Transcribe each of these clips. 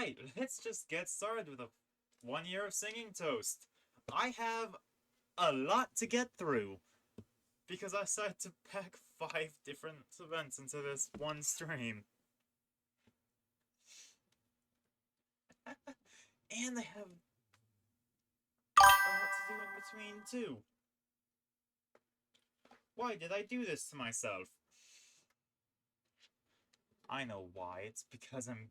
Alright, let's just get started with a 1 year of Singing Toast. I have a lot to get through because I decided to pack 5 different events into this one stream. And I have a lot to do in between too. Why did I do this to myself? I know why. It's because I'm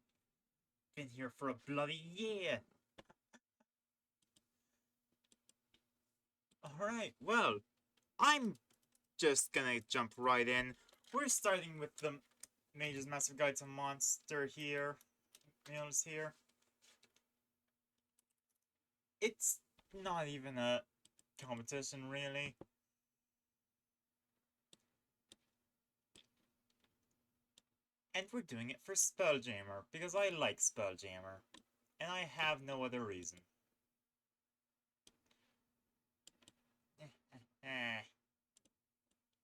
been here for a bloody year. Alright, well, I'm just gonna jump right in. We're starting with the Mage's Massive Guide to Monster here. Meals here. It's not even a competition, really. And we're doing it for Spelljammer, because I like Spelljammer. And I have no other reason.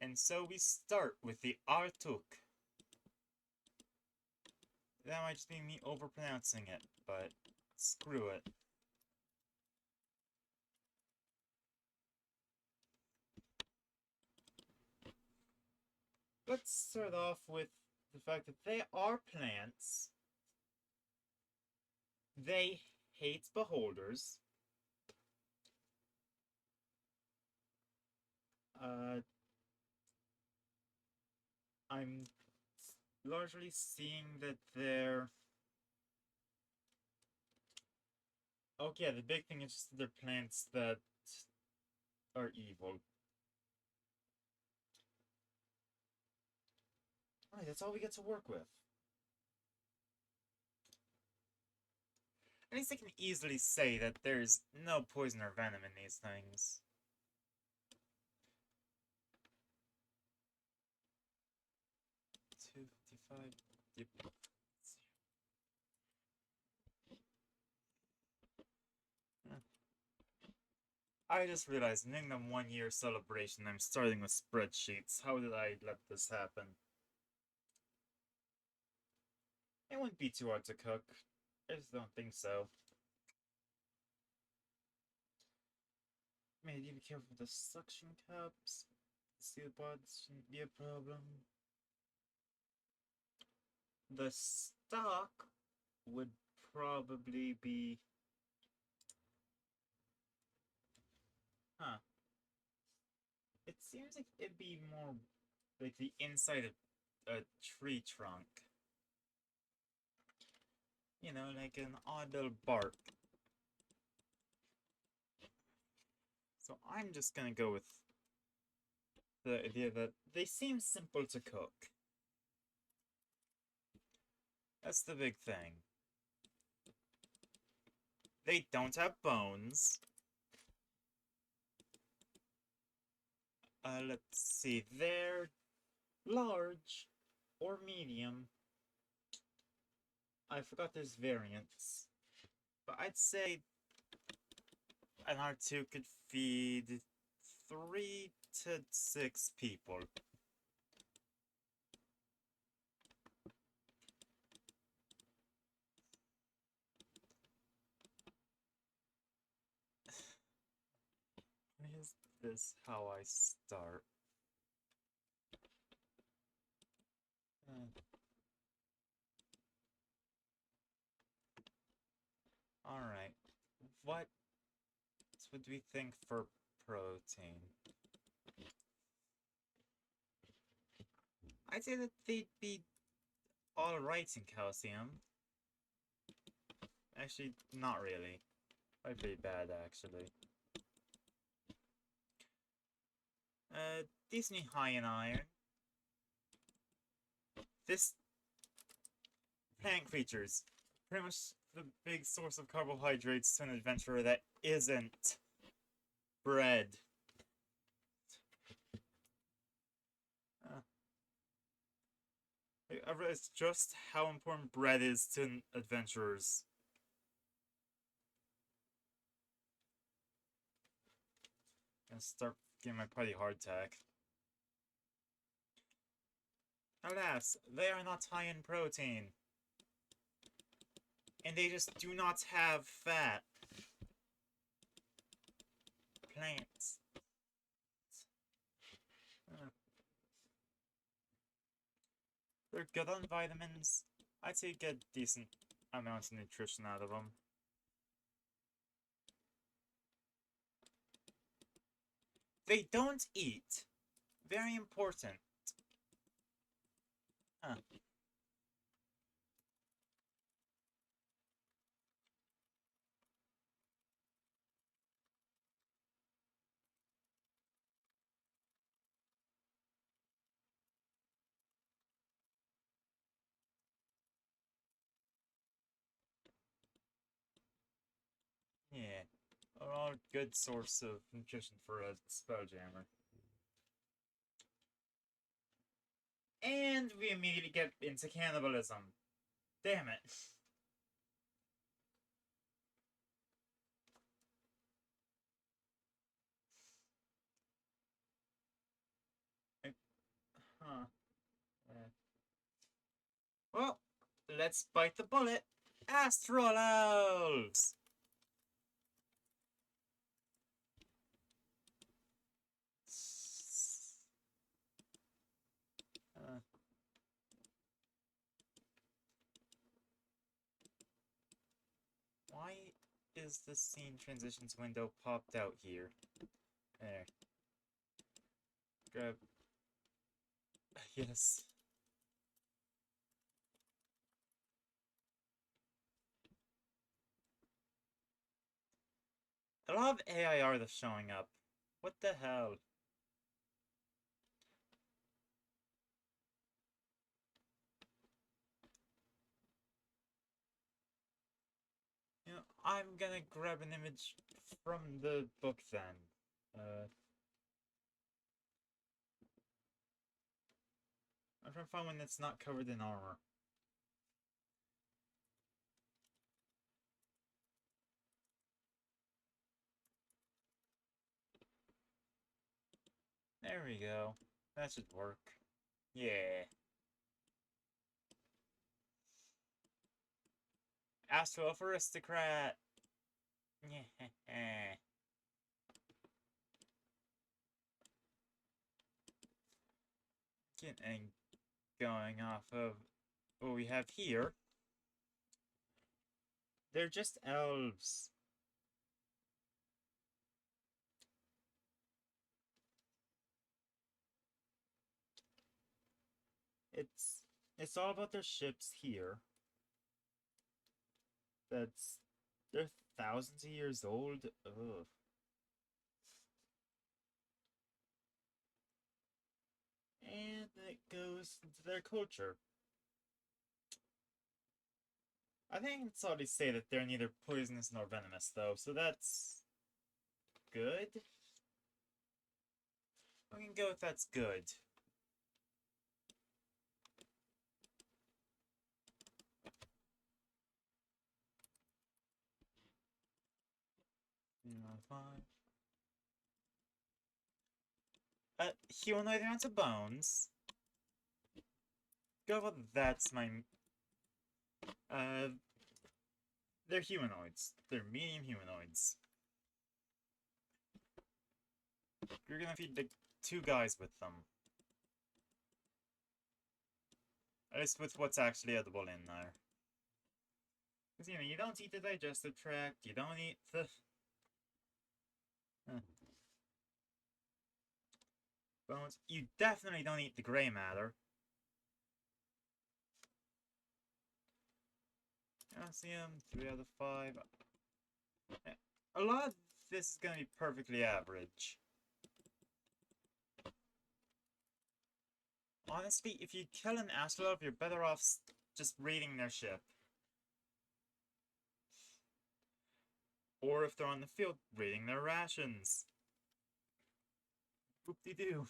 And so we start with the Artuk. That might just be me overpronouncing it, but screw it. Let's start off with the fact that they are plants. They hate beholders. I'm largely seeing that they're... Okay, yeah, the big thing is just that they're plants that are evil. Alright, that's all we get to work with. At least I can easily say that there's no poison or venom in these things. $2.55. Yep. I just realized, in the 1 year celebration, I'm starting with spreadsheets. How did I let this happen? It wouldn't be too hard to cook. I just don't think so. Maybe be careful with the suction cups. Steel pods shouldn't be a problem. The stock would probably be... Huh. It seems like it'd be more like the inside of a tree trunk. You know, like an odd little bark. So I'm just gonna go with the idea that they seem simple to cook. That's the big thing. They don't have bones. Let's see, they're large or medium. I forgot there's variants. But I'd say an R2 could feed 3 to 6 people. Is this how I start? Alright. What would we think for protein? I'd say that they'd be alright in calcium. Actually, not really. Quite pretty bad, actually. Decently high in iron. This plant creatures, pretty much the big source of carbohydrates to an adventurer that isn't bread. I realized just how important bread is to adventurers. I'm gonna start getting my pretty hardtack. Alas, they are not high in protein. And they just do not have fat. Plants. They're good on vitamins. I'd say get decent amounts of nutrition out of them. They don't eat. Very important. Huh. Yeah. All good source of nutrition for a spelljammer. And we immediately get into cannibalism. Damn it. Huh. Well, let's bite the bullet. Astral Elves! Uh, why is the scene transitions window popped out here? There. Grab. Yes. A lot of AIR that's showing up. What the hell? You know, I'm gonna grab an image from the book then. I'm trying to find one that's not covered in armor. There we go. That should work. Yeah. Astro Elf Aristocrat! Yeah. Getting going off of what we have here. They're just elves. It's all about their ships here. They're thousands of years old. Ugh. And it goes into their culture. I think it's already say that they're neither poisonous nor venomous, though, so that's good. We can go with that's good. Fine. Humanoid amounts of bones. Go with that's my. Uh, they're humanoids. They're medium humanoids. You're gonna feed the two guys with them. At least with what's actually edible in there. Because, you know, you don't eat the digestive tract, you don't eat the... bones. You definitely don't eat the gray matter. Calcium, 3 out of 5. A lot of this is gonna be perfectly average. Honestly, if you kill an Astral Elf, you're better off just raiding their ship. Or if they're on the field, raiding their rations. Whoop-de-doo.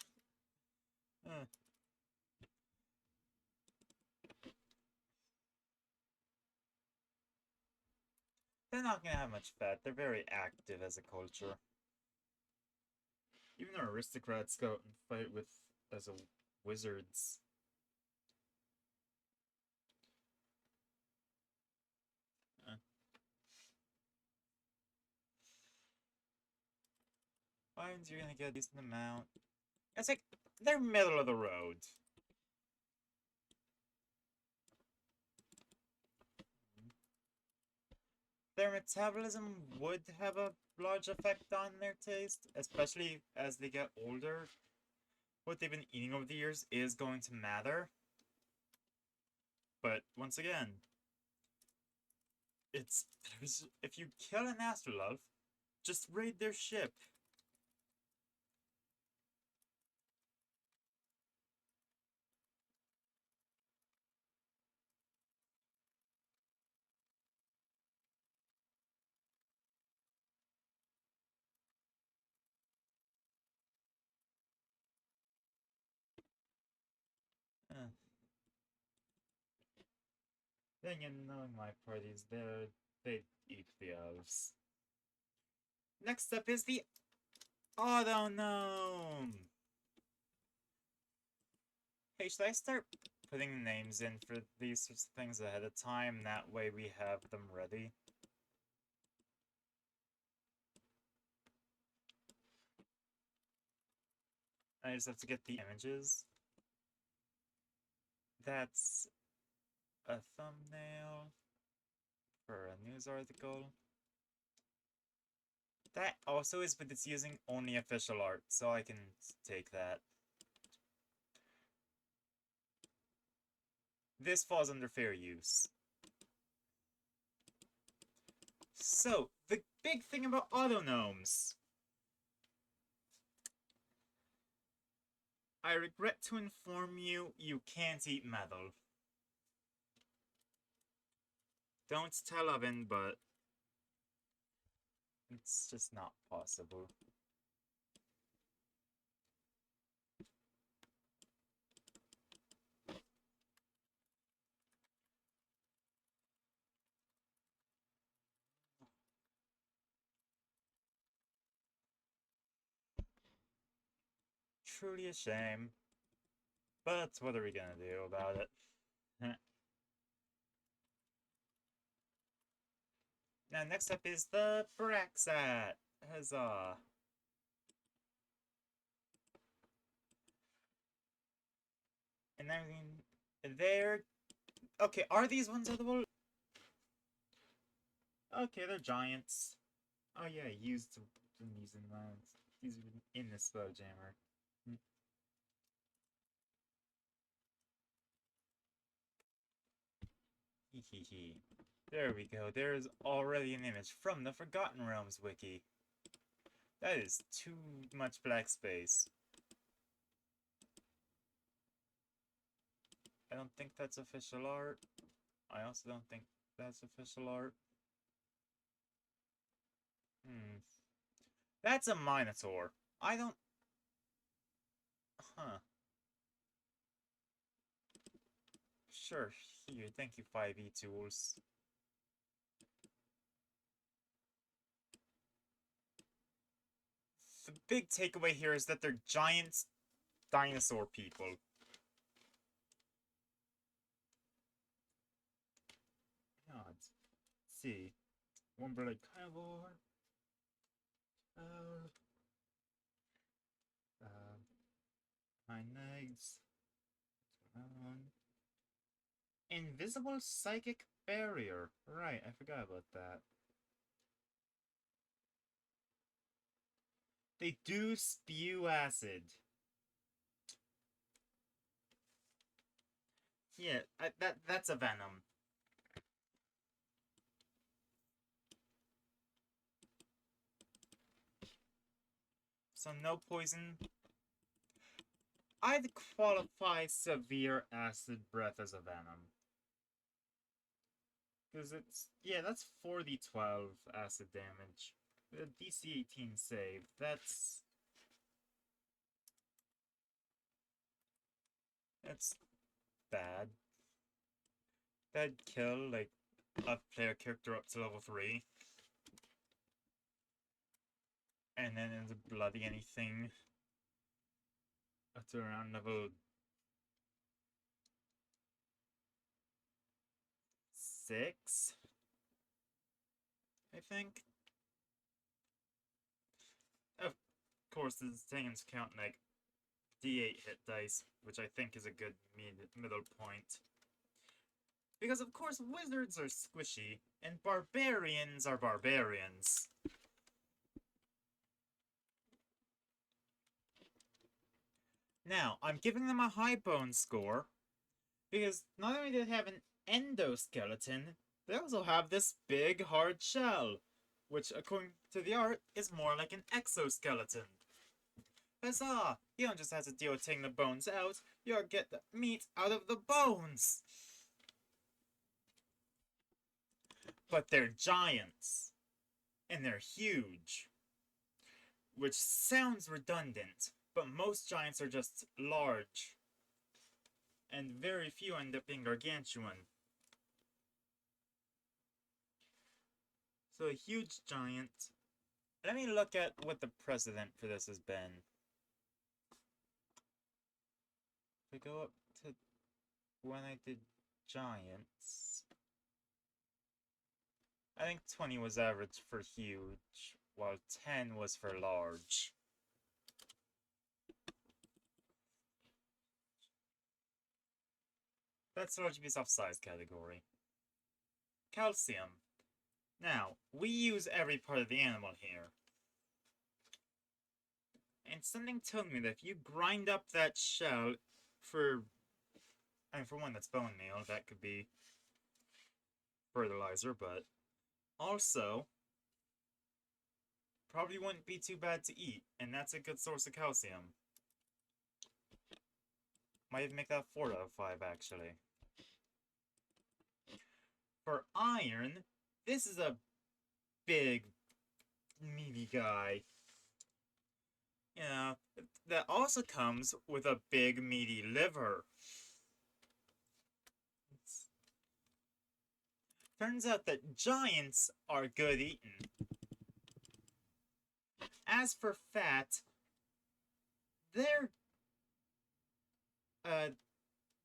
They're not gonna have much fat. They're very active as a culture. Even our aristocrats go out and fight with as a wizards. coins, you're gonna get a decent amount. It's like, they're middle of the road. Their metabolism would have a large effect on their taste, especially as they get older. What they've been eating over the years is going to matter. But once again, if you kill an astrolove, just raid their ship. Eh. Then again, knowing my parties, they eat the elves. Next up is the Auto Gnome. Hey, should I start putting names in for these sorts of things ahead of time? That way we have them ready. I just have to get the images. That's a thumbnail for a news article. That also is, but it's using only official art, so I can take that. This falls under fair use. So, the big thing about Autognomes. I regret to inform you, you can't eat metal. Don't tell Oven, but it's just not possible. Truly a shame. But what are we gonna do about it? Now, next up is the Braxat. Huzzah. And I mean, they're... Okay, are these ones edible? Okay, they're giants. Oh yeah, used these in these in the Spelljammer. Hehehe. There we go. There's already an image from the Forgotten Realms wiki. That is too much black space. I don't think that's official art. I also don't think that's official art. That's a Minotaur. I don't... Huh. Sure, here, thank you 5e tools. The big takeaway here is that they're giant dinosaur people. God. Let's see. One-blooded carnivore. Hind legs. Invisible psychic barrier. Right, I forgot about that. They do spew acid. Yeah, that's a venom. So no poison. I'd qualify severe acid breath as a venom. Because it's... Yeah, that's 4d12 acid damage. The DC 18 save. That's bad. That'd kill, like, a player character up to level 3. And then into bloody anything up to around level 6, I think. Of course, this is taking into account, like, D8 hit dice, which I think is a good middle point. Because, of course, wizards are squishy, and barbarians are barbarians. Now, I'm giving them a high bone score, because not only do they have an endoskeleton, they also have this big hard shell, which, according to the art, is more like an exoskeleton. Huzzah! You don't just have to deal with taking the bones out, you'll get the meat out of the bones! But they're giants. And they're huge. Which sounds redundant, but most giants are just large. And very few end up being gargantuan. So a huge giant. Let me look at what the precedent for this has been. If I go up to when I did giants, I think 20 was average for huge, while 10 was for large. That's large based off size category. Calcium. Now, we use every part of the animal here. And something told me that if you grind up that shell for one, that's bone meal, that could be fertilizer, but also probably wouldn't be too bad to eat, and that's a good source of calcium. Might even make that 4 out of 5, actually. For iron, this is a big, meaty guy. You know, that also comes with a big, meaty liver. Turns out that giants are good eating. As for fat, they're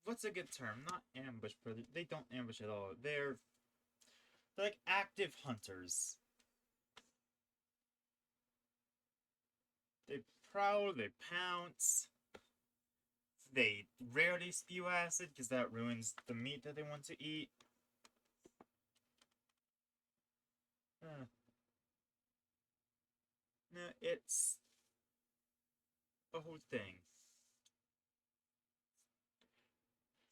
what's a good term? Not ambush, but they don't ambush at all. They're like active hunters. They prowl, they pounce. They rarely spew acid because that ruins the meat that they want to eat. No, it's a whole thing.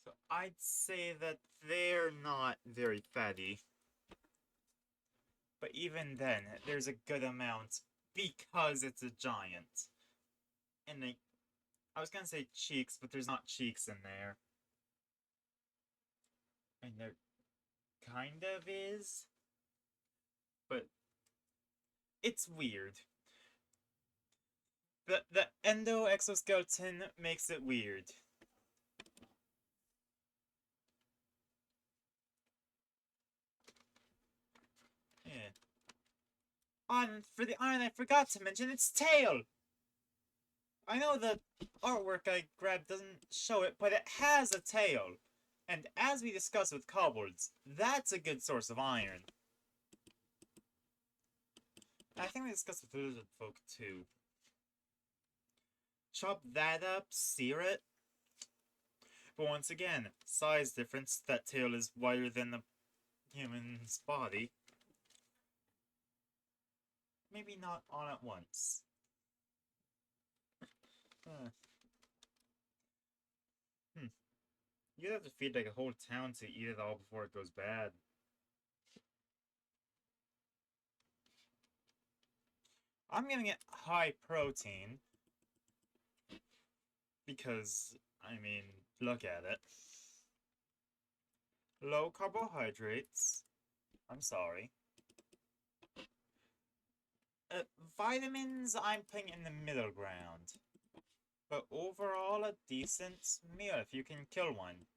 So I'd say that they're not very fatty. But even then, there's a good amount because it's a giant. And I was gonna say cheeks, but there's not cheeks in there. And there kind of is. But it's weird. The endo exoskeleton makes it weird. Yeah. On for the iron, I forgot to mention its tail. I know the artwork I grabbed doesn't show it, but it has a tail. And as we discussed with kobolds, that's a good source of iron. I think we discussed with lizard folk too. Chop that up, sear it. But once again, size difference, that tail is wider than the human's body. Maybe not all at once. You'd have to feed like a whole town to eat it all before it goes bad. I'm giving it high protein. Because, I mean, look at it. Low carbohydrates. I'm sorry. Vitamins, I'm putting in the middle ground. But overall, a decent meal if you can kill one.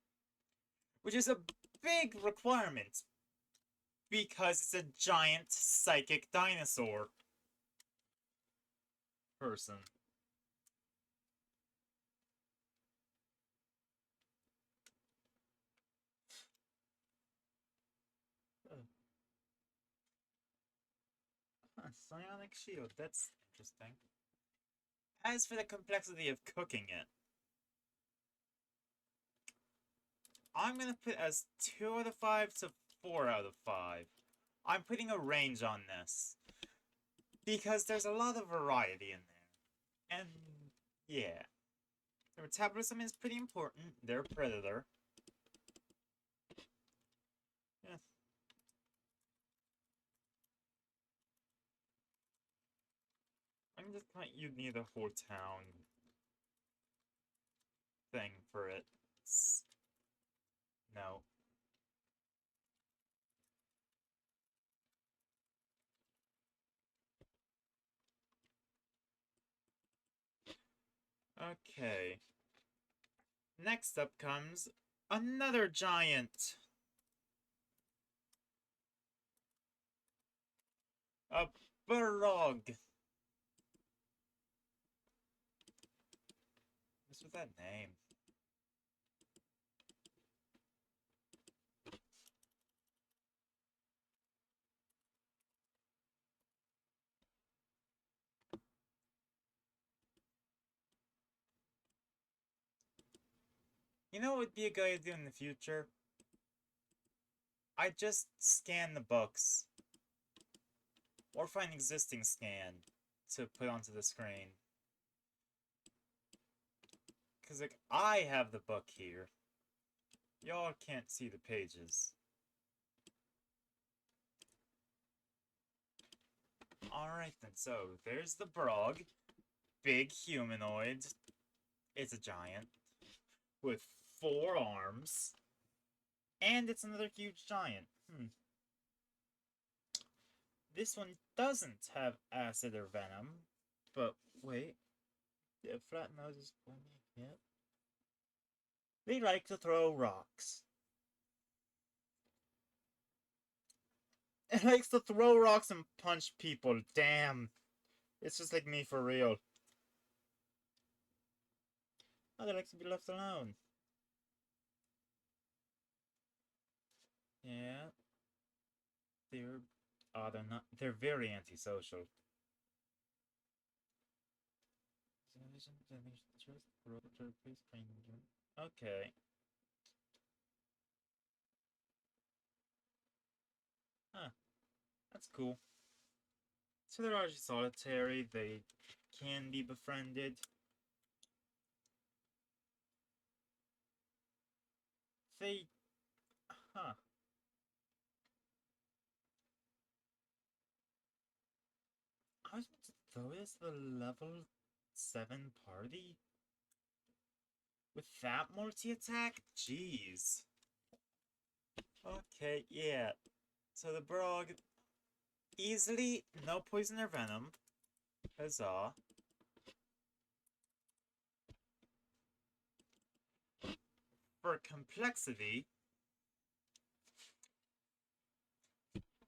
Which is a big requirement. Because it's a giant psychic dinosaur person. Psionic shield, that's interesting. As for the complexity of cooking it, I'm gonna put as 2 out of 5 to 4 out of 5. I'm putting a range on this. Because there's a lot of variety in there. And, yeah. The metabolism is pretty important. They're a predator. Yeah. I'm just like, you need a whole town thing for it. No. Okay. Next up comes another giant. A Burrog. What's with that name? You know what would be a good idea in the future? I just scan the books. Or find existing scan to put onto the screen. Because, like, I have the book here. Y'all can't see the pages. Alright then, so there's the Brog. Big humanoid. It's a giant. With 4 arms. And it's another huge giant. This one doesn't have acid or venom. But, wait. Yeah, flat nose is funny. Yep. They like to throw rocks. It likes to throw rocks and punch people. Damn. It's just like me for real. Oh, they like to be left alone. Yeah. They're... Oh, they're not... They're very antisocial. Okay. Huh. That's cool. So they're largely solitary. They can be befriended. They... Huh. I was meant to throw this the level 7 party? With that multi-attack? Jeez. Okay, yeah. So the Brog... Easily, no poison or venom. Huzzah. For complexity,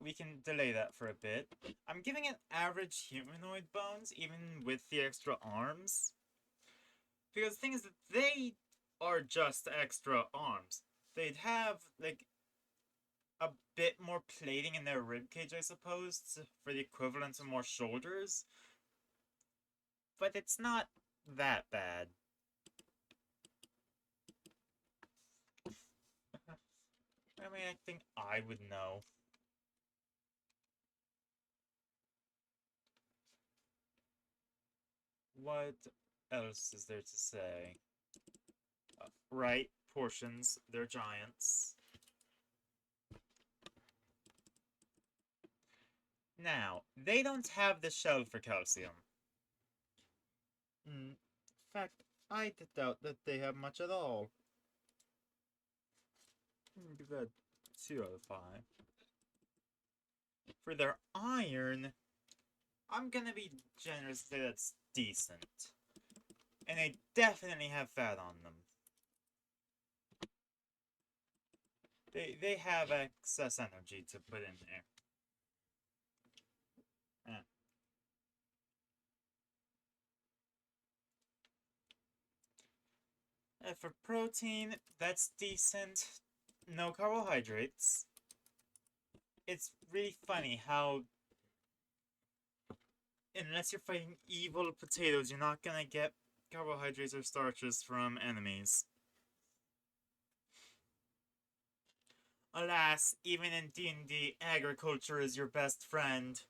we can delay that for a bit. I'm giving it average humanoid bones, even with the extra arms. Because the thing is that they are just extra arms. They'd have, like, a bit more plating in their ribcage, I suppose, for the equivalent of more shoulders. But it's not that bad. I mean, I think I would know. What else is there to say? Right, portions. They're giants. Now, they don't have the shell for calcium. In fact, I doubt that they have much at all. Give that 2 out of 5. For their iron, I'm gonna be generous and say that's decent. And they definitely have fat on them. They have excess energy to put in there. For protein, that's decent. No carbohydrates. It's really funny how unless you're fighting evil potatoes, you're not gonna get carbohydrates or starches from enemies. Alas, even in D&D, agriculture is your best friend.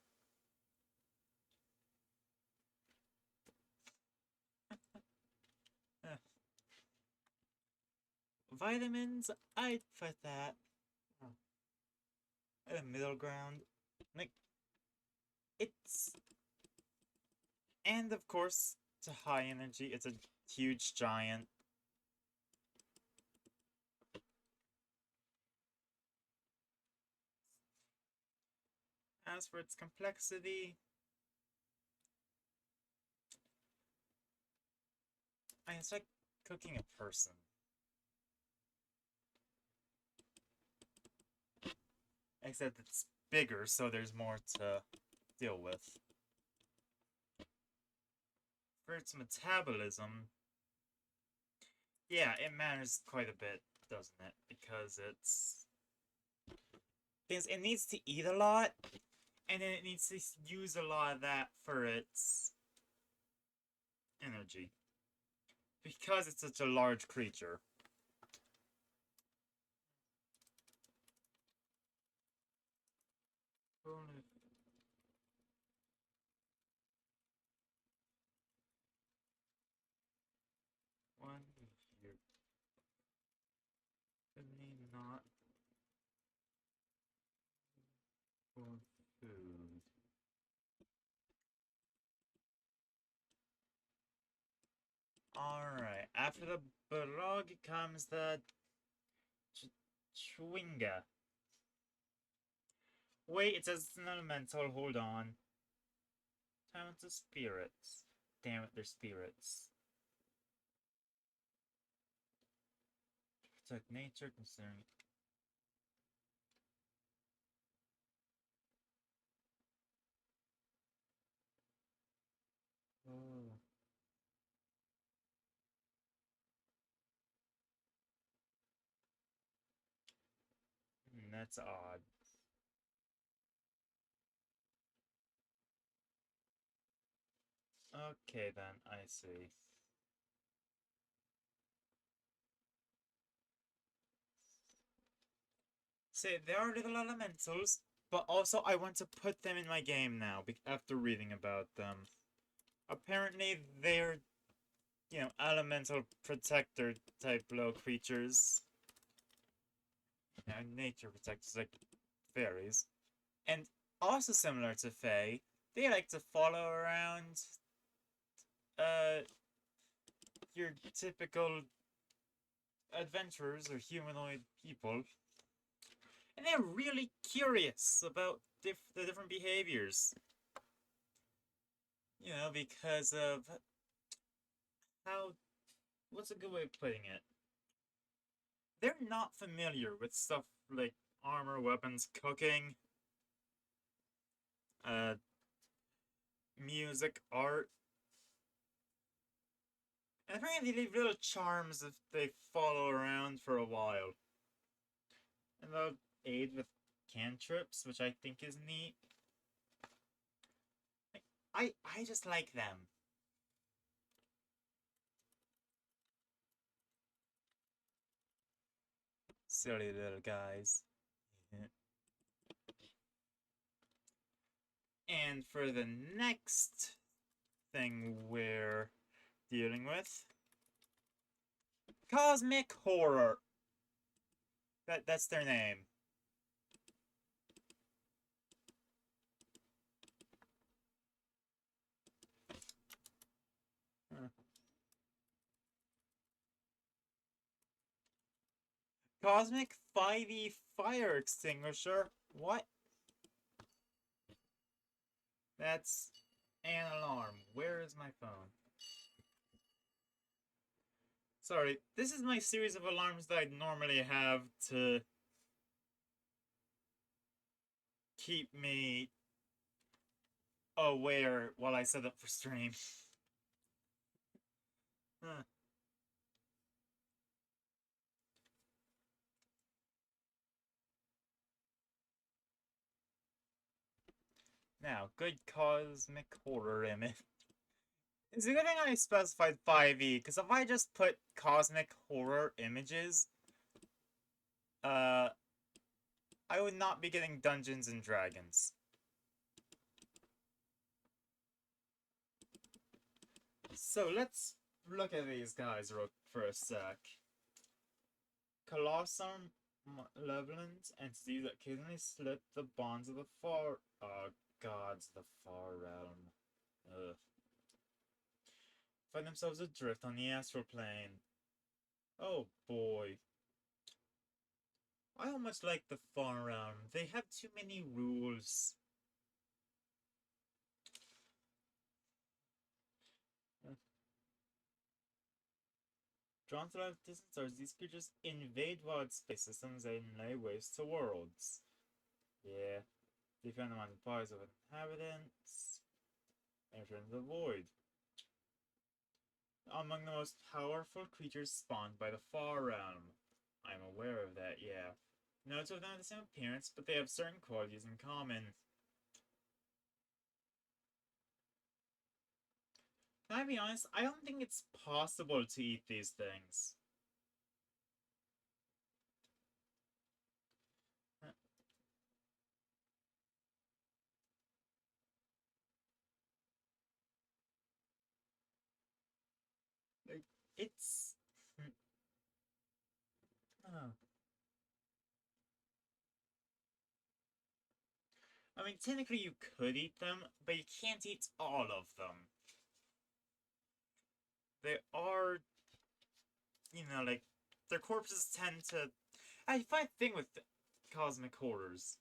Vitamins, I'd put that at a middle ground. Like, it's... And of course, it's a high energy, it's a huge giant. As for its complexity, it's like cooking a person. Except it's bigger, so there's more to deal with. For its metabolism, yeah, it matters quite a bit, doesn't it? Because it needs to eat a lot, and then it needs to use a lot of that for its energy. Because it's such a large creature. One here. Not for food. Alright, after the Barog comes the Chwinga. Wait, it says it's an elemental, hold on. Talents of spirits. Damn it, they're spirits. Protect nature, considering... Oh. That's odd. Okay then, I see. See, there are little elementals, but also I want to put them in my game now, after reading about them. Apparently they're, elemental protector type little creatures. Nature protectors, like fairies. And also similar to Fae, they like to follow around, your typical adventurers or humanoid people. And they're really curious about the different behaviors. Because of how... What's a good way of putting it? They're not familiar with stuff like armor, weapons, cooking, music, art. And apparently they leave little charms if they follow around for a while. And they'll aid with cantrips, which I think is neat. I just like them. Silly little guys. And for the next thing we're dealing with, Cosmic Horror. That's their name. Huh. Cosmic 5e Fire Extinguisher? What? That's an alarm. Where is my phone? Sorry, this is my series of alarms that I normally have to keep me aware while I set up for stream. Huh. Now, good cosmic horror image. It's a good thing I specified 5e, because if I just put cosmic horror images, uh, I would not be getting Dungeons and Dragons. So let's look at these guys for a sec. Colossal malevolent entities that occasionally slip the bonds of the far gods, the far realm. Ugh. Find themselves adrift on the astral plane. Oh boy. I almost like the far realm. They have too many rules. Drawn to life distant stars, these creatures invade wild space systems and lay waste to worlds. Yeah. They found them on the bodies of inhabitants. Enter the void. Among the most powerful creatures spawned by the Far Realm. I'm aware of that, yeah. No two of them have the same appearance, but they have certain qualities in common. Can I be honest? I don't think it's possible to eat these things. Like, it's... Oh. I mean, technically you could eat them, but you can't eat all of them. They are, like, their corpses tend to... I find the thing with cosmic horrors.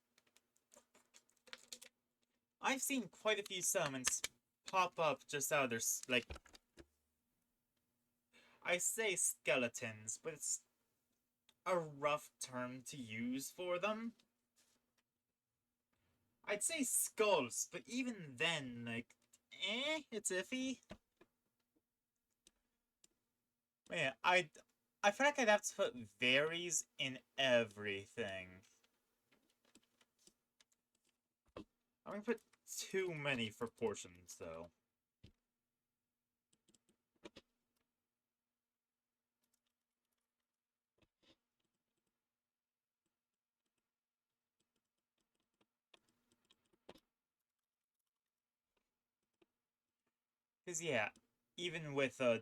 I've seen quite a few summons pop up just out of their, like... I say skeletons, but it's a rough term to use for them. I'd say skulls, but even then, like, it's iffy. Yeah, I feel like I'd have to put varies in everything. I'm gonna put too many for portions, though. Because, yeah, even with the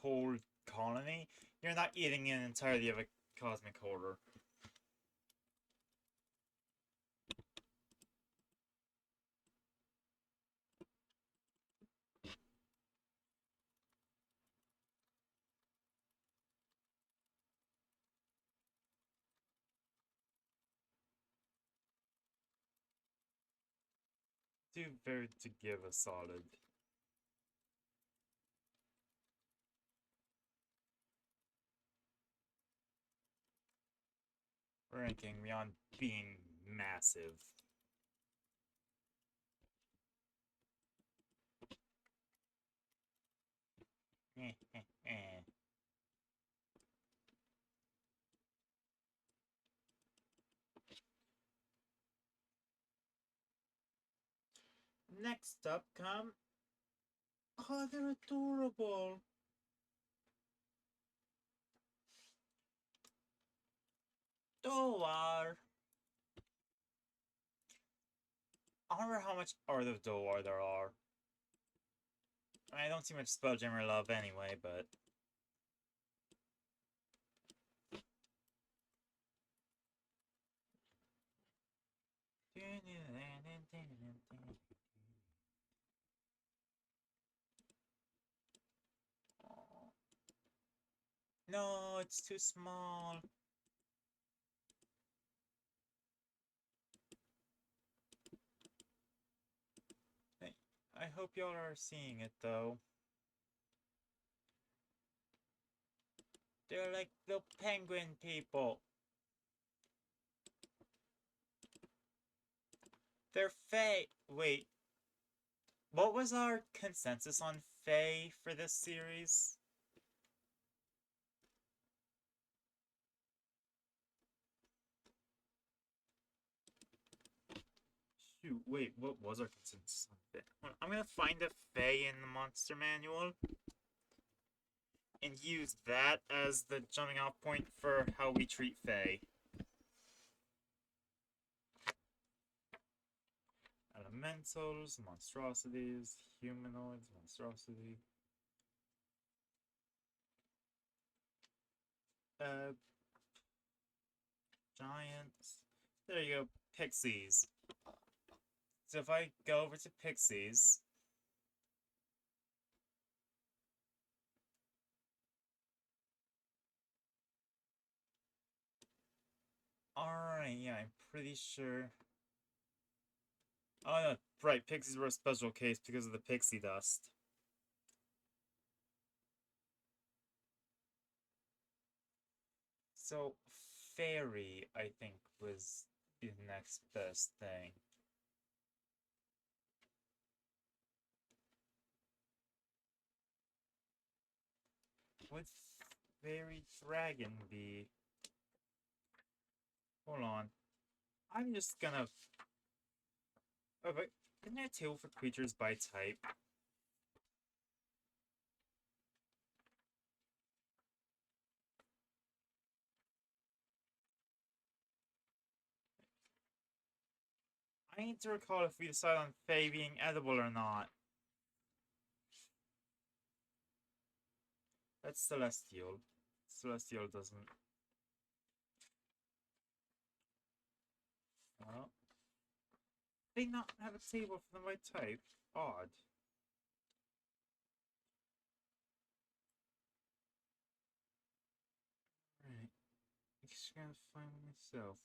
whole colony, you're not eating an entirety of a cosmic horror. Too very to give a solid. Ranking beyond being massive. Next up come... Oh, they're adorable. Doar. I wonder how much Art of Doar there are. I mean, I don't see much Spelljammer love anyway, but... No, it's too small. I hope y'all are seeing it, though. They're like the penguin people. They're Fae. Wait. What was our consensus on Fae for this series? Shoot, wait, what was our consensus on Fae? Well, I'm gonna find a Fae in the monster manual and use that as the jumping off point for how we treat Fae. Elementals, monstrosities, humanoids, monstrosity. Giants. There you go, pixies. So if I go over to pixies, alright, yeah, I'm pretty sure. Oh, no, right, pixies were a special case because of the pixie dust. So, fairy, I think, was the next best thing. Would fairy dragon be? Hold on. I'm just gonna. Oh, but isn't there a table for creatures by type? I need to recall if we decide on Fae being edible or not. That's Celestial. Celestial doesn't. Well, they not have a table for them by type. Odd. Right. I'm just gonna find myself.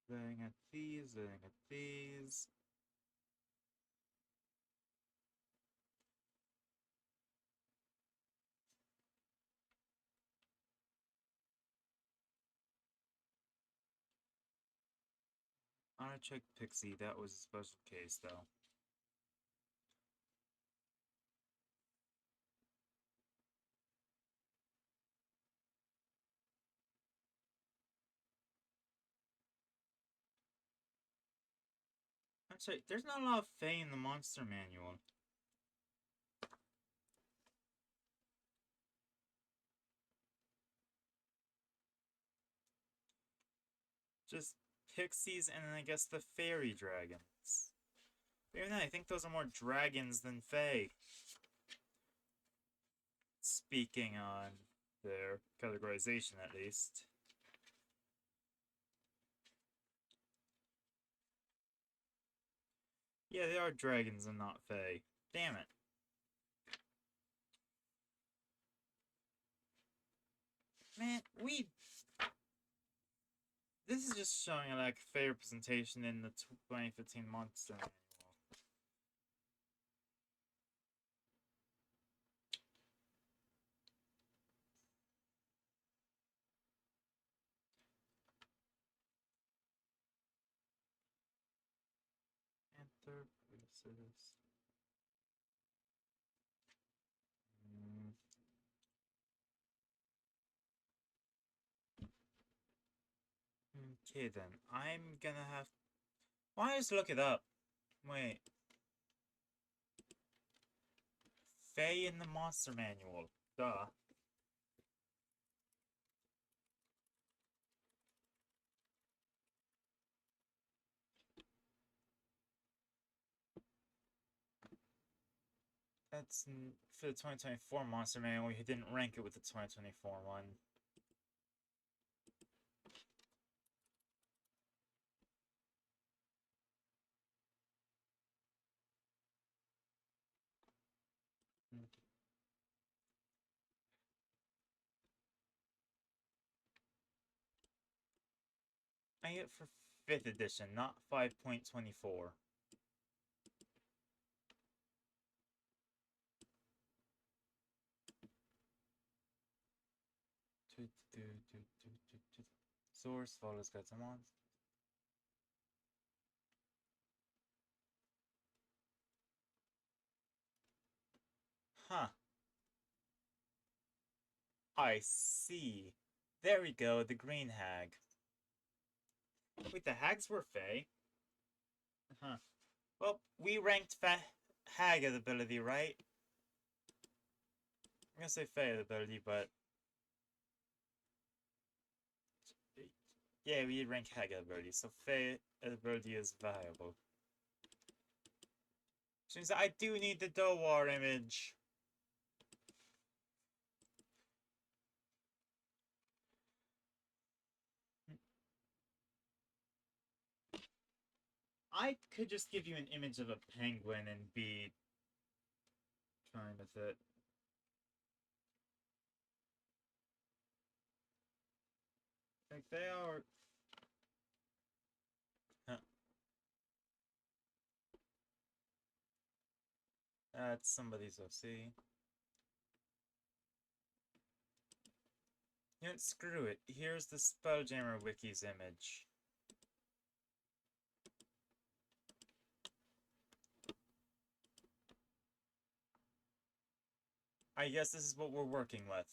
Looking at these, looking at these. I'm gonna check Pixie. That was a special case, though. I'm sorry, there's not a lot of Fae in the monster manual. Just pixies and then I guess the fairy dragons. Even then, I think those are more dragons than Fae. Speaking on their categorization, at least. Yeah, they are dragons and not Fae. Damn it. Man, this is just showing a lack of Fae representation in the 2015 monster manual. Panther, Princess. Okay then, I'm gonna have. Why don't I just look it up? Wait. Fae in the monster manual. Duh. That's for the 2024 monster manual. He didn't rank it with the 2024 one. I get it for 5th edition, not 5.24. Source follows guides and monsters. Huh. I see. There we go, the green hag. Wait, the hags were Fae? Huh. Well, we ranked hag ability, right? I'm gonna say Fae ability, but... Yeah, we rank hag ability, so Fae ability is viable. Which means I do need the Doar image. I could just give you an image of a penguin and be fine with it. Like, they are... Huh. That's somebody's OC. You know, screw it. Here's the Spelljammer Wiki's image. I guess this is what we're working with.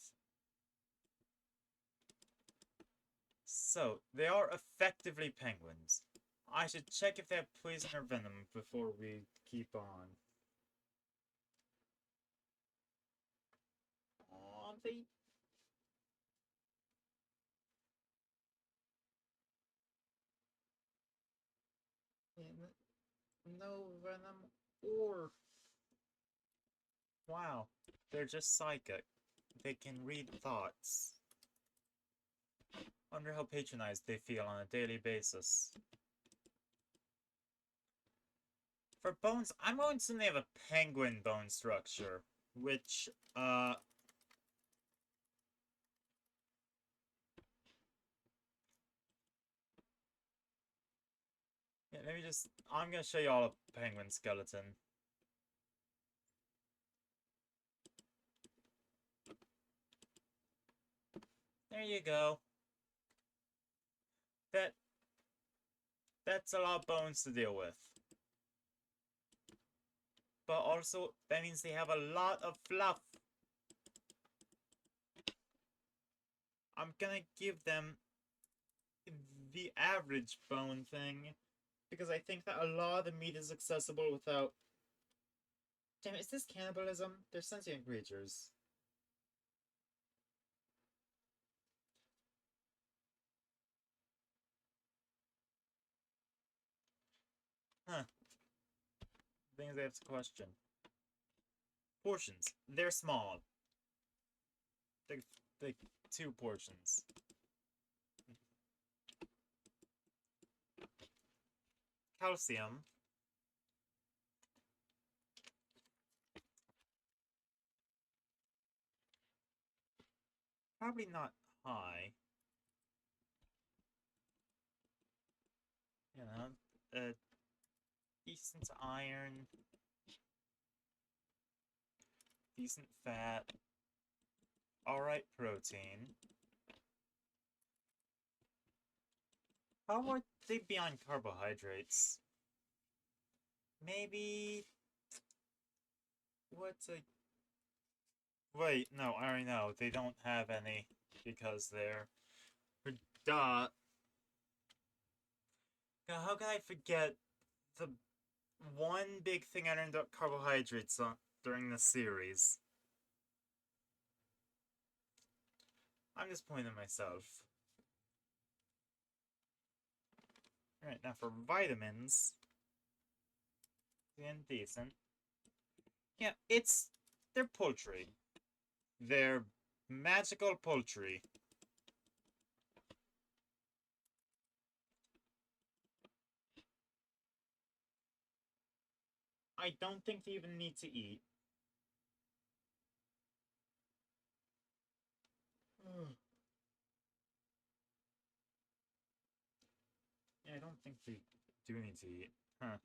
So, they are effectively penguins. I should check if they have poison or venom before we keep on. Aw, they... No venom or... Wow, they're just psychic. They can read thoughts. Wonder how patronized they feel on a daily basis. For bones, I'm going to name a penguin bone structure, which, Yeah, let me just... I'm gonna show you all a penguin skeleton. There you go. That's a lot of bones to deal with. But also, that means they have a lot of fluff. I'm gonna give them the average bone thing, because I think that a lot of the meat is accessible without... Damn, is this cannibalism? They're sentient creatures. Huh. Things I have to question. Portions. They're small. They're 2 portions. Calcium. Probably not high. You know, decent iron. Decent fat. Alright protein. How would they be on carbohydrates? Maybe... What's a... Wait, no, I already know. They don't have any, because they're... Duh. God, how can I forget the one big thing I learned about carbohydrates during the series? I'm disappointed in myself. Alright, now for vitamins. Decent. Yeah, they're poultry. They're magical poultry. I don't think they even need to eat. Yeah, I don't think they do need to eat. Huh.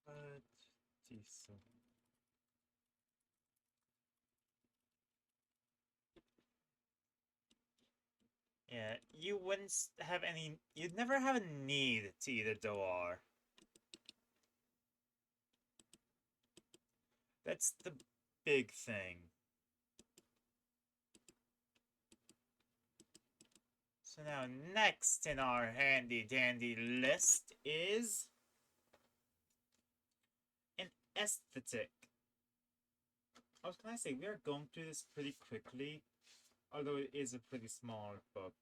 But... decent. Yeah, you wouldn't have any... You'd never have a need to eat a Doar. That's the big thing. So now next in our handy dandy list is an aesthetic. I was gonna say, we are going through this pretty quickly, although it is a pretty small book.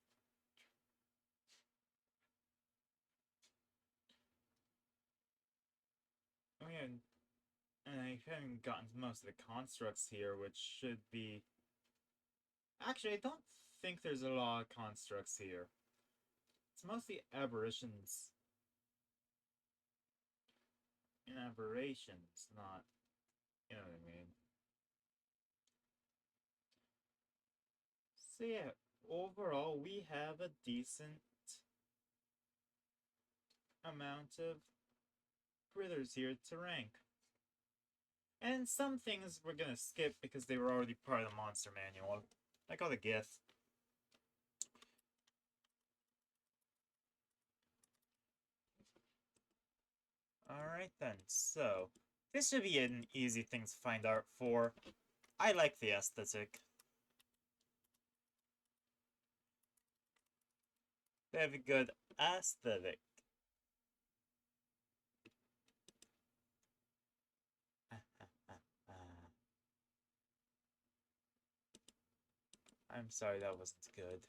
Oh yeah, and I haven't gotten to most of the constructs here, which should be... Actually, I don't think there's a lot of constructs here. It's mostly aberrations. And aberrations, not... You know what I mean. So yeah, overall, we have a decent amount of critters here to rank. And some things we're gonna skip because they were already part of the monster manual. Like all the gith. Alright then, so this should be an easy thing to find art for. I like the aesthetic. They have a good aesthetic. I'm sorry, that wasn't good.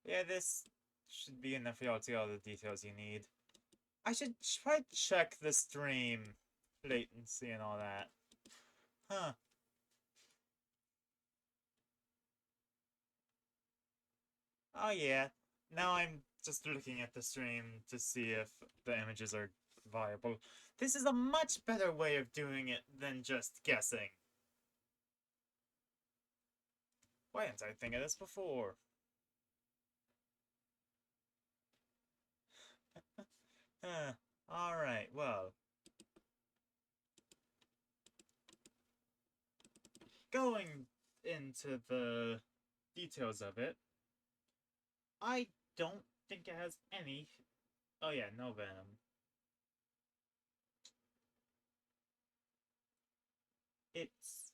Yeah, this should be enough for y'all to get all the details you need. I should try to check the stream latency and all that. Huh. Oh yeah. Now I'm just looking at the stream to see if the images are viable. This is a much better way of doing it than just guessing. Why didn't I think of this before? Alright, well. Going into the details of it, I don't think it has any... Oh yeah, no venom. It's...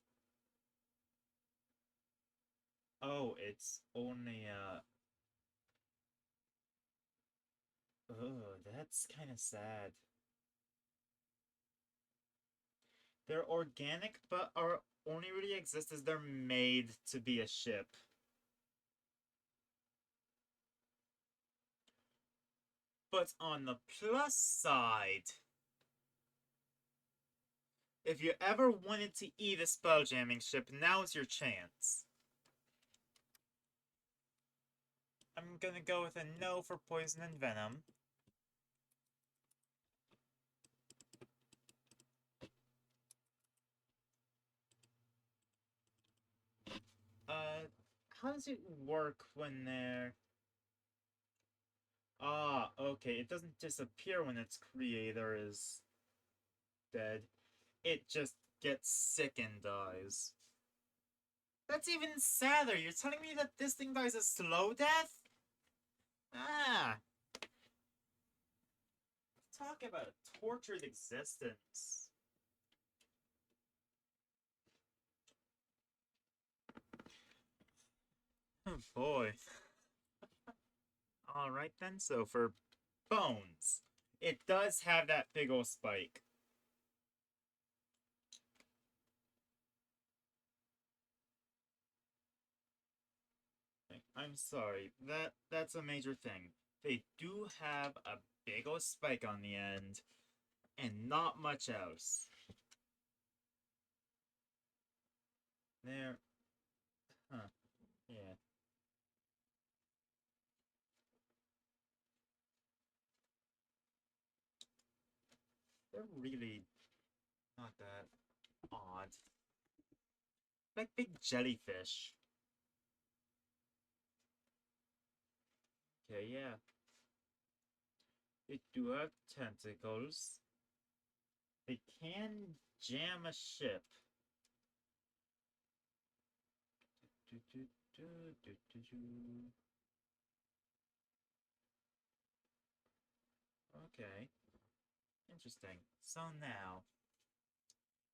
Oh, it's only, Oh, that's kind of sad. They're organic, but are only really exist as they're made to be a ship. But on the plus side, if you ever wanted to eat a spelljamming ship, now's your chance. I'm gonna go with a no for poison and venom. How does it work when they're... Ah, okay, it doesn't disappear when its creator is dead. It just gets sick and dies. That's even sadder. You're telling me that this thing dies a slow death? Ah. Talk about a tortured existence. Oh boy. Alright then, so for bones, it does have that big ol' spike. I'm sorry, that's a major thing. They do have a big ol' spike on the end, and not much else. There. Huh. Yeah. They're really not that odd. Like big jellyfish. Okay, yeah. They do have tentacles. They can jam a ship. Okay. Interesting. So now,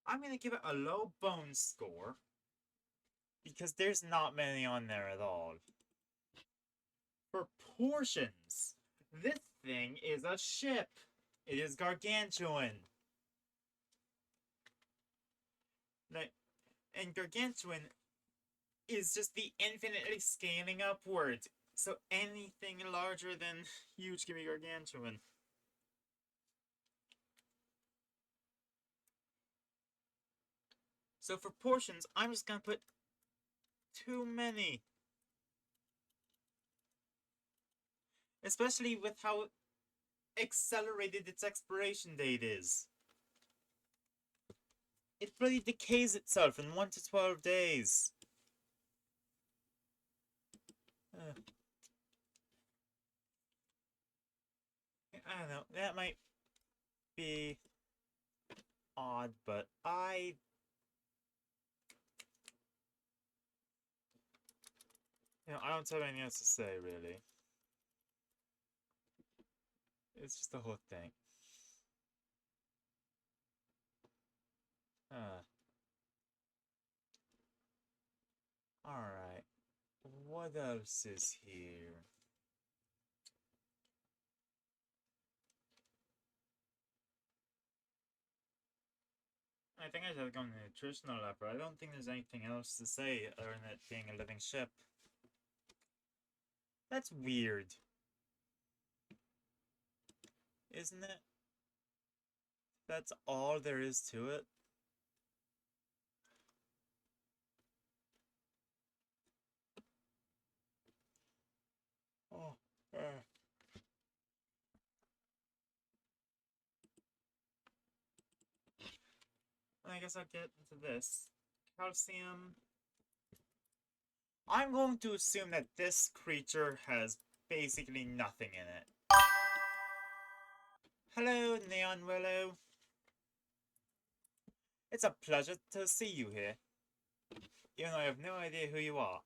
I'm gonna give it a low bone score, because there's not many on there at all. Proportions. This thing is a ship. It is gargantuan. Like, and gargantuan is just the infinitely scaling upward. So anything larger than huge can be gargantuan. So for portions, I'm just gonna put too many. Especially with how accelerated its expiration date is. It really decays itself in 1 to 12 days. I don't know, that might be odd, but I don't have anything else to say, really. It's just the whole thing. Alright. What else is here? I think I should have gone to nutritional lab, but I don't think there's anything else to say other than it being a living ship. That's weird. Isn't it? That's all there is to it. Oh, I guess I'll get into this. Calcium. I'm going to assume that this creature has basically nothing in it. Hello, Neon Willow. It's a pleasure to see you here, even though I have no idea who you are.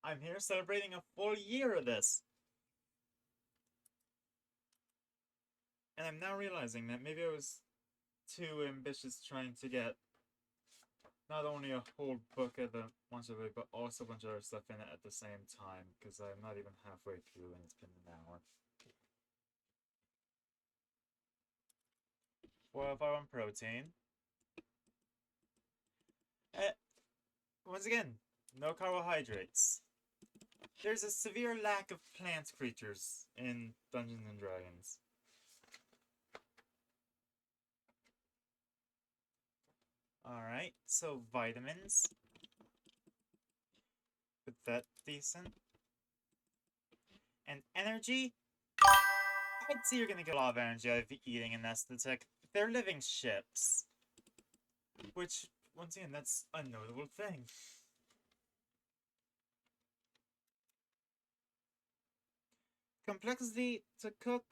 I'm here celebrating a full year of this. And I'm now realizing that maybe I was too ambitious trying to get not only a whole book of the bunch of it, but also a bunch of other stuff in it at the same time, because I'm not even halfway through and it's been an hour. 405 on protein. Once again, no carbohydrates. There's a severe lack of plant creatures in Dungeons and Dragons. Alright, so vitamins. But that decent. And energy? I'd say you're gonna get a lot of energy out of eating an aesthetic. They're living ships. Which, once again, that's a notable thing. Complexity to cook?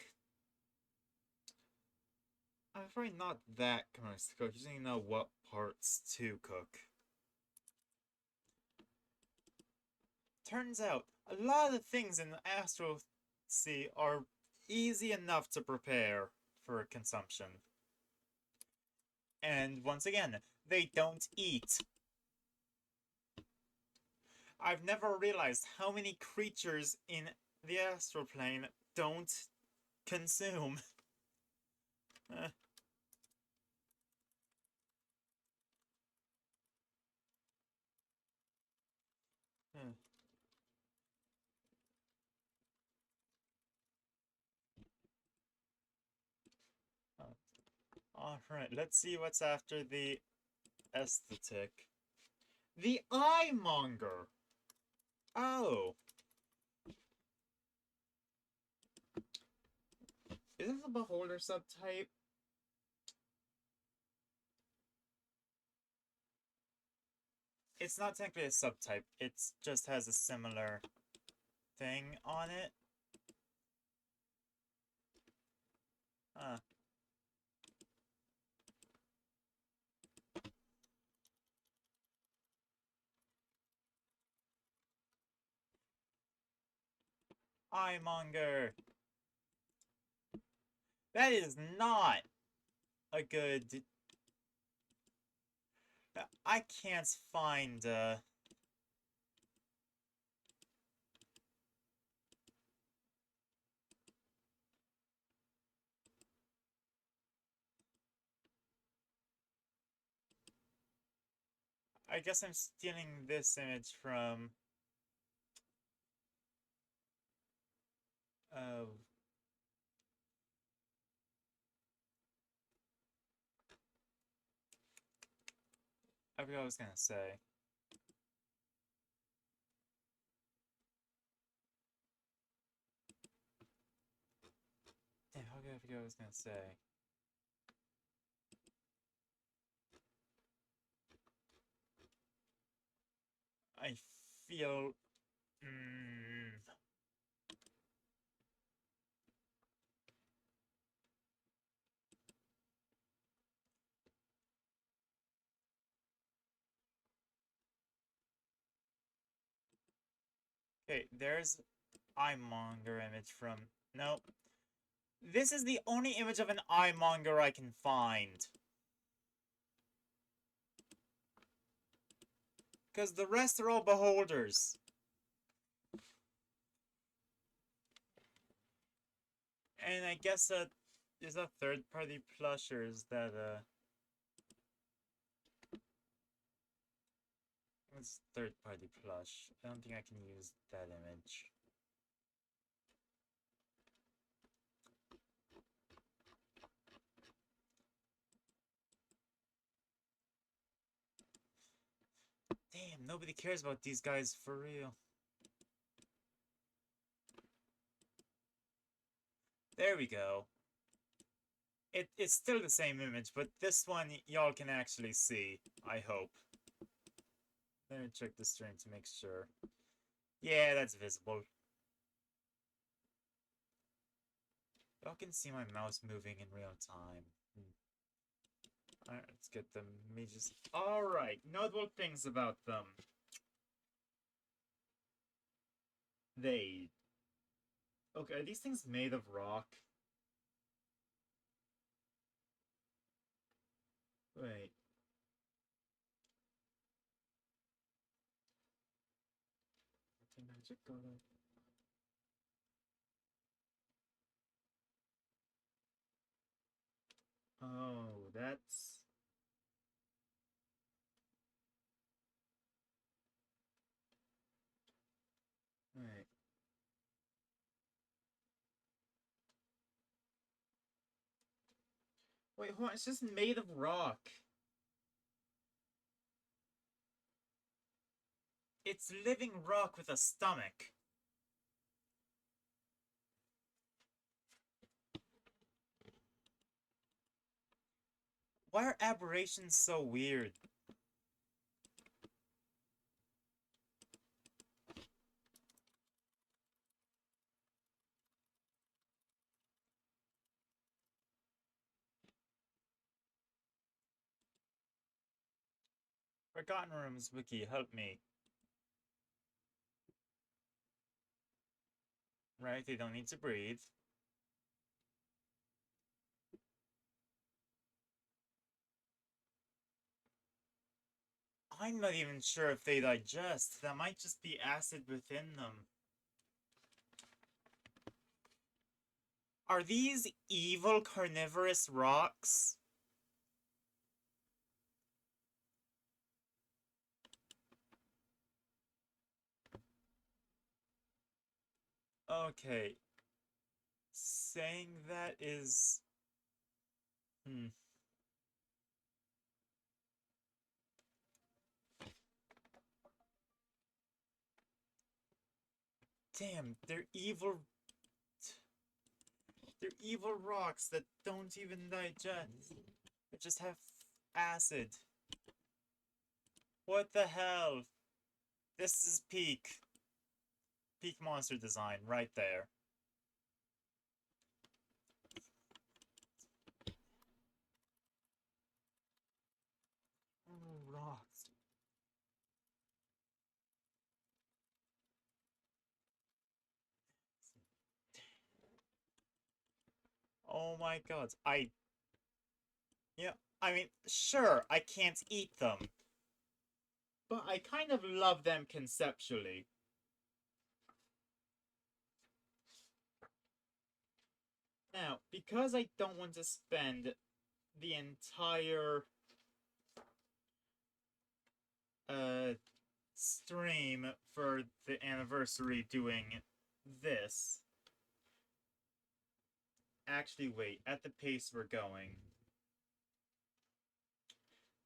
I'm afraid not that complex to cook. You just need to know what parts to cook. Turns out, a lot of the things in the Astral Sea are easy enough to prepare for consumption. And once again, they don't eat. I've never realized how many creatures in the astral plane don't consume. Alright, let's see what's after the aesthetic. The Eye Monger! Oh! Is this a Beholder subtype? It's not technically a subtype, it just has a similar thing on it. Huh. Eyemonger! That is not a good... I can't find, I guess I'm stealing this image from... Uh, I forgot what I was gonna say. Damn, how could I forget what I was gonna say? I feel... Okay, there's Eyemonger image from... Nope. This is the only image of an Eyemonger I can find. Because the rest are all beholders. And I guess that is a third-party plushers that, It's third-party plush. I don't think I can use that image. Damn, nobody cares about these guys for real. There we go. It's still the same image, but this one y'all can actually see, I hope. Let me check the stream to make sure. Yeah, that's visible. Y'all can see my mouse moving in real time. Alright, let's get the images. Alright, notable things about them. Okay, are these things made of rock? Wait. Magic color. Oh, that's... Wait. Wait, hold on, it's just made of rock. It's living rock with a stomach. Why are aberrations so weird? Forgotten Rooms Wiki, help me. Right, they don't need to breathe. I'm not even sure if they digest. That might just be acid within them. Are these evil carnivorous rocks? Okay. Saying that is... Damn, they're evil... They're evil rocks that don't even digest. They just have acid. What the hell? This is peak. Peak monster design, right there. Oh, rocks. Oh my god. Yeah, I mean, sure, I can't eat them. But I kind of love them conceptually. Now, because I don't want to spend the entire stream for the anniversary doing this. Actually, wait, at the pace we're going,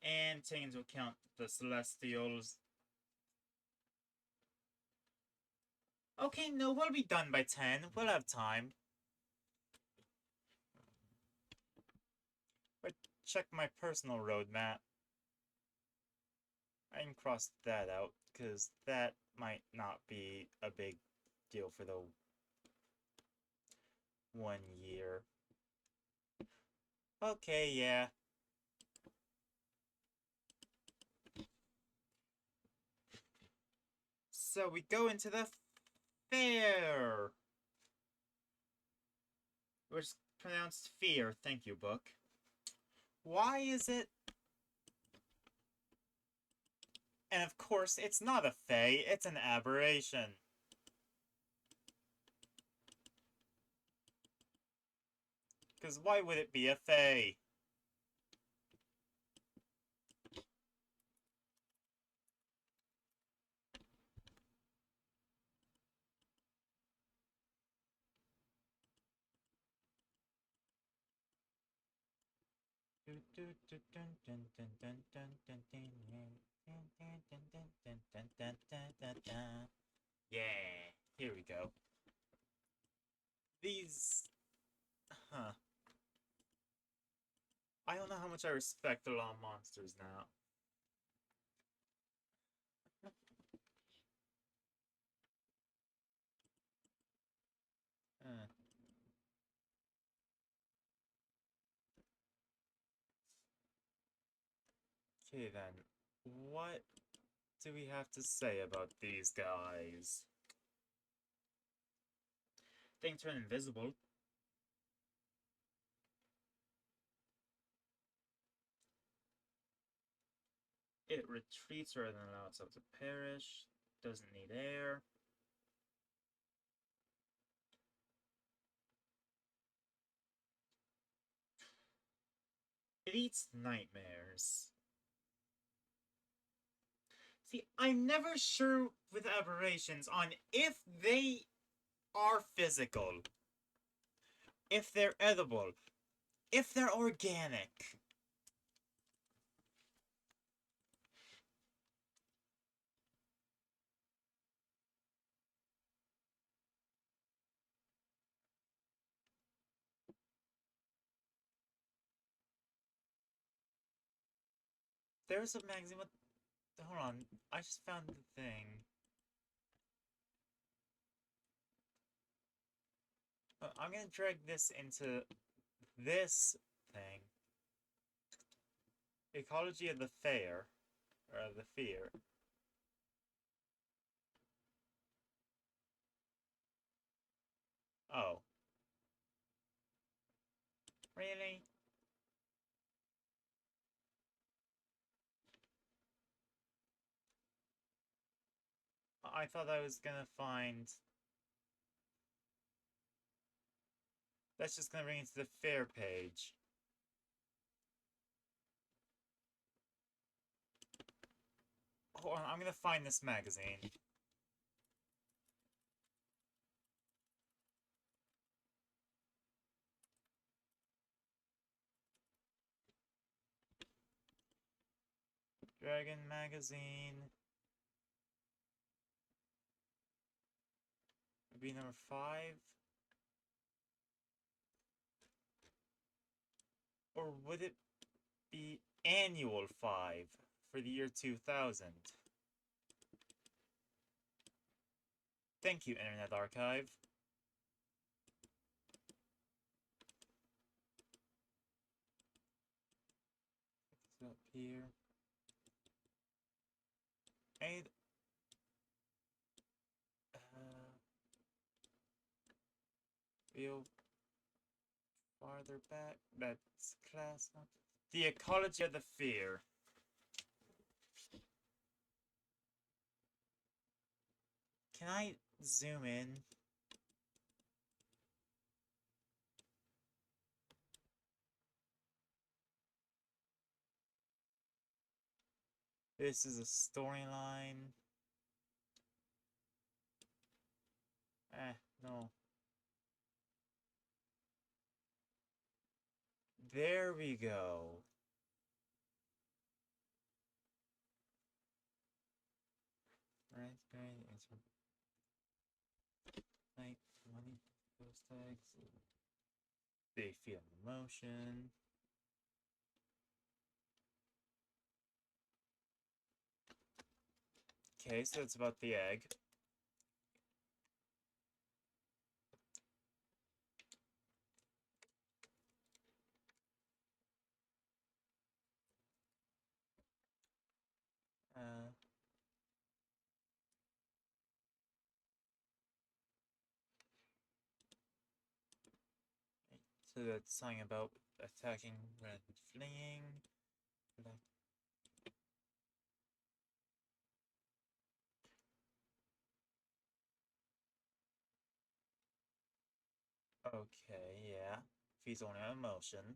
and taking into account the Celestials. Okay, no, we'll be done by 10. We'll have time. But check my personal roadmap. I can cross that out, because that might not be a big deal for the 1 year. Okay, yeah. So we go into the fair. Which is pronounced fear. Thank you, book. Why is it? And of course, it's not a fae, it's an aberration. Because why would it be a fae? Yeah, here we go. These... Huh. I don't know how much I respect the law monsters now. Okay then, what do we have to say about these guys? They can turn invisible. It retreats rather than allow itself to perish. Doesn't need air. It eats nightmares. See, I'm never sure with aberrations on if they are physical, if they're edible, if they're organic. There's a magazine with... Hold on, I just found the thing. I'm gonna drag this into this thing. Ecology of the Fair. Or the Fear. Oh. Really? I thought I was gonna find... That's just gonna bring it to the fair page. Hold on, I'm gonna find this magazine. Dragon magazine. Would be number 5. Or would it be annual 5 for the year 2000? Thank you, Internet Archive. It's up here. And real farther back. That's class. The ecology of the fear. Can I zoom in? This is a storyline. No. There we go. Right, like money, those tags. They feel emotion. Okay, so it's about the egg. So that's something about attacking and fleeing. Okay, yeah. Feeds only on emotion.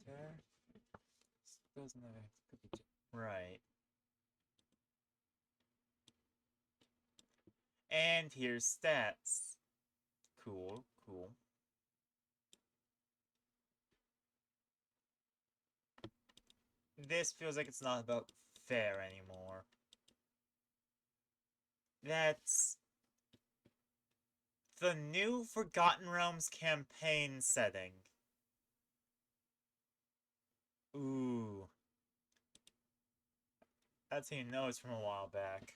There. Doesn't have right. And here's stats. Cool, cool. This feels like it's not about fair anymore. That's the new Forgotten Realms campaign setting. Ooh. That's how you know it's from a while back.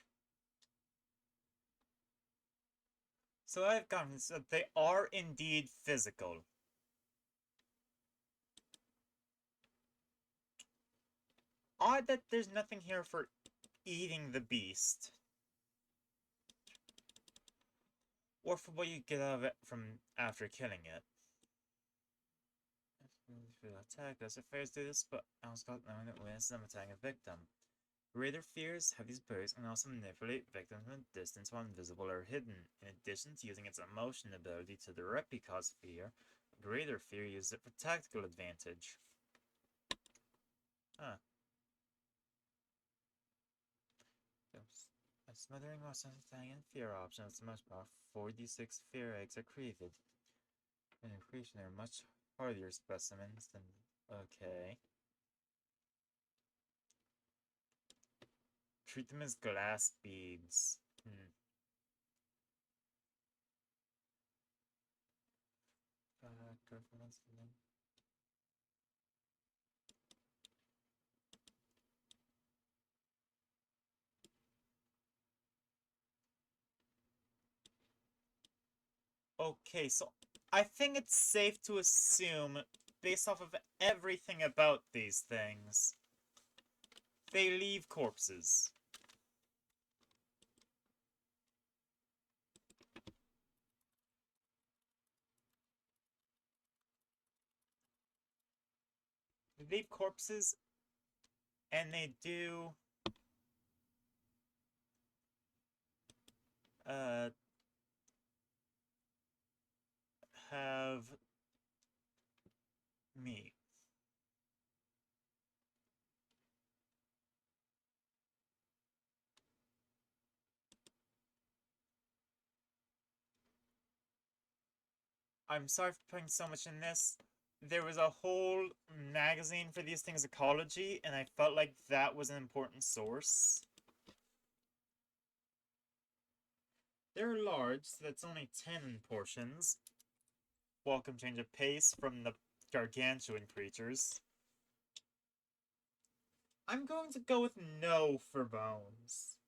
So I've gotten so they are indeed physical. Odd that there's nothing here for eating the beast. Or for what you get out of it from after killing it. Attack us affairs do this, but I also got knowing that when I'm attacking a victim. Greater fears have these birds and also manipulate victims from a distance while invisible or hidden. In addition to using its emotion ability to directly cause fear, greater fear uses it for tactical advantage. Huh. A smothering most satisfying and fear option is much power. 4d6 fear eggs are created. In creation, they're much hardier specimens than. Okay. Treat them as glass beads. Okay, so I think it's safe to assume, based off of everything about these things, they leave corpses. They leave corpses, and they do have meat. I'm sorry for putting so much in this. There was a whole magazine for these things, Ecology, and I felt like that was an important source. They're large, so that's only 10 portions. Welcome change of pace from the gargantuan creatures. I'm going to go with no for bones.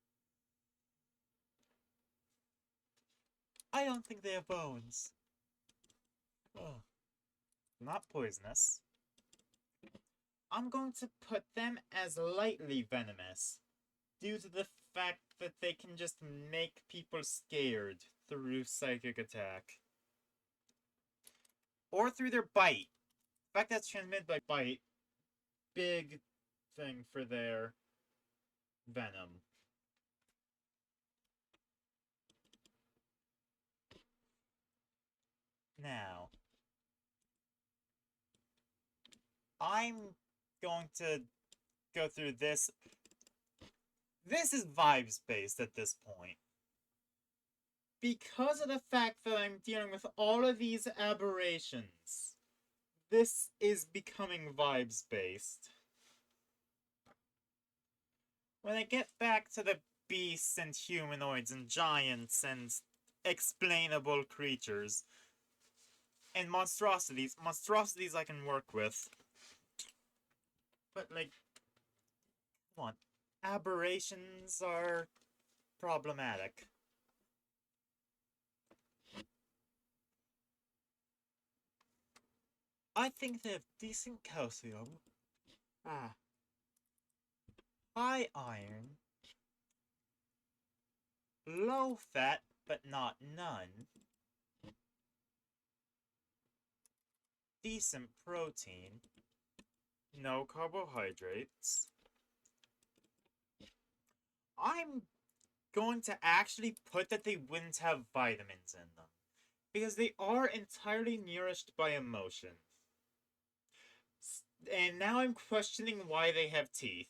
I don't think they have bones. Oh. Not poisonous. I'm going to put them as lightly venomous, due to the fact that they can just make people scared through psychic attack. Or through their bite. The fact that's transmitted by bite, big thing for their venom. Now, I'm going to go through this. This is vibes based at this point. Because of the fact that I'm dealing with all of these aberrations, this is becoming vibes based. When I get back to the beasts and humanoids and giants and explainable creatures and monstrosities I can work with. But, like, come on. Aberrations are problematic. I think they have decent calcium. High iron. Low fat, but not none. Decent protein. No carbohydrates. I'm going to actually put that they wouldn't have vitamins in them, because they are entirely nourished by emotion. And now I'm questioning why they have teeth.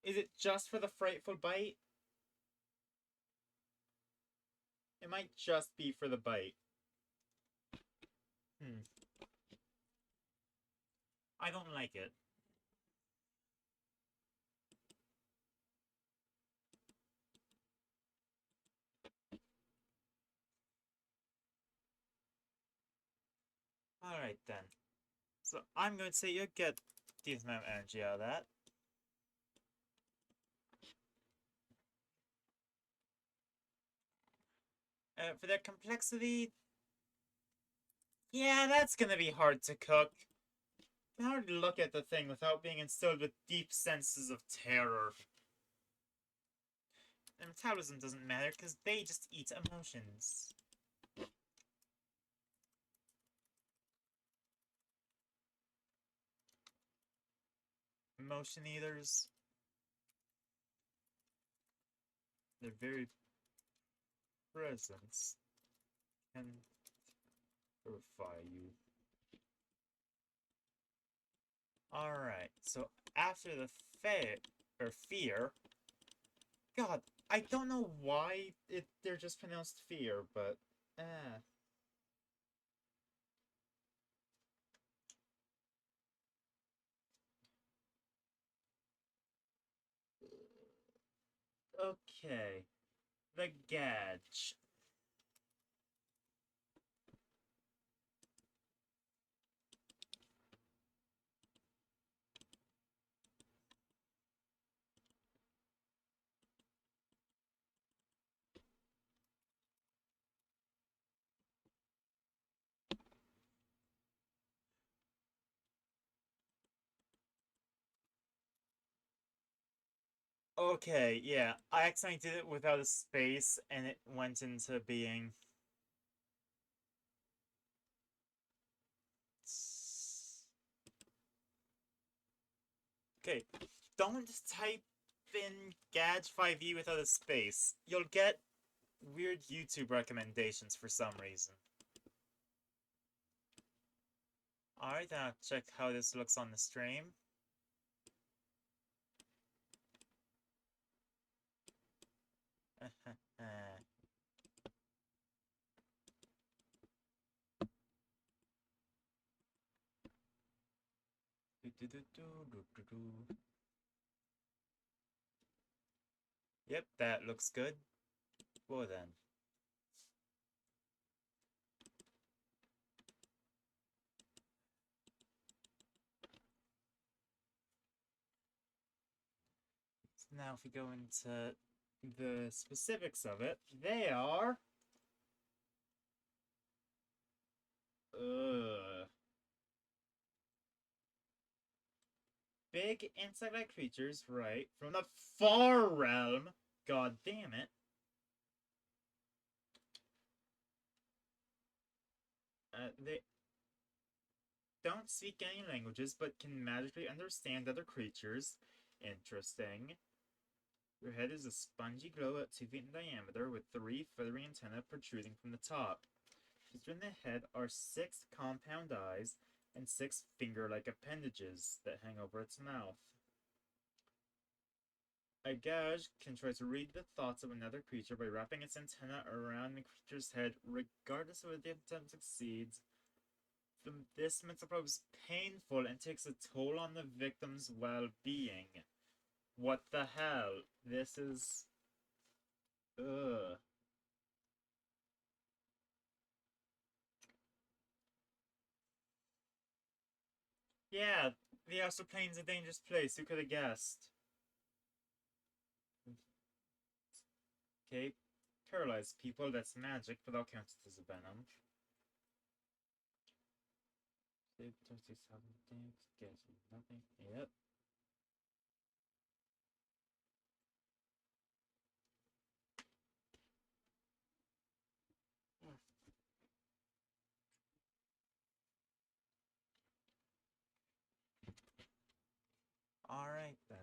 Is it just for the frightful bite? It might just be for the bite. I don't like it. Alright then. So I'm going to say you get decent amount of energy out of that. For their complexity, yeah, that's gonna be hard to cook. You can hardly look at the thing without being instilled with deep senses of terror. And metabolism doesn't matter, because they just eat emotions. Emotion eaters. Their very presence can terrify you. Alright, so after the fear... God, I don't know why they're just pronounced fear, but... Okay. The Gadge. Okay, yeah. I accidentally did it without a space, and it went into being... Okay, don't type in Gadge5e without a space. You'll get weird YouTube recommendations for some reason. Alright, now check how this looks on the stream. Yep, that looks good. Well then. So now if we go into the specifics of it, they are... Big insect-like creatures, right, from the far realm. God damn it. They don't speak any languages, but can magically understand other creatures. Interesting. Your head is a spongy globe about 2 feet in diameter, with 3 feathery antennae protruding from the top. Just in the head are 6 compound eyes and 6 finger-like appendages that hang over its mouth. A gauge can try to read the thoughts of another creature by wrapping its antenna around the creature's head, regardless of whether the attempt succeeds. This mental probe is painful and takes a toll on the victim's well-being. What the hell? This is... Ugh. Yeah, the astral plane's a dangerous place. Who could have guessed? Okay, paralyze people. That's magic, but I'll count it as a venom. Save 37 things. Guess nothing. Yep. Alright then.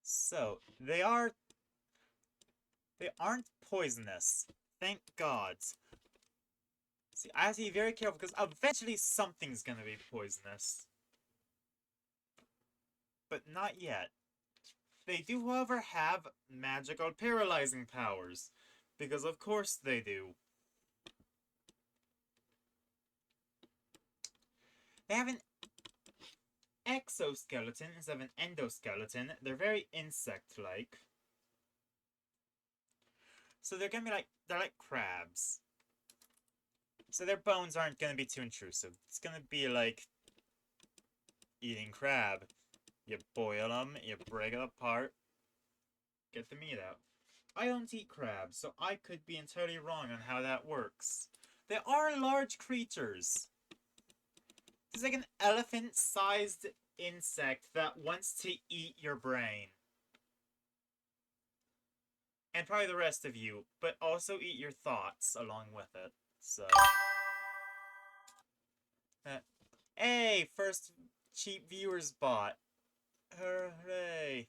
So, they aren't poisonous. Thank God. See, I have to be very careful because eventually something's gonna be poisonous. But not yet. They do, however, have magical paralyzing powers. Because of course they do. They have an exoskeleton instead of an endoskeleton. They're very insect-like. So they're gonna be like, they're like crabs. So their bones aren't gonna be too intrusive. It's gonna be like eating crab. You boil them, you break it apart, get the meat out. I don't eat crabs, so I could be entirely wrong on how that works. They are large creatures. It's like an elephant-sized insect that wants to eat your brain. And probably the rest of you, but also eat your thoughts along with it. So... hey, first cheap viewers bot. Hooray.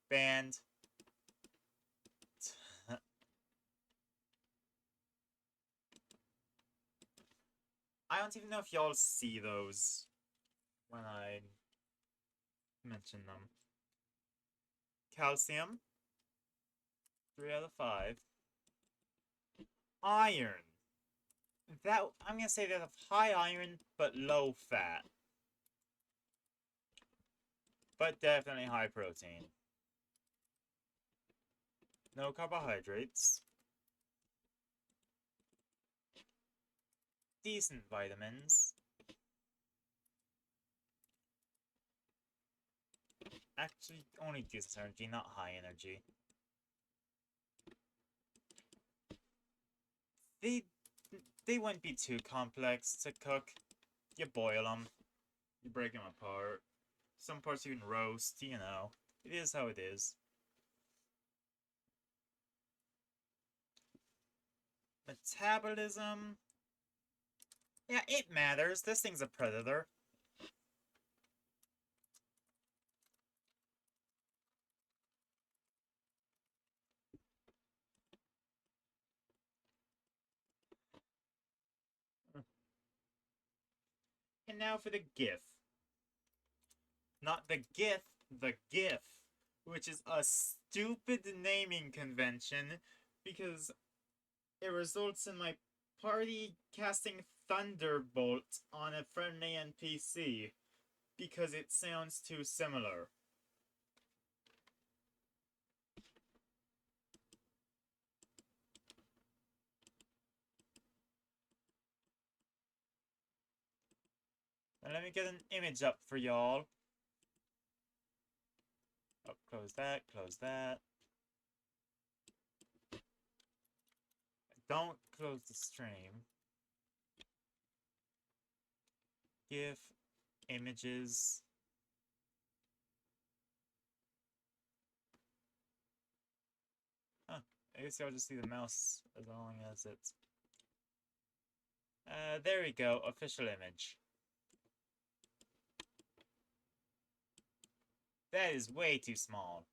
Banned. I don't even know if y'all see those when I mention them. Calcium. 3 out of 5. Iron. That, I'm gonna say they have high iron, but low fat. But definitely high protein. No carbohydrates. Decent vitamins. Actually, only decent energy, not high energy. They wouldn't be too complex to cook. You boil them. You break them apart. Some parts you can roast, you know. It is how it is. Metabolism. Yeah, it matters. This thing's a predator. And now for the GIF. Not the GIF, the GIF. Which is a stupid naming convention because it results in my party casting Thunderbolt on a friendly NPC because it sounds too similar. Now let me get an image up for y'all. Oh, close that, close that. Don't close the stream. GIF images. Huh. I guess I'll just see the mouse as long as it's... there we go. Official image. That is way too small.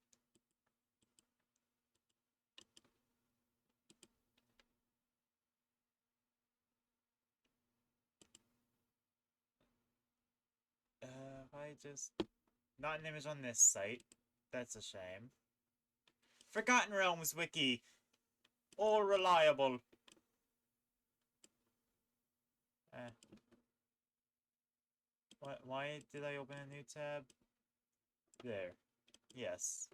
If I just... Not an image on this site. That's a shame. Forgotten Realms Wiki. All reliable. Why did I open a new tab? There. Yes.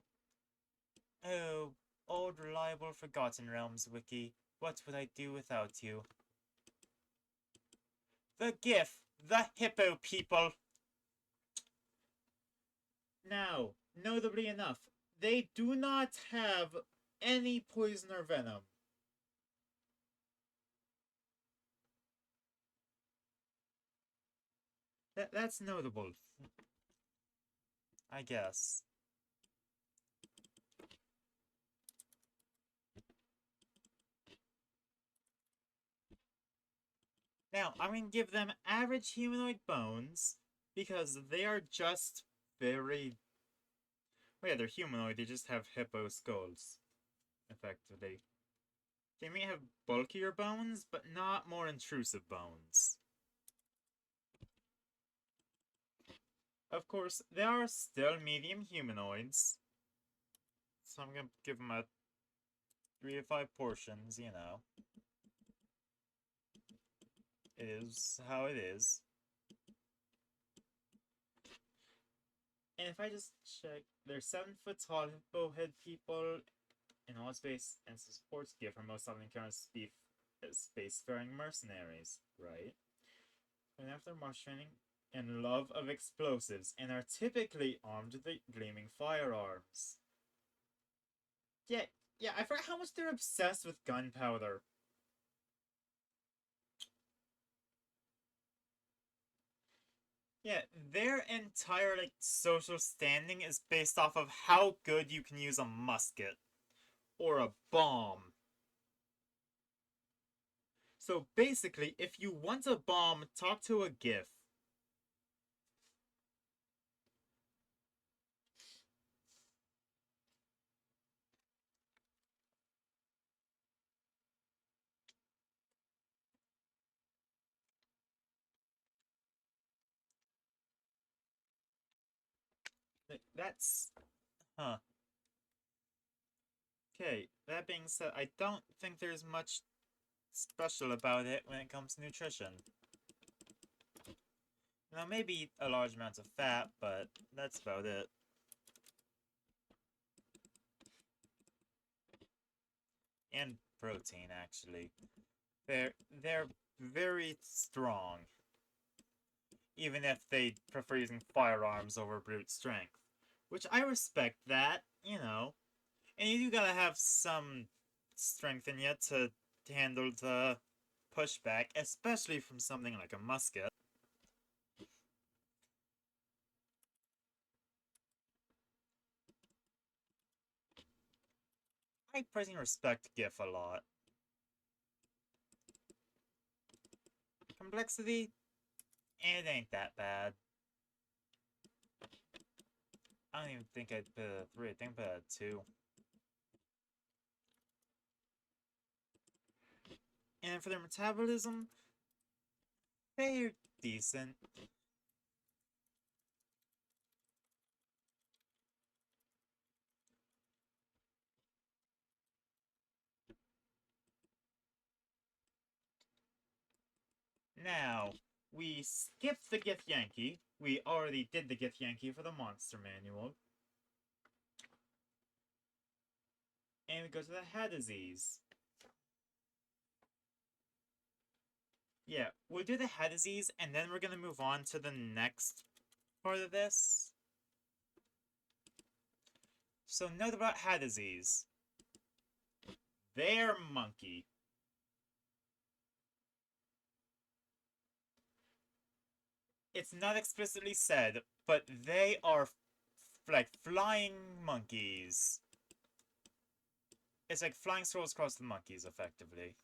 Oh, old reliable Forgotten Realms Wiki. What would I do without you? The GIF! The hippo people! Now, notably enough, they do not have any poison or venom. That's notable. I guess. Now, I'm going to give them average humanoid bones, because they are just very... Well, yeah, they're humanoid, they just have hippo skulls, effectively. They may have bulkier bones, but not more intrusive bones. Of course, they are still medium humanoids, so I'm going to give them a 3 to 5 portions, you know. It is how it is. And if I just check, they're 7 foot tall hippo head people in all space and supports gear for most often encountered spacefaring mercenaries, right? And after march training and love of explosives and are typically armed with gleaming firearms. Yeah, I forgot how much they're obsessed with gunpowder. Yeah, their entire, like, social standing is based off of how good you can use a musket. Or a bomb. So basically, if you want a bomb, talk to a GIF. That's... Huh. Okay, that being said, I don't think there's much special about it when it comes to nutrition. Now, maybe a large amount of fat, but that's about it. And protein, actually. They're very strong. Even if they prefer using firearms over brute strength. Which I respect that, you know. And you do gotta have some strength in you to handle the pushback, especially from something like a musket. I personally respect GIF a lot. Complexity? It ain't that bad. I don't even think I'd put a 3, I think I'd put a 2. And for their metabolism, they're decent. Now, we skipped the GIF Yankee. We already did the GIF Yankee for the Monster Manual. And we go to the head disease. Yeah, we'll do the head disease, and then we're gonna move on to the next part of this. So note about head disease. They're monkey. It's not explicitly said, but they are like flying monkeys. It's like flying scrolls across the monkeys, effectively.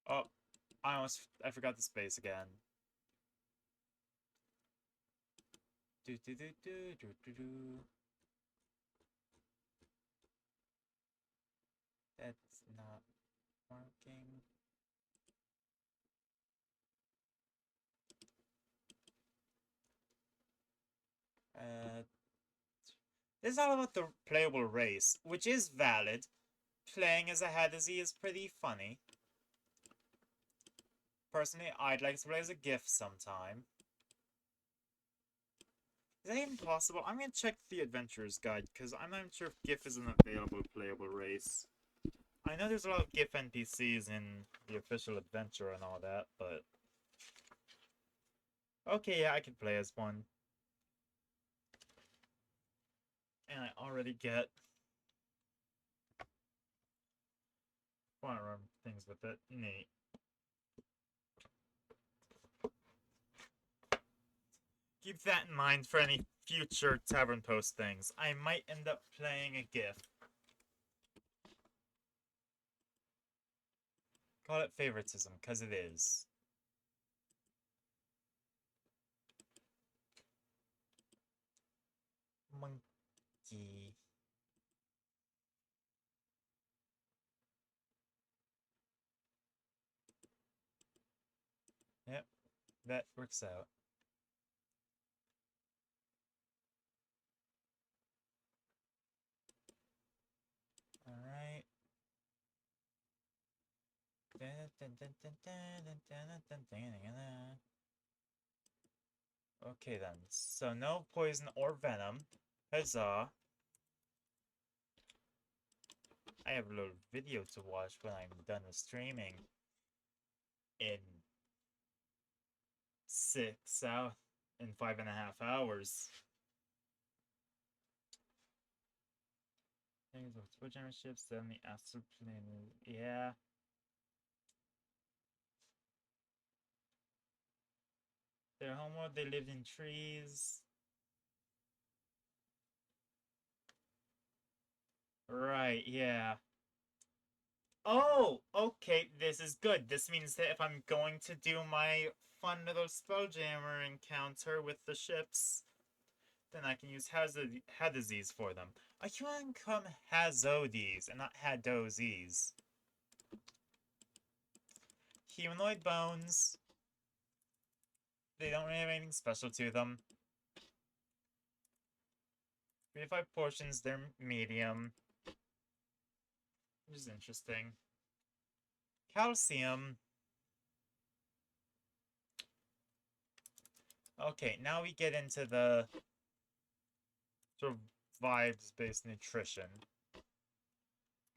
Oh, I forgot the space again. Do do do do do do do. That's not working. Uh, this is all about the playable race, which is valid. Playing as a Hadazi is pretty funny. Personally, I'd like to play as a GIF sometime. Is that even possible? I'm gonna check the Adventurer's Guide, because I'm not sure if GIF is an available playable race. I know there's a lot of GIF NPCs in the official adventure and all that, but... Okay, yeah, I can play as one. And I already get... firearm things with it. Neat. Keep that in mind for any future Tavern Post things. I might end up playing a GIF. Call it favoritism, because it is. Monkey. Yep, that works out. Alright. Okay then, so no poison or venom. Huzzah. I have a little video to watch when I'm done with streaming. In 5.5 hours. Things with Spelljammer ships, then the astral plane. Yeah. Their homeworld, they lived in trees. Right, yeah. Oh, okay, this is good. This means that if I'm going to do my fun little Spelljammer encounter with the ships, then I can use Hadazes for them. I can come Hazodis and not Hadozes. Humanoid bones. They don't really have anything special to them. 3 to 5 portions, they're medium. Which is interesting. Calcium. Okay, now we get into the sort of vibes-based nutrition.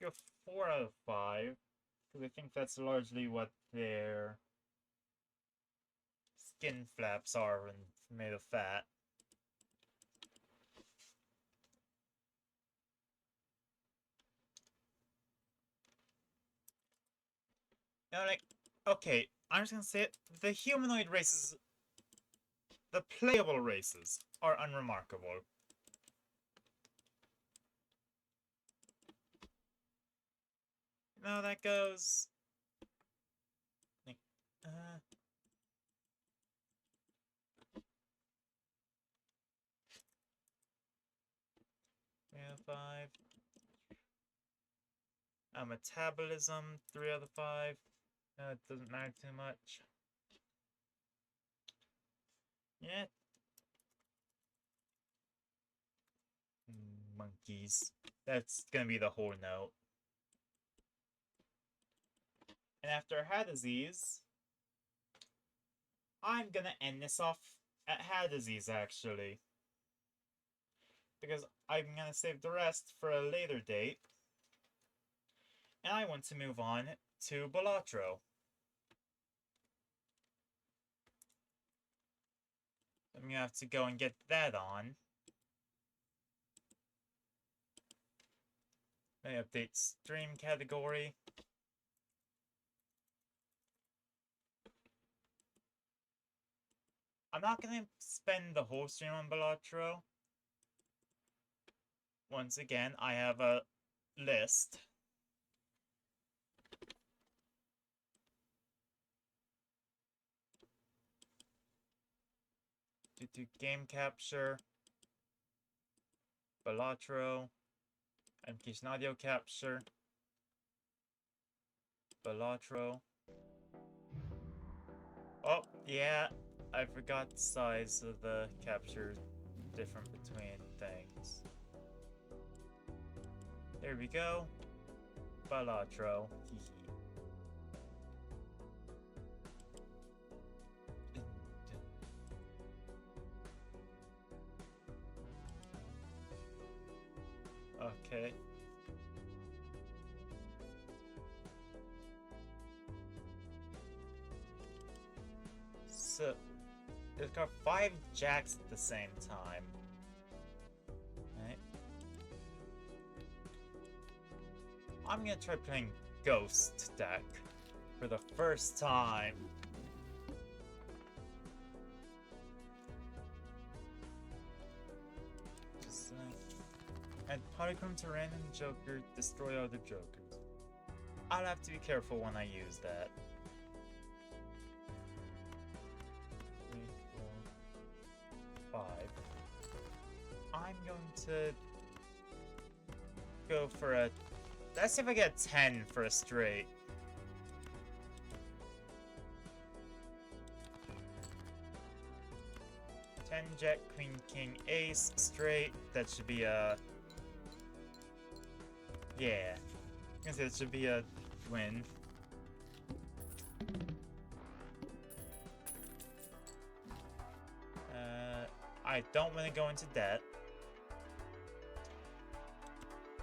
Go 4 out of 5, because I think that's largely what their skin flaps are and made of fat. Now, like, okay, I'm just gonna say it. The humanoid races, the playable races, are unremarkable. You know how that goes. Like, 3 out of 5. Metabolism, 3 out of 5. It doesn't matter too much. Yeah. Monkeys. That's gonna be the whole note. And after Hadazes, I'm gonna end this off at Hadazes, actually. Because I'm gonna save the rest for a later date. And I want to move on to Balatro. gonna have to go and get that on. Let me update stream category. I'm not gonna spend the whole stream on Balatro. Once again, I have a list. Do game capture, Balatro, application audio capture, Balatro. Oh, yeah, I forgot the size of the capture different between things. There we go. Balatro. Okay. So, it's got 5 jacks at the same time. Right. I'm gonna try playing Ghost deck for the first time. Just add Polychrome to random Joker, destroy other Jokers. I'll have to be careful when I use that. 3, 4, 5. I'm going to go for a... Let's see if I get 10 for a straight. Jack, Queen, King, Ace, straight. That should be a... Yeah. I guess it should be a win. I don't want to go into debt.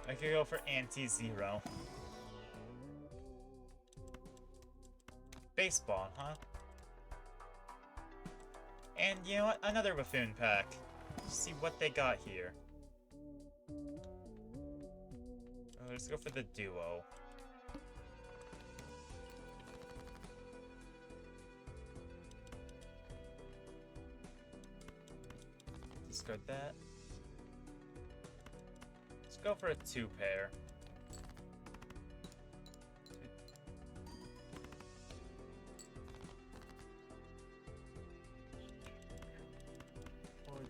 I could go for anti-zero. Baseball, huh? And you know what? Another buffoon pack. Let's see what they got here. Oh, let's go for the duo. Discard that. Let's go for a 2-pair.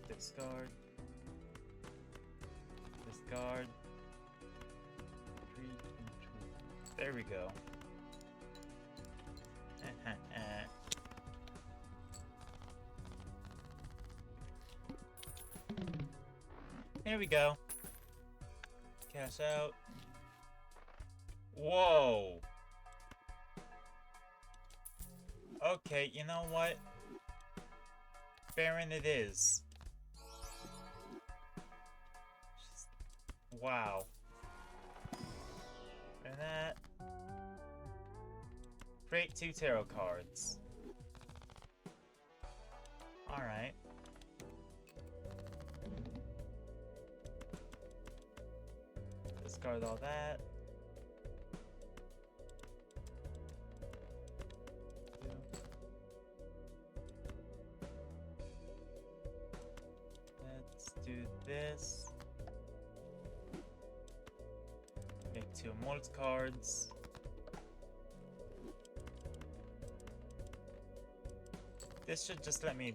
Discard. Discard. There we go. Here we go. Cash out. Whoa. Okay, you know what? Baron it is. Wow. And that. Create 2 tarot cards. Alright. Discard all that. Let's do this. Make 2 molt cards. This should just let me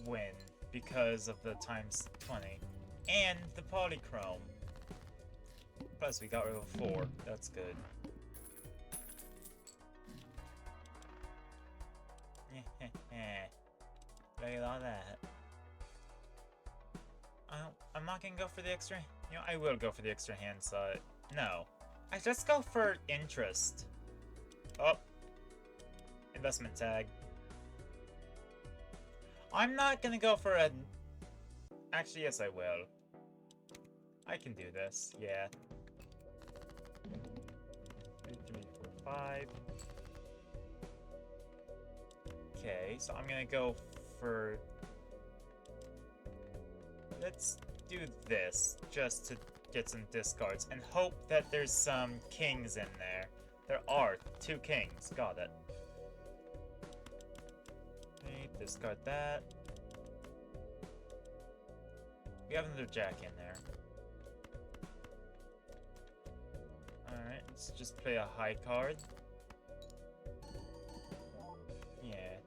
win because of the times 20 and the polychrome. Plus we got rid of 4. That's good. Look at all that. I'm not gonna go for the extra. You know, I will go for the extra hand side. No, I just go for interest. Oh, investment tag. I'm not gonna go for a... Actually, yes, I will. I can do this, yeah. 2, 3, 4, 5. Okay, so I'm gonna go for... Let's do this, just to get some discards, and hope that there's some kings in there. There are 2 kings, got it. Okay, discard that. We have another jack in there. Alright, let's just play a high card. Yeah.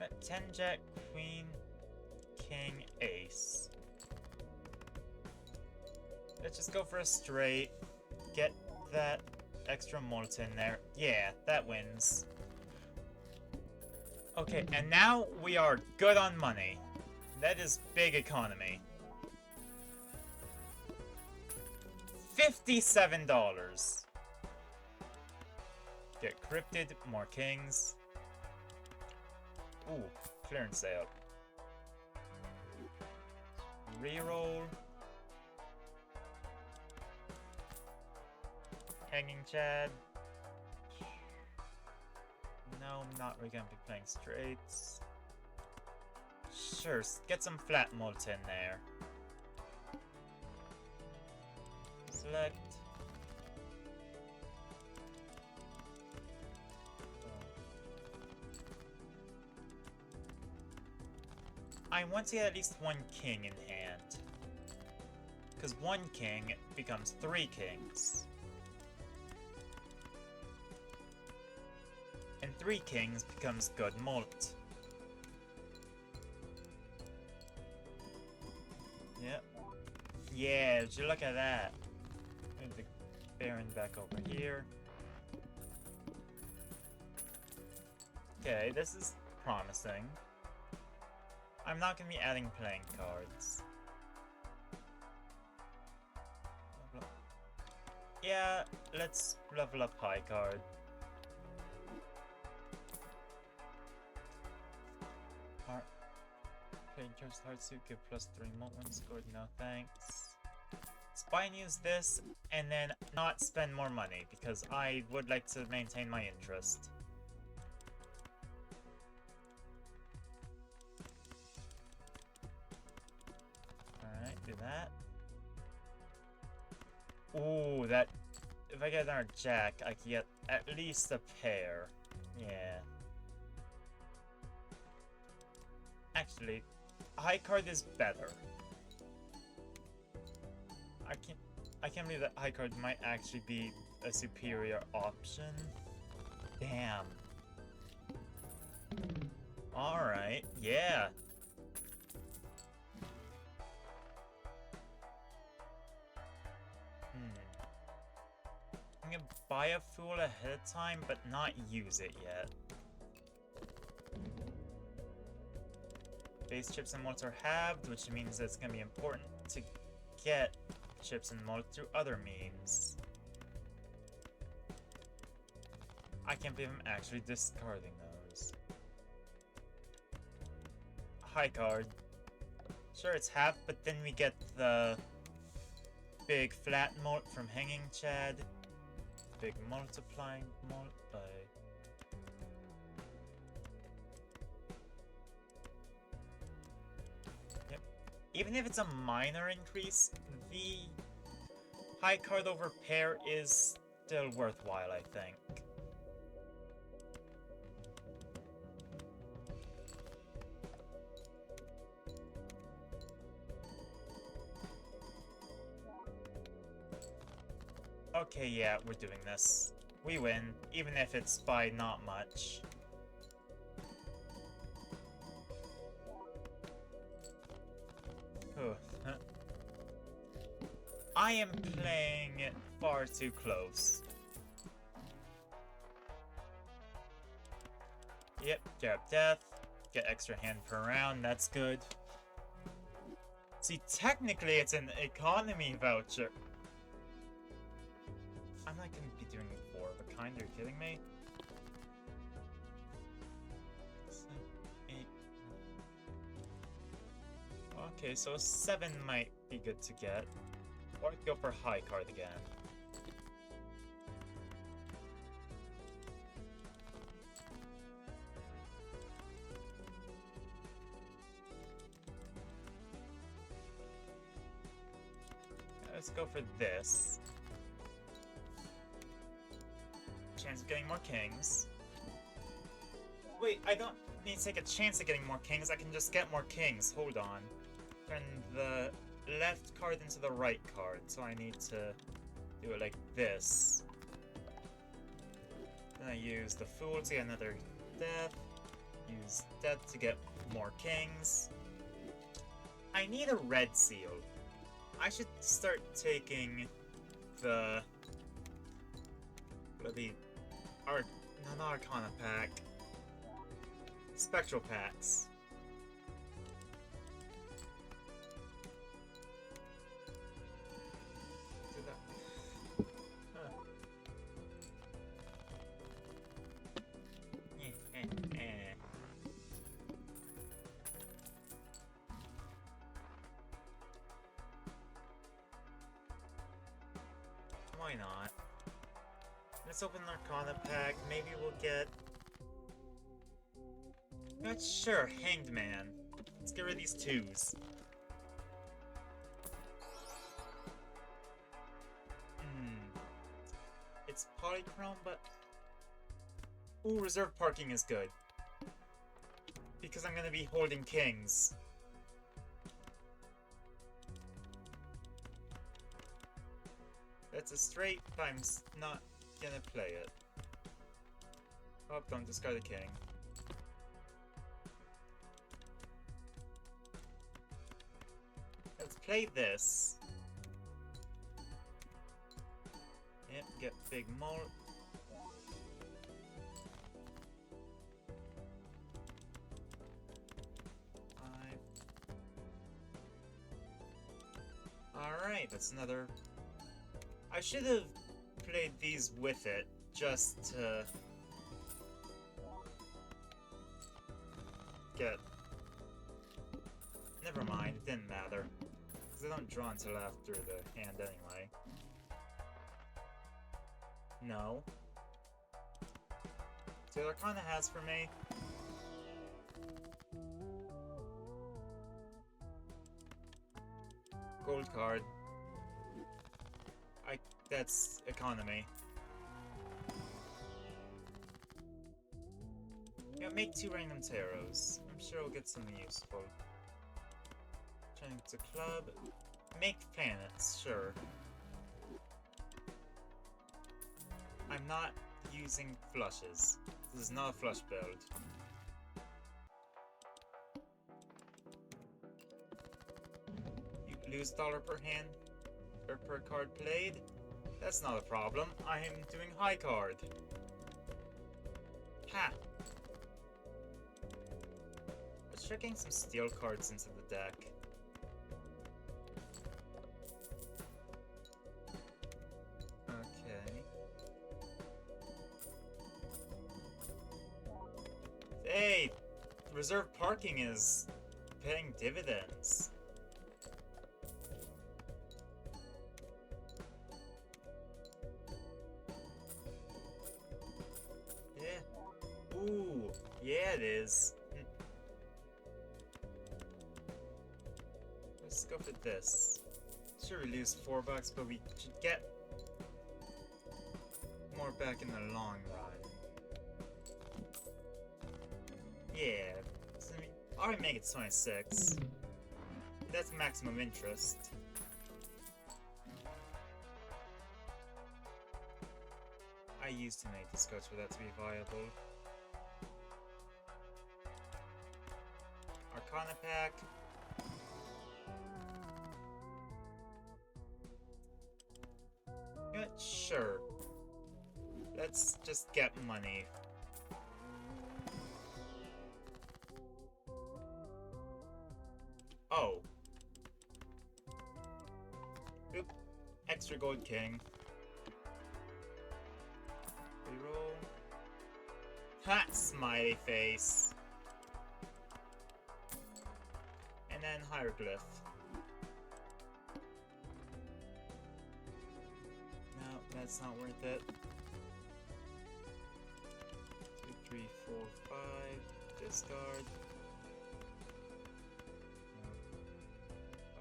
Got 10 jack, queen, king, ace. Let's just go for a straight. Get that extra mult in there. Yeah, that wins. Okay, and now we are good on money. That is big economy. $57. Get cryptid, more kings. Ooh, clearance sale. Reroll. Hanging Chad. No, I'm not really gonna be playing straights. Sure, get some flat mult in there. Select. I want to get at least 1 king in hand. Because 1 king becomes 3 kings. And 3 kings becomes good mult. Yep. Yeah, would you look at that? Move the Baron back over here. Okay, this is promising. I'm not gonna be adding playing cards. Yeah, let's level up high card. Play just hard suit, give +3 mult when scored, no thanks. Spy and use this, and then not spend more money, because I would like to maintain my interest. Alright, do that. Ooh, that... If I get another jack, I can get at least a pair. Yeah. Actually, high card is better. I can't believe that high card might actually be a superior option. Damn. Alright, yeah. I'm gonna buy a fool ahead of time, but not use it yet. Base chips and mult are halved, which means that it's gonna be important to get chips and mult through other means. I can't believe I'm actually discarding those. High card. Sure, it's half, but then we get the big flat mult from Hanging Chad. Big multiplying mult by... Yep. Even if it's a minor increase, the high card over pair is still worthwhile, I think. Okay, yeah, we're doing this. We win, even if it's by not much. I am playing far too close. Yep, grab death, get extra hand per round, that's good. See, technically it's an economy voucher. I'm not gonna be doing 4 of a kind, are you kidding me? 7, 8, 9. Okay, so 7 might be good to get. Or go for high card again. Let's go for this. Chance of getting more kings. Wait, I don't need to take a chance of getting more kings, I can just get more kings. Hold on. Turn the left card into the right card, so I need to do it like this. Then I use the Fool to get another death. Use death to get more kings. I need a red seal. I should start taking the... not Arcana pack. Spectral packs. Do that. Huh. Why not? Let's open an Arcana pack. Maybe we'll get... Sure, Hanged Man. Let's get rid of these twos. It's polychrome, but... Ooh, reserve parking is good. Because I'm gonna be holding kings. That's a straight, but I'm not gonna play it. Oh, don't discard the king. Let's play this. Yep, get big mole. Alright, that's another... I should have played these with it, just to... get... Never mind, it didn't matter. Because I don't draw until after the hand anyway. No. See what Arcana has for me? Gold card. That's economy. Yeah, make 2 random tarots. I'm sure I'll get something useful. Turning to club. Make planets, sure. I'm not using flushes. This is not a flush build. You lose $1 per hand, or per card played? That's not a problem. I am doing high card. Ha! Let's try getting some steel cards into the deck. Okay. Hey! Reserve parking is paying dividends. Ooh, yeah it is. Let's go for this. Sure, we lose $4, but we should get more back in the long run. Yeah, so I already make it 26. That's maximum interest. I used to make this cards for that to be viable. Arcana pack. Yeah, sure. Let's just get money. Oh. Oop. Extra gold king. Reroll. Ha! Smiley face. And then hieroglyph. No, that's not worth it. 2, 3, 4, 5. Discard.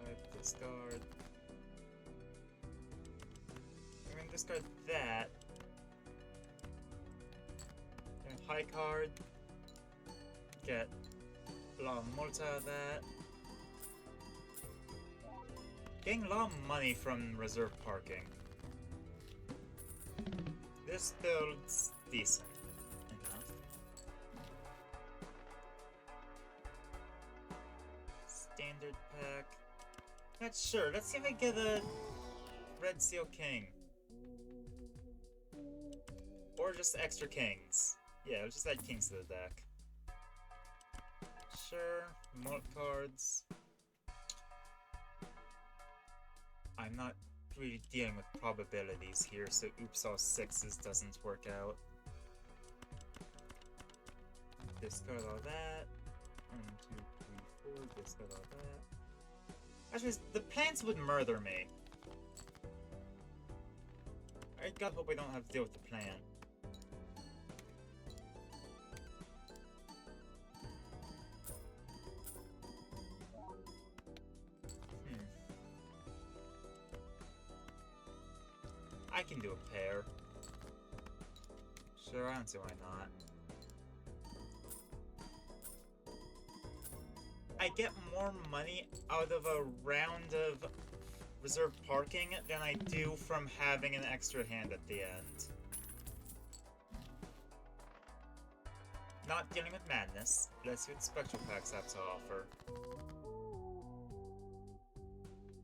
5. Discard. discard that. And high card. Get a lot of multi out of that. Getting a lot of money from reserve parking. This build's decent enough. Standard pack. Not sure. Let's see if I get a Red Seal King. Or just extra kings. Yeah, I'll just add kings to the deck. Sure. Mult cards. I'm not really dealing with probabilities here, so oops all sixes doesn't work out. Discard all that. 1, 2, 3, 4. Discard all that. Actually, the plants would murder me. I god hope I don't have to deal with the plant. I can do a pair. Sure, I don't see why not. I get more money out of a round of reserve parking than I do from having an extra hand at the end. Not dealing with madness. Let's see what Spectral Packs have to offer.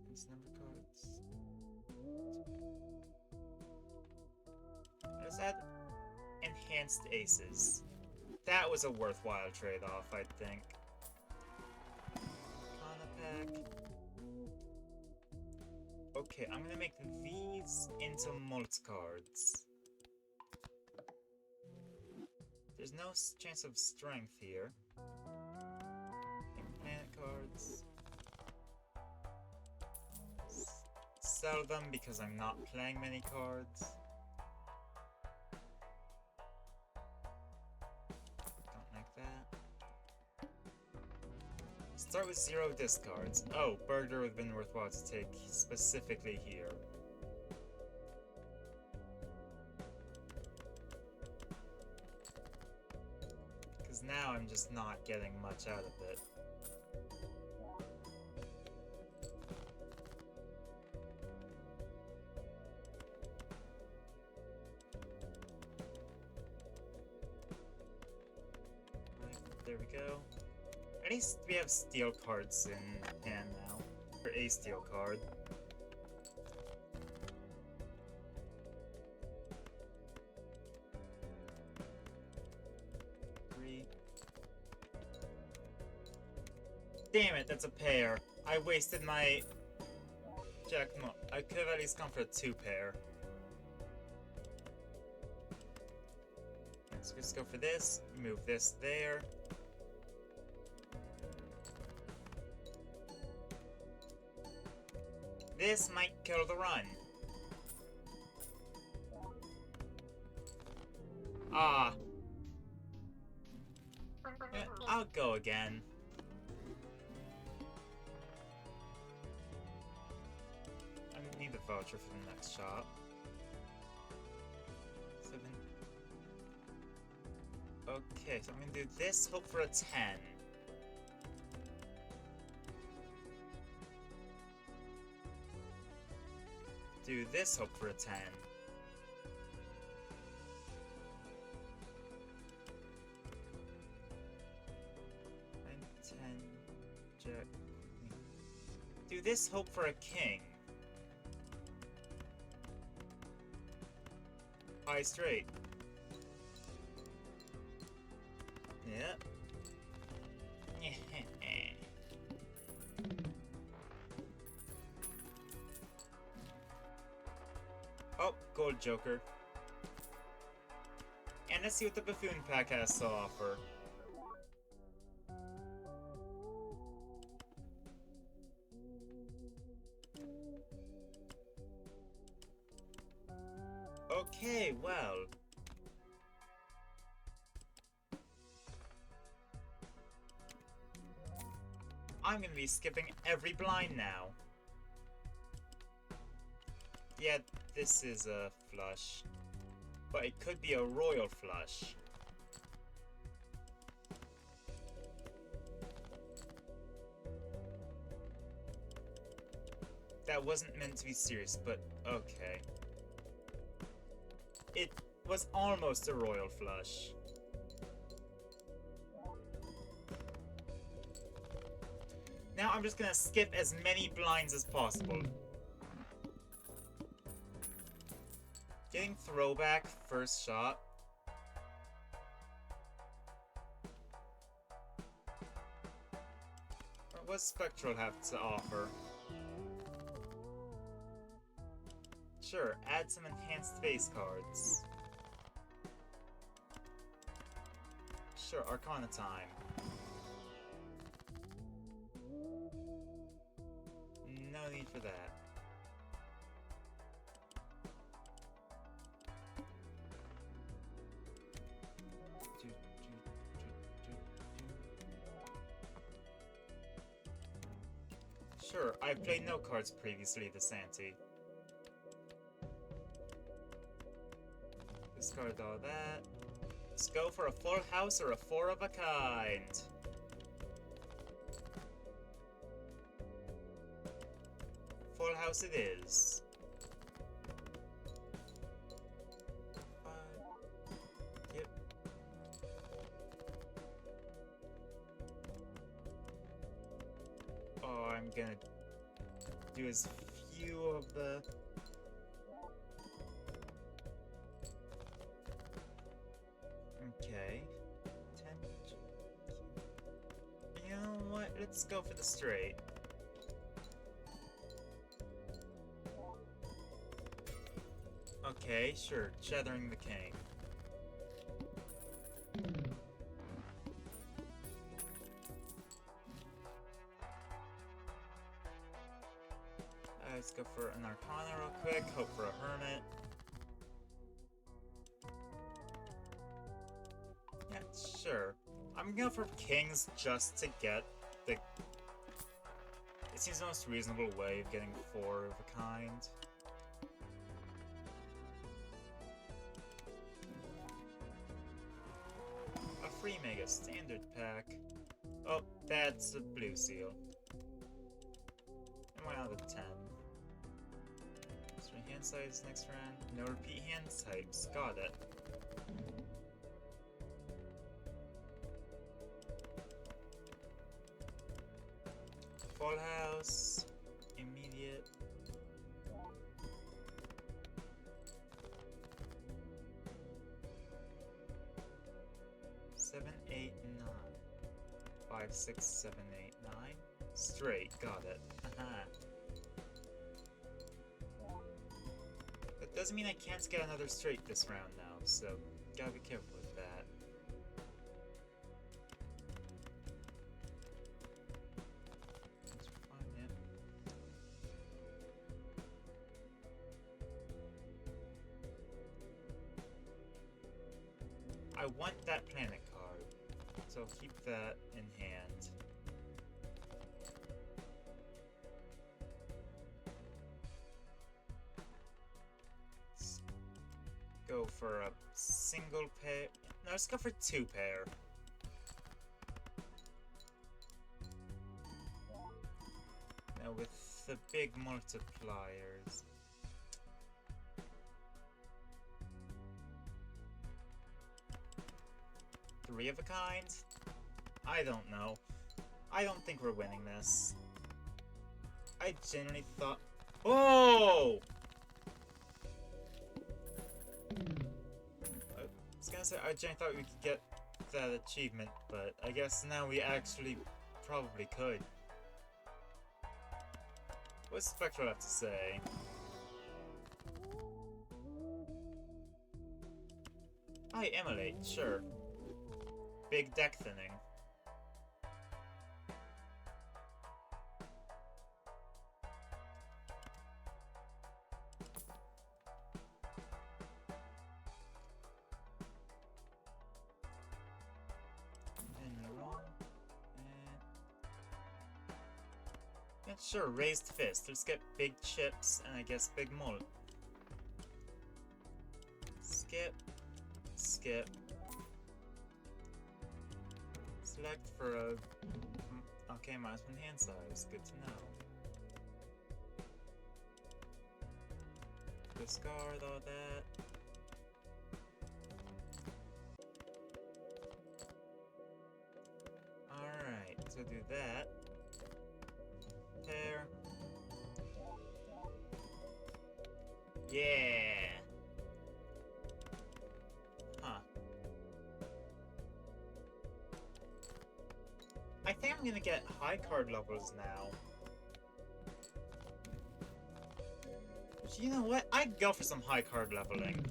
These number cards. Let's add Enhanced Aces. That was a worthwhile trade-off, I think. Kana pack. Okay, I'm gonna make these into mult cards. There's no chance of strength here. Planet cards. Sell them because I'm not playing many cards. Don't like that. Start with 0 discards. Oh, Burglar would have been worthwhile to take specifically here. Because now I'm just not getting much out of it. There we go. At least we have steel cards in hand now. Or a steel card. Damn it, that's a pair. I wasted my Jack. No, I could have at least gone for a 2-pair. Let's just go for this, move this there. This might kill the run. Ah. I'll go again. I need the voucher for the next shop. 7. Okay, so I'm gonna do this, hope for a 10. Do this, hope for a 10. 9, 10, Jack. Do this, hope for a king. High straight. Yep. Oh, gold joker. And let's see what the buffoon pack has to offer. Okay, well. I'm gonna be skipping every blind now. Yeah, this is a flush. But it could be a royal flush. That wasn't meant to be serious, but okay. It was almost a royal flush. Now I'm just gonna skip as many blinds as possible. Getting throwback first shot. What does Spectral have to offer? Sure, add some enhanced face cards. Sure, Arcana time. No need for that. Sure, I've played no cards previously this ante. Discard all that. Let's go for a full house or a 4 of a kind. Full house it is. Yep. Oh, I'm gonna do as few of the... Okay. 10... You know what? Let's go for the straight. Okay, sure. Shattering the king. Let's go for an Arcana real quick. Hope for a Hermit. Yeah, sure. I'm gonna go for Kings just to get the... It seems the most reasonable way of getting 4 of a kind. A free Mega Standard pack. Oh, that's a blue seal. And 1 out of 10. Swing hand size next round. No repeat hand types. Got it. Full house. Immediate. Seven, 8, 9. 5, 6, 7, 8, 9. Straight, got it. That doesn't mean I can't get another straight this round now, so gotta be careful with that. That's fine, yeah. I want that planet card, so I'll keep that in hand. Let's go for a single pair. No, let's go for 2 pair. Now with the big multipliers. Three of a kind? I don't know. I don't think we're winning this. I genuinely thought... Oh! I was gonna say, I genuinely thought we could get that achievement, but I guess now we actually probably could. What's Spectral have to say? I emulate, sure. Big deck thinning. And roll. And... Yeah, sure, raised fist. Let's get big chips and I guess big mult. Skip. Skip. Select for a... Okay, minus one hand size. Good to know. Discard all that. Alright, so do that. Pair. Yeah! Huh. I think I'm gonna get high card levels now. But you know what? I'd go for some high card leveling.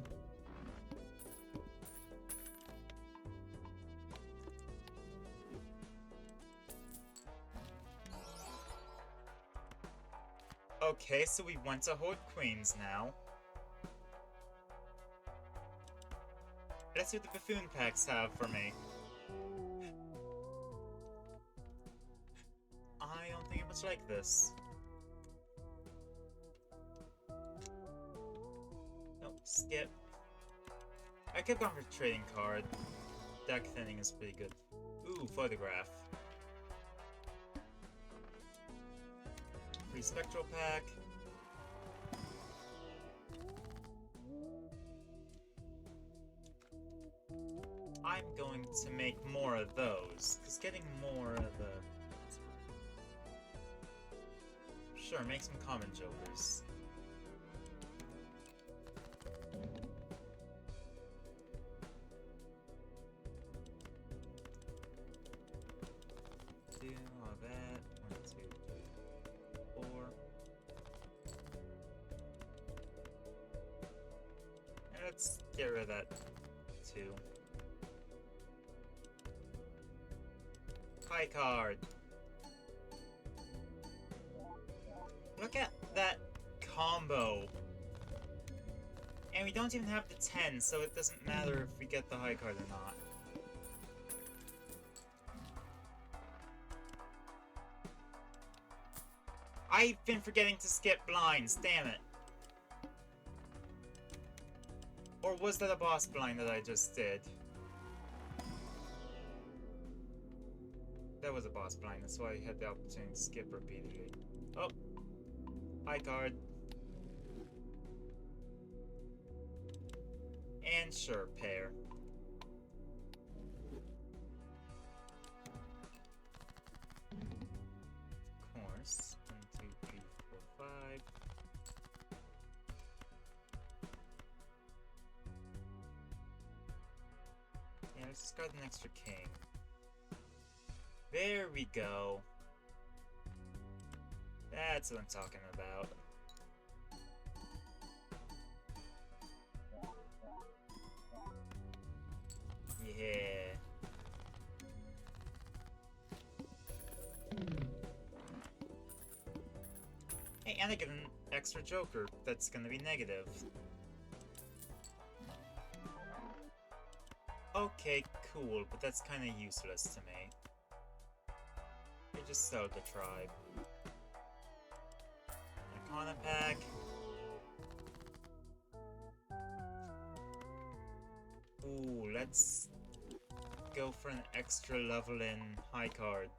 Okay, so we want to hold queens now. Let's see what the buffoon packs have for me. I don't think I'm much like this. Nope, skip. I kept going for trading card. Deck thinning is pretty good. Ooh, photograph. Free spectral pack. I'm going to make more of those, because getting more of the... Sure, make some common jokers. Do all that. 1, 2, 3, 4. And let's get rid of that 2. High card. Look at that combo. And we don't even have the 10, so it doesn't matter if we get the high card or not. I've been forgetting to skip blinds, damn it. Or was that a boss blind that I just did? That was a boss blind, that's why I had the opportunity to skip repeatedly. Oh! High card. And sure, pair. Of course. 1, 2, 3, 4, 5. Yeah, let's discard an extra king. There we go. That's what I'm talking about. Yeah. Hey, and I get an extra joker that's gonna be negative. Okay, cool, but that's kinda useless to me. I just sowed the tribe. Arcana pack. Ooh, let's go for an extra level in high card.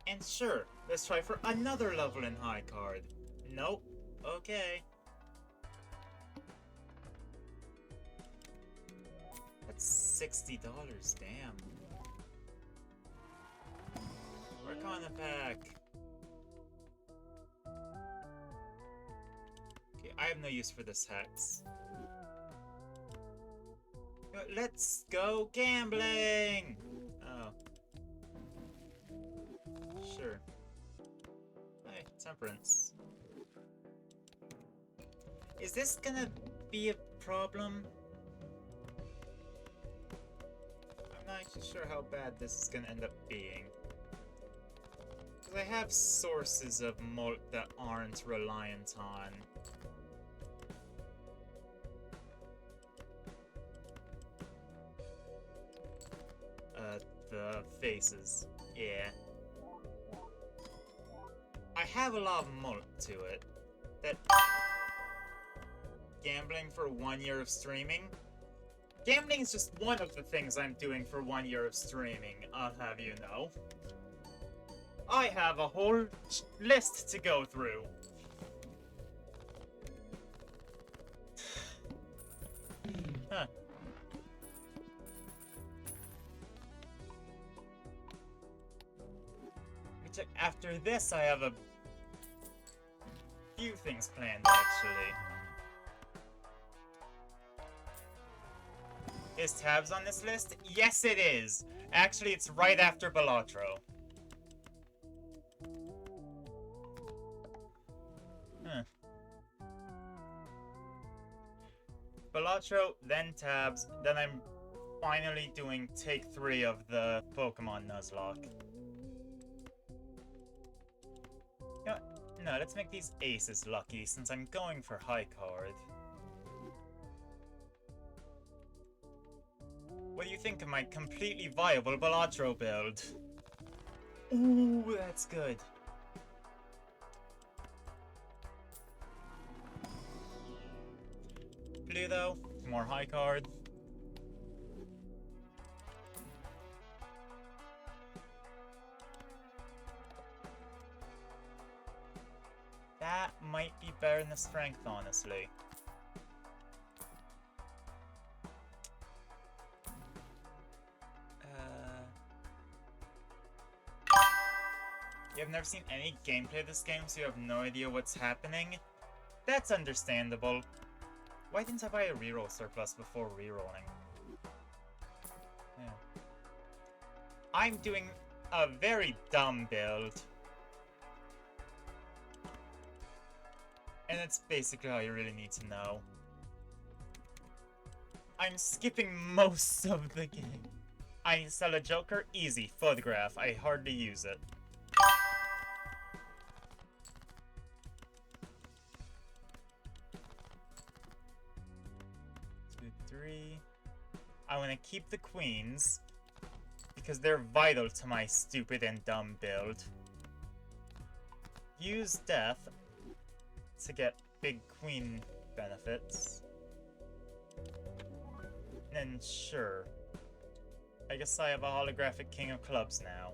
And sure, let's try for another level in high card. Nope. Okay. That's $60, damn. Arcana pack. Okay, I have no use for this hex. Let's go gambling! Oh. Sure. Hey, temperance. Is this gonna be a problem? I'm not actually sure how bad this is gonna end up being. Because I have sources of malt that aren't reliant on the faces. Yeah. I have a lot of malt to it. That... gambling for 1 year of streaming. Gambling is just one of the things I'm doing for 1 year of streaming, I'll have you know. I have a whole list to go through. Huh. After this, I have a few things planned, actually. Is Tabs on this list? Yes, it is! Actually, it's right after Balatro. Huh. Balatro, then Tabs, then I'm finally doing take 3 of the Pokemon Nuzlocke. You know, no, let's make these aces lucky, since I'm going for high card. What do you think of my completely viable Balatro build? Ooh, that's good. Blue, though, more high card. That might be better than the strength, honestly. You've never seen any gameplay of this game, so you have no idea what's happening? That's understandable. Why didn't I buy a reroll surplus before rerolling? Yeah. I'm doing a very dumb build. And that's basically all you really need to know. I'm skipping most of the game. I sell a Joker? Easy. Photograph. I hardly use it. 2, 3. I want to keep the queens, because they're vital to my stupid and dumb build. Use death to get big queen benefits. And sure. I guess I have a holographic king of clubs now.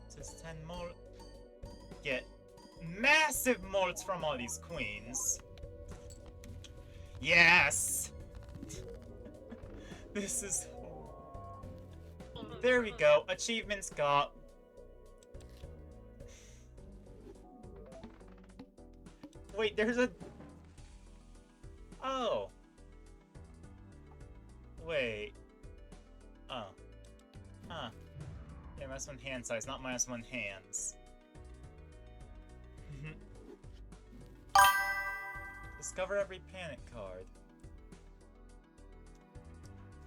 Says 10 molt. Get massive molts from all these queens. Yes! This is... There we go. Achievements got... Wait, there's a... Oh. Wait. Oh. Huh. Yeah, -1 hand size, not -1 hands. Discover every panic card.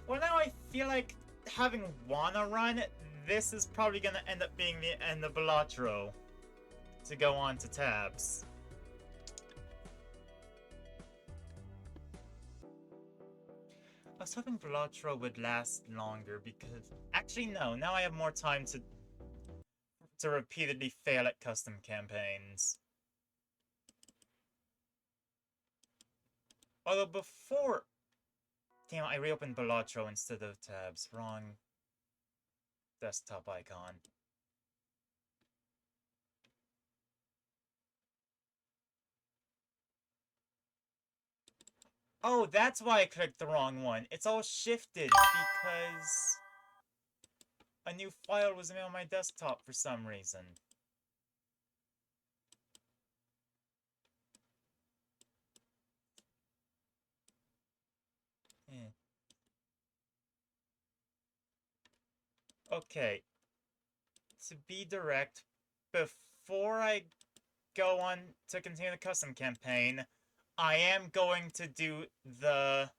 Well, now I feel like having Wanna run, this is probably gonna end up being the end of Balatro to go on to Tabs. I was hoping Balatro would last longer because... Actually, no. Now I have more time to repeatedly fail at custom campaigns. Although before... Damn, I reopened Balatro instead of Tabs. Wrong desktop icon. Oh, that's why I clicked the wrong one. It's all shifted because a new file was made on my desktop for some reason. Okay. To be direct, before I go on to continue the custom campaign, I am going to do the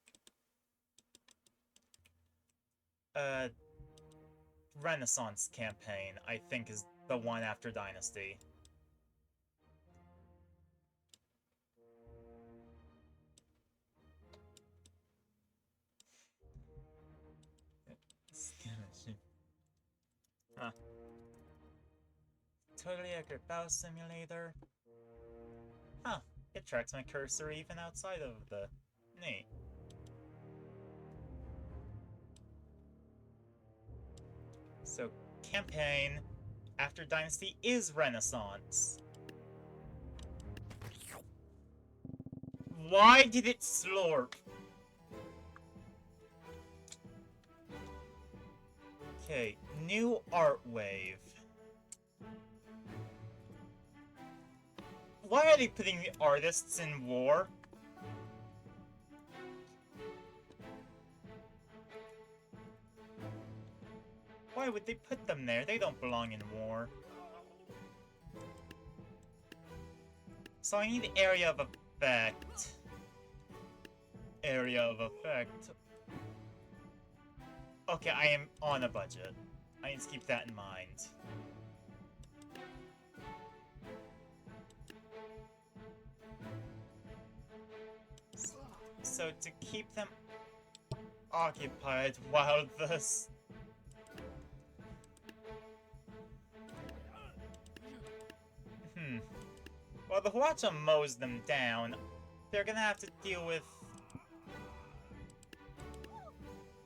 Renaissance campaign, I think is the one after Dynasty. Huh. Totally accurate battle simulator. Huh. It It tracks my cursor even outside of the... Neat. So, campaign after Dynasty is Renaissance. Why did it slurp? Okay, new art wave. Why are they putting the artists in war? Why would they put them there? They don't belong in war. So I need area of effect. Area of effect. Okay, I am on a budget. I need to keep that in mind. So to keep them occupied while this... While the Huacha mows them down, they're gonna have to deal with...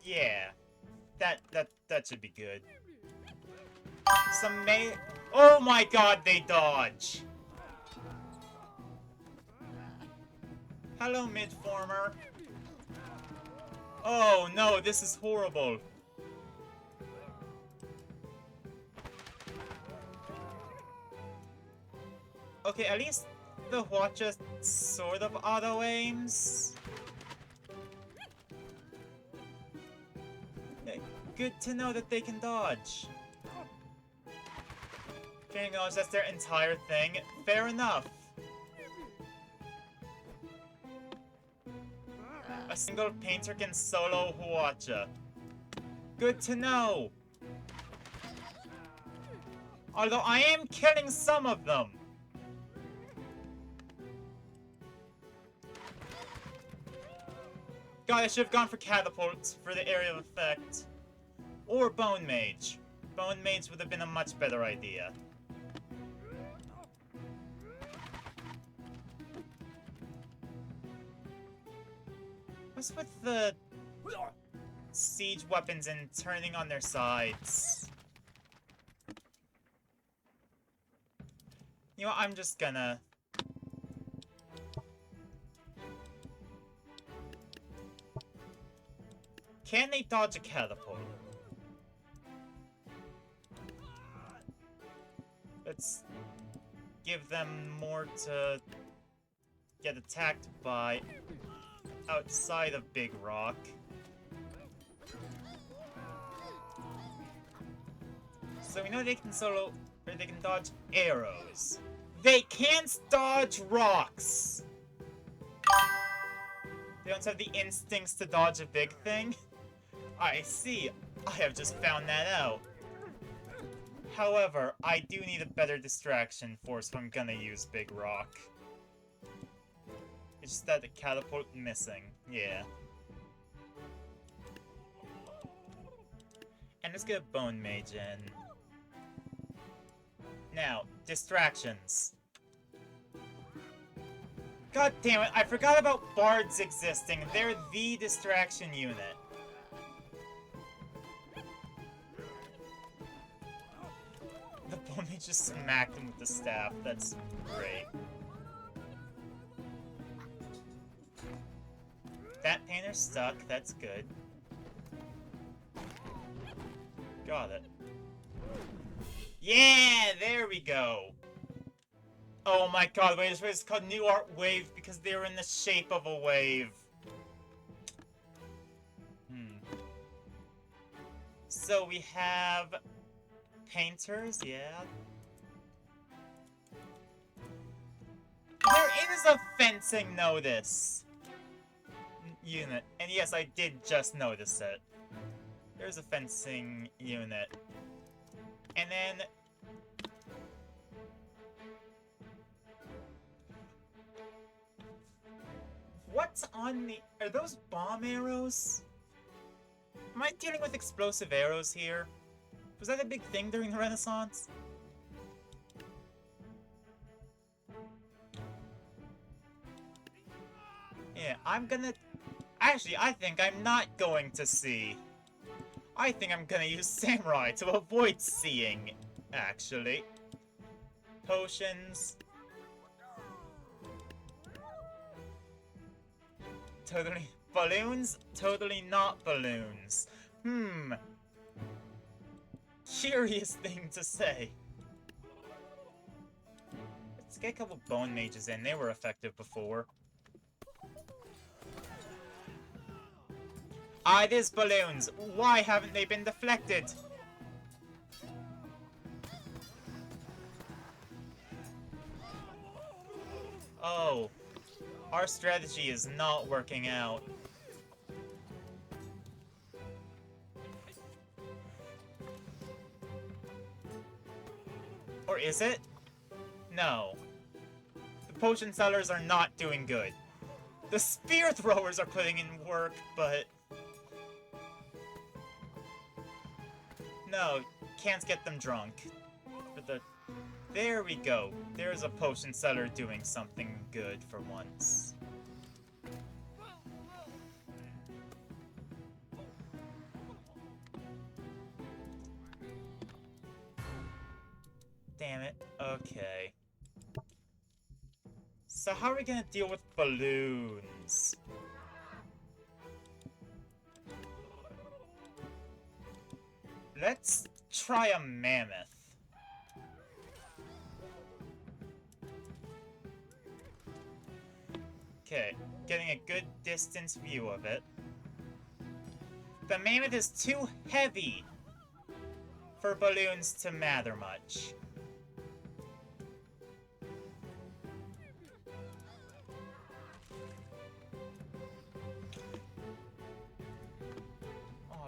Yeah. That should be good. Some may... Oh my god, they dodge! Hello, mid-former. Oh no, this is horrible. Okay, at least the Huacha sort of auto-aims. Good to know that they can dodge. Can acknowledge that's their entire thing. Fair enough. A single painter can solo Huacha. Good to know. Although I am killing some of them. God, I should have gone for catapult for the area of effect. Or Bone Mage. Bone Mage would have been a much better idea. What's with the siege weapons and turning on their sides? You know, I'm just gonna... Can they dodge a catapult? Let's give them more to get attacked by outside of Big Rock. So we know they can solo, or they can dodge arrows. They can't dodge rocks! They don't have the instincts to dodge a big thing? I see. I have just found that out. However, I do need a better distraction force if I'm gonna use Big Rock. It's just that the catapult missing. Yeah. And let's get a Bone Mage in. Now, distractions. God damn it, I forgot about bards existing. They're the distraction unit. The Bone Mage just smacked him with the staff. That's great. That painter's stuck. That's good. Got it. Yeah, there we go. Oh my god, wait, this is called New Art Wave because they're in the shape of a wave. So we have painters, yeah. There is a fencing notice unit. And yes, I did just notice it. There's a fencing unit. And then... What's on the... Are those bomb arrows? Am I dealing with explosive arrows here? Was that a big thing during the Renaissance? Yeah, I'm gonna... Actually, I think I'm not going to see. I think I'm gonna use Samurai to avoid seeing, actually. Potions. Totally... Balloons? Totally not balloons. Curious thing to say. Let's get a couple bone mages in. They were effective before. Ah, it is balloons. Why haven't they been deflected? Oh. Our strategy is not working out. Or is it? No. The potion sellers are not doing good. The spear throwers are putting in work, but... No, can't get them drunk. But there we go. There's a potion seller doing something good for once. Damn it. Okay. So how are we gonna deal with balloons? Let's try a mammoth. Okay, getting a good distance view of it. The mammoth is too heavy for balloons to matter much.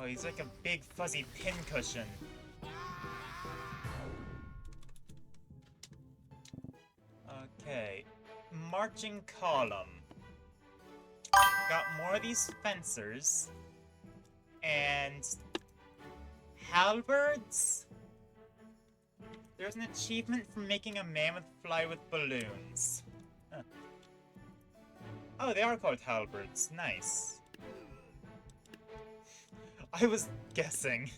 Oh, he's like a big fuzzy pincushion. Okay. Marching column. Got more of these fencers. And... halberds? There's an achievement for making a mammoth fly with balloons. Huh. Oh, they are called halberds. Nice. I was guessing.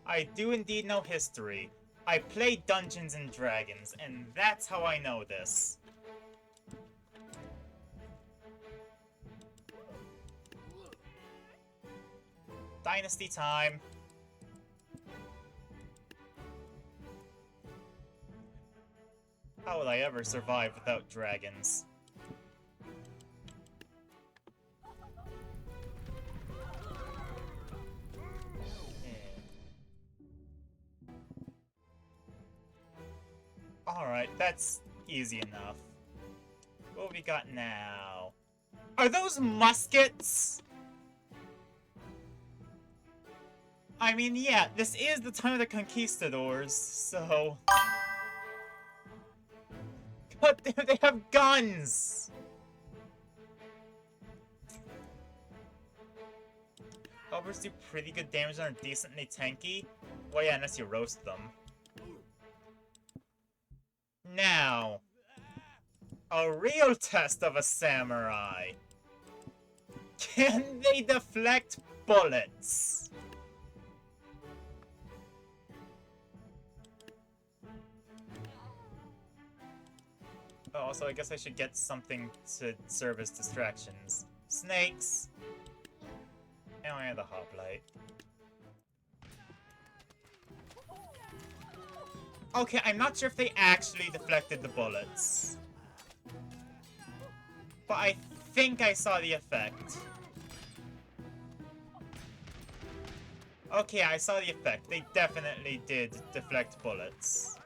I do indeed know history. I play Dungeons and Dragons, and that's how I know this. Dynasty time. How will I ever survive without dragons? Alright, that's easy enough. What have we got now? Are those muskets? I mean, yeah, this is the time of the conquistadors, so... But they have guns! Halberds do pretty good damage and are decently tanky. Well, yeah, unless you roast them. Now, a real test of a samurai. Can they deflect bullets? Oh, also, I guess I should get something to serve as distractions. Snakes! And I have the hoplite. Okay, I'm not sure if they actually deflected the bullets. But I think I saw the effect. Okay, I saw the effect. They definitely did deflect bullets.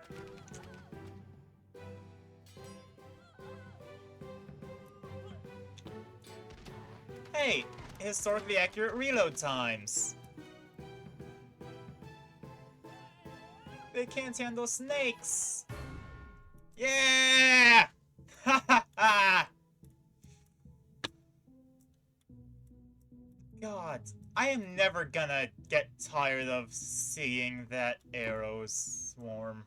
Hey, historically accurate reload times. They can't handle snakes! Yeah! Ha ha ha! God, I am never gonna get tired of seeing that arrow swarm.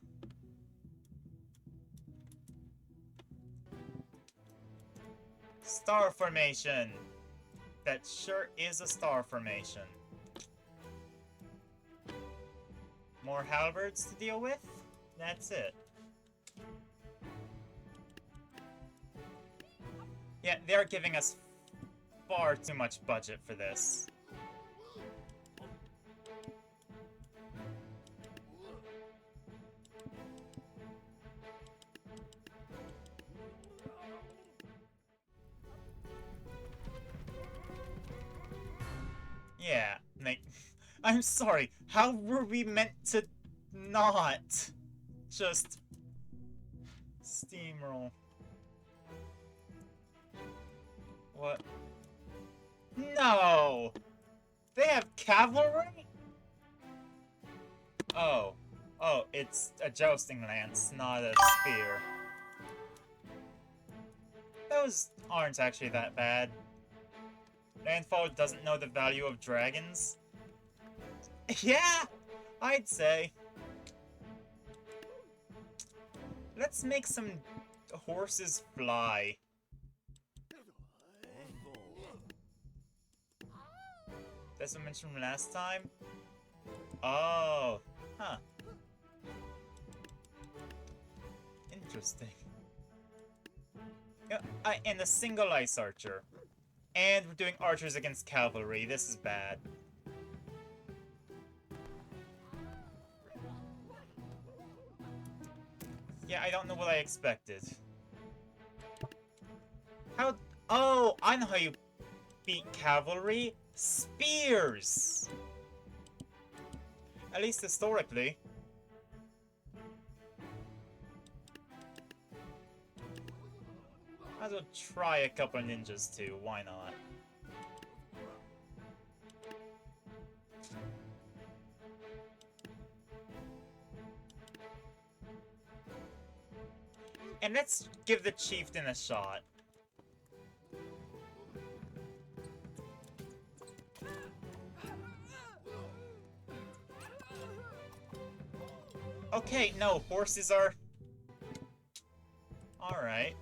Star formation! That sure is a star formation. More halberds to deal with? That's it. Yeah, they're giving us far too much budget for this. Yeah, like, I'm sorry, how were we meant to not just steamroll? What? No! They have cavalry? Oh. Oh, it's a jousting lance, not a spear. Those aren't actually that bad. Landfall doesn't know the value of dragons? Yeah! I'd say. Let's make some horses fly. That's what I mentioned from last time? Oh. Huh. Interesting. Yeah, and a single ice archer. And we're doing archers against cavalry. This is bad. Yeah, I don't know what I expected. How... Oh, I know how you beat cavalry. Spears! At least historically. Might as well try a couple of ninjas too, why not? And let's give the chieftain a shot. Okay, no, horses are... Alright.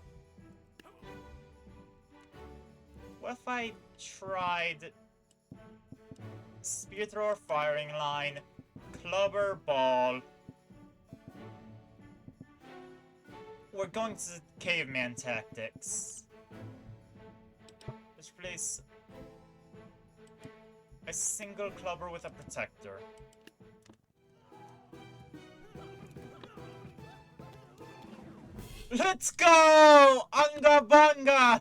What if I tried... Spear thrower, firing line, clubber, ball... We're going to caveman tactics. Let's replace a single clubber with a protector. Let's go! Anga bunga!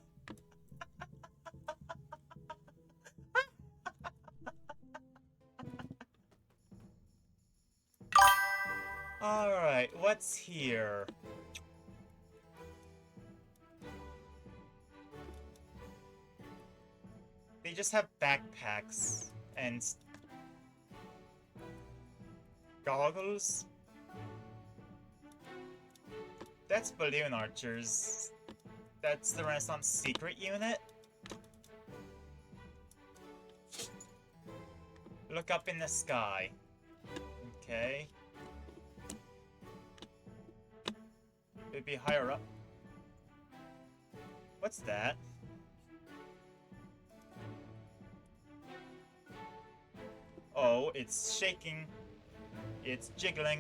Alright, what's here? They just have backpacks and goggles. That's balloon archers. That's the Renaissance secret unit. Look up in the sky. Okay. It'd be higher up. What's that? Oh, it's shaking. It's jiggling.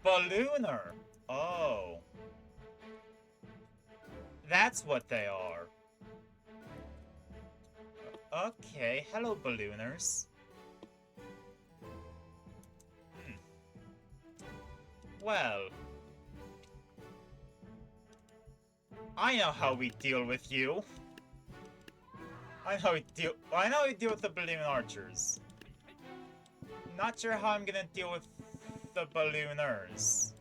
Ballooner! Oh. That's what they are. Okay, hello ballooners. Well. I know how we deal with you. I know we deal with the balloon archers. Not sure how I'm gonna deal with the ballooners.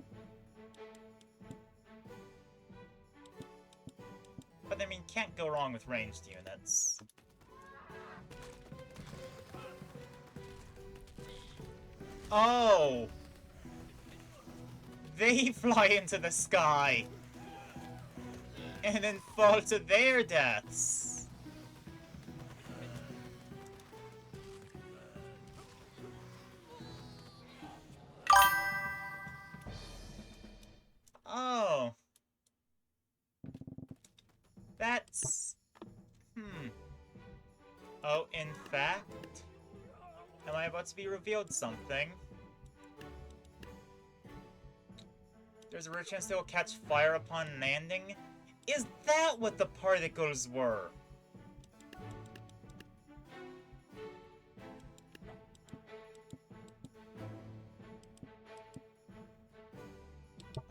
But I mean, can't go wrong with ranged units. Oh! They fly into the sky! And then fall to their deaths! Oh. That's... Oh, in fact... Am I about to be revealed something? There's a rare chance they will catch fire upon landing? Is that what the particles were?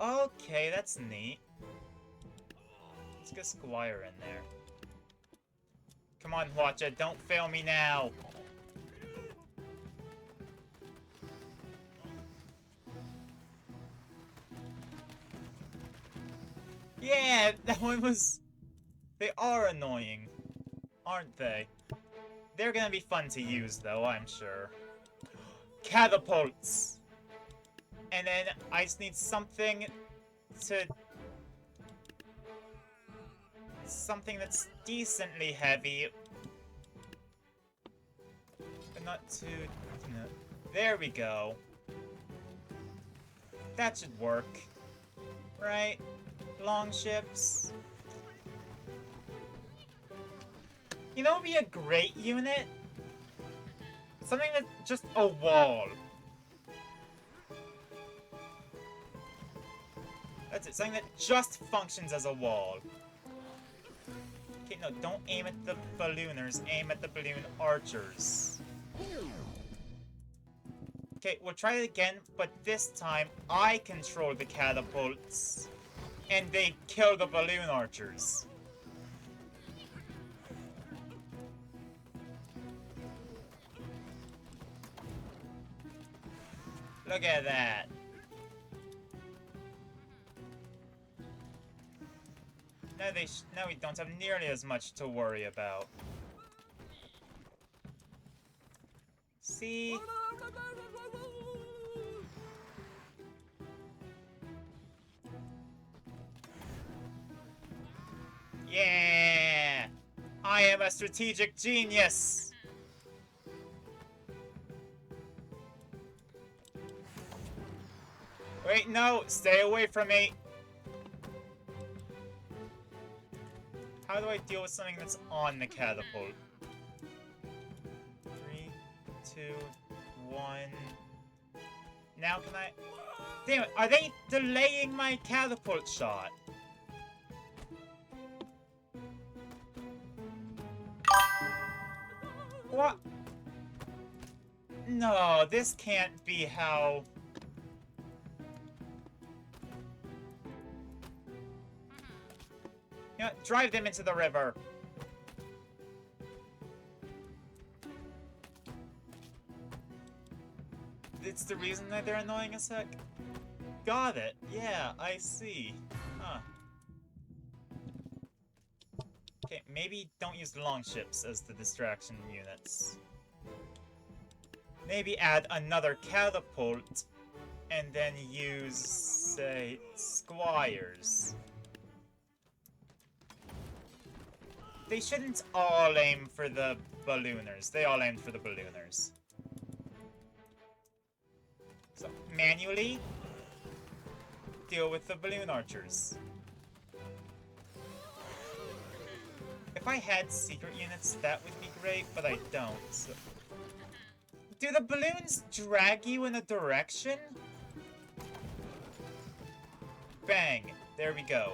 Okay, that's neat. Let's get Squire in there. Come on, Hwacha, don't fail me now! Yeah, that one was... They are annoying, aren't they? They're gonna be fun to use, though, I'm sure. Catapults! And then I just need something to... Something that's decently heavy. But not too... No. There we go. That should work. Right? Long ships. You know what would be a great unit? Something that's just a wall. That's it. Something that just functions as a wall. Okay, no, don't aim at the ballooners. Aim at the balloon archers. Okay, we'll try it again, but this time I control the catapults. And they kill the balloon archers. Look at that. Now we don't have nearly as much to worry about. See? Yeah! I am a strategic genius! Wait, no! Stay away from me! How do I deal with something that's on the catapult? 3, 2, 1... Now can I... Damn it, are they delaying my catapult shot? What? No, this can't be how... You know, drive them into the river. It's the reason that they're annoying as heck? Got it. Yeah, I see. Huh. Okay, maybe don't use longships as the distraction units. Maybe add another catapult, and then use, say, squires. They shouldn't all aim for the ballooners. They all aimed for the ballooners. So, manually, deal with the balloon archers. If I had secret units, that would be great, but I don't. So. Do the balloons drag you in a direction? Bang! There we go.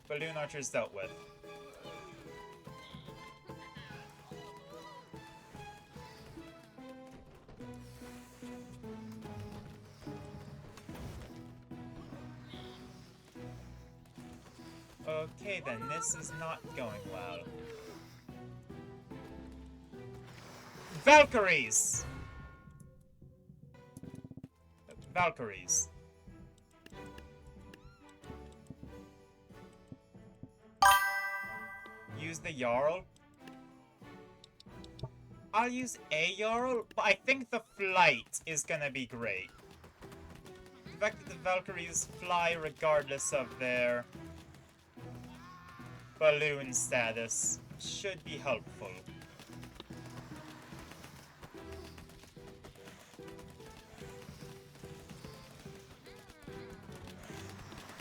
Balloon archers dealt with. Okay then, this is not going well. Valkyries! Valkyries. Use the Jarl? I'll use a Jarl, but I think the flight is gonna be great. The fact that the Valkyries fly regardless of their balloon status should be helpful.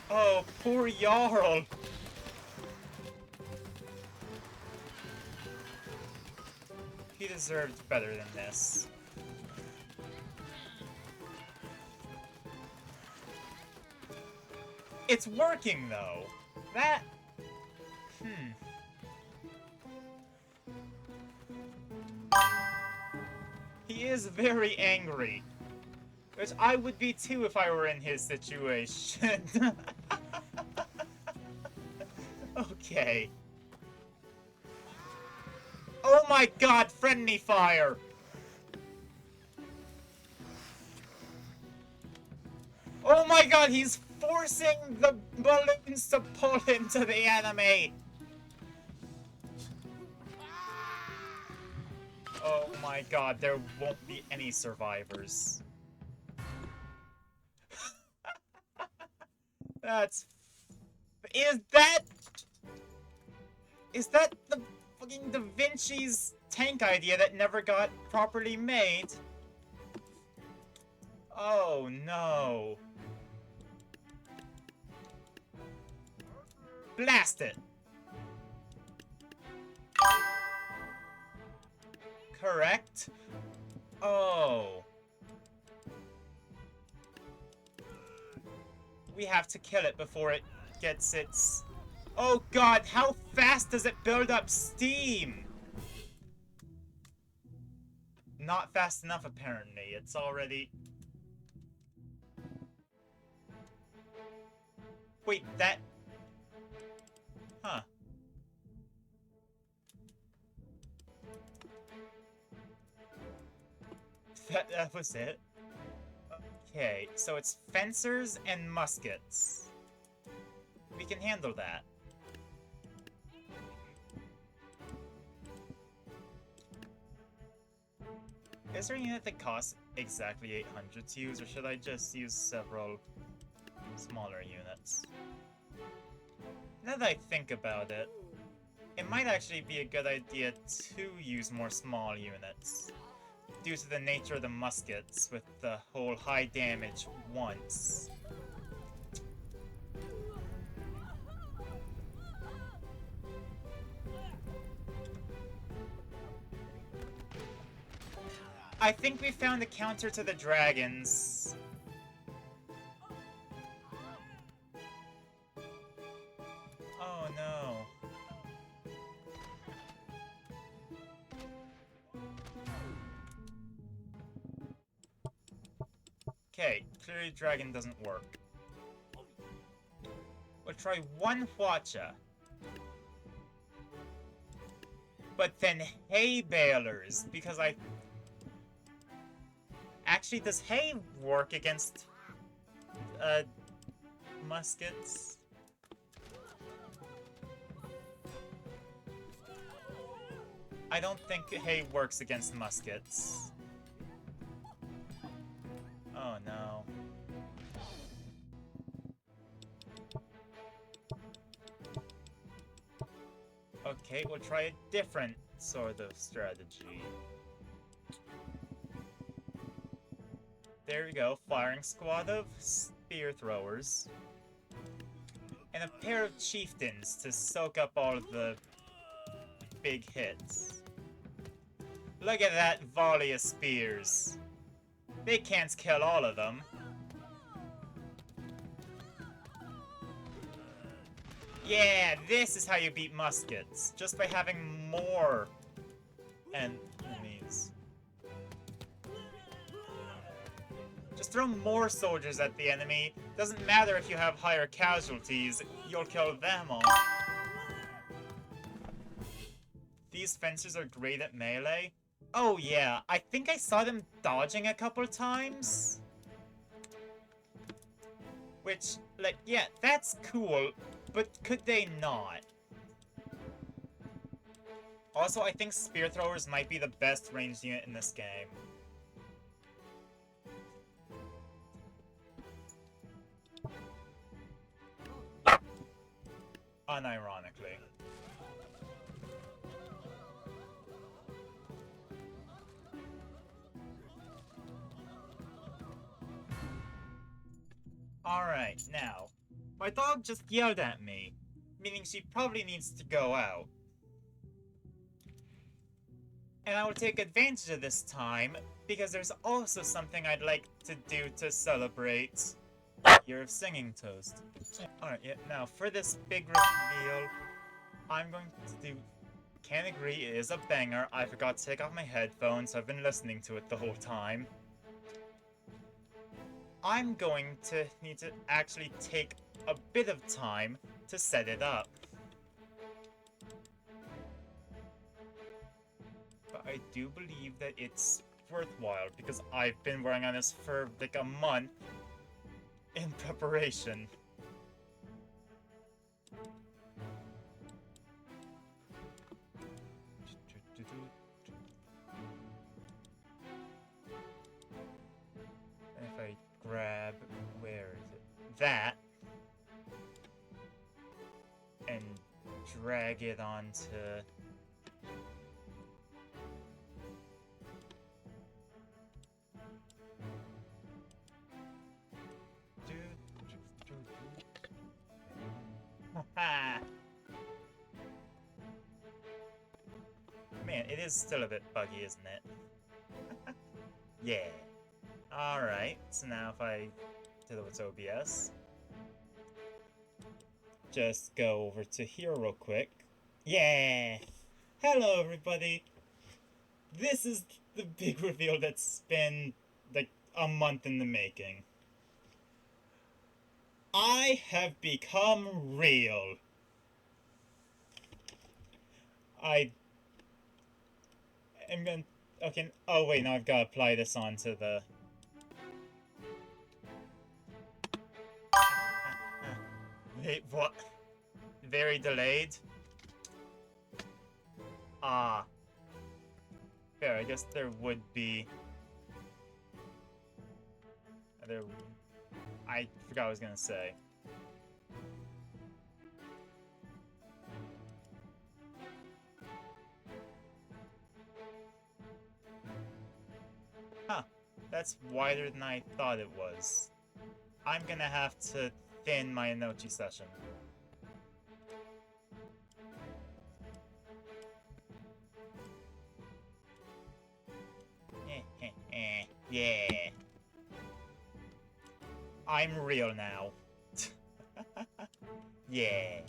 Oh, poor Jarl! He deserved better than this. It's working, though. That... He is very angry. Which I would be too if I were in his situation. Okay. Oh my god, friendly fire! Oh my god, he's forcing the balloons to pull into the enemy! Oh my god, there won't be any survivors. That's... Is that the fucking Da Vinci's tank idea that never got properly made? Oh no. Blast it! Correct? Oh. We have to kill it before it gets its... Oh god, how fast does it build up steam? Not fast enough, apparently. It's already... Wait, that... Huh. That was it? Okay, so it's fencers and muskets. We can handle that. Is there a unit that costs exactly 800 to use, or should I just use several smaller units? Now that I think about it, it might actually be a good idea to use more small units, due to the nature of the muskets with the whole high damage once. I think we found the counter to the dragons. Oh no. Okay, clearly dragon doesn't work. We'll try one Hwacha. But then hay balers, because I... Actually, does hay work against, muskets? I don't think hay works against muskets. Oh no. Okay, we'll try a different sort of strategy. There we go, firing squad of spear throwers. And a pair of chieftains to soak up all of the big hits. Look at that volley of spears. They can't kill all of them. Yeah, this is how you beat muskets. Just by having more enemies. Just throw more soldiers at the enemy. Doesn't matter if you have higher casualties, you'll kill them all. These fencers are great at melee. Oh yeah, I think I saw them dodging a couple times. Which, like, yeah, that's cool, but could they not? Also, I think spear throwers might be the best ranged unit in this game. Unironically. Alright, now. My dog just yelled at me, meaning she probably needs to go out. And I will take advantage of this time, because there's also something I'd like to do to celebrate Year of Singing Toast. Alright, yeah, now for this big reveal, I'm going to do... Can't agree, it is a banger. I forgot to take off my headphones, so I've been listening to it the whole time. I'm going to need to actually take a bit of time to set it up. But I do believe that it's worthwhile, because I've been working on this for like a month in preparation. And if I grab, where is it? That, and drag it onto... Man, it is still a bit buggy, isn't it? Yeah. Alright, so now if I do what's OBS, just go over to here real quick. Yeah! Hello, everybody! This is the big reveal that's been, like, a month in the making. I have become real. I'm gonna... Okay, oh wait, now I've gotta apply this onto the... Wait, what? Very delayed? Ah. Fair, I guess there would be... I forgot what I was gonna say. Huh. That's wider than I thought it was. I'm gonna have to thin my Inochi session. Yeah. I'm real now. Yeah.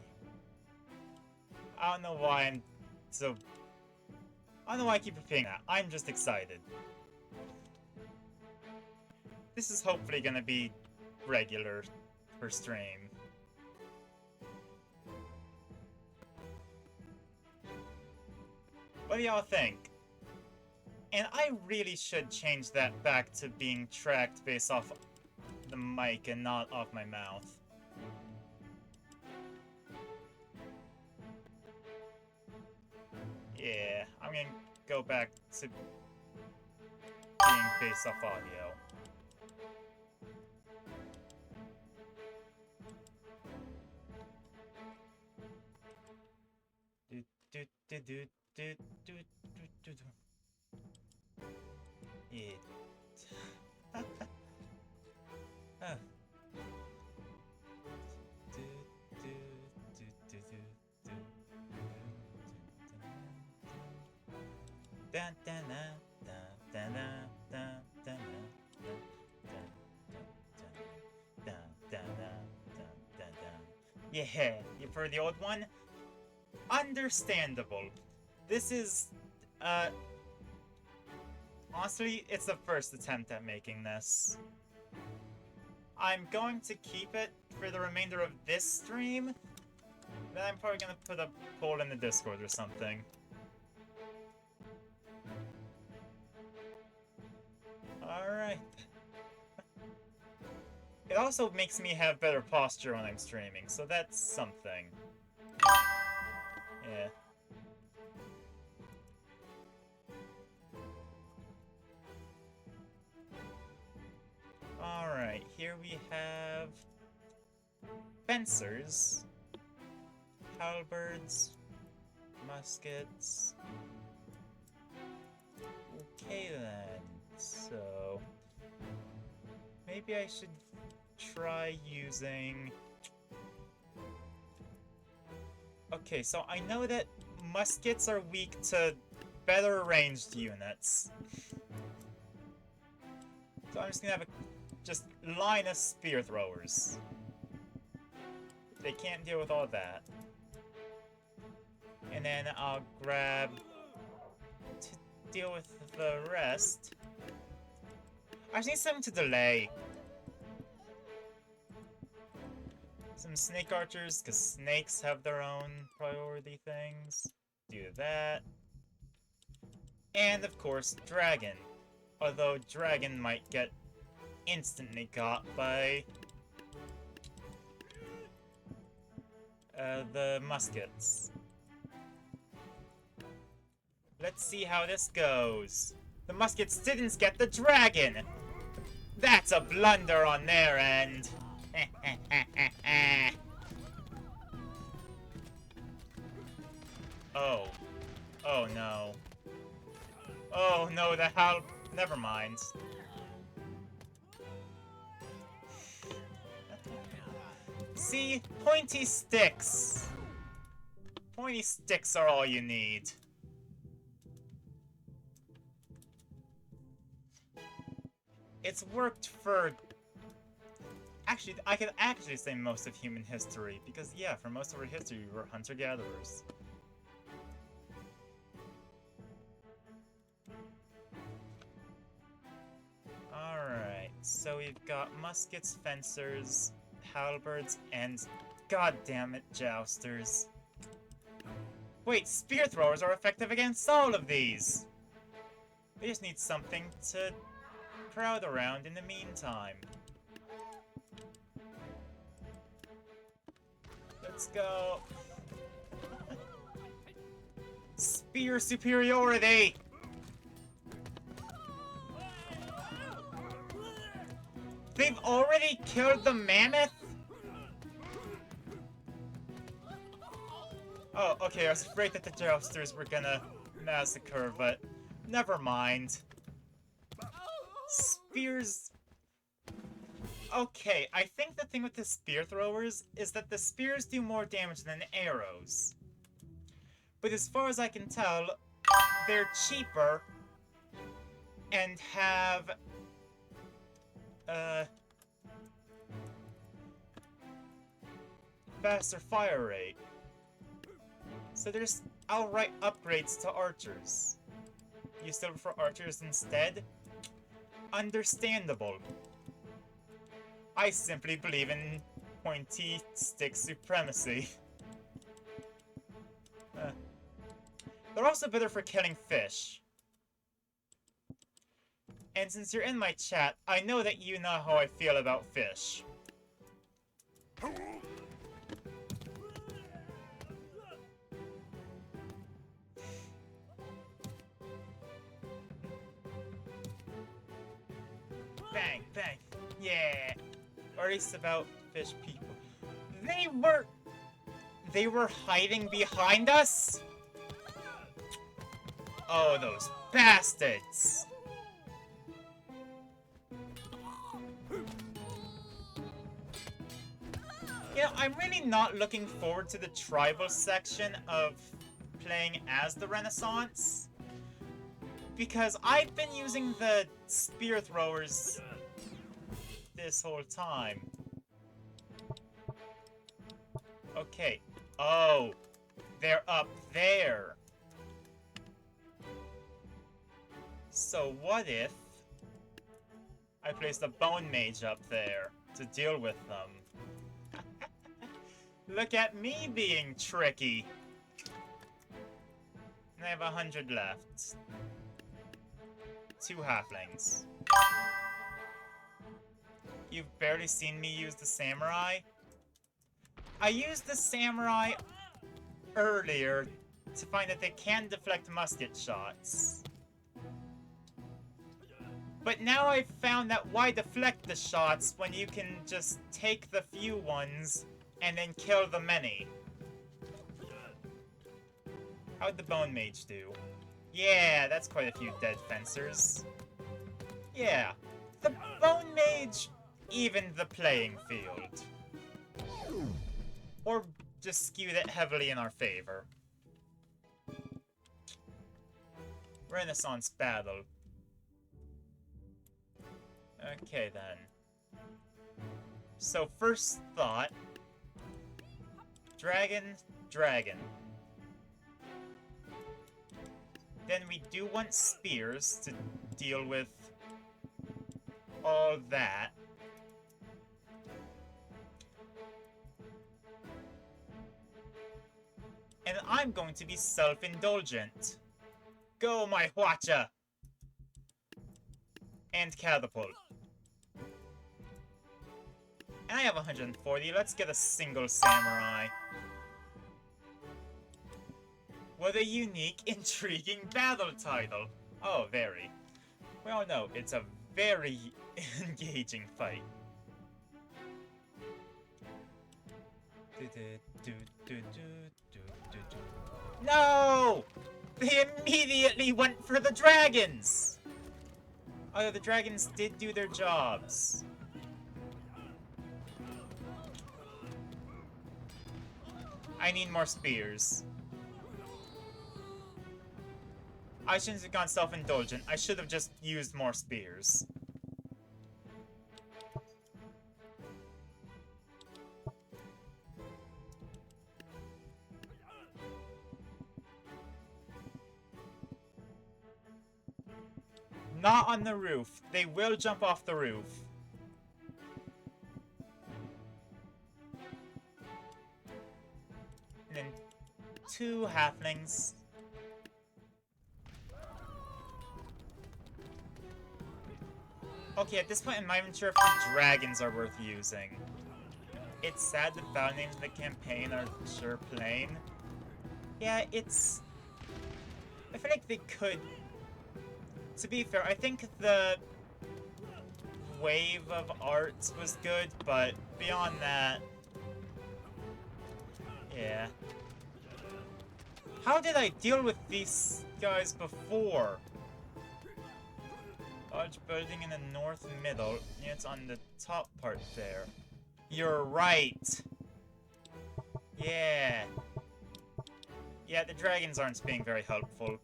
I don't know why I'm so... I don't know why I keep repeating that. I'm just excited. This is hopefully gonna be regular for stream. What do y'all think? And I really should change that back to being tracked based off the mic and not off my mouth. Yeah, I'm gonna go back to being based off audio. Yeah. Yeah, you've heard the old one? Understandable. This is, honestly, it's the first attempt at making this. I'm going to keep it for the remainder of this stream. Then I'm probably gonna put a poll in the Discord or something. Alright. It also makes me have better posture when I'm streaming, so that's something. Yeah. Alright, here we have... fencers. Halberds. Muskets. Okay then, so... maybe I should try using... okay, so I know that muskets are weak to better ranged units. So I'm just gonna have a just line of spear throwers. They can't deal with all that. And then I'll grab to deal with the rest. I just need something to delay. Some snake archers, because snakes have their own priority things. Do that. And of course, dragon. Although dragon might get instantly got by the muskets. Let's see how this goes. The muskets didn't get the dragon! That's a blunder on their end. Oh. Oh no. Oh no, the hell. Never mind. See? Pointy sticks. Pointy sticks are all you need. It's worked for... Actually, I could actually say most of human history, because yeah, for most of our history we were hunter-gatherers. Alright, so we've got muskets, fencers, halberds, and goddammit, jousters. Wait, spear throwers are effective against all of these! They just need something to crowd around in the meantime. Let's go. Spear superiority! They've already killed the mammoth? Oh, okay, I was afraid that the jousters were gonna massacre, but never mind. Spears... Okay, I think the thing with the spear throwers is that the spears do more damage than arrows. But as far as I can tell, they're cheaper and have faster fire rate. So there's outright upgrades to archers. You still prefer archers instead? Understandable. I simply believe in pointy stick supremacy. They're also better for killing fish. And since you're in my chat, I know that you know how I feel about fish. Bang, bang, yeah. Or at least about fish people. They were hiding behind us? Oh, those bastards! You know, I'm really not looking forward to the tribal section of playing as the Renaissance. Because I've been using the spear throwers this whole time. Okay. Oh, they're up there. So what if I place the Bone Mage up there to deal with them? Look at me being tricky. And I have 100 left. 2 halflings. You've barely seen me use the samurai? I used the samurai earlier to find that they can deflect musket shots. But now I've found that why deflect the shots when you can just take the few ones and then kill the many? How'd the Bone Mage do? Yeah, that's quite a few dead fencers. Yeah, the Bone Mage evened the playing field. Or just skewed it heavily in our favor. Renaissance battle. Okay, then. So, first thought. Dragon, dragon. Then we do want spears to deal with all that. And I'm going to be self-indulgent. Go, my Hwacha! And catapult. And I have 140. Let's get a single samurai. What a unique, intriguing battle title. Oh, very. Well, no, it's a very engaging fight. No! They immediately went for the dragons! Oh, the dragons did do their jobs. I need more spears. I shouldn't have gone self-indulgent. I should have just used more spears. Not on the roof. They will jump off the roof. And then 2 halflings. Okay, at this point I'm not even sure if the dragons are worth using. It's sad the battle names of the campaign are sure plain. Yeah, it's... I feel like they could... To be fair, I think the wave of art was good, but beyond that... Yeah. How did I deal with these guys before? Large building in the north middle. Yeah, it's on the top part there. You're right. Yeah. Yeah, the dragons aren't being very helpful.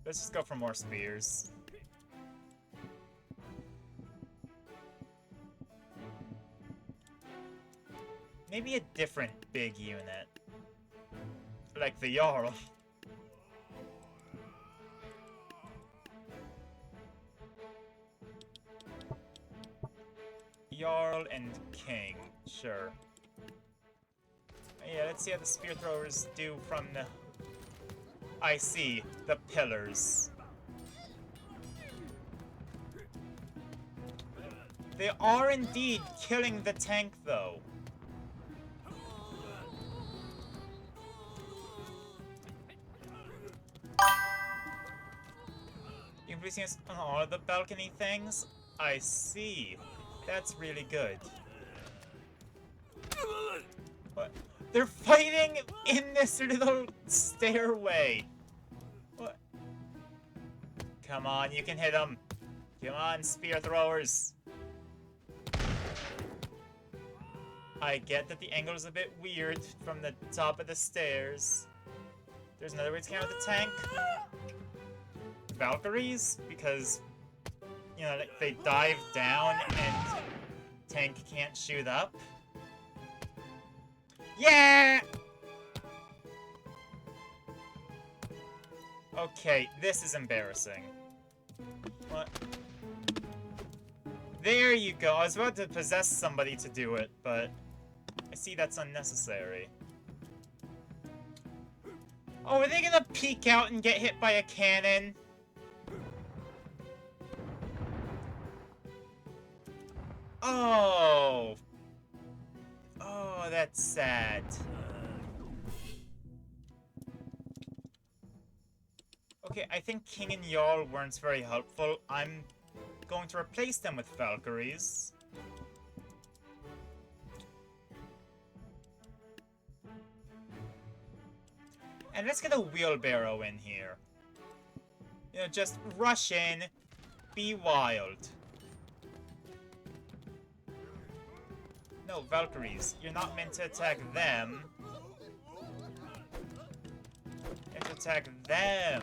Let's just go for more spears. Maybe a different big unit. Like the Jarl. Jarl and King, sure. Yeah, let's see how the spear throwers do from the... I see, the pillars. They are indeed killing the tank, though. You're placing us on all of the balcony things? I see. That's really good. What? They're fighting in this little stairway. What? Come on, you can hit them. Come on, spear throwers. I get that the angle is a bit weird from the top of the stairs. There's another way to counter the tank. Valkyries, because, you know, they dive down and tank can't shoot up. Yeah! Okay, this is embarrassing. What? There you go. I was about to possess somebody to do it, but I see that's unnecessary. Oh, are they gonna peek out and get hit by a cannon? Oh. Oh, that's sad. Okay, I think King and Jarl weren't very helpful. I'm going to replace them with Valkyries. And let's get a wheelbarrow in here. You know, just rush in, be wild. No, Valkyries, you're not meant to attack them. You have to attack them.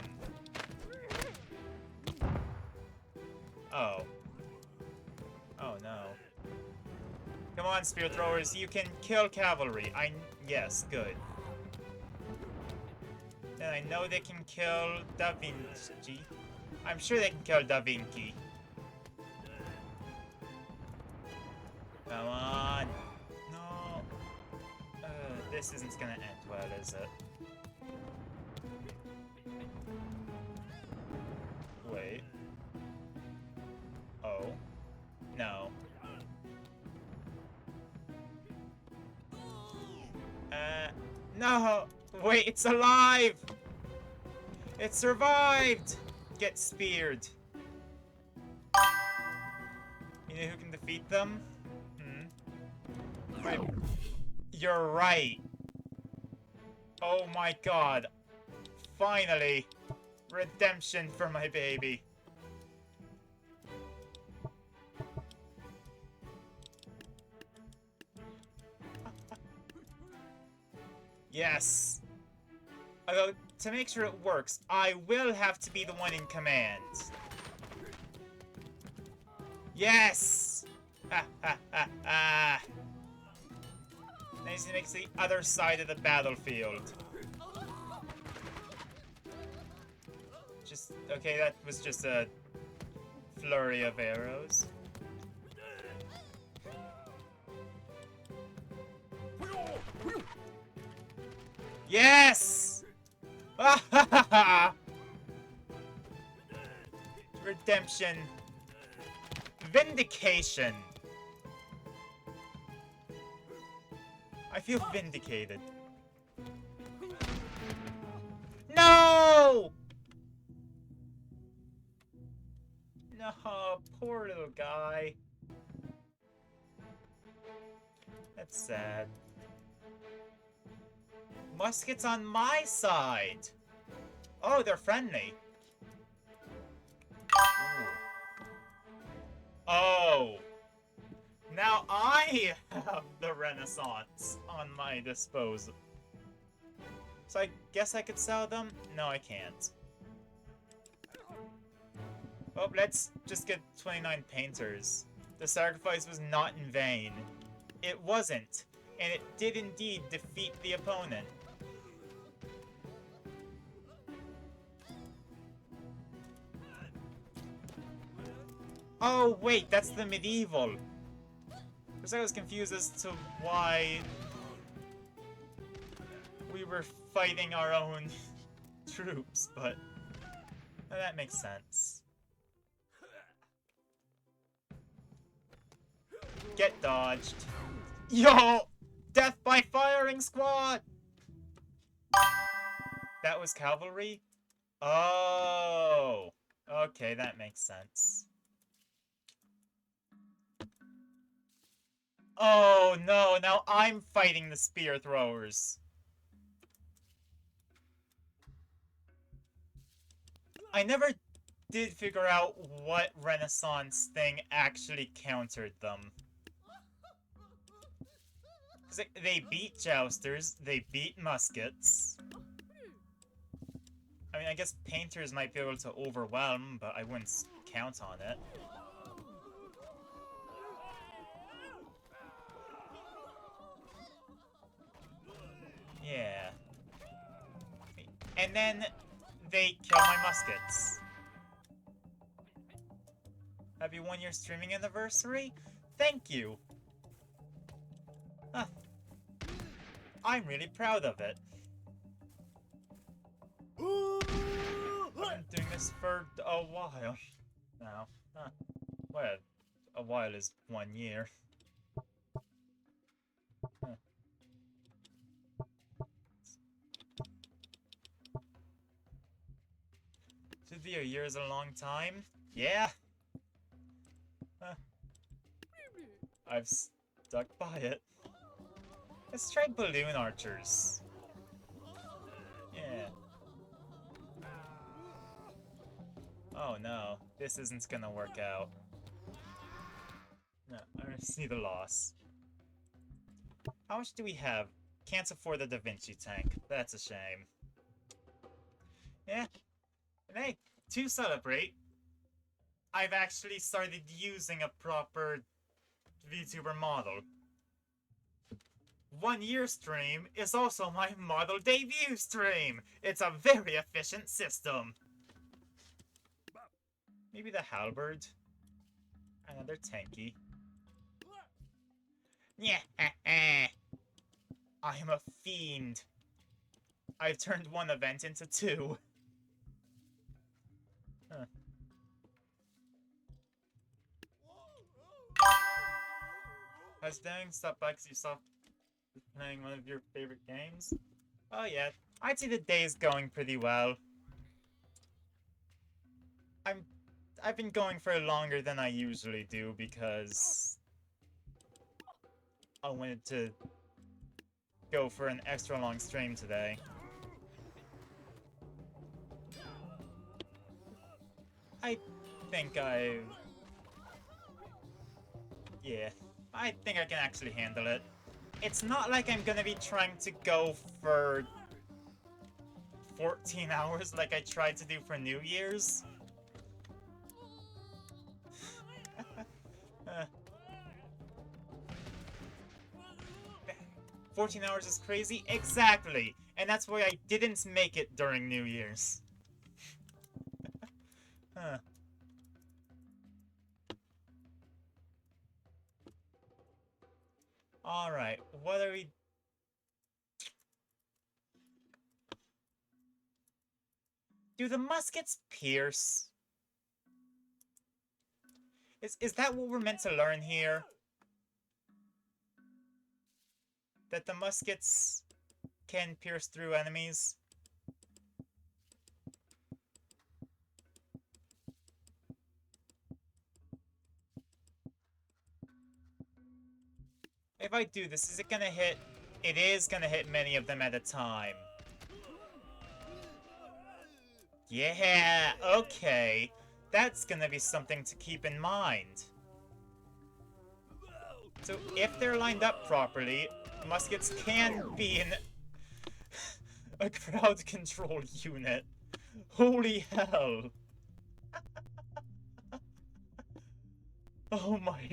Oh. Oh no. Come on, spear throwers, you can kill cavalry. Yes, good. And I know they can kill Da Vinci. I'm sure they can kill Da Vinci. Come on. No. This isn't gonna end well, is it? Wait. Oh. No. No! Wait, it's alive! It survived! Get speared. You know who can defeat them? Right. You're right. Oh my god. Finally. Redemption for my baby. Yes. Although, to make sure it works, I will have to be the one in command. Yes! Ha ha ha ha! Now he's gonna make it to the other side of the battlefield. Okay, that was just a flurry of arrows. Yes! Redemption. Vindication. I feel vindicated. No! No, poor little guy. That's sad. Muskets on my side! Oh, they're friendly. Ooh. Oh! Now I have the Renaissance on my disposal. So I guess I could sell them? No, I can't. Well, let's just get 29 painters. The sacrifice was not in vain. It wasn't. And it did indeed defeat the opponent. Oh, wait, that's the medieval. Because I was confused as to why we were fighting our own troops, but that makes sense. Get dodged. Yo! Death by firing squad! That was cavalry? Oh! Okay, that makes sense. Oh no, now I'm fighting the spear throwers. I never did figure out what Renaissance thing actually countered them. They beat jousters, they beat muskets. I mean, I guess painters might be able to overwhelm, but I wouldn't count on it. Yeah. And then they kill my muskets. Happy 1-year streaming anniversary? Thank you! Huh. I'm really proud of it. I've been doing this for a while now. Huh. Well, a while is 1 year. Huh. 50 a year is a long time? Yeah! Huh. I've stuck by it. Let's try balloon archers. Yeah. Oh no, this isn't gonna work out. No, I see the loss. How much do we have? Can't afford the Da Vinci tank. That's a shame. Yeah. And hey, to celebrate, I've actually started using a proper VTuber model. 1 year stream is also my model debut stream. It's a very efficient system. Maybe the halberd. Another tanky. Yeah, I'm a fiend. I've turned one event into two. Huh. Has Dang stopped by because you stopped playing one of your favorite games? Oh yeah, I'd say the day is going pretty well. I've been going for longer than I usually do because I wanted to go for an extra long stream today. I think yeah, I think I can actually handle it. It's not like I'm gonna be trying to go for 14 hours like I tried to do for New Year's. 14 hours is crazy? Exactly! And that's why I didn't make it during New Year's. Huh. Alright, what are we... Do the muskets pierce? Is that what we're meant to learn here? That the muskets can pierce through enemies? If I do this, is it gonna hit? It is gonna hit many of them at a time. Yeah, okay. That's gonna be something to keep in mind. So if they're lined up properly, muskets can be in a crowd control unit. Holy hell. Oh my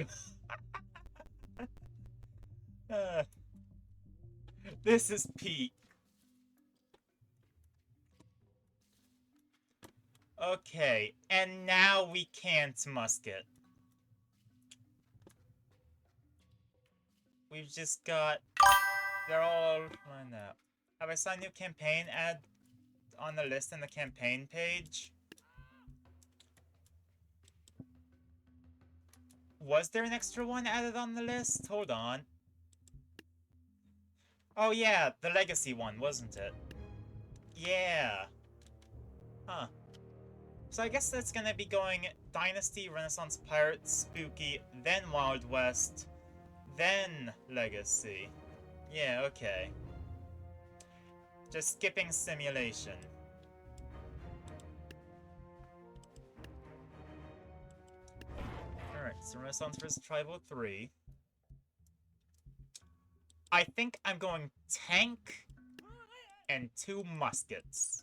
god. This is peak. Okay, and now we can't musket. We've just got... They're all lined up. Have I saw a new campaign ad on the list in the campaign page? Was there an extra one added on the list? Hold on. Oh yeah, the legacy one, wasn't it? Yeah. Huh. So I guess that's gonna be going Dynasty, Renaissance Pirates, Spooky, then Wild West, then Legacy. Yeah, okay. Just skipping Simulation. Alright, so Renaissance vs. Tribal 3. I think I'm going tank and 2 muskets.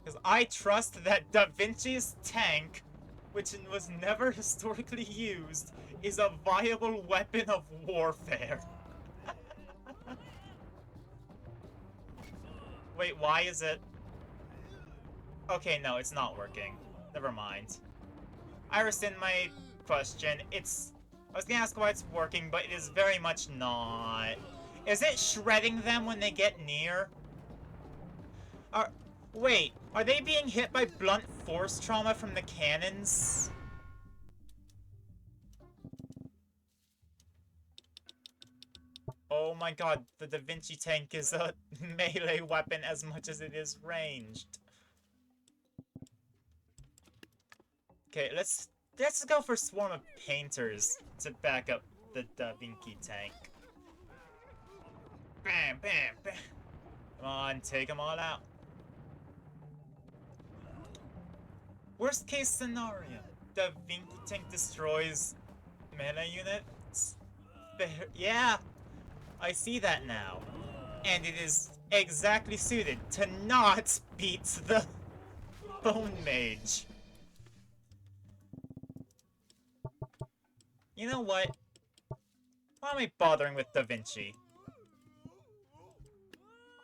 Because I trust that Da Vinci's tank, which was never historically used, is a viable weapon of warfare. Wait, why is it... Okay, no, it's not working. Never mind. I rescind my question. I was gonna ask why it's working, but it is very much not. Is it shredding them when they get near? Wait, are they being hit by blunt force trauma from the cannons? Oh my god, the Da Vinci tank is a melee weapon as much as it is ranged. Okay, let's go for Swarm of Painters to back up the Da Vinci tank. Bam, bam, bam. Come on, take them all out. Worst case scenario, Da Vinci tank destroys melee units. Yeah, I see that now. And it is exactly suited to not beat the Bone Mage. You know what? Why am I bothering with Da Vinci?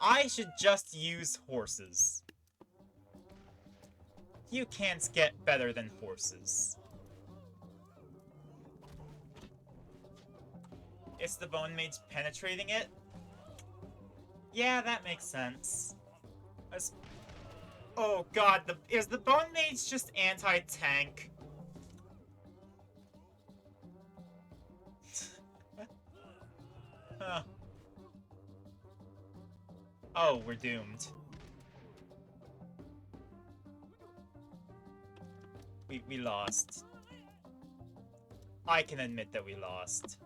I should just use horses. You can't get better than horses. It's the Bone Mage penetrating it? Yeah, that makes sense. Oh god, is the Bone Mage just anti-tank? Huh. Oh, we're doomed. We lost. I can admit that we lost.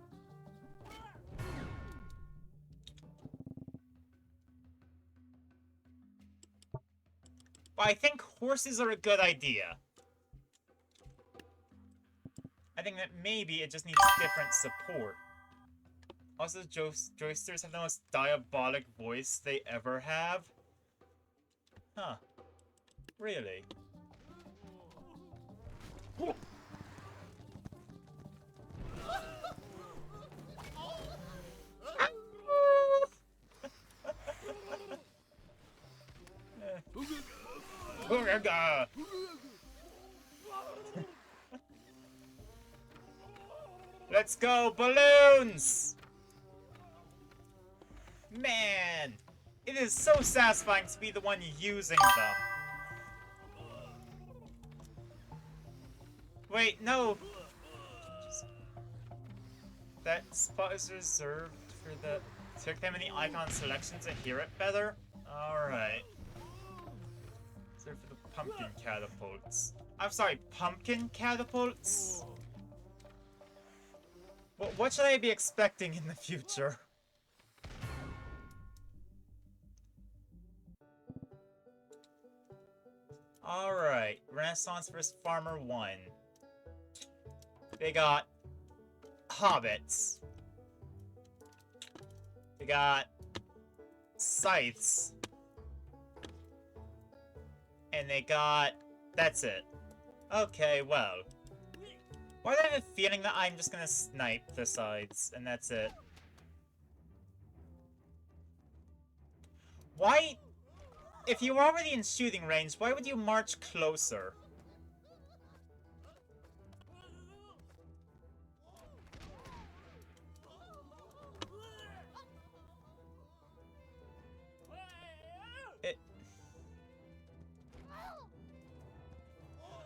But I think horses are a good idea. I think that maybe it just needs different support. Also, joisters have the most diabolic voice they ever have. Huh. Really? Let's go, balloons! Man, it is so satisfying to be the one using them. Wait, no. That spot is reserved for the... Took them in the icon selection to hear it better? Alright. Reserved for the pumpkin catapults. I'm sorry, pumpkin catapults? What should I be expecting in the future? Alright, Renaissance vs. Farmer 1. They got hobbits. They got scythes. And they got... That's it. Okay, well. Why do I have a feeling that I'm just gonna snipe the sides, and that's it? Why... If you were already in shooting range, why would you march closer?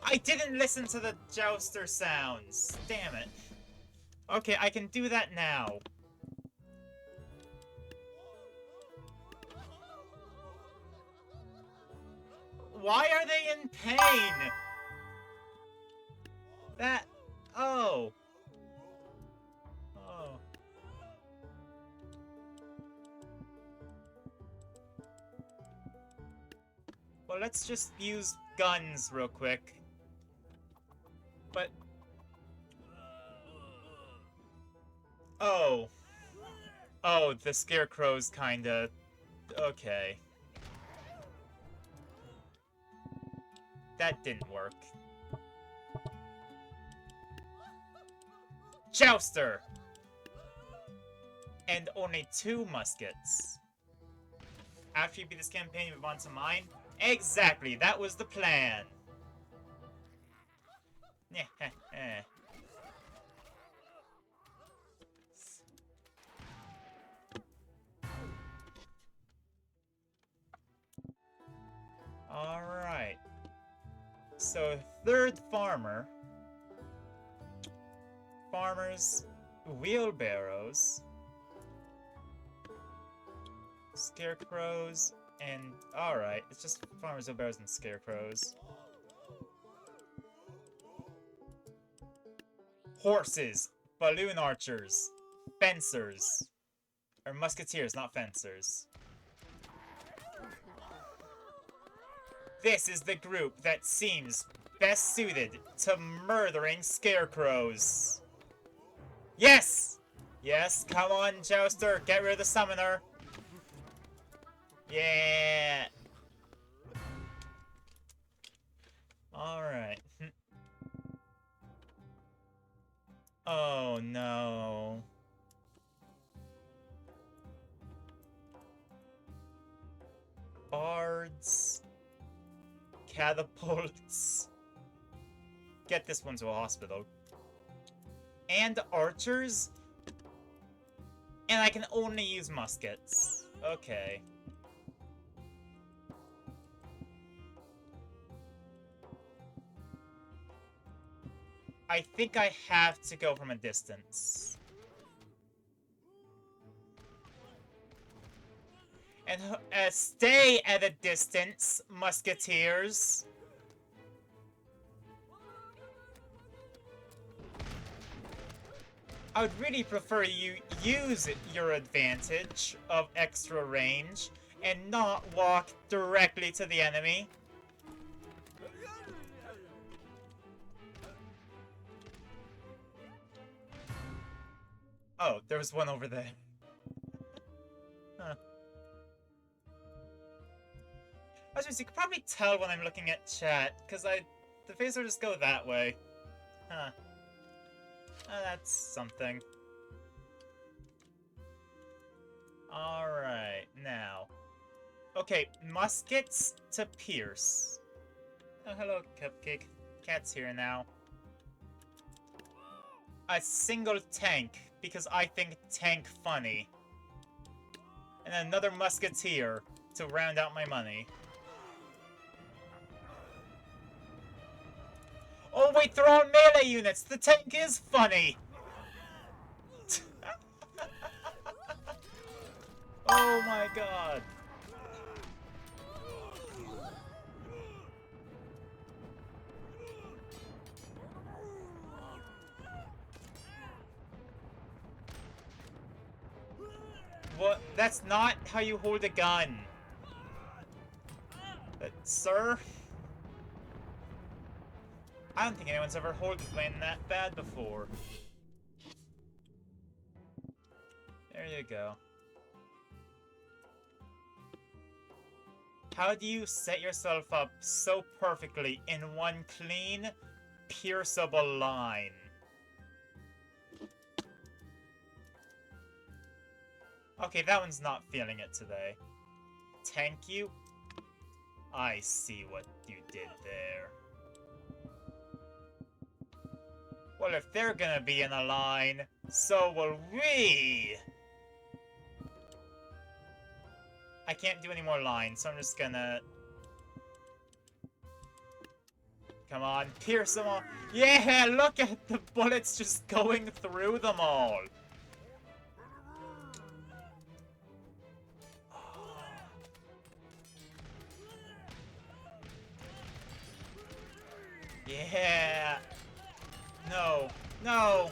I didn't listen to the jouster sounds! Damn it. Okay, I can do that now. Why are they in pain? That... Oh. Oh. Well, let's just use guns real quick. But... Oh. Oh, the scarecrow's kinda... Okay. That didn't work. Jouster! And only 2 muskets. After you beat this campaign, you move on to mine? Exactly, that was the plan. Alright. So, 3rd farmer. Farmers, wheelbarrows, scarecrows, and... Alright, it's just farmers, wheelbarrows, and scarecrows. Horses, balloon archers, fencers. Or musketeers, not fencers. This is the group that seems best suited to murdering scarecrows. Yes! Yes, come on, Jouster, get rid of the summoner. Yeah! Alright. Oh catapults. Get this one to a hospital. And archers? And I can only use muskets. Okay. I think I have to go from a distance. And stay at a distance, musketeers. I would really prefer you use your advantage of extra range and not walk directly to the enemy. Oh, there was one over there. Huh. As you can probably tell when I'm looking at chat, because the face will just go that way. Huh. That's something. Alright, now. Okay, muskets to pierce. Oh, hello, Cupcake. Cat's here now. A single tank, because I think tank funny. And another musketeer to round out my money. Oh wait, they're all melee units! The tank is funny! Oh my god. What? That's not how you hold a gun. Sir? I don't think anyone's ever held one that bad before. There you go. How do you set yourself up so perfectly in one clean, pierceable line? Okay, that one's not feeling it today. Thank you. I see what you did there. Well, if they're gonna be in a line, so will we! I can't do any more lines, so I'm just gonna... Come on, pierce them all! Yeah, look at the bullets just going through them all! Yeah! No! No!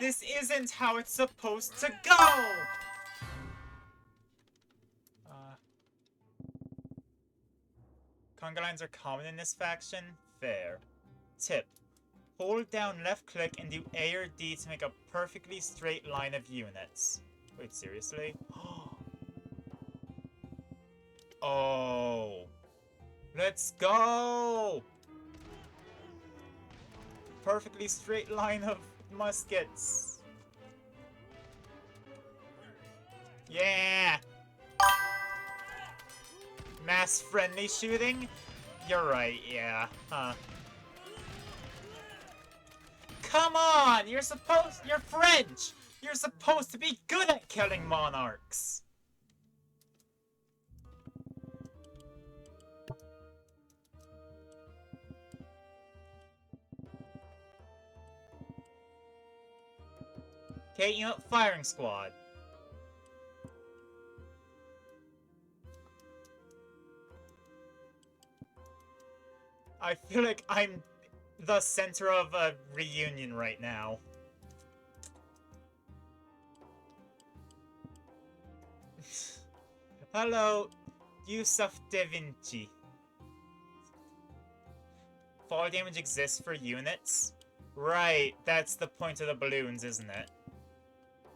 This isn't how it's supposed to go! Conga lines are common in this faction? Fair. Tip. Hold down left click and do A or D to make a perfectly straight line of units. Wait, seriously? Oh. Let's go! Perfectly straight line of muskets. Yeah! Mass friendly shooting? You're right, yeah. Huh. Come on! You're French! You're supposed to be good at killing monarchs! Okay, you know, firing squad. I feel like I'm the center of a reunion right now. Hello, Yusuf Da Vinci. Fall damage exists for units? Right, that's the point of the balloons, isn't it?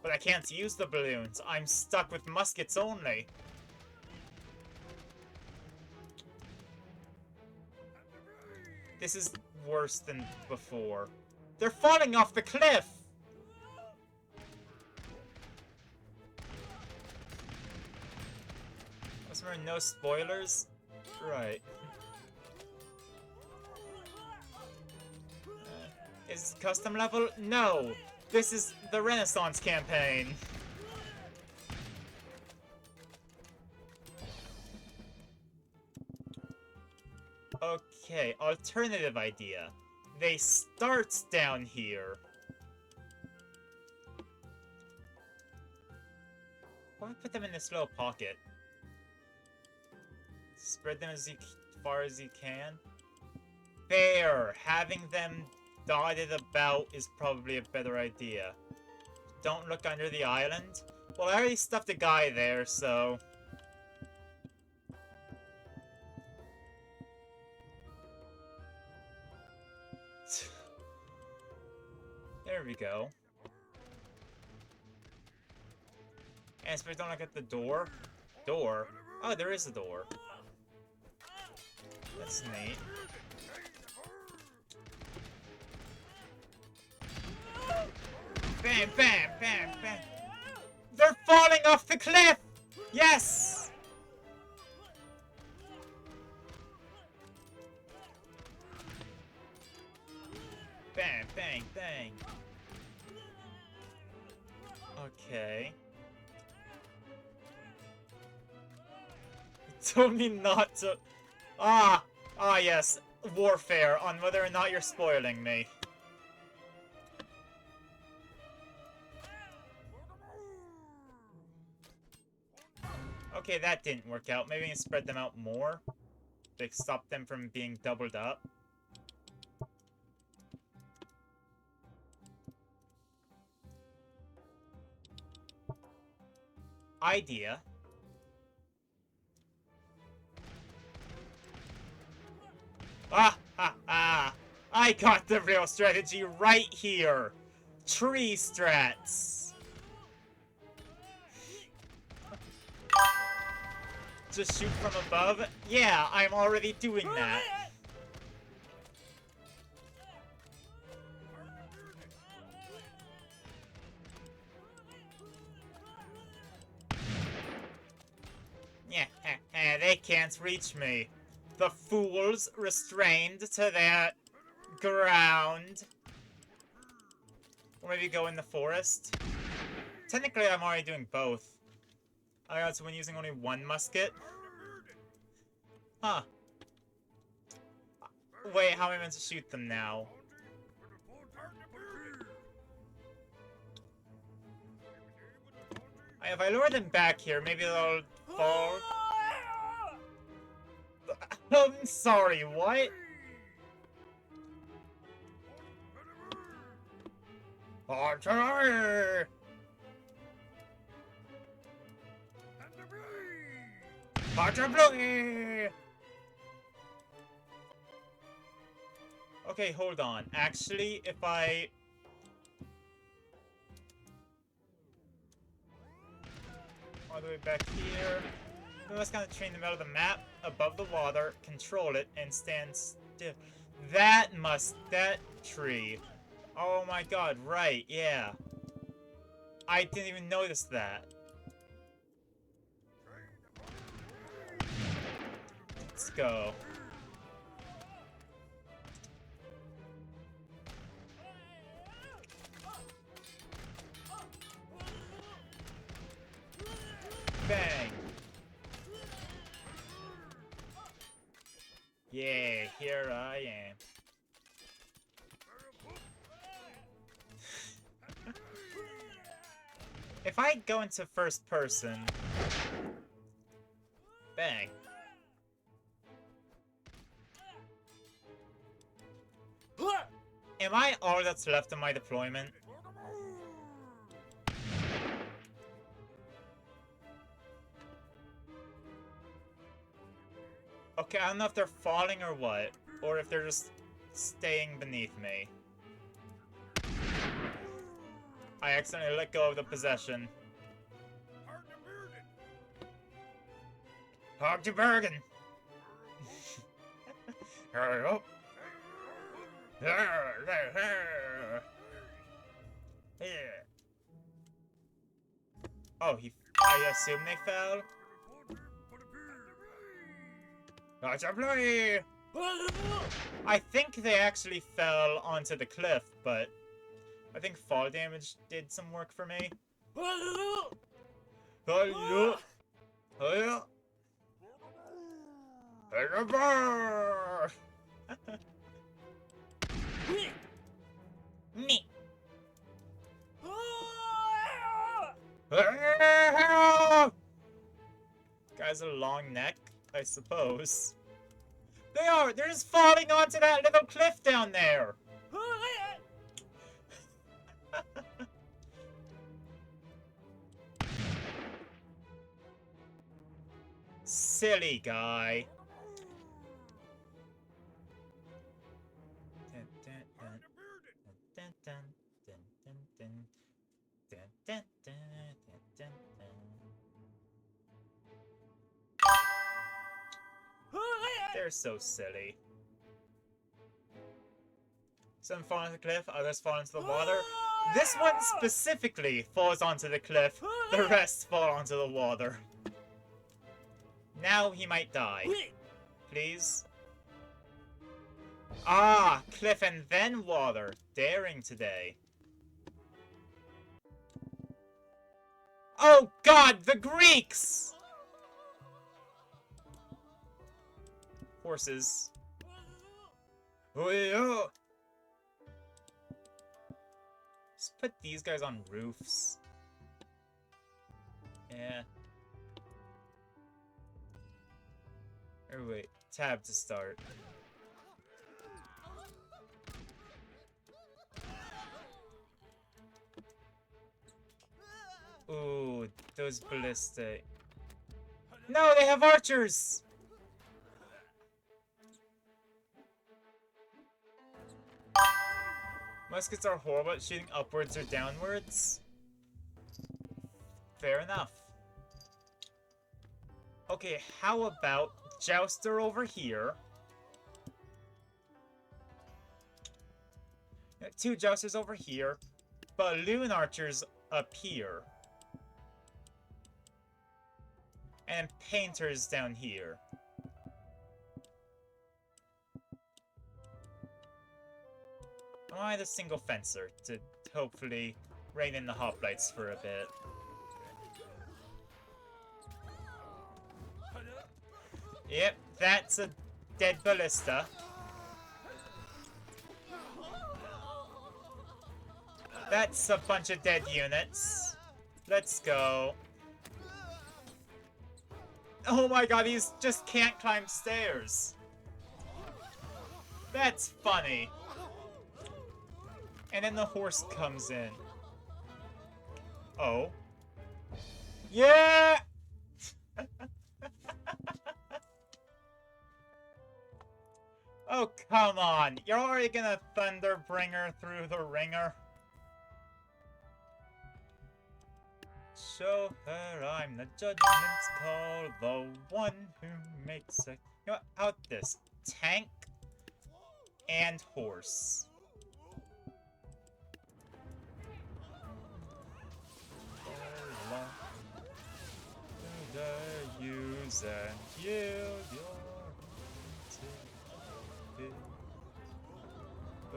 But I can't use the balloons. I'm stuck with muskets only. This is worse than before. They're falling off the cliff! I was Customer, no spoilers? Right. Is it custom level? No! This is the Renaissance campaign. Okay, alternative idea. They start down here. Why put them in this little pocket? Spread them as far as you can. There! Having them dotted about is probably a better idea. Don't look under the island. Well, I already stuffed a guy there, so... There we go. And so don't look at the door. Door? Oh, there is a door. That's neat. Bam, bam, bam, bam. They're falling off the cliff! Yes! Bang, bang, bang. Okay. You told me not to... Ah! Ah, yes. Warfare on whether or not you're spoiling me. Okay, that didn't work out. Maybe we can spread them out more. To stop them from being doubled up. Idea. Ah, ha, ha. I got the real strategy right here. Tree strats. Just shoot from above? Yeah, I'm already doing that. Yeah, they can't reach me. The fools restrained to their ground. Or maybe go in the forest. Technically, I'm already doing both. I also when using only one musket. Huh. Wait, how am I meant to shoot them now? If I lure them back here, maybe they'll fall. I'm sorry, what? Archer! Archer Blue! Okay, hold on. Actually, if I... all the way back here. I'm just gonna train them out of the map, above the water, control it, and stand still. That tree. Oh my god, right, yeah. I didn't even notice that. Let's go. Bang. Yeah, here I am. If I go into first person... Bang. Am I all that's left of my deployment? Okay, I don't know if they're falling or what, or if they're just staying beneath me. I accidentally let go of the possession. Hard to Bergen! Hurry up! Oh, I assume they fell? Not a play! I think they actually fell onto the cliff, but I think fall damage did some work for me. Me. Guys, a long neck, I suppose. They're just falling onto that little cliff down there. Silly guy. They're so silly. Some fall onto the cliff, others fall into the water. This one specifically falls onto the cliff, the rest fall onto the water. Now he might die. Please? Ah, cliff and then water. Daring today. Oh god, the Greeks! Horses. Let's put these guys on roofs. Yeah. Or wait, tab to start. Ooh, those ballistic. No, they have archers! Muskets are horrible at shooting upwards or downwards. Fair enough. Okay, how about Jouster over here? Two Jousters over here. Balloon archers up here. And painters down here. I wanted a single fencer to hopefully rein in the hoplites for a bit. Yep, that's a dead ballista. That's a bunch of dead units. Let's go. Oh my god, he just can't climb stairs. That's funny. And then the horse comes in. Oh. Yeah! Oh, come on. You're already gonna Thunderbringer through the ringer. Show her I'm the judgment's call, the one who makes it. You know what? Out this. Tank and horse. Use and yield your.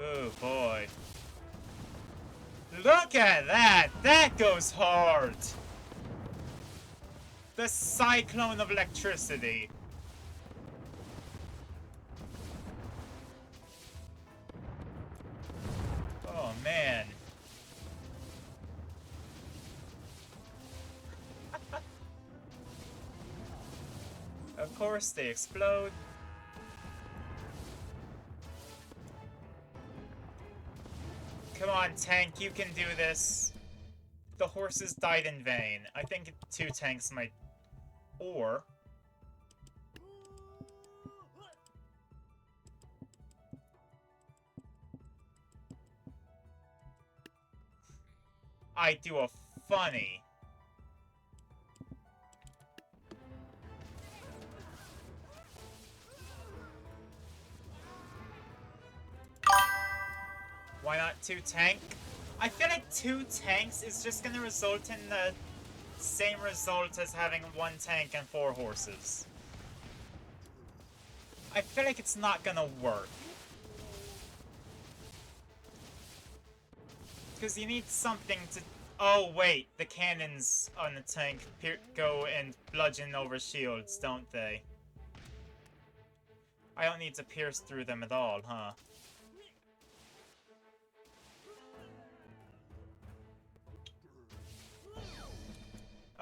Oh boy. Look at that! That goes hard! The cyclone of electricity. Oh man. Of course they explode. Come on, tank, you can do this. The horses died in vain. I think two tanks might... Or... I do a funny. Why not two tank? I feel like two tanks is just gonna result in the same result as having one tank and four horses. I feel like it's not gonna work. Because you need something to... Oh, wait. The cannons on the tank go and bludgeon over shields, don't they? I don't need to pierce through them at all, huh?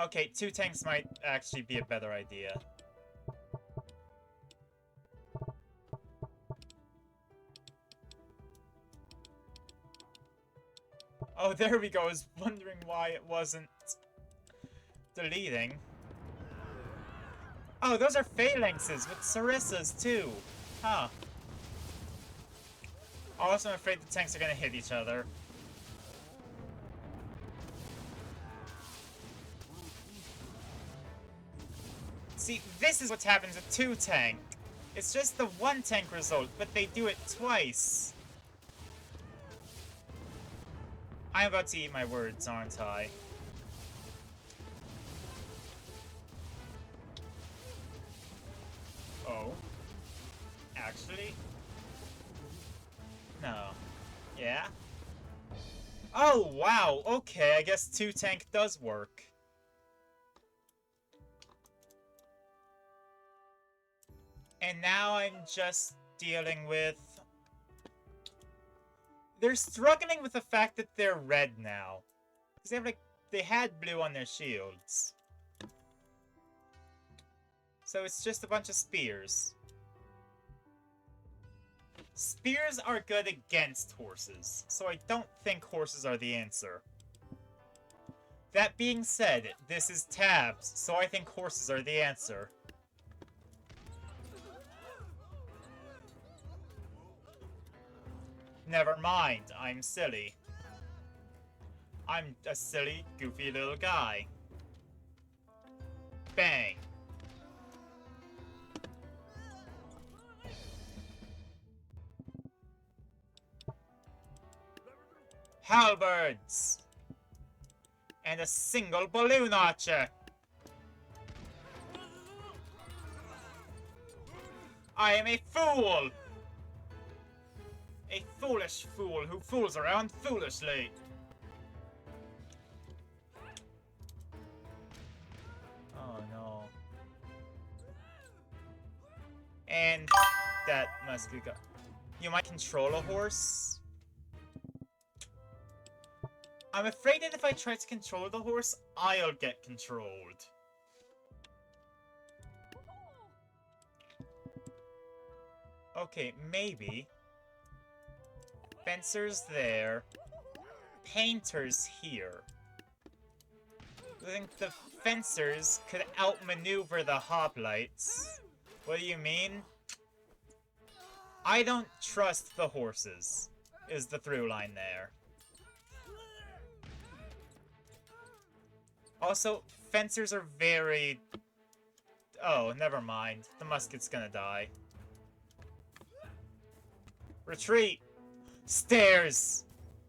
Okay, 2 tanks might actually be a better idea. Oh, there we go. I was wondering why it wasn't deleting. Oh, those are phalanxes with Sarissas, too. Huh. Also, I'm afraid the tanks are gonna hit each other. See, this is what happens with 2 tank. It's just the 1 tank result, but they do it twice. I'm about to eat my words, aren't I? Oh. Actually? No. Yeah? Oh, wow. Okay, I guess 2 tank does work. And now I'm just dealing with... They're struggling with the fact that they're red now. Because they have, like, they had blue on their shields. So it's just a bunch of spears. Spears are good against horses, so I don't think horses are the answer. That being said, this is tabs, so I think horses are the answer. Never mind, I'm silly. I'm a silly, goofy little guy. Bang. Halberds! And a single balloon archer! I am a fool! A foolish fool who fools around foolishly. Oh no. And that must be good. You might control a horse? I'm afraid that if I try to control the horse, I'll get controlled. Okay, maybe. Fencers there. Painters here. I think the fencers could outmaneuver the hoplites. What do you mean? I don't trust the horses, is the through line there. Also, fencers are very... Oh, never mind. The musket's gonna die. Retreat! Stairs!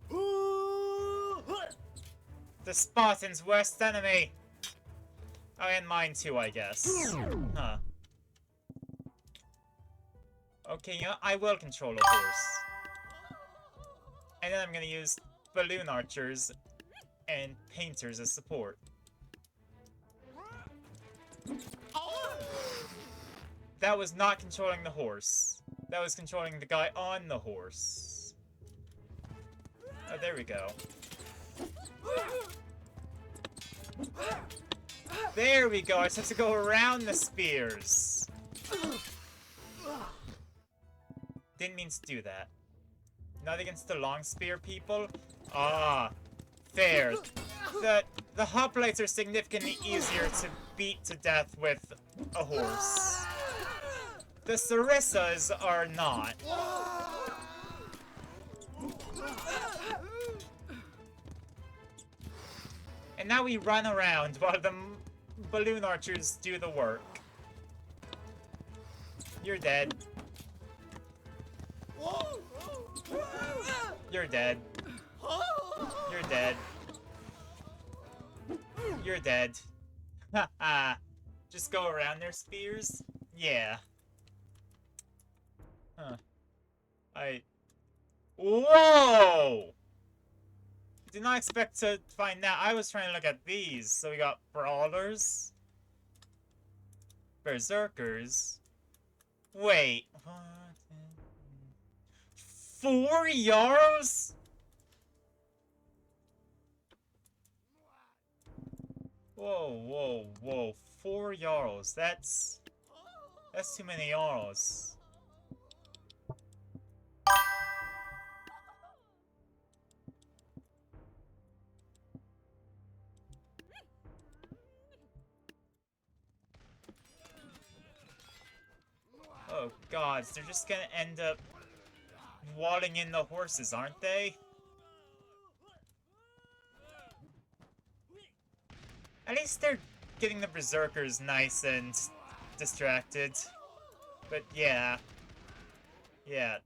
The Spartan's worst enemy! Oh, and mine too, I guess. Huh. Okay, you know, I will control a horse. And then I'm gonna use balloon archers and painters as support. That was not controlling the horse. That was controlling the guy on the horse. Oh, there we go. There we go, I just have to go around the spears. Didn't mean to do that. Not against the long spear people? Ah, fair. The hoplites are significantly easier to beat to death with a horse. The Sarissas are not. And now we run around while the balloon archers do the work. You're dead. You're dead. You're dead. You're dead. Haha. Just go around their spears? Yeah. Huh. Whoa! Did not expect to find that. I was trying to look at these. So we got brawlers, berserkers. Wait. What? 4 Yarrows? Whoa, whoa, whoa. 4 Yarrows. That's too many Yarrows. Oh god, they're just gonna end up walling in the horses, aren't they? At least they're getting the berserkers nice and distracted. But yeah. Yeah.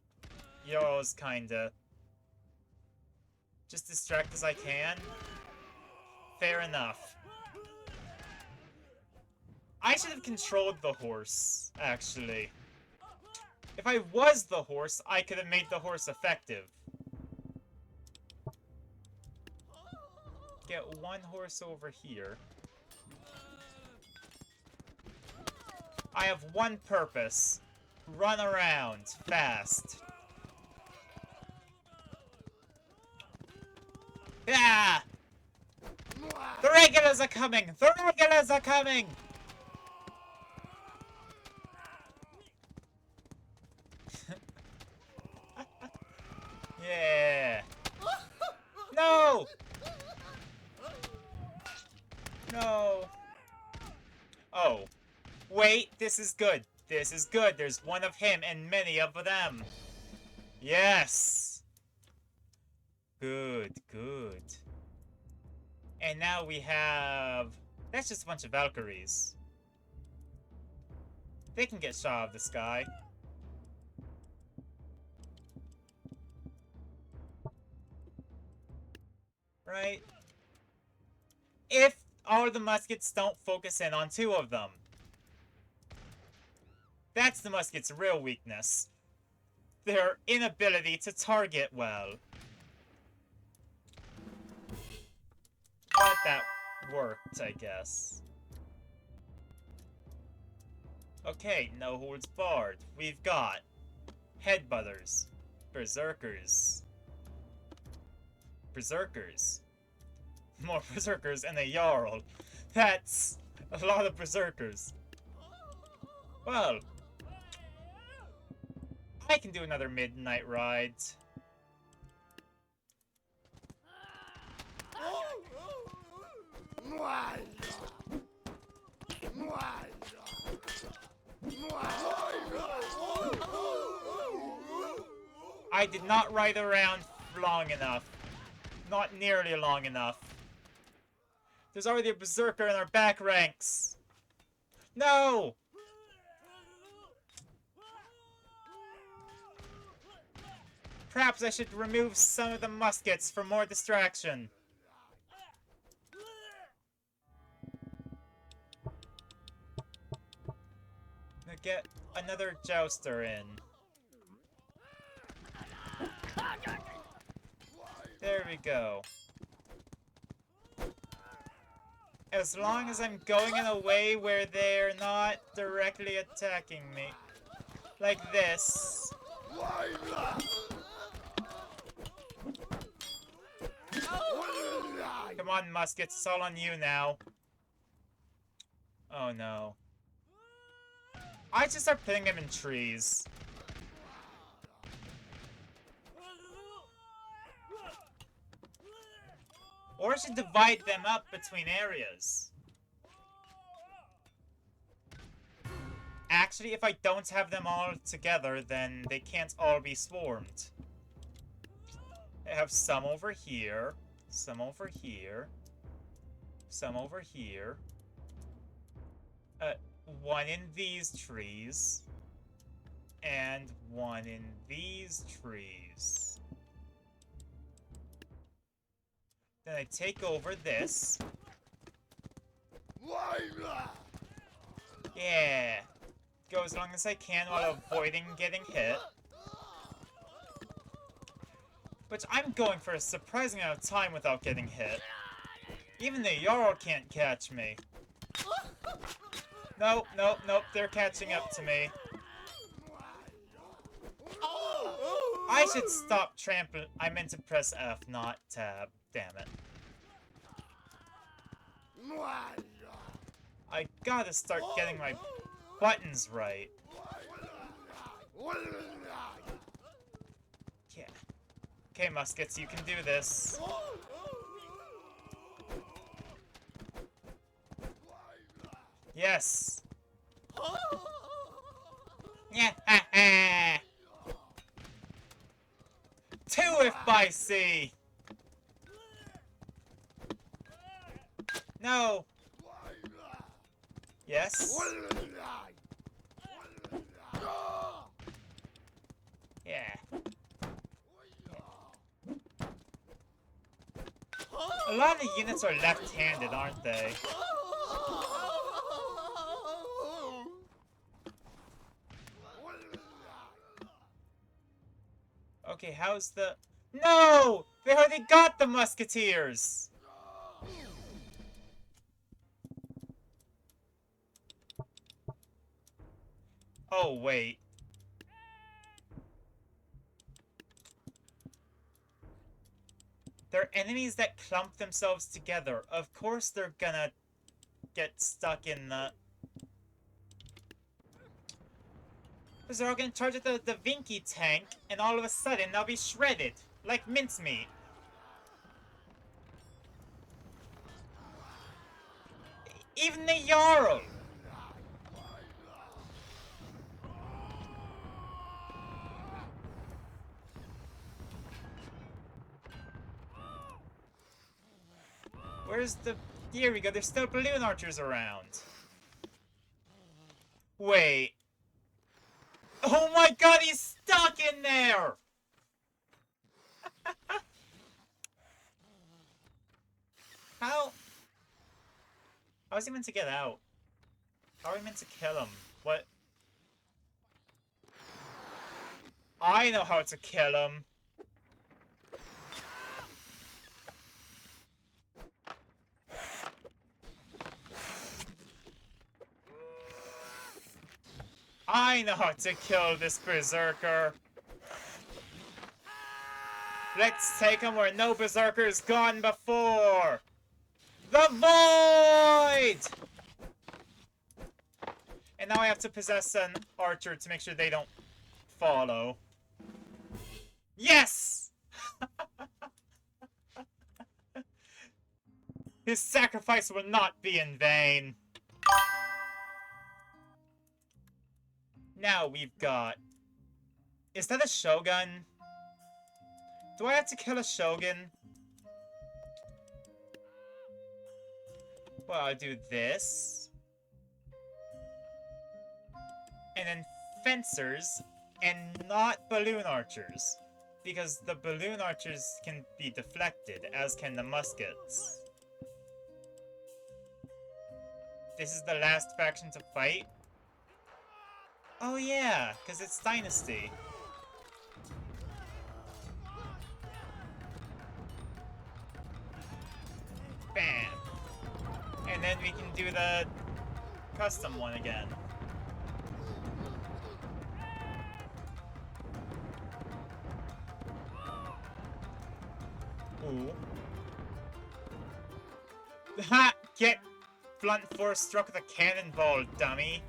Yo's kinda. Just distract as I can. Fair enough. I should have controlled the horse, actually. If I was the horse, I could have made the horse effective. Get one horse over here. I have one purpose. Run around fast. Yeah! The regulars are coming! The regulars are coming! Yeah! No! No! Oh. Wait, this is good. This is good. There's one of him and many of them. Yes! Good, good. And now we have... That's just a bunch of Valkyries. They can get shot out of the sky. Right? If all the muskets don't focus in on 2 of them. That's the musket's real weakness. Their inability to target well. But that worked, I guess. Okay, no holds barred. We've got headbutters, berserkers, more berserkers, and a Jarl. That's a lot of berserkers. Well, I can do another midnight ride. I did not ride around long enough. Not nearly long enough. There's already a berserker in our back ranks. No! Perhaps I should remove some of the muskets for more distraction. Now get another jouster in. There we go. As long as I'm going in a way where they're not directly attacking me. Like this. Come on, muskets, it's all on you now. Oh no. I just start putting them in trees. Or I should divide them up between areas. Actually, if I don't have them all together, then they can't all be swarmed. I have some over here, some over here, some over here. One in these trees, and one in these trees. Then I take over this. Yeah. Go as long as I can while avoiding getting hit. But I'm going for a surprising amount of time without getting hit. Even the Jarl can't catch me. Nope, nope, nope, they're catching up to me. I should stop trampling. I meant to press F, not tab. Damn it. I gotta start getting my buttons right. Yeah. Okay, muskets, you can do this. Yes. Yeah. 2 if by C. No. Yes. Yeah. A lot of the units are left-handed, aren't they? Okay, how's the... No! They already got the musketeers! Oh, wait. They're enemies that clump themselves together. Of course they're gonna get stuck in the... Because they're all gonna charge at the Vinky tank, and all of a sudden they'll be shredded. Like mincemeat. Even the Jarl! Where's the... Here we go, there's still balloon archers around. Wait. Oh my god, he's stuck in there! How? How is he meant to get out? How are we meant to kill him? What? I know how to kill him. I know how to kill this berserker. Let's take him where no berserker's gone before. The void! And now I have to possess an archer to make sure they don't follow. Yes! His sacrifice will not be in vain. Now we've got... Is that a shogun? Do I have to kill a shogun? Well, I'll do this. And then fencers, and not balloon archers. Because the balloon archers can be deflected, as can the muskets. This is the last faction to fight? Oh yeah, because it's Dynasty. Bam. And then we can do the custom one again. Ooh. Ha! Get blunt force struck with a cannonball, dummy.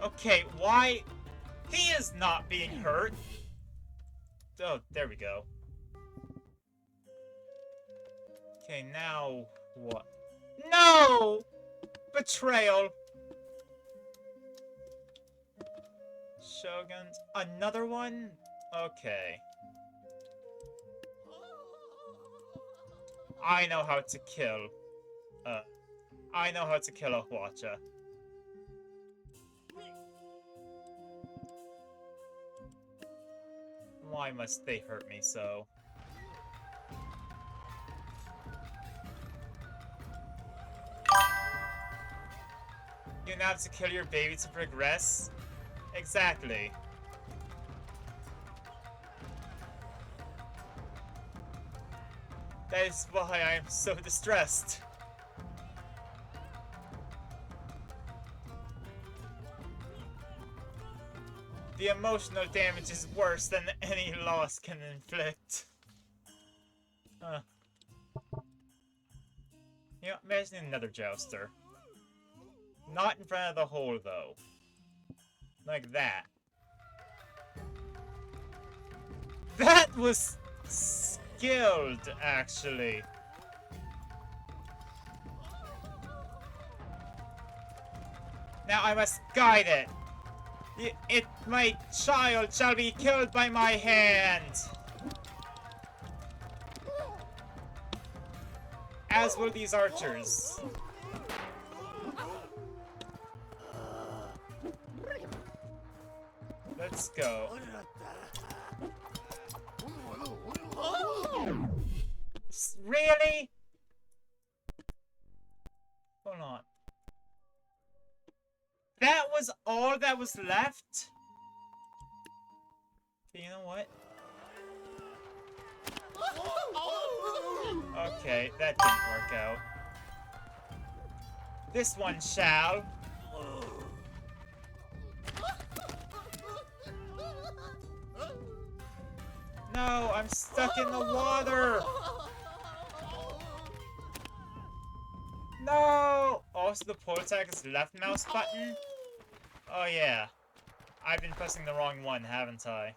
Okay, why? He is not being hurt. Oh, there we go. Okay, now what? No! Betrayal! Shoguns. Another one? Okay. I know how to kill. I know how to kill a Hwacha. Why must they hurt me so? You now have to kill your baby to progress? Exactly. That is why I am so distressed. The emotional damage is worse than any loss can inflict. Huh. You know, imagine another jouster. Not in front of the hole, though. Like that. That was skilled, actually. Now I must guide it. My child shall be killed by my hand. As will these archers. Let's go. Really? Hold on. That was all that was left? You know what? Okay, that didn't work out. This one shall. No, I'm stuck in the water! No! Also, the pull attack is left mouse button? Oh yeah. I've been pressing the wrong one, haven't I?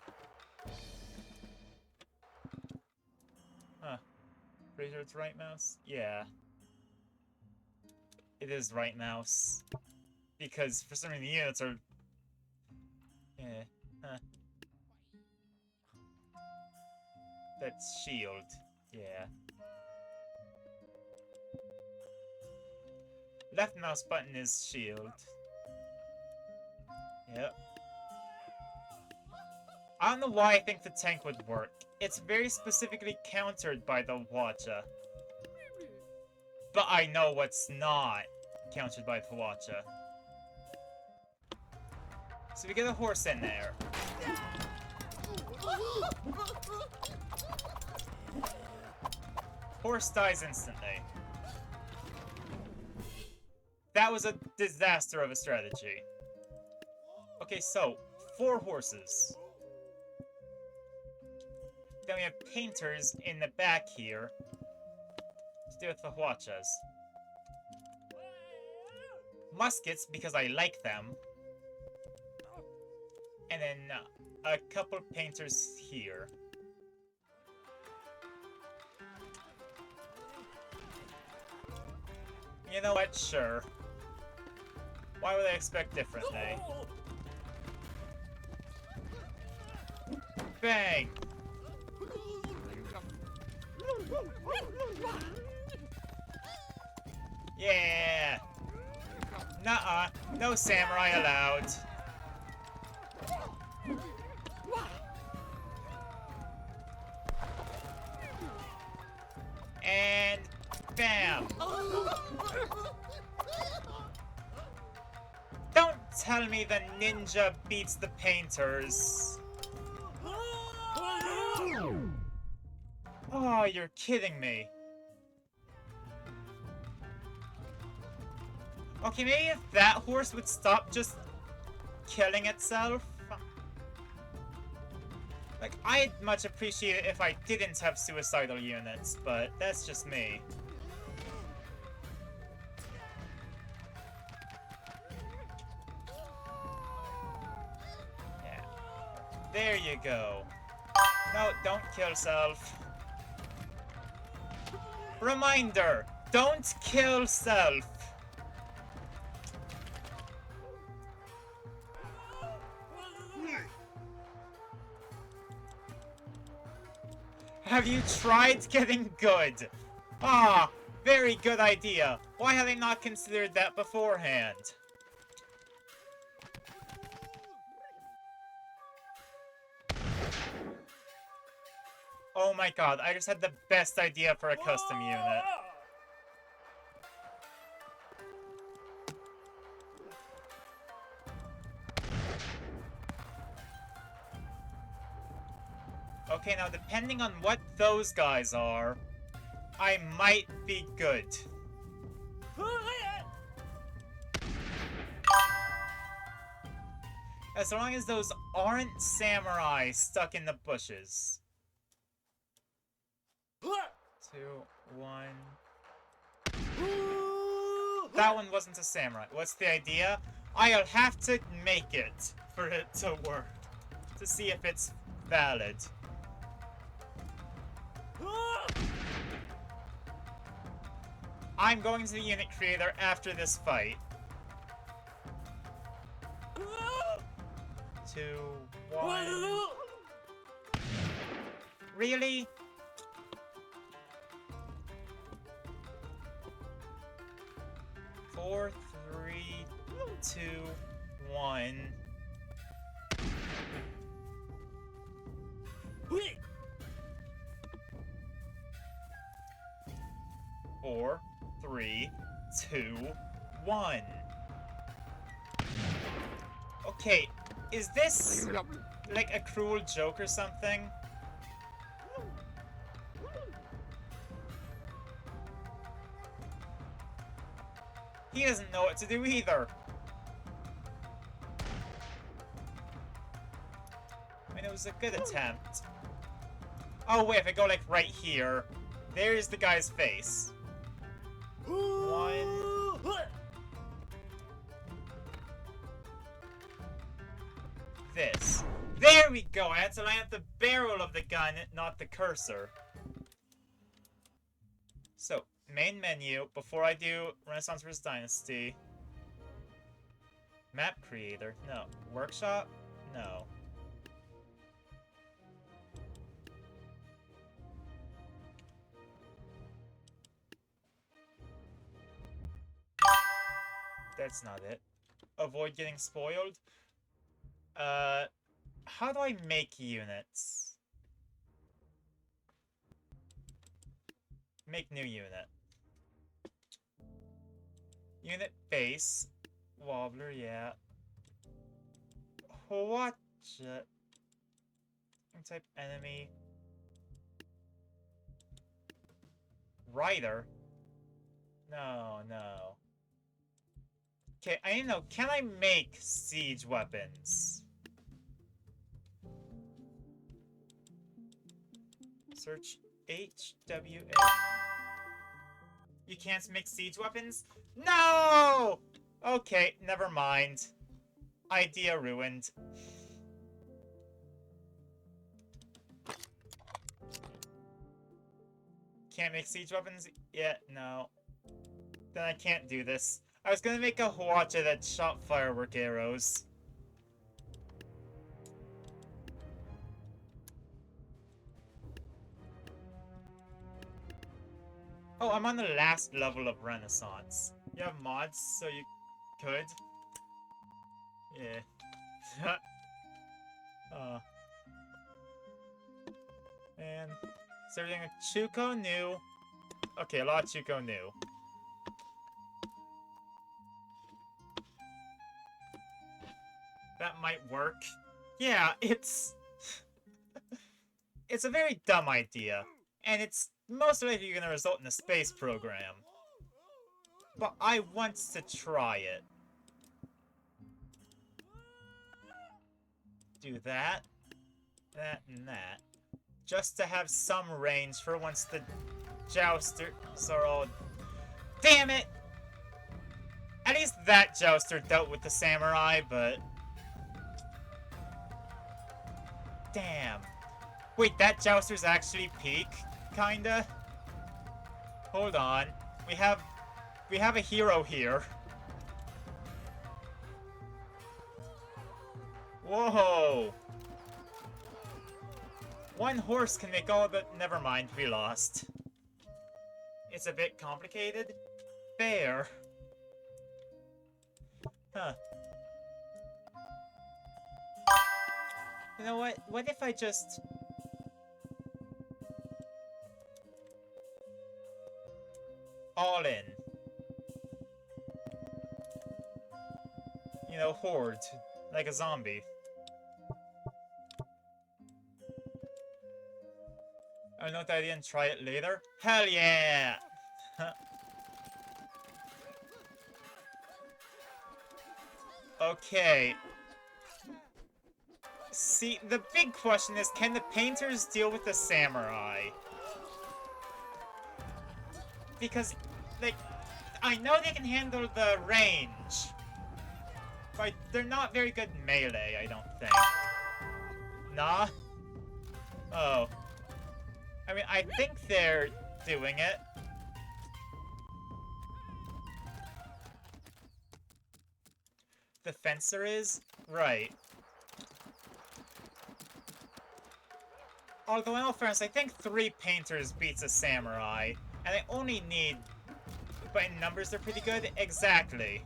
Huh. Pretty sure it's right mouse? Yeah. It is right mouse. Because for some reason the units are... Yeah. Huh. That's shield. Yeah. Left mouse button is shield. Yep. I don't know why I think the tank would work. It's very specifically countered by the Hwacha. But I know what's not countered by the Hwacha. So we get a horse in there. Horse dies instantly. That was a disaster of a strategy. Okay, so 4 horses. Then we have painters in the back here to deal with the Hwachas. Muskets, because I like them. And then a couple painters here. You know what? Sure. Why would I expect differently? Bang! Yeah! Nuh-uh. No samurai allowed. And... bam! Don't tell me the ninja beats the painters. Oh, you're kidding me. Okay, maybe if that horse would stop just killing itself. Like, I'd much appreciate it if I didn't have suicidal units, but that's just me. Yeah. There you go. No, don't kill self. Reminder, don't kill self. Have you tried getting good? Ah, very good idea. Why have I not considered that beforehand? Oh my god, I just had the best idea for a custom unit. Okay, now depending on what those guys are, I might be good. As long as those aren't samurai stuck in the bushes. 2, 1. That one wasn't a samurai. What's the idea? I'll have to make it for it to work. To see if it's valid. I'm going to the unit creator after this fight. 2, 1. Really? Four, 3, 2, 1. 4, 3, 2, 1. Okay, is this like a cruel joke or something? He doesn't know what to do either. I mean, it was a good attempt. Oh wait, if I go like right here, there's the guy's face. 1. This. There we go! I had to line up the barrel of the gun, not the cursor. So, main menu, before I do Renaissance vs. Dynasty. Map creator, no. Workshop, no. That's not it. Avoid getting spoiled. How do I make units? Make new unit. Unit base. Wobbler, yeah. Watch it. Type enemy. Rider. No, no. Okay, I know. Can I make siege weapons? Search HWA. You can't make siege weapons? No! Okay, never mind. Idea ruined. Can't make siege weapons? Yeah, no. Then I can't do this. I was gonna make a Hwacha that shot firework arrows. Oh, I'm on the last level of Renaissance. You have mods, so you could? Yeah. Man. So we're doing a Chuko new. Okay, a lot of Chuko new. That might work. Yeah, it's... it's a very dumb idea. And it's most likely going to result in a space program. But I want to try it. Do that. That and that. Just to have some range for once the jousters are all... Damn it! At least that jouster dealt with the samurai, but... Damn. Wait, that jouster's actually peak? Kinda? Hold on. We have a hero here. Whoa! One horse can make all but never mind, we lost. It's a bit complicated. Fair. Huh. You know what? What if I just... all in? You know, horde. Like a zombie. I know that I didn't try it later. Hell yeah! Okay. See, the big question is, can the painters deal with the samurai? Because, like, I know they can handle the range, but they're not very good melee, I don't think. Nah? Oh. I mean, I think they're doing it. The fencer is? Right. Although, in all fairness, I think 3 painters beats a samurai. And they only need... But in numbers, they're pretty good? Exactly.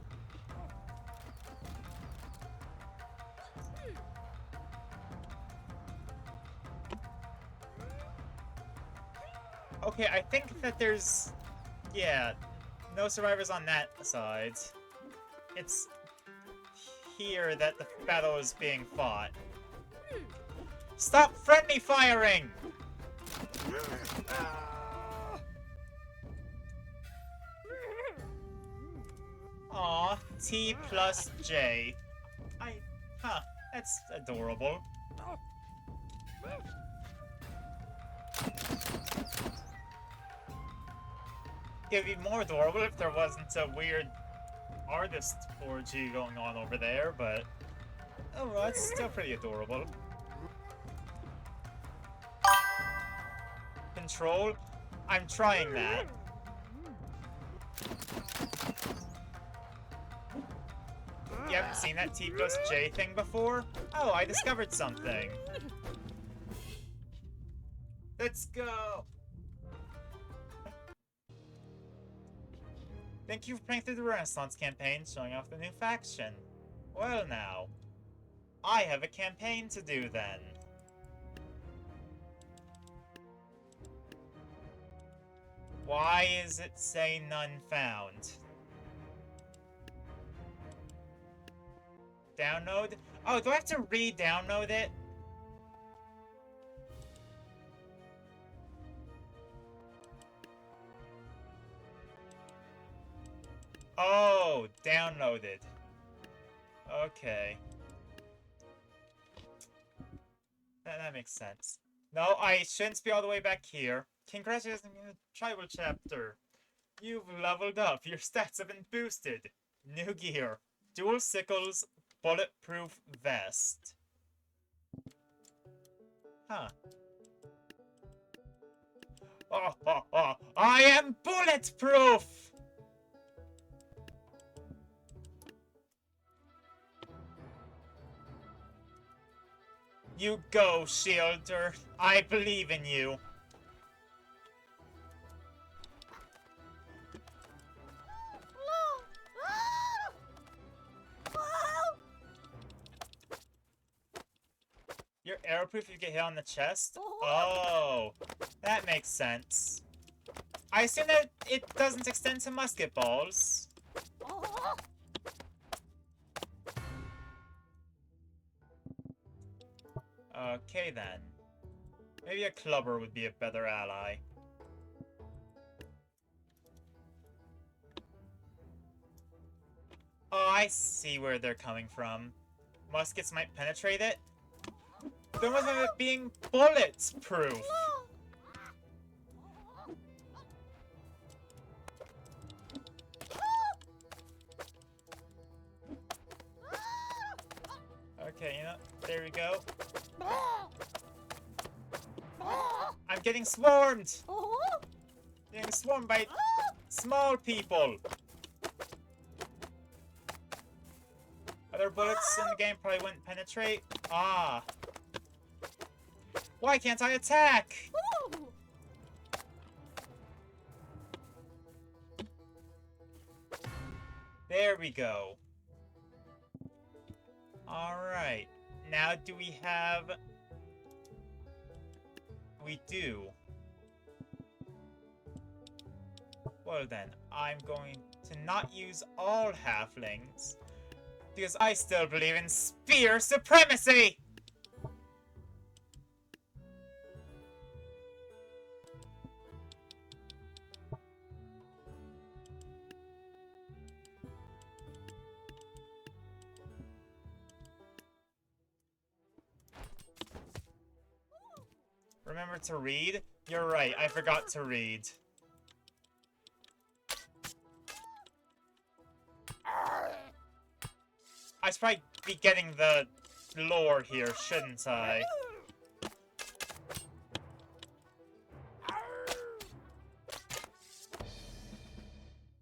Okay, I think that there's... Yeah, no survivors on that side. It's here that the battle is being fought. Stop friendly firing! Aw, T plus J. Huh, that's adorable. It'd be more adorable if there wasn't a weird artist orgy going on over there, but... Oh, well, it's still pretty adorable. Control? I'm trying that. You haven't seen that T plus J thing before? Oh, I discovered something. Let's go! Thank you for playing through the Renaissance campaign, showing off the new faction. Well now, I have a campaign to do then. Why is it say none found? Download? Oh, do I have to re-download it? Oh, downloaded. Okay. That makes sense. No, I shouldn't be all the way back here. Congratulations on the tribal chapter. You've leveled up. Your stats have been boosted. New gear. Dual sickles, bulletproof vest. Huh. Oh, I am bulletproof! You go, Shielder. I believe in you. You're arrowproof if you get hit on the chest? Oh, that makes sense. I assume that it doesn't extend to musket balls. Okay then. Maybe a clubber would be a better ally. Oh, I see where they're coming from. Muskets might penetrate it. Then with it being bulletproof. Okay, you know, there we go. I'm getting swarmed! Getting swarmed by small people! Other bullets in the game probably wouldn't penetrate. Ah. Why can't I attack? There we go. Alright. Now do we have... We do. Well then, I'm going to not use all halflings. Because I still believe in spear supremacy! Remember to read? You're right, I forgot to read. I should probably be getting the lore here, shouldn't I?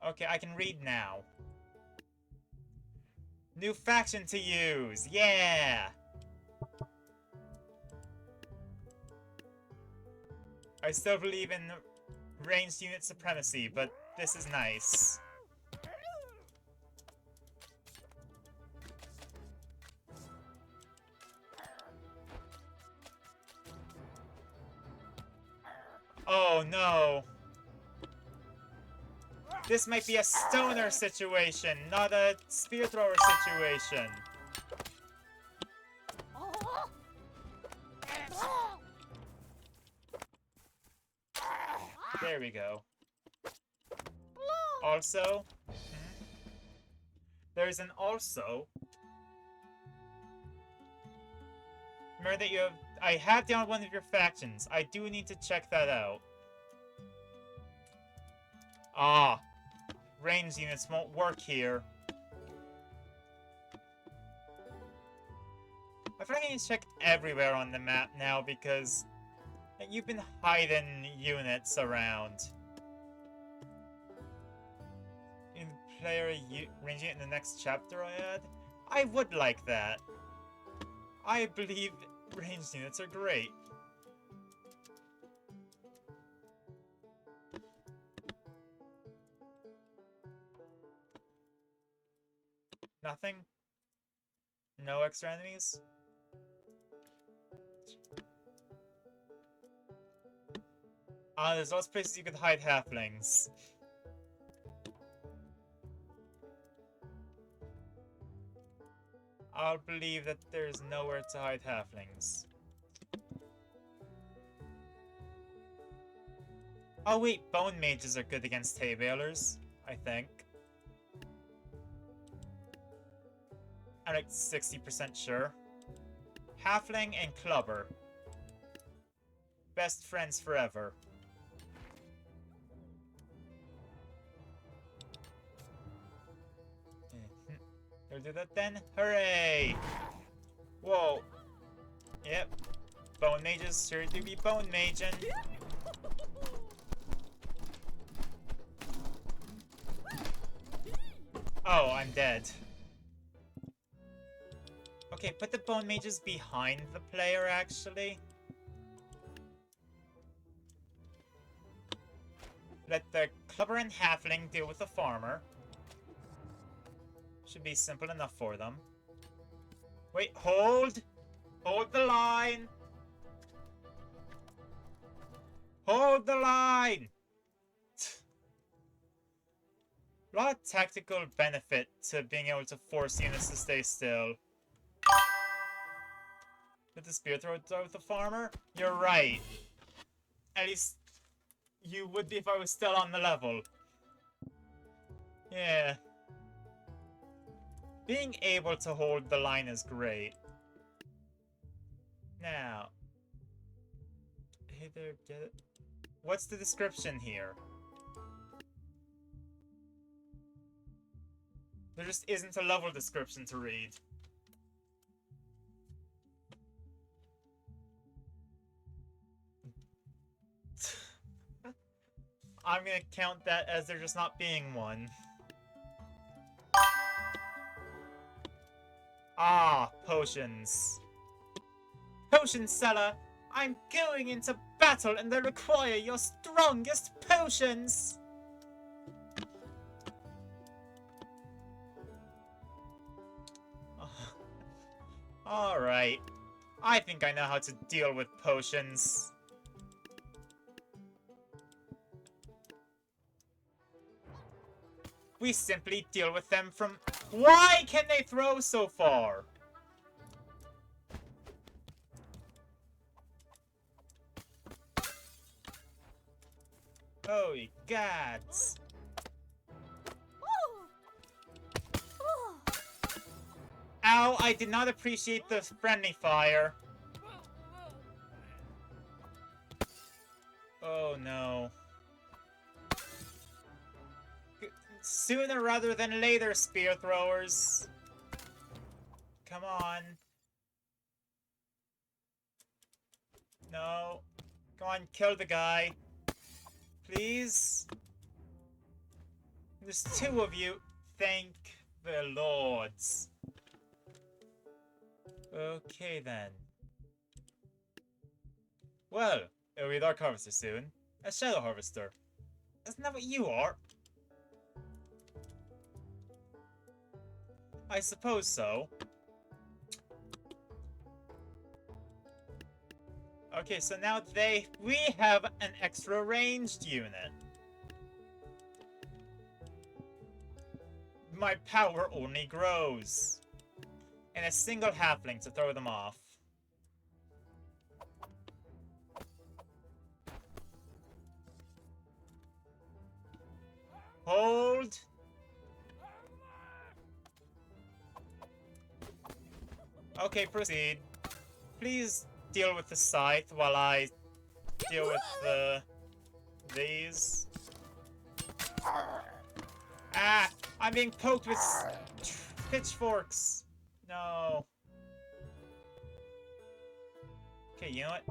Okay, I can read now. New faction to use! Yeah! I still believe in ranged unit supremacy, but this is nice. Oh no! This might be a stoner situation, not a spear thrower situation. There we go. Also, there's an also. Remember that I have down one of your factions. I do need to check that out. Ah, range units won't work here. I feel like I need to check everywhere on the map now because you've been hiding units around. In player range unit in the next chapter I add? I would like that. I believe ranged units are great. Nothing? No extra enemies? There's lots of places you could hide halflings. I'll believe that there's nowhere to hide halflings. Oh wait, bone mages are good against hay balers, I think. I'm like 60% sure. Halfling and Clubber. Best friends forever. We'll do that then. Hooray! Whoa. Yep. Bone mages sure do be bone maging. Oh, I'm dead. Okay, put the bone mages behind the player, actually. Let the Clubber and Halfling deal with the farmer. Should be simple enough for them. Wait, hold! Hold the line! Hold the line! A lot of tactical benefit to being able to force units to stay still. Did the spear throw with the farmer? You're right. At least you would be if I was still on the level. Yeah. Being able to hold the line is great. Now. Hey there, get it? What's the description here? There just isn't a level description to read. I'm gonna count that as there just not being one. Ah, potions. Potion seller, I'm going into battle and they require your strongest potions! Alright. I think I know how to deal with potions. We simply deal with them from... Why can they throw so far? Holy gods. Ow, I did not appreciate the friendly fire. Oh no. Sooner rather than later, spear throwers. Come on. No. Go on, kill the guy. Please. There's two of you. Thank the lords. Okay then. Well, it'll be a Dark Harvester soon. A Shadow Harvester. Isn't that what you are? I suppose so. Okay, so now we have an extra ranged unit. My power only grows. And a single halfling to throw them off. Hold. Okay, proceed. Please deal with the scythe while I deal with these. Ah! I'm being poked with pitchforks. No. Okay, you know what?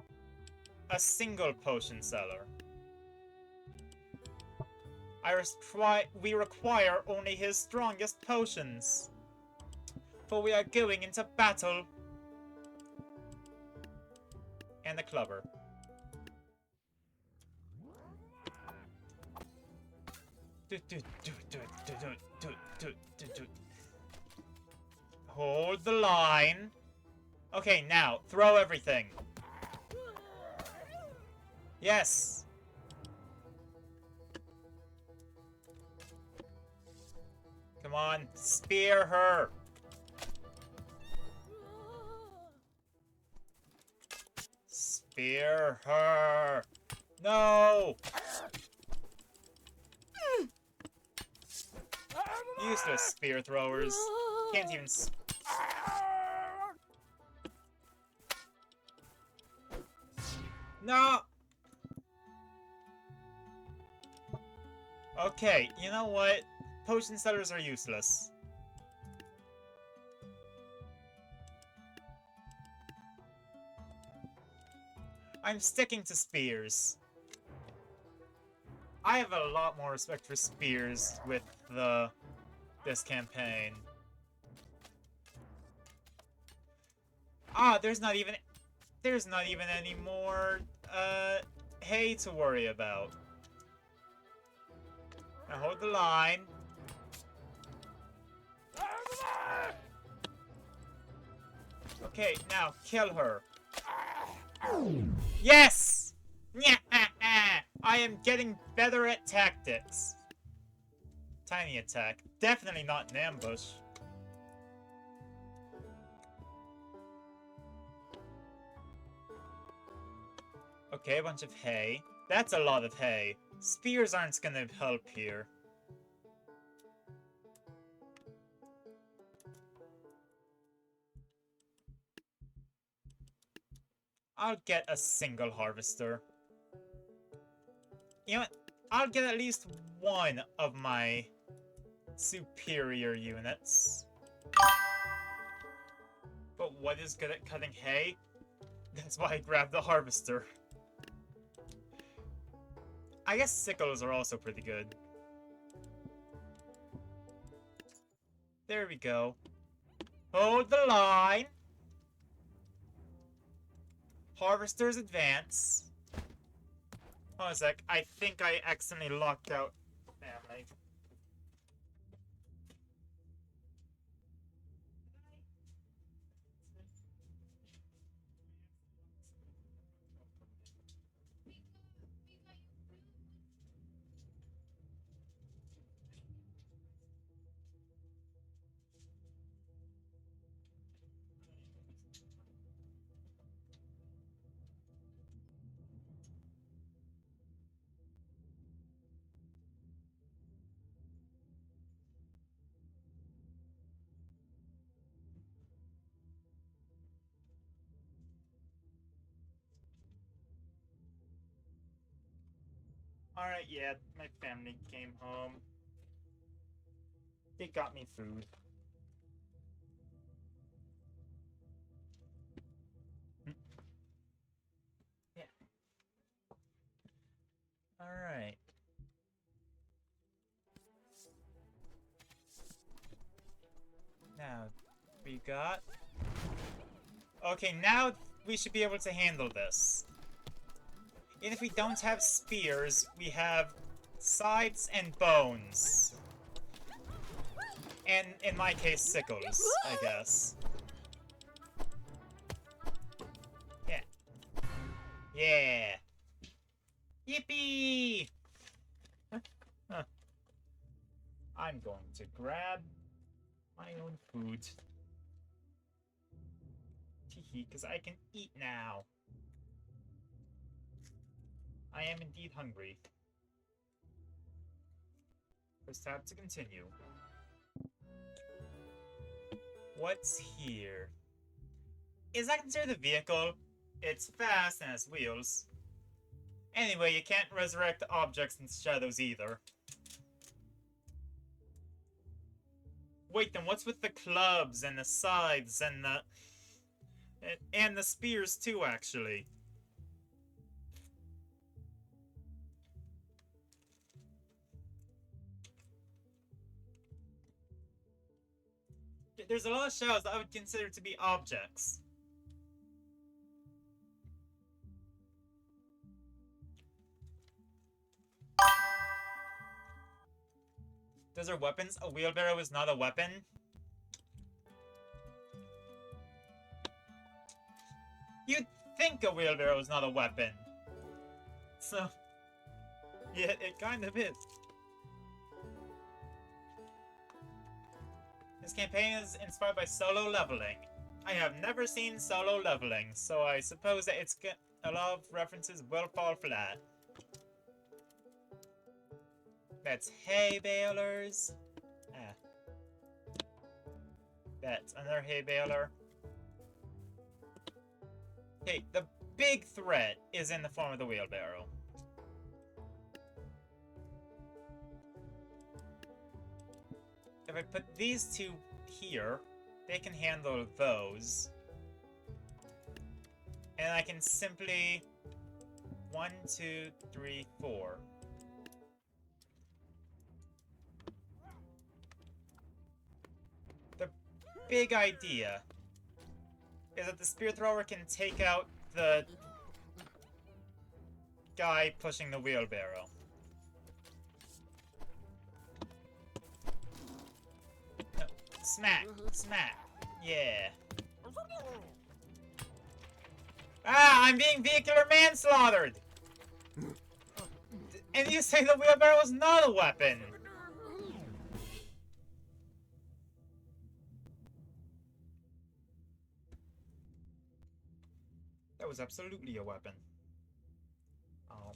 A single potion seller. We require only his strongest potions. For we are going into battle. And the clubber. Hold the line. Okay, now, throw everything. Yes. Come on, spear her. Spear her. No. Useless spear throwers. Can't even. No. Okay, you know what? Potion sellers are useless. I'm sticking to spears. I have a lot more respect for spears with this campaign. Ah, there's not even any more hay to worry about. Now hold the line. Okay, now kill her. Yes! I am getting better at tactics. Tiny attack. Definitely not an ambush. Okay, a bunch of hay. That's a lot of hay. Spears aren't gonna help here. I'll get a single harvester. You know what? I'll get at least one of my superior units. But what is good at cutting hay? That's why I grabbed the harvester. I guess sickles are also pretty good. There we go. Hold the line. Harvesters advance. Hold on a sec. I think I accidentally locked out family. Alright, yeah, my family came home. They got me food. Yeah. Alright. Now, we got... Okay, now we should be able to handle this. And if we don't have spears, we have sides and bones. And, in my case, sickles, I guess. Yeah. Yeah! Yippee! Huh. I'm going to grab my own food. Teehee, because I can eat now. I am indeed hungry. Press tab to continue. What's here? Is that considered a vehicle? It's fast and has wheels. Anyway, you can't resurrect objects in shadows either. Wait, then what's with the clubs and the scythes and the... And the spears too, actually. There's a lot of shadows that I would consider to be objects. Those are weapons? A wheelbarrow is not a weapon? You'd think a wheelbarrow is not a weapon. So... yeah, it kind of is. This campaign is inspired by solo leveling. I have never seen solo leveling, so I suppose that a lot of references will fall flat. That's hay balers. Ah. That's another hay baler. Okay, the big threat is in the form of the wheelbarrow. If I put these two here, they can handle those. And I can simply... 1, 2, 3, 4. The big idea is that the spear thrower can take out the guy pushing the wheelbarrow. No, smack! Smack! Yeah. Ah! I'm being vehicular manslaughtered! And you say the wheelbarrow is not a weapon! That was absolutely a weapon. Oh.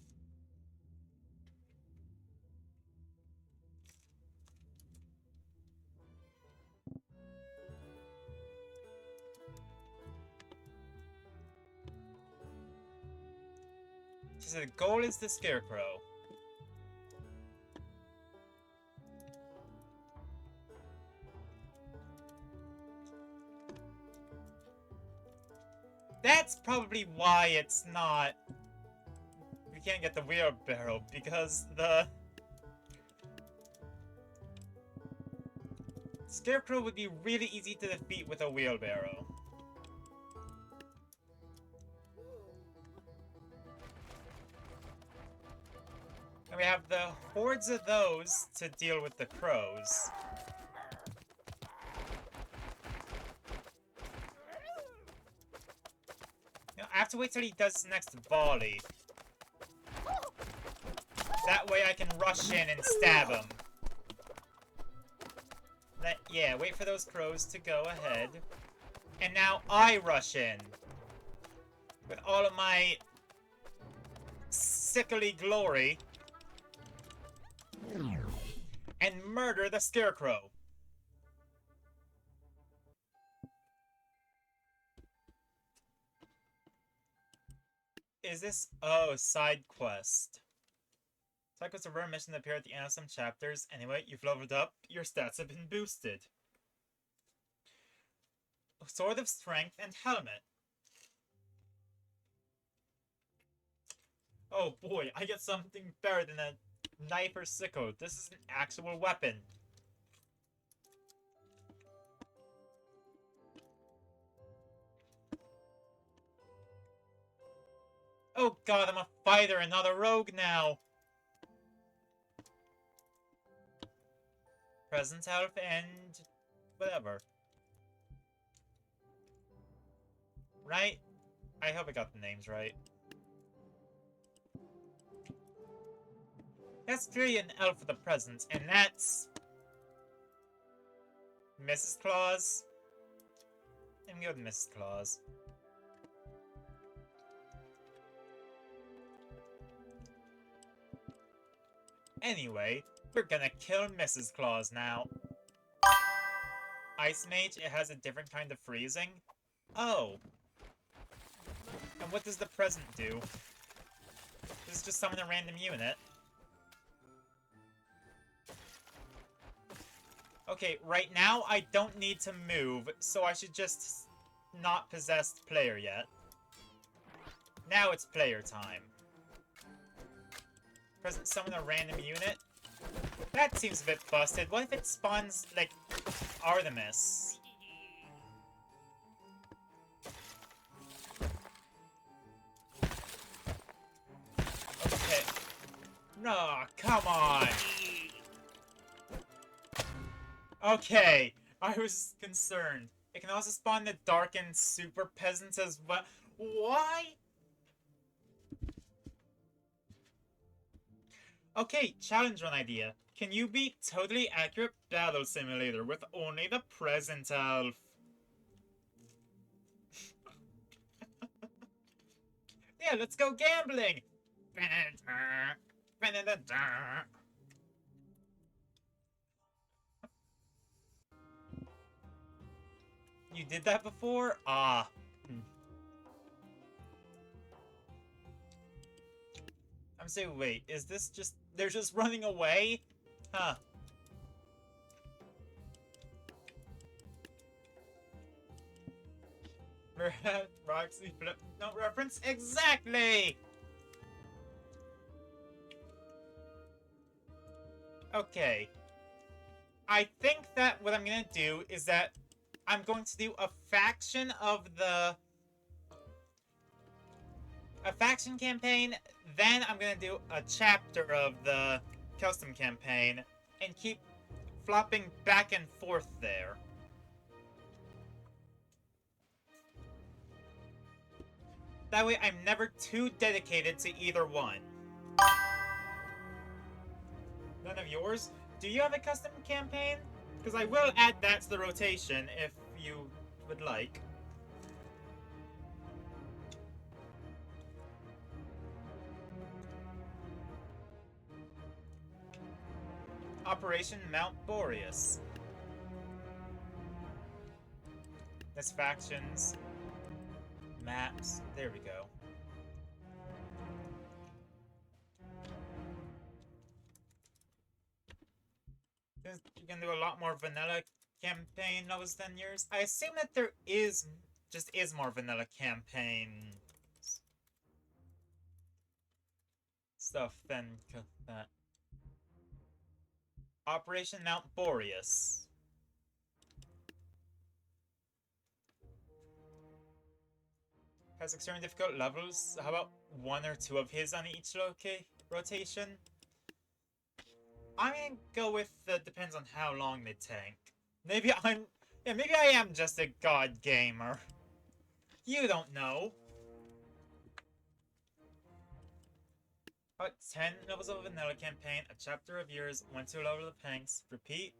She said the goal is the scarecrow. That's probably why it's not... We can't get the wheelbarrow, because the... Scarecrow would be really easy to defeat with a wheelbarrow. And we have the hordes of those to deal with the crows. Now, I have to wait till he does his next volley. That way I can rush in and stab him. Yeah, wait for those crows to go ahead. And now I rush in. With all of my... sickly glory. And murder the scarecrow. Is this... Oh, side quest. Cycles a rare mission that appear at the end of some chapters. Anyway, you've leveled up, your stats have been boosted. Sword of Strength and Helmet. Oh boy, I get something better than a knife or sickle. This is an actual weapon. Oh god, I'm a fighter and not a rogue now! Present health and... whatever. Right? I hope I got the names right. That's clearly an elf with a present, and that's... Mrs. Claus? I'm good with Mrs. Claus. Anyway, we're gonna kill Mrs. Claus now. Ice Mage, it has a different kind of freezing. Oh. And what does the present do? This is just summon a random unit. Okay, right now I don't need to move, so I should just not possess player yet. Now it's player time. Present summon a random unit? That seems a bit busted. What if it spawns, like, Artemis? Okay. No, come on! Okay, I was concerned. It can also spawn the darkened super peasants as well. Why? Okay, challenge run idea. Can you beat totally accurate battle simulator with only the present elf? Yeah, let's go gambling! You did that before? Ah. I'm saying, wait, is this just... They're just running away? Huh. Roxy flip... No reference? Exactly! Okay. I think that what I'm gonna do is that I'm going to do a faction of the... a faction campaign, then I'm gonna do a chapter of the custom campaign, and keep flopping back and forth there. That way I'm never too dedicated to either one. None of yours? Do you have a custom campaign? Because I will add that to the rotation if you would like. Operation Mount Boreas. There's factions. Maps. There we go. You can do a lot more vanilla campaign levels than yours. I assume that there is more vanilla campaign stuff than that. Operation Mount Boreas. Has extremely difficult levels. How about one or two of his on each rotation? I'm gonna go with depends on how long they tank. Maybe I am just a god gamer. You don't know. About 10 levels of a vanilla campaign, a chapter of yours, 1-2 level of Hanks, repeat.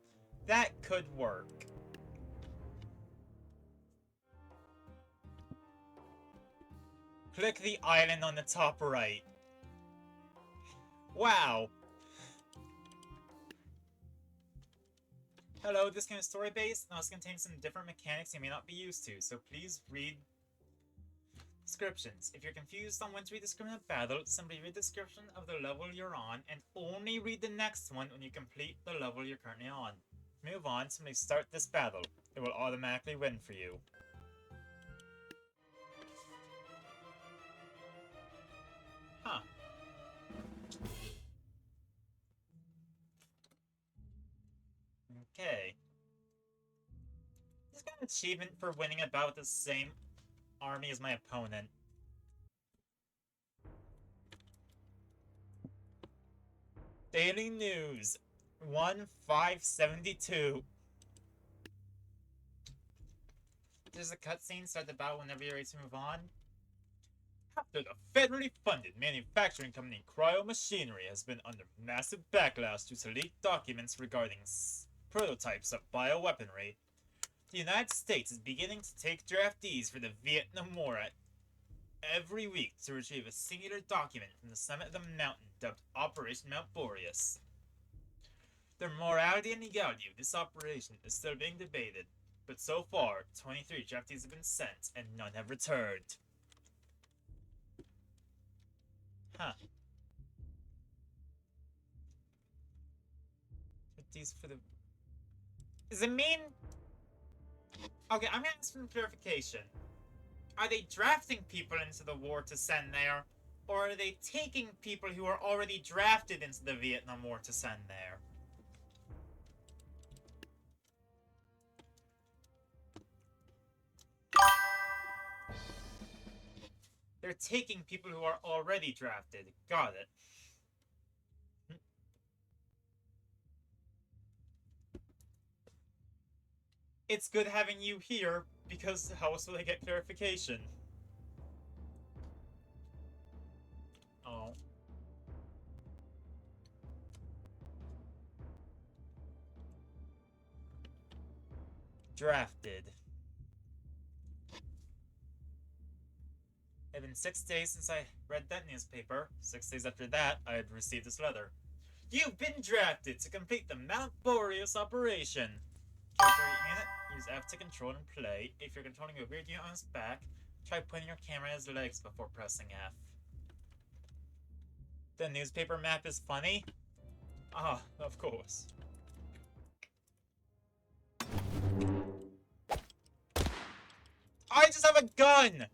That could work. Click the island on the top right. Wow. Hello, this game is story-based and also contains some different mechanics you may not be used to, so please read Descriptions. If you're confused on when to read the description of battle, simply read the description of the level you're on, and only read the next one when you complete the level you're currently on. Move on, simply start this battle. It will automatically win for you. Huh. Okay. Just got an achievement for winning about the same army as my opponent. Daily News 1572. There's a cutscene, start the battle whenever you're ready to move on. After the federally funded manufacturing company Cryo Machinery has been under massive backlash due to leaked documents regarding prototypes of bioweaponry, the United States is beginning to take draftees for the Vietnam War every week to retrieve a singular document from the summit of the mountain dubbed Operation Mount Boreas. The morality and legality of this operation is still being debated, but so far, 23 draftees have been sent and none have returned. Huh. Draftees for the... Does it mean... Okay, I'm gonna ask for clarification. Are they drafting people into the war to send there, or are they taking people who are already drafted into the Vietnam War to send there? They're taking people who are already drafted. Got it. It's good having you here, because how else will I get clarification? Oh. Drafted. It had been 6 days since I read that newspaper. 6 days after that, I had received this letter. You've been drafted to complete the Mount Boreas operation. Character unit, use F to control and play. If you're controlling a weird unit on his back, try putting your camera in his legs before pressing F. The newspaper map is funny? Ah, of course. I just have a gun!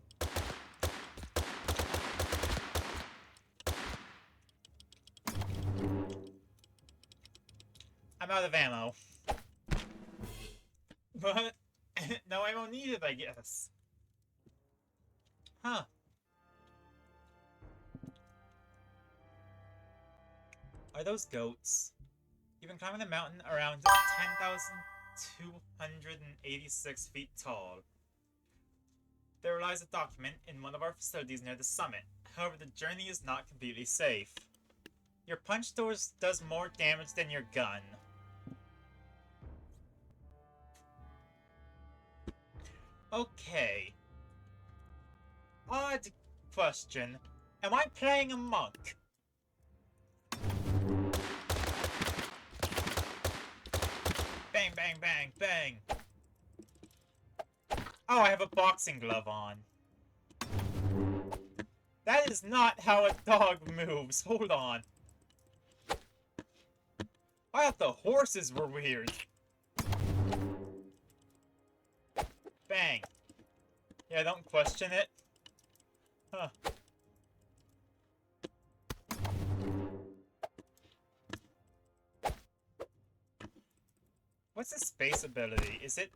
I'm out of ammo. But, no ammo needed, I guess. Huh. Are those goats? You've been climbing the mountain around 10,286 feet tall. There lies a document in one of our facilities near the summit. However, the journey is not completely safe. Your punch does more damage than your gun. Okay. Odd question. Am I playing a monk? Bang, bang, bang, bang. Oh, I have a boxing glove on. That is not how a dog moves. Hold on. I thought the horses were weird. Bang. Yeah, don't question it. Huh. What's the space ability? Is it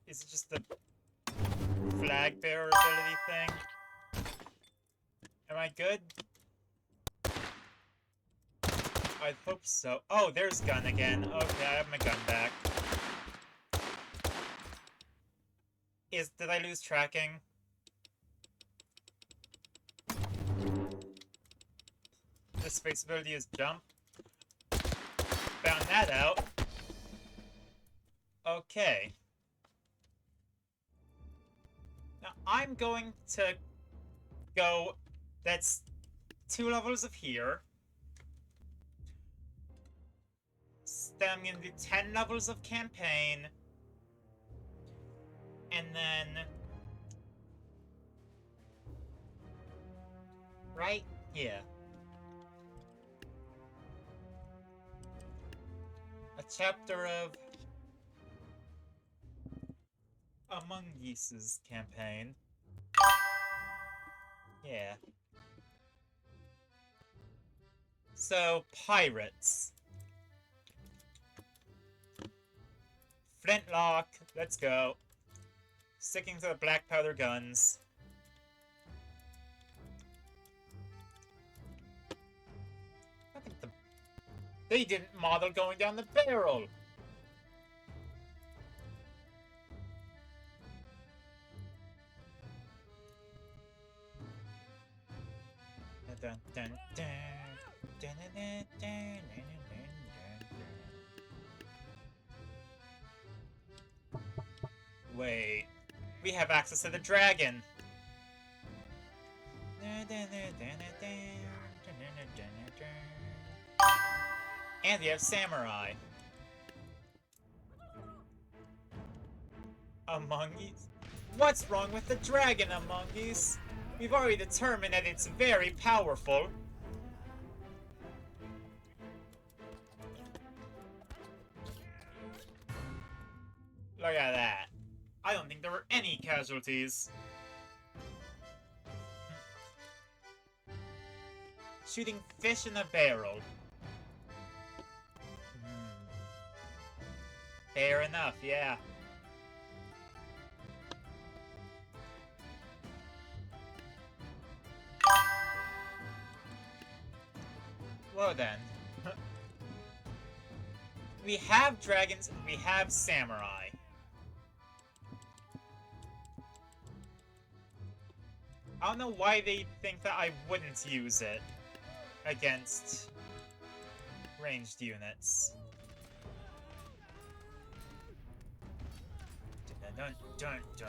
just the flag bearer ability thing? Am I good? I hope so. Oh, there's gun again. Okay, I have my gun back. Did I lose tracking? The space ability is jump. Found that out. Okay. Now, I'm going to go... That's 2 levels of here. Then I'm gonna do 10 levels of campaign. And then... right here. A chapter of Among Us's campaign. Yeah. So, pirates. Flintlock, let's go. Sticking to the black powder guns. Look at the... They didn't model going down the barrel! Dun, dun, dun. Dun, dun, dun, dun, dun, dun, dun. Wait. We have access to the dragon! And we have samurai. Among Us? What's wrong with the dragon, Among Us? We've already determined that it's very powerful. Look at that. I don't think there were any casualties. Shooting fish in a barrel. Fair enough, yeah. Well then. We have dragons, we have samurai. I don't know why they think that I wouldn't use it against ranged units. Dun, dun, dun, dun, dun,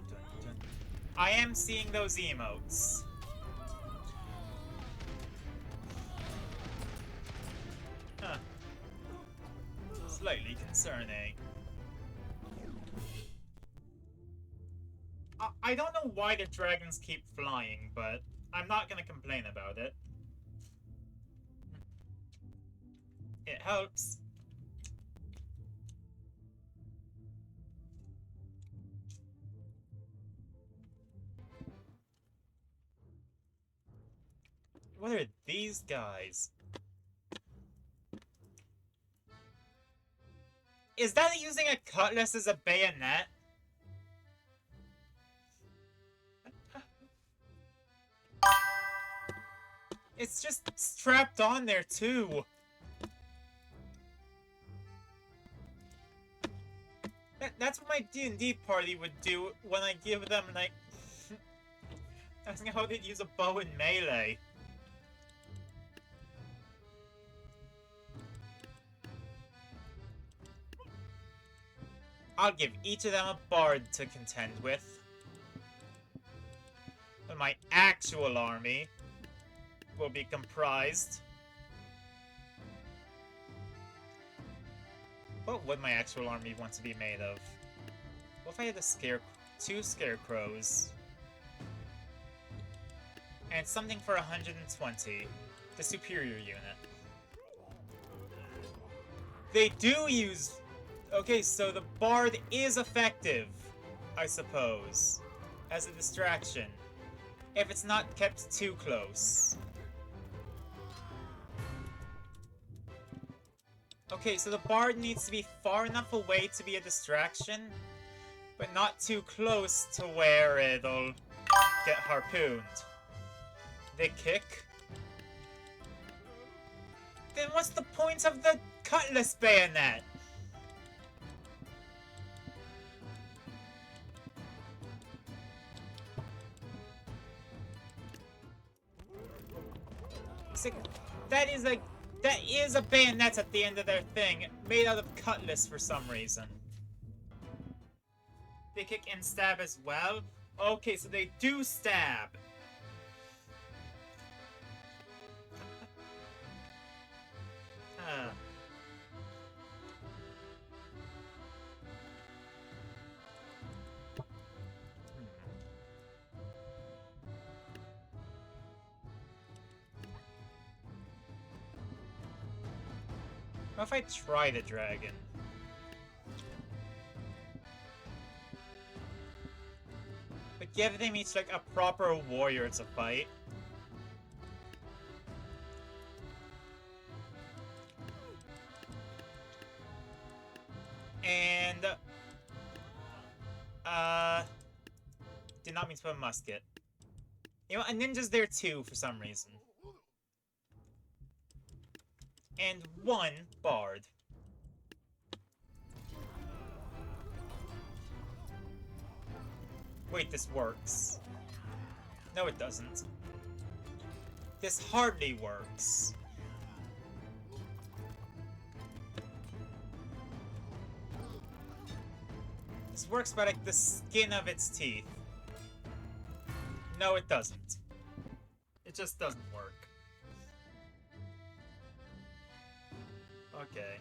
dun, dun. I am seeing those emotes. Huh. Slightly concerning. I don't know why the dragons keep flying, but I'm not gonna complain about it. It helps. What are these guys? Is that using a cutlass as a bayonet? It's just strapped on there, too. That's what my D&D party would do when I give them, like... asking how they'd use a bow in melee. I'll give each of them a bard to contend with. But my actual army will be comprised... What would my actual army want to be made of? What if I had two scarecrows? And something for 120. The superior unit. They do use... Okay, so the bard is effective, I suppose, as a distraction, if it's not kept too close. Okay, so the bard needs to be far enough away to be a distraction, but not too close to where it'll get harpooned. They kick? Then what's the point of the cutlass bayonet? That is a bayonet at the end of their thing, made out of cutlass for some reason. They kick and stab as well? Okay, so they do stab. What if I try the dragon? But give them each like a proper warrior to fight. And did not mean to put a musket. You know, a ninja's there too for some reason. And one bard. Wait, this works. No, it doesn't. This hardly works. This works by, like, the skin of its teeth. No, it doesn't. It just doesn't work. Okay.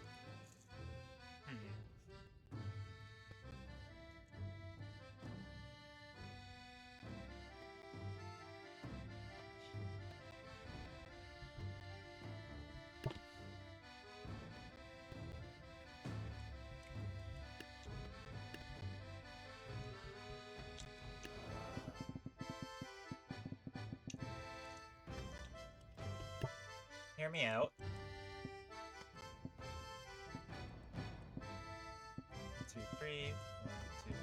Hear me out. 1, 2, 3. 1, 2,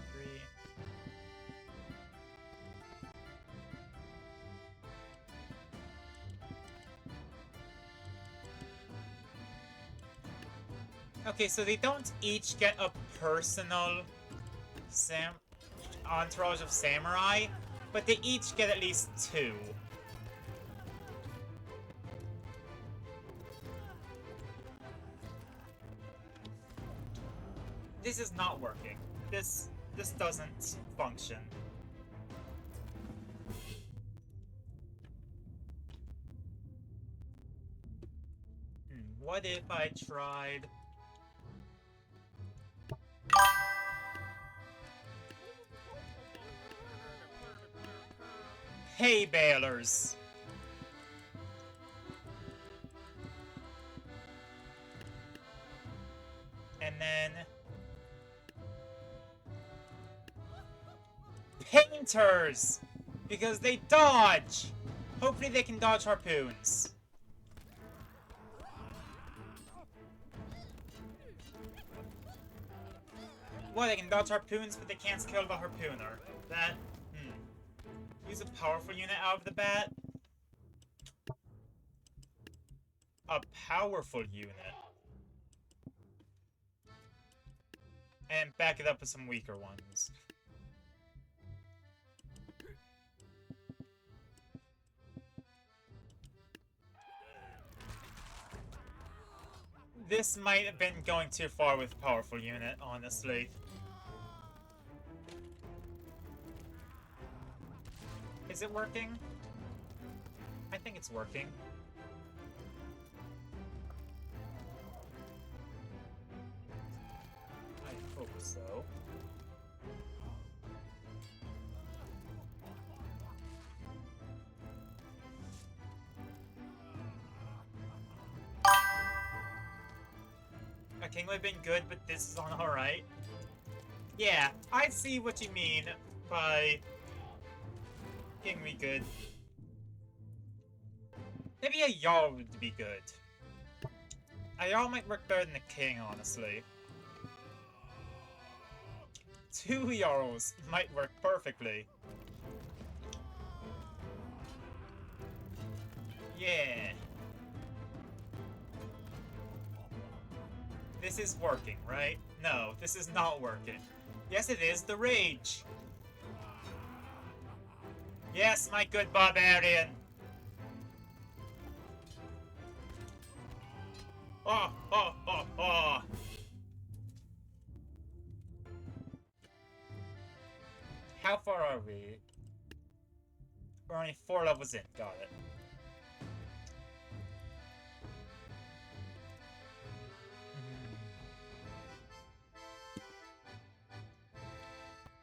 3. Okay, so they don't each get a personal entourage of samurai, but they each get at least 2. This is not working. This doesn't function. What if I tried... hay balers? And then... painters! Because they dodge! Hopefully they can dodge harpoons. Well, they can dodge harpoons, but they can't kill the harpooner. That... Use a powerful unit out of the bat? A powerful unit. And back it up with some weaker ones. This might have been going too far with powerful unit, honestly. Is it working? I think it's working. I hope so. A king would have been good, but this is on alright. Yeah, I see what you mean by king would be good. Maybe a Jarl would be good. A Jarl might work better than a king, honestly. 2 Jarls might work perfectly. Yeah. This is working, right? No, this is not working. Yes, it is. The rage. Yes, my good barbarian. Oh, oh, oh, oh. How far are we? We're only 4 levels in. Got it.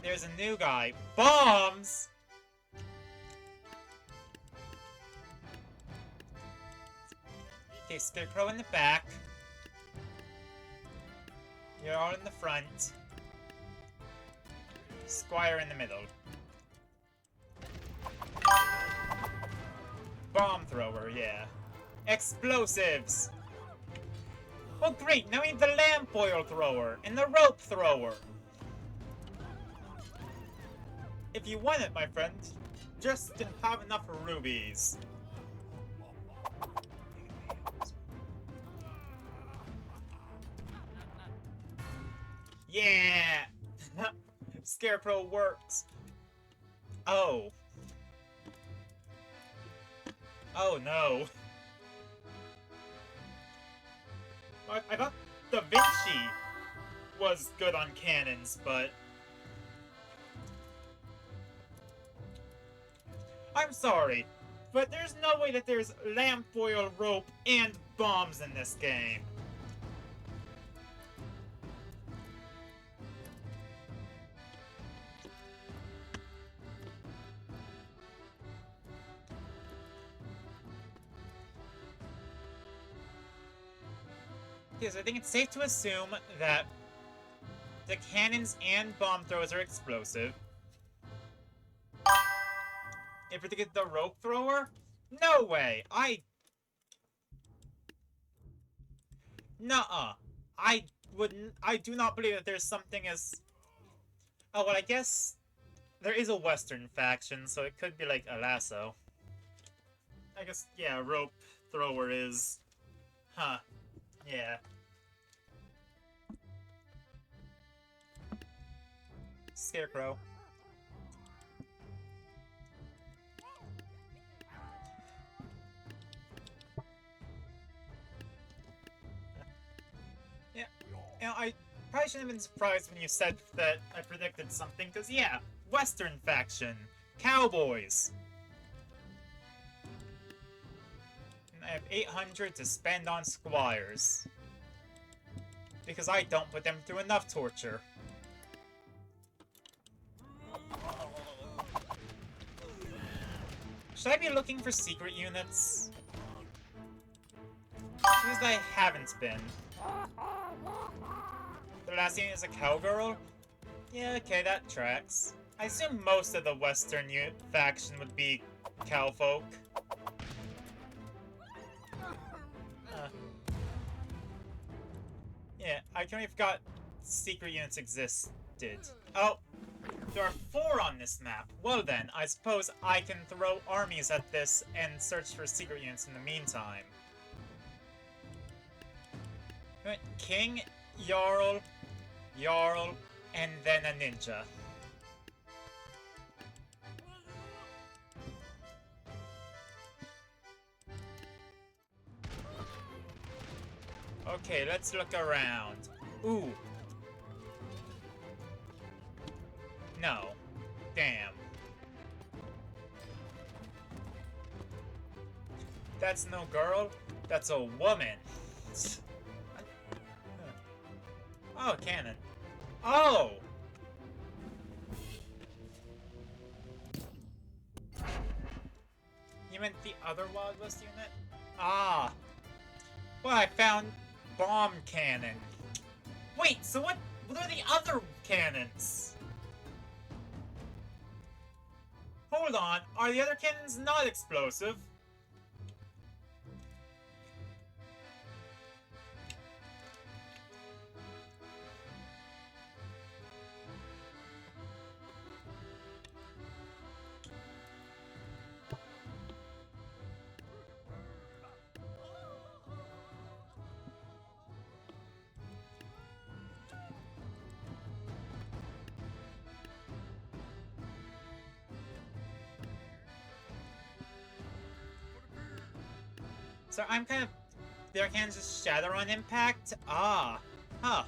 There's a new guy. Bombs! Okay, Scarecrow in the back. You're all in the front. Squire in the middle. Bomb thrower, yeah. Explosives! Oh great, now we need the lamp oil thrower and the rope thrower. If you want it, my friend, just have enough rubies. Yeah! Scarecrow works. Oh. Oh no. I thought Da Vinci was good on cannons, but... I'm sorry, but there's no way that there's lamp oil, rope, and bombs in this game. Because I think it's safe to assume that the cannons and bomb throwers are explosive. If we get the rope thrower? No way! Nuh-uh. I do not believe that there's something as... Oh, well, I guess there is a Western faction, so it could be like a lasso. I guess, yeah, rope thrower is... Huh. Yeah. Scarecrow. Yeah. You know, I probably shouldn't have been surprised when you said that I predicted something, because yeah, Western faction. Cowboys. I have 800 to spend on squires. Because I don't put them through enough torture. Should I be looking for secret units? Because I haven't been. The last unit is a cowgirl? Yeah, okay, that tracks. I assume most of the Western faction would be cowfolk. Yeah, I totally forgot secret units existed. Oh, there are 4 on this map. Well then, I suppose I can throw armies at this and search for secret units in the meantime. King, Jarl, and then a ninja. Okay, let's look around. Ooh. No. Damn. That's no girl. That's a woman. Oh, cannon. Oh! You meant the other Wild West unit? Ah. Well, I found bomb cannon. Wait, so what are the other cannons? Hold on, are the other cannons not explosive? So I'm kind of... Their cannons just shatter on impact? Ah. Huh.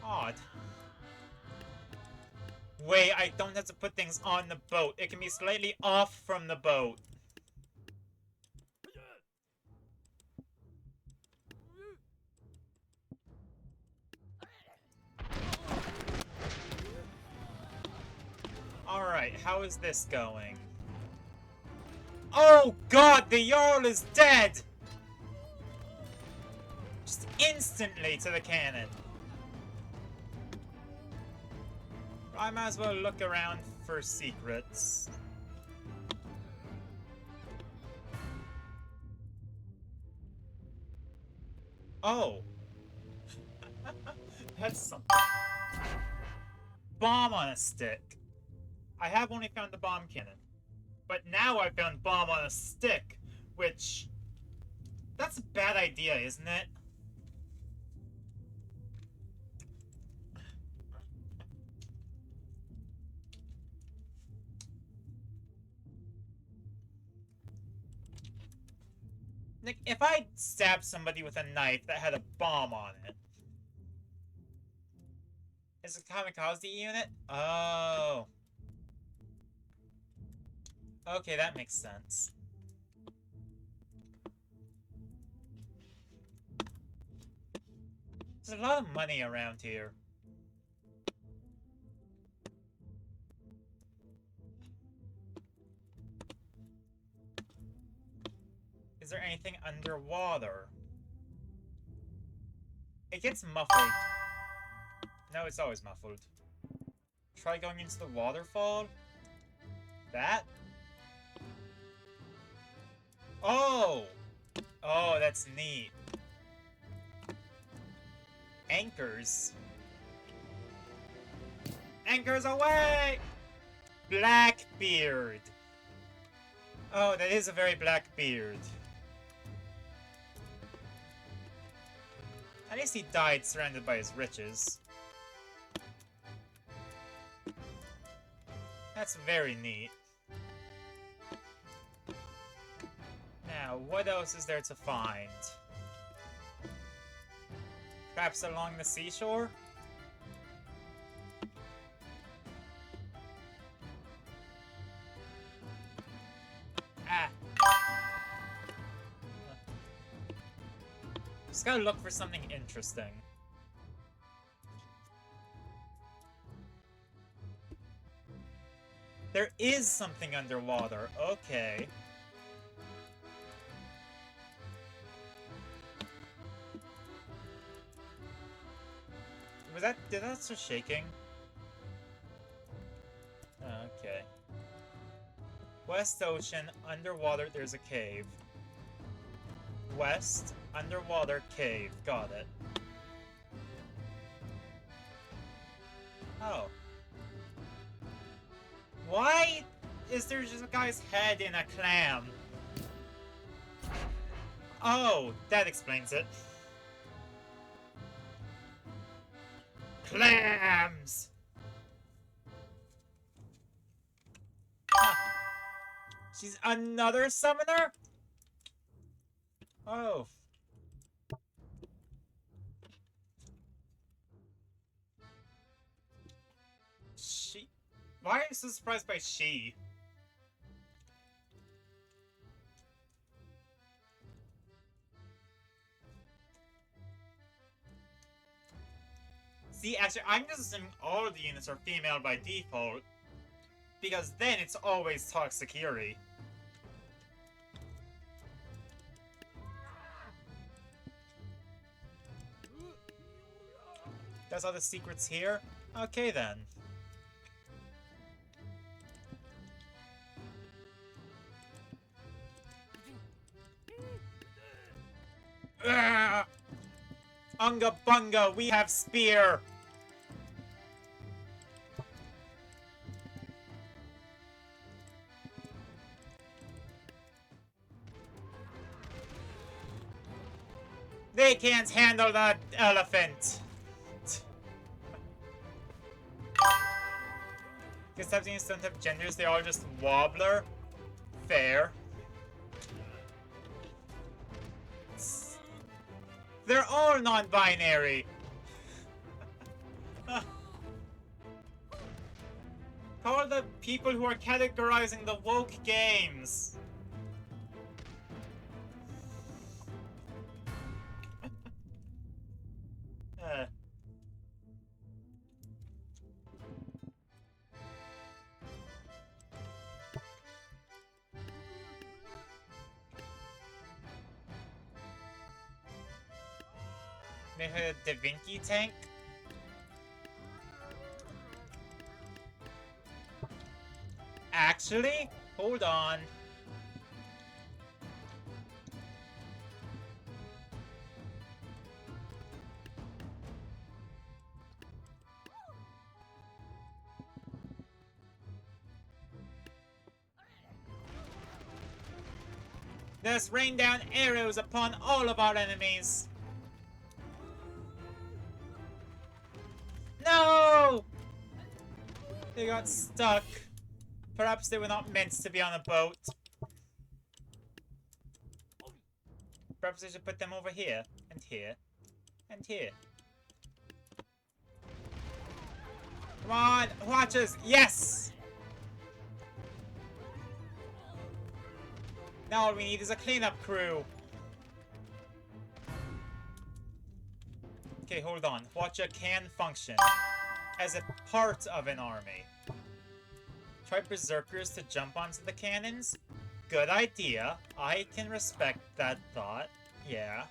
Odd. Wait, I don't have to put things on the boat. It can be slightly off from the boat. Alright, how is this going? Oh god, the Jarl is dead! instantly to the cannon. I might as well look around for secrets. Oh. That's something. Bomb on a stick. I have only found the bomb cannon. But now I found bomb on a stick, which... That's a bad idea, isn't it? Like, if I stabbed somebody with a knife that had a bomb on it... Is it a kamikaze unit? Oh. Okay, that makes sense. There's a lot of money around here. Is there anything underwater? It gets muffled. No, it's always muffled. Try going into the waterfall? That? Oh! Oh, that's neat. Anchors. Anchors away! Blackbeard. Oh, that is a very black beard. At least he died surrounded by his riches. That's very neat. Now, what else is there to find? Perhaps along the seashore? Ah. Just gotta look for something interesting. There is something underwater. Okay. Did that start shaking? Okay. West Ocean, underwater, there's a cave. West, underwater, cave. Got it. Oh. Why is there just a guy's head in a clam? Oh, that explains it. Clams! Huh. She's another summoner? Oh. She... Why are you so surprised by she? See, actually, I'm just assuming all of the units are female by default, because then it's always Toxiciri. That's all the secrets here? Okay then. Unga bunga, we have spear! They can't handle that elephant! Guess types don't have genders, they all just wobbler. Fair. They're all non-binary! Call the people who are categorizing the woke games! Maybe a Da Vinci tank? Actually, hold on. Let's rain down arrows upon all of our enemies. No! They got stuck. Perhaps they were not meant to be on a boat. Perhaps I should put them over here, and here, and here. Come on, watchers! Yes! Now all we need is a cleanup crew. Okay, hold on. Watcher can function as a part of an army. Try berserkers to jump onto the cannons? Good idea. I can respect that thought. Yeah.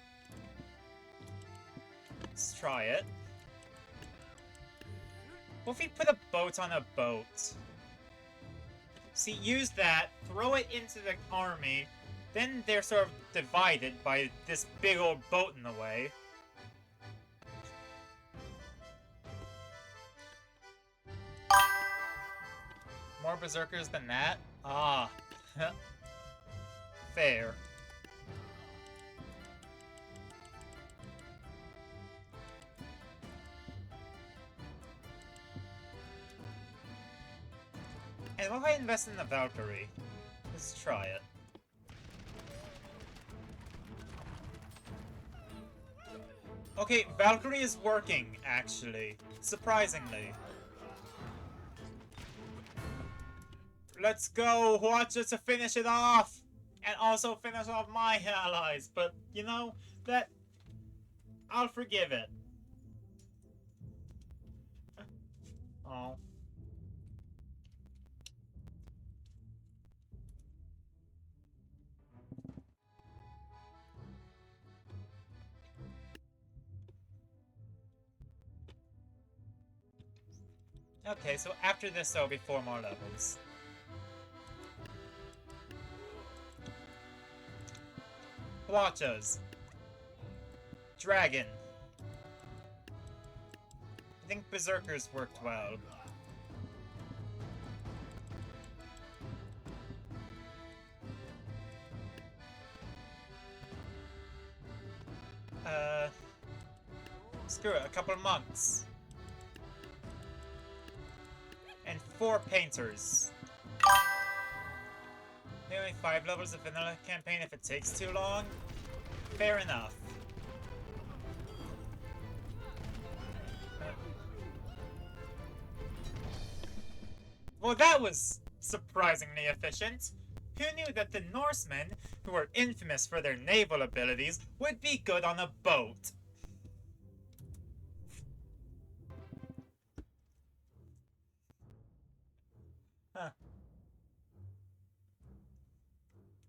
Let's try it. What if we put a boat on a boat? See, use that, throw it into the army, then they're sort of divided by this big old boat in the way. More berserkers than that? Ah. Fair. And what if I invest in the Valkyrie? Let's try it. Okay, Valkyrie is working, actually. Surprisingly. Let's go! Watch us to finish it off! And also finish off my allies. But, you know, that... I'll forgive it. Oh. Okay, so after this there'll be 4 more levels. Watch us. Dragon. I think Berserkers worked well. Screw it, a couple of monks. And 4 painters. Maybe only 5 levels of vanilla campaign if it takes too long? Fair enough. Well, that was surprisingly efficient. Who knew that the Norsemen, who were infamous for their naval abilities, would be good on a boat? Huh.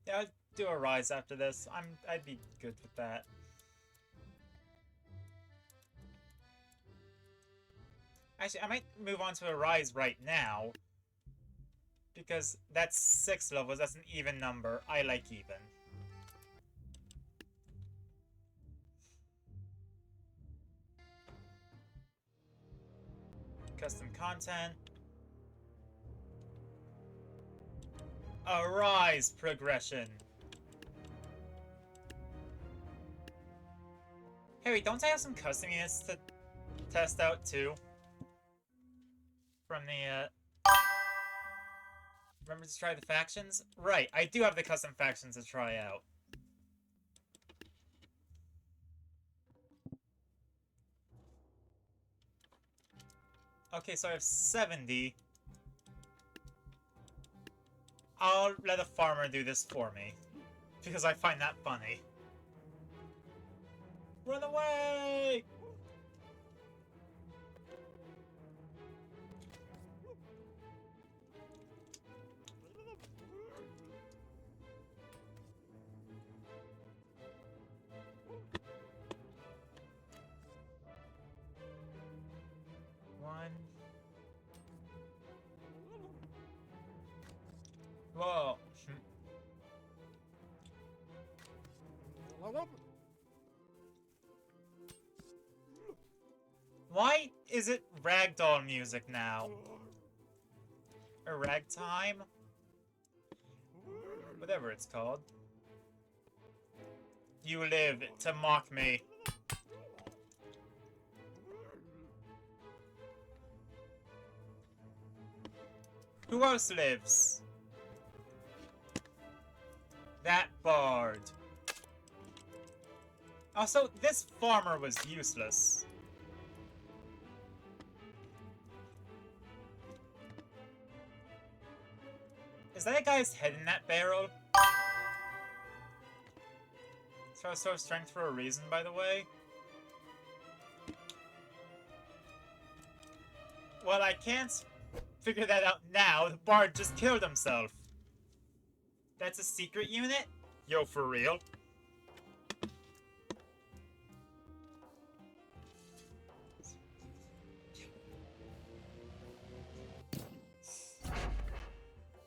Yeah, I'll do a rise after this. I'd be good with that. Actually, I might move on to a rise right now. Because that's 6 levels, that's an even number. I like even. Custom content. A rise progression. Hey, wait, don't I have some custom units to test out too? From the, remember to try the factions? Right, I do have the custom factions to try out. Okay, so I have 70. I'll let a farmer do this for me. Because I find that funny. Run away! One. Whoa. Why is it ragdoll music now? Or ragtime? Whatever it's called. You live to mock me. Who else lives? That bard. Also, this farmer was useless. Is that guy's head in that barrel? So strength for a reason, by the way. Well, I can't figure that out now. The bard just killed himself. That's a secret unit? Yo, for real?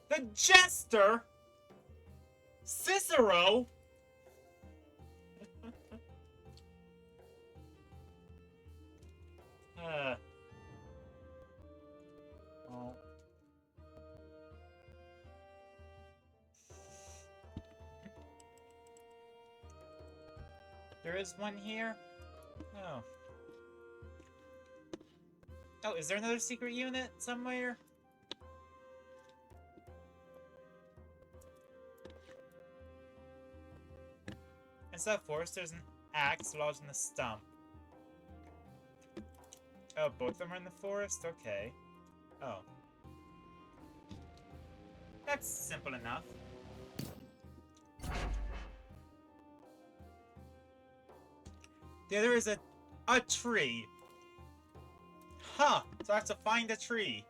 The Jester? Cicero? Oh. There is one here? Oh. Oh, is there another secret unit somewhere? Instead of force, there's an axe lodged in the stump. Oh, both of them are in the forest? Okay. Oh. That's simple enough. The other is a tree. Huh! So I have to find a tree.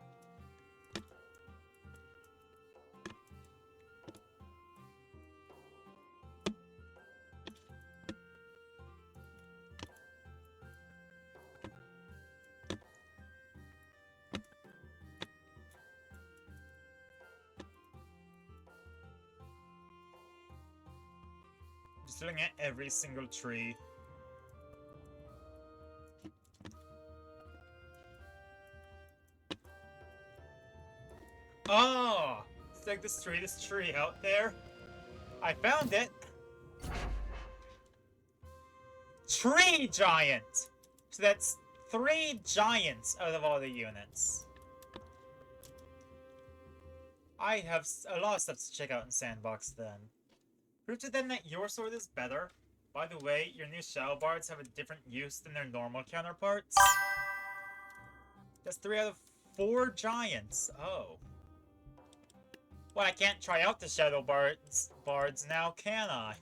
Just looking at every single tree. Oh! It's like the straightest tree out there. I found it! Tree Giant! So that's 3 giants out of all the units. I have a lot of stuff to check out in Sandbox then. Prove to them that your sword is better. By the way, your new Shadow Bards have a different use than their normal counterparts. That's 3 out of 4 giants. Oh. Well, I can't try out the Shadow Bards now, can I?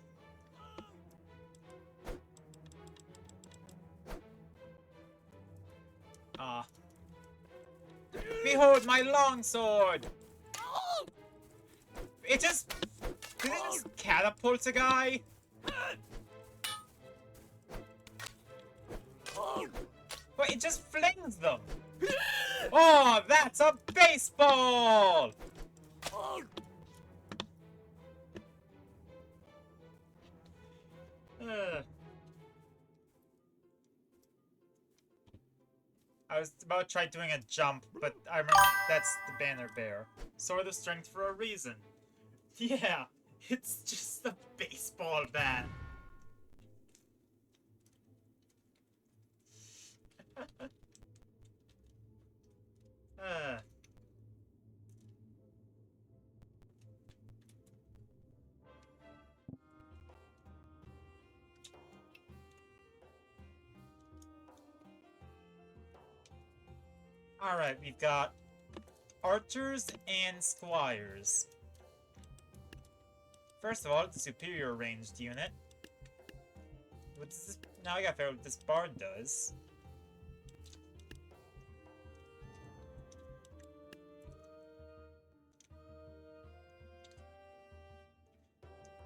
Ah. Behold my longsword! It just... Did it just catapult a guy? Wait, it just flings them! Oh, that's a baseball! I was about to try doing a jump, but I remember that's the banner bear. Sword of Strength for a reason. Yeah, it's just a baseball bat. Alright, we've got archers and squires. First of all, it's a superior ranged unit. What's this? Now I gotta figure out what this bard does.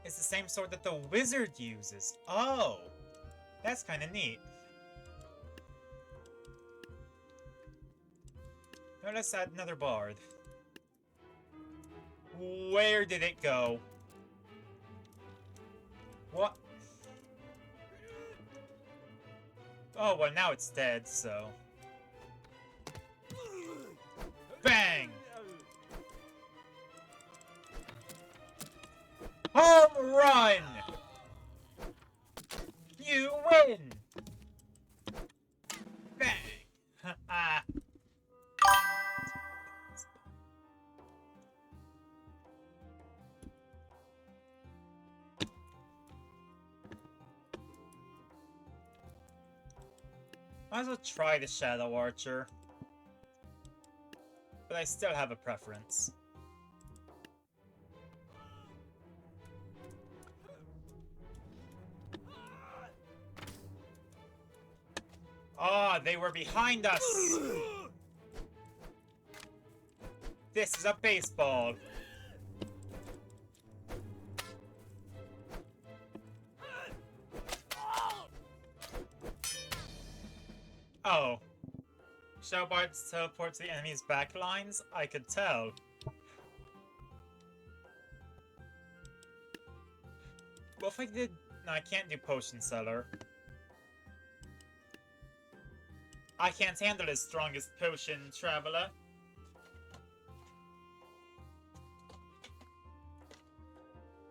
It's the same sword that the wizard uses. Oh! That's kinda neat. Now let's add another bard. Where did it go? What? Oh, well, now it's dead, so... Bang! Home run! You win! Bang! Ah. Might as well try the Shadow Archer. But I still have a preference. Ah, they were behind us! This is a baseball. Oh. Shadow Bards teleport to the enemy's backlines? I could tell. What if I did... No, I can't do Potion Seller. I can't handle his strongest potion, Traveler.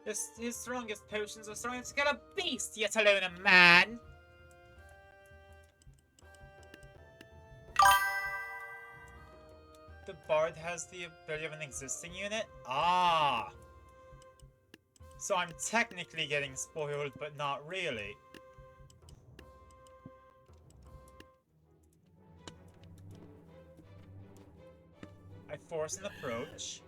His strongest potions are strong enough to kill a beast, yet alone a man! The Bard has the ability of an existing unit? Ah! So I'm technically getting spoiled, but not really. I force an approach.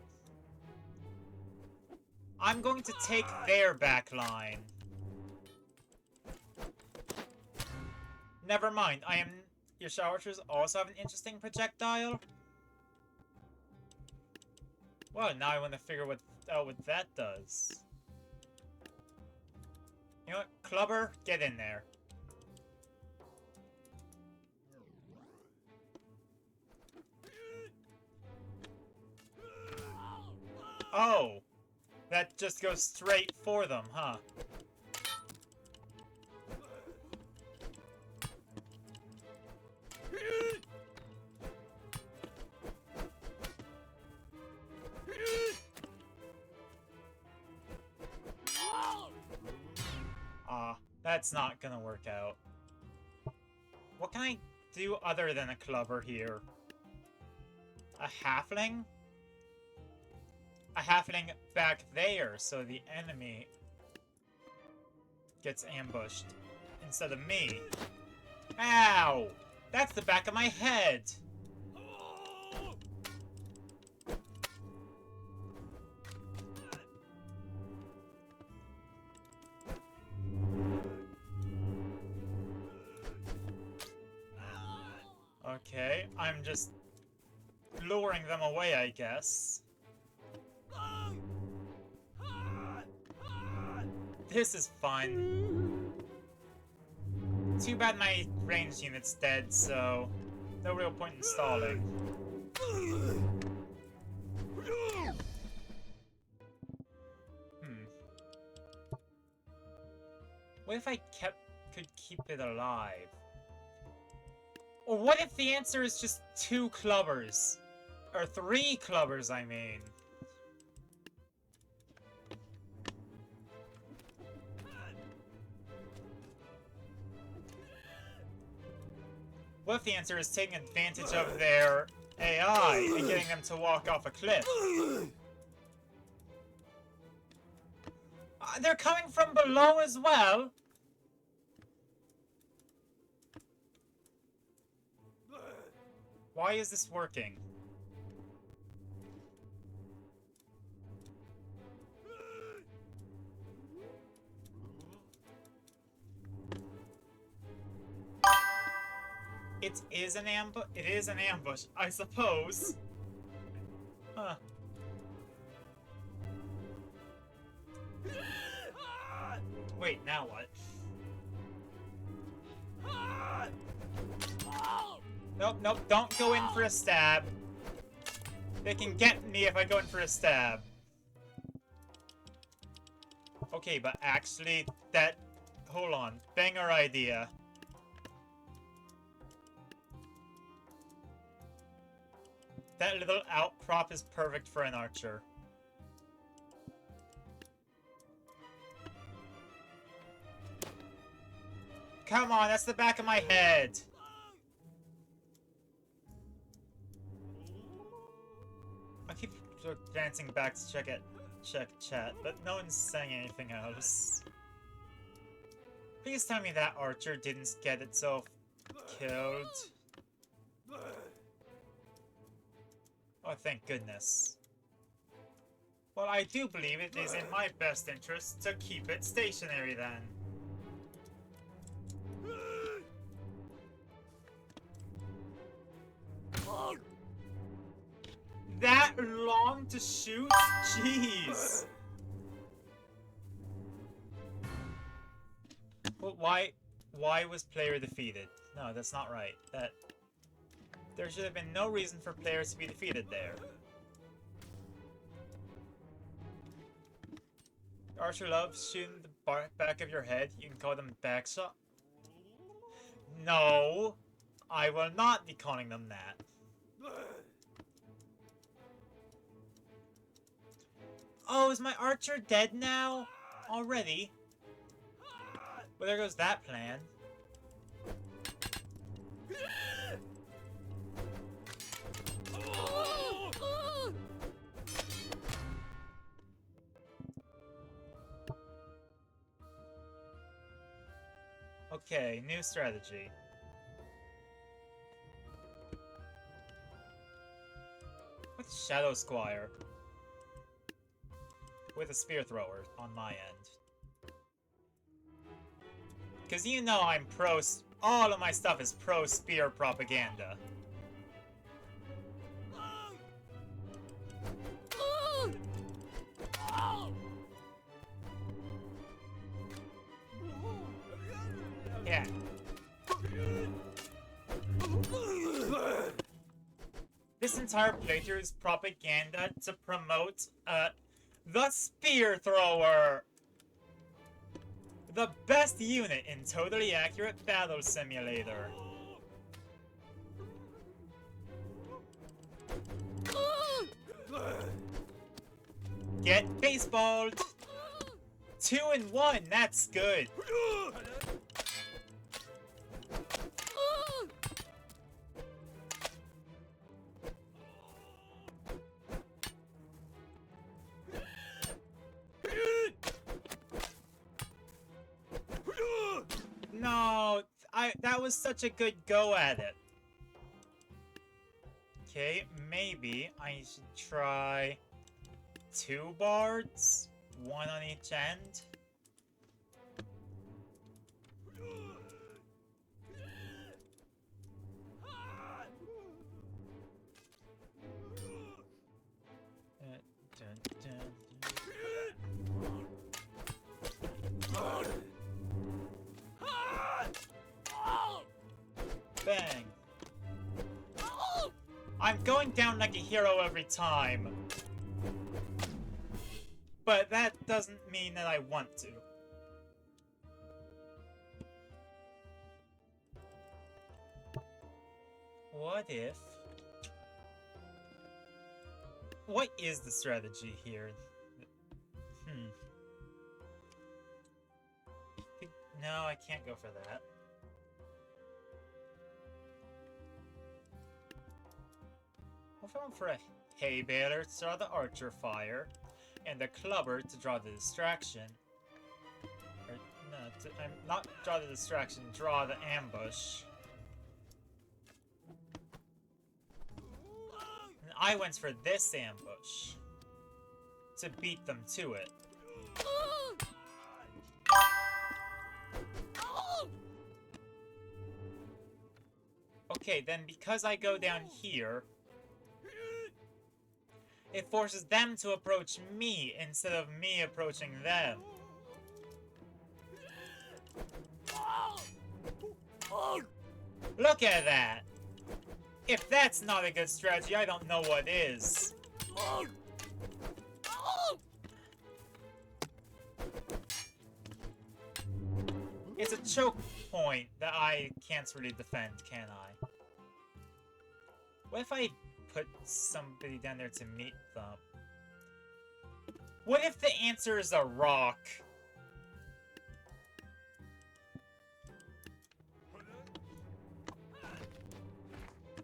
I'm going to take their backline. Never mind, your Shadow Archers also have an interesting projectile? Well, now I want to figure out what that does. You know what? Clubber, get in there. Oh! That just goes straight for them, huh? That's not gonna work out. What can I do other than a clubber here? A halfling? A halfling back there, so the enemy gets ambushed instead of me. Ow! That's the back of my head! Okay, I'm just luring them away, I guess. This is fun. Too bad my ranged unit's dead, so no real point in stalling. What if I could keep it alive? Or what if the answer is just 2 clubbers? Or 3 clubbers, I mean. What if the answer is taking advantage of their AI and getting them to walk off a cliff? They're coming from below as well? Why is this working? It is an ambush, I suppose. Huh. Wait, now what? Nope, nope, don't go in for a stab. They can get me if I go in for a stab. Okay, but actually, that... Hold on. Banger idea. That little outcrop is perfect for an archer. Come on, that's the back of my head. I keep glancing back to check chat, but no one's saying anything else. Please tell me that archer didn't get itself killed. Oh, thank goodness. Well, I do believe it is in my best interest to keep it stationary then. That long to shoot? Jeez. Well, why was player defeated? No, that's not right. There should have been no reason for players to be defeated there. Archer loves shooting the back of your head. You can call them backshot. No, I will not be calling them that. Oh, is my archer dead now? Already? Well, there goes that plan. Okay, new strategy. What's Shadow Squire? With a spear thrower on my end. Because you know I'm pro... All of my stuff is pro-spear propaganda. Yeah. This entire playthrough is propaganda to promote, the spear thrower! The best unit in totally accurate battle simulator. Get baseballed! 2 and 1, that's good. No, that was such a good go at it. Okay, maybe I should try 2 bards, 1 on each end. Bang. I'm going down like a hero every time. But that doesn't mean that I want to. What if... What is the strategy here? No, I can't go for that. What if I went for a hay baler to draw the archer fire, and the clubber to draw the distraction? Or, no, I'm not draw the distraction, draw the ambush. And I went for this ambush to beat them to it. Okay, then because I go down here, it forces them to approach me instead of me approaching them. Look at that! If that's not a good strategy, I don't know what is. It's a choke point that I can't really defend, can I? What if I put somebody down there to meet them? What if the answer is a rock?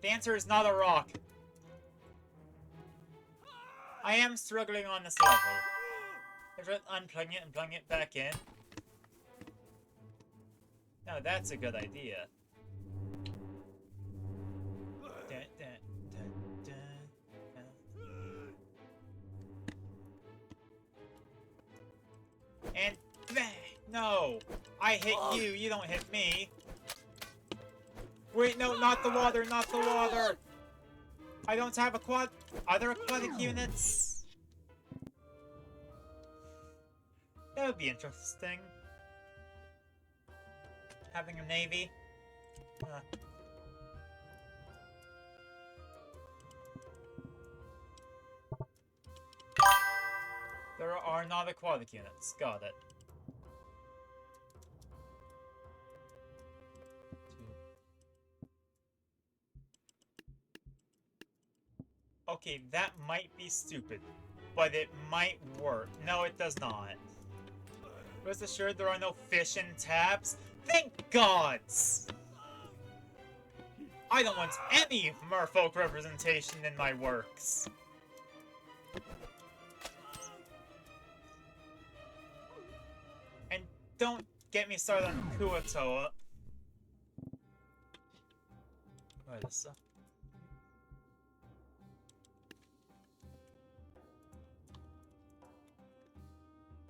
The answer is not a rock. I am struggling on this level. If I unplug it and plug it back in. Now that's a good idea. Dun, dun, dun, dun, dun. And bang! No! I hit you, you don't hit me. Wait, no, not the water, not the water! I don't have a quad... Are there aquatic units? That would be interesting. Having a navy. There are not aquatic units. Got it. Okay, that might be stupid, but it might work. No, it does not. Rest assured there are no fish in tabs. Thank gods! I don't want any merfolk representation in my works. And don't get me started on Kuatoa. What is this?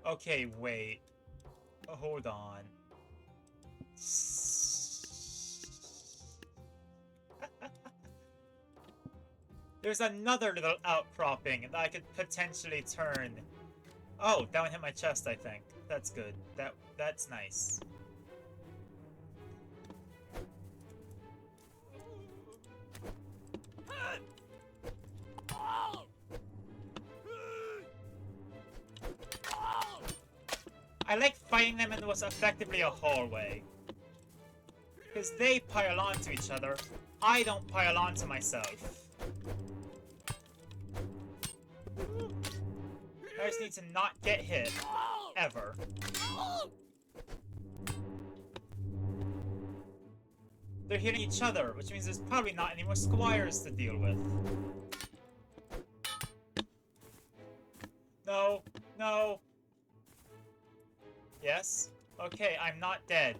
Okay, wait. Hold on. There's another little outcropping that I could potentially turn. Oh, that one hit my chest, I think. That's good. That's nice. I like fighting them in what's effectively a hallway. Because they pile onto each other. I don't pile onto myself. I just need to not get hit. Ever. They're hitting each other, which means there's probably not any more squires to deal with. No. No. Yes? Okay, I'm not dead.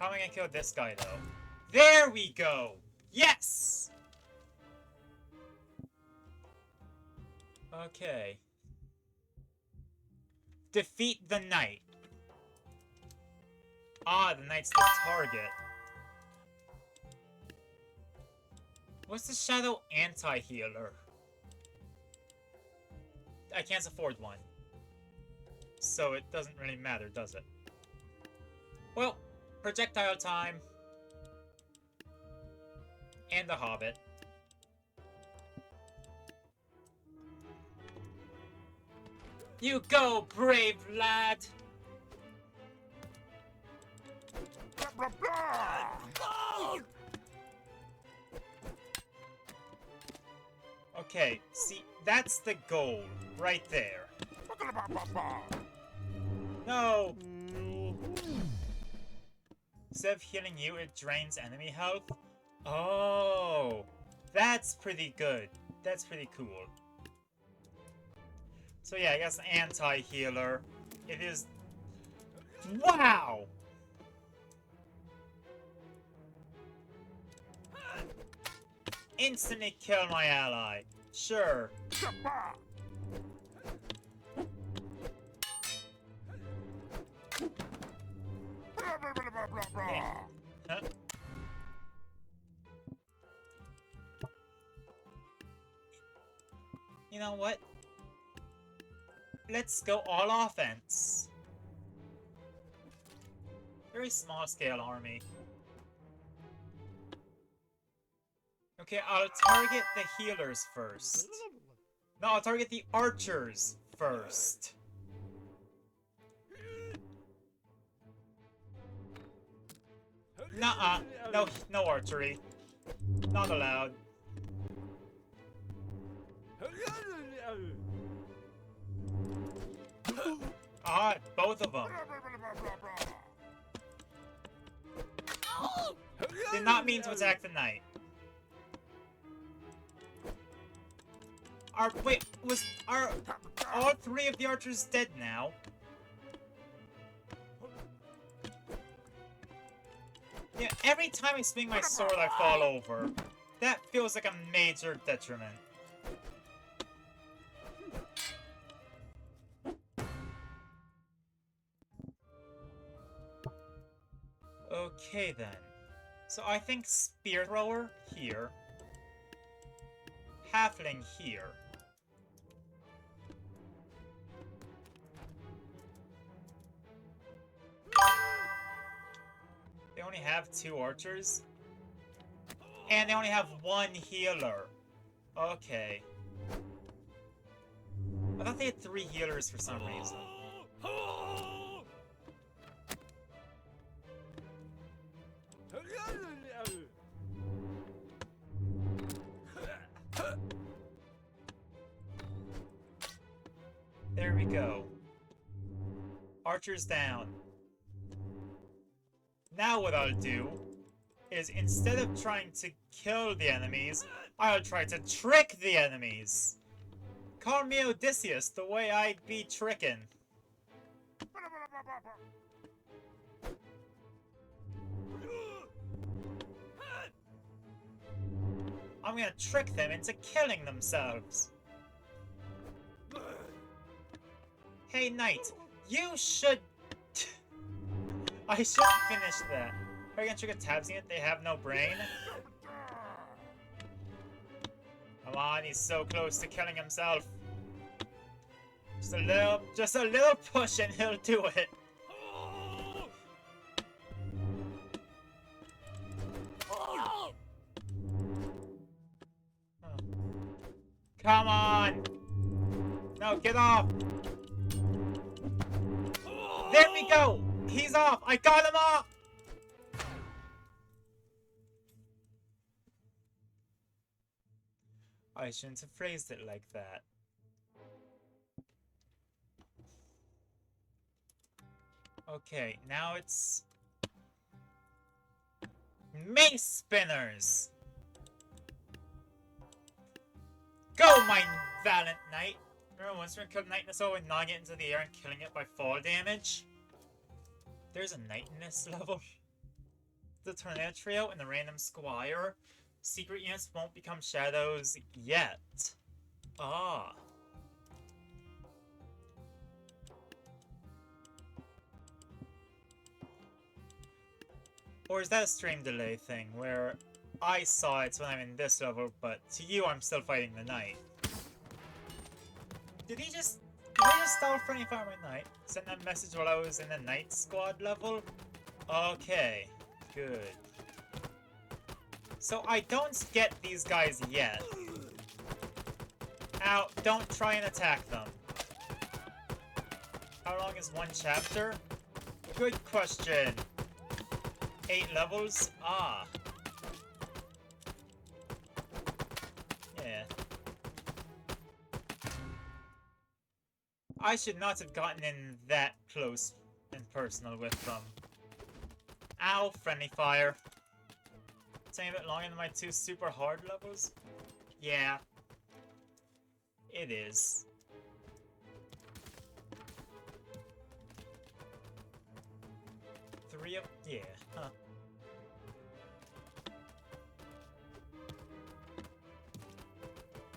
How am I gonna kill this guy, though? There we go! Yes! Okay. Defeat the knight. Ah, the knight's the target. What's the shadow anti-healer? I can't afford one. So it doesn't really matter, does it? Well, projectile time. And the hobbit. You go, brave lad! Okay, see, that's the goal, right there. No! Instead of healing you, it drains enemy health? Oh! That's pretty good. That's pretty cool. So yeah, I guess anti-healer. It is... Wow! Instantly kill my ally. Sure. Huh? You know what? Let's go all offense. Very small scale army. Okay, I'll target the healers first. No, I'll target the archers first. Nuh-uh. No archery. Not allowed. Ah, both of them. Did not mean to attack the knight. Are all three of the archers dead now? Yeah, every time I swing my sword, I fall over. That feels like a major detriment. Okay, then. So I think Spear Thrower here. Halfling here. They only have 2 archers. And they only have 1 healer. Okay. I thought they had 3 healers for some reason. There we go. Archers down. Now what I'll do is instead of trying to kill the enemies, I'll try to trick the enemies. Call me Odysseus the way I'd be tricking. I'm gonna trick them into killing themselves. Hey, Knight, you should... I should finish that. Are you gonna trigger tabs in it? They have no brain? Come on, he's so close to killing himself. Just a little push and he'll do it. Oh. Come on! No, get off! There we go! He's off! I got him off! I shouldn't have phrased it like that. Okay, now it's... Mace Spinners! Go, my valiant knight! Remember once we're gonna kill Knight in this level and knocking it into the air and killing it by fall damage? There's a knight in this level. The Tornado Trio and the Random Squire. Secret units won't become shadows yet. Ah. Or is that a stream delay thing, where I saw it when I'm in this level, but to you I'm still fighting the knight? Did he just stall friendly fire my knight? Send that message while I was in the knight squad level? Okay, good. So I don't get these guys yet. Ow, don't try and attack them. How long is one chapter? Good question. 8 levels? Ah. Yeah. I should not have gotten in that close and personal with them. Ow, friendly fire. Taking a bit longer than my 2 super hard levels? Yeah. It is. Yeah, huh.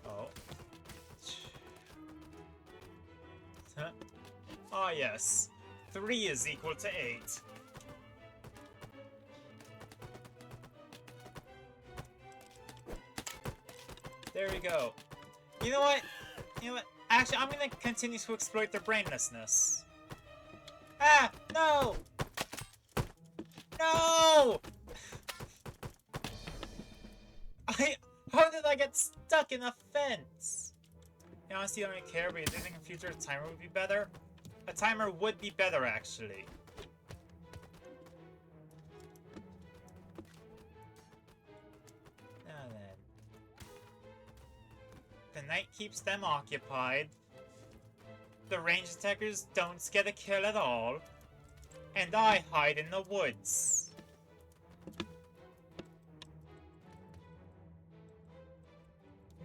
Oh. Huh. Ah, yes. 3 is equal to 8. There we go. You know what? Actually, I'm gonna continue to exploit their brainlessness. Ah! No! No! How did I get stuck in a fence? You honestly don't really care, but do you think in future a timer would be better? A timer would be better, actually. Now then. The night keeps them occupied. The range attackers don't get a kill at all. And I hide in the woods.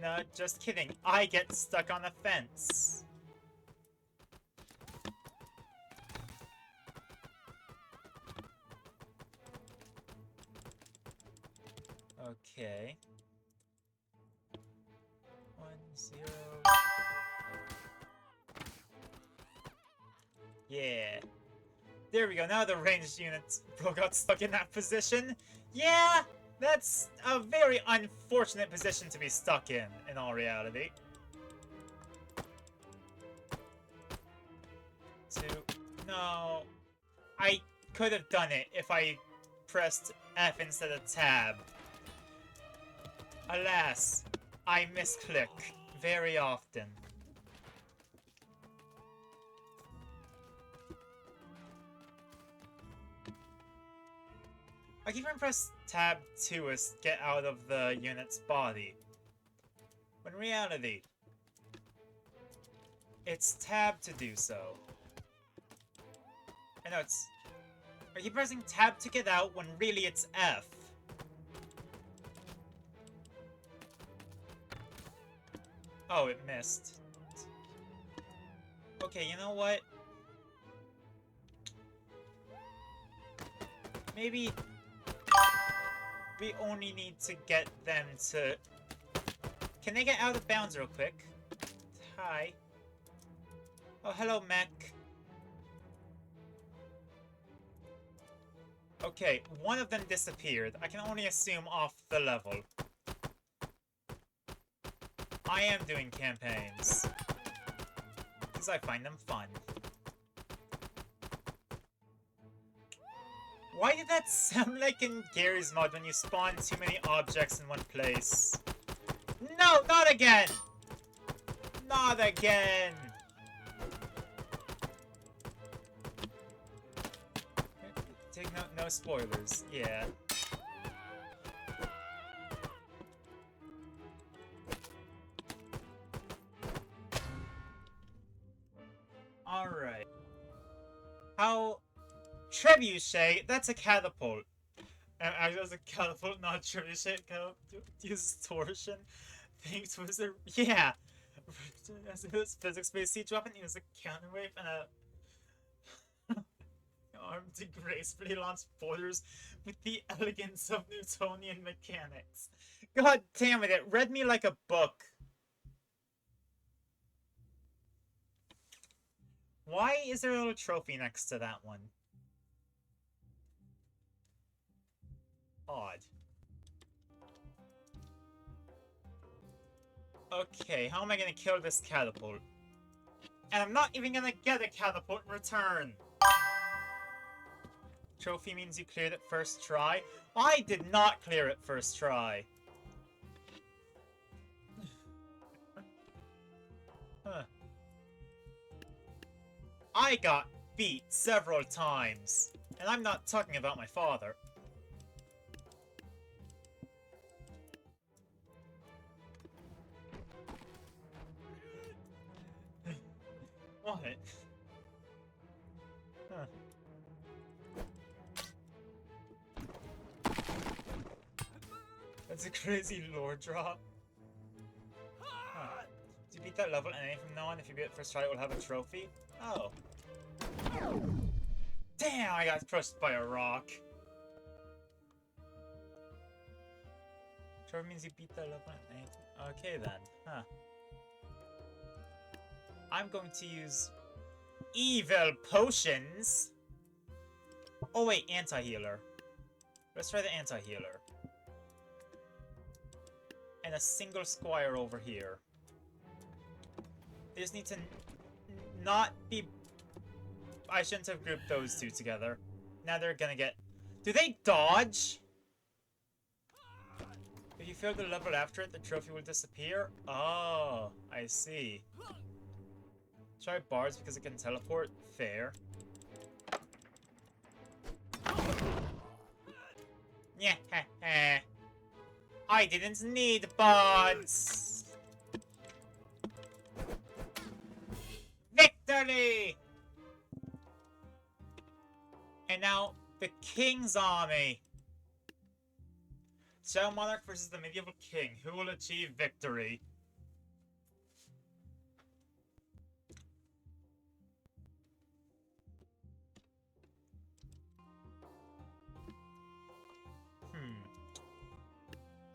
No, just kidding. I get stuck on a fence. Okay. 1, 0. Yeah. There we go. Now the ranged units got stuck in that position. Yeah, that's a very unfortunate position to be stuck in all reality. 2. No. I could have done it if I pressed F instead of tab. Alas, I misclick very often. I keep on press tab 2 as get out of the unit's body. When in reality, it's tab to do so. I know it's... I keep pressing tab to get out when really it's F. Oh, it missed. Okay, you know what? Maybe... we only need to get them to... Can they get out of bounds real quick? Hi. Oh, hello, mech. Okay, one of them disappeared. I can only assume off the level. I am doing campaigns. Because I find them fun. Why did that sound like in Gary's mod when you spawn too many objects in one place? No, not again! Not again! Take no spoilers, yeah. Alright. How... Trebuchet, that's a catapult. Actually, that's a catapult, not a trebuchet. Uses torsion. Thanks was a... Yeah! As it was physics-based siege weapon, he was a counterweight and a... arm to gracefully launch borders with the elegance of Newtonian mechanics. God damn it, it read me like a book. Why is there a little trophy next to that one? Odd. Okay, how am I gonna kill this catapult? And I'm not even gonna get a catapult in return! Trophy means you cleared it first try? I did not clear it first try! Huh. I got beat several times! And I'm not talking about my father. What? Huh. That's a crazy lore drop. Huh. To beat that level, and any from now on, if you beat it first try, it will have a trophy? Oh. Damn, I got crushed by a rock. Trophy means you beat that level. Okay then, huh. I'm going to use evil potions. Oh wait, anti-healer. Let's try the anti-healer. And a single squire over here. They just need to not be... I shouldn't have grouped those two together. Now they're gonna get... Do they dodge? If you you fail the level after it, the trophy will disappear? Oh, I see. Try bars because it can teleport. Fair. Yeah, I didn't need bots. Victory! And now, the King's Army. Shadow Monarch versus the Medieval King. Who will achieve victory?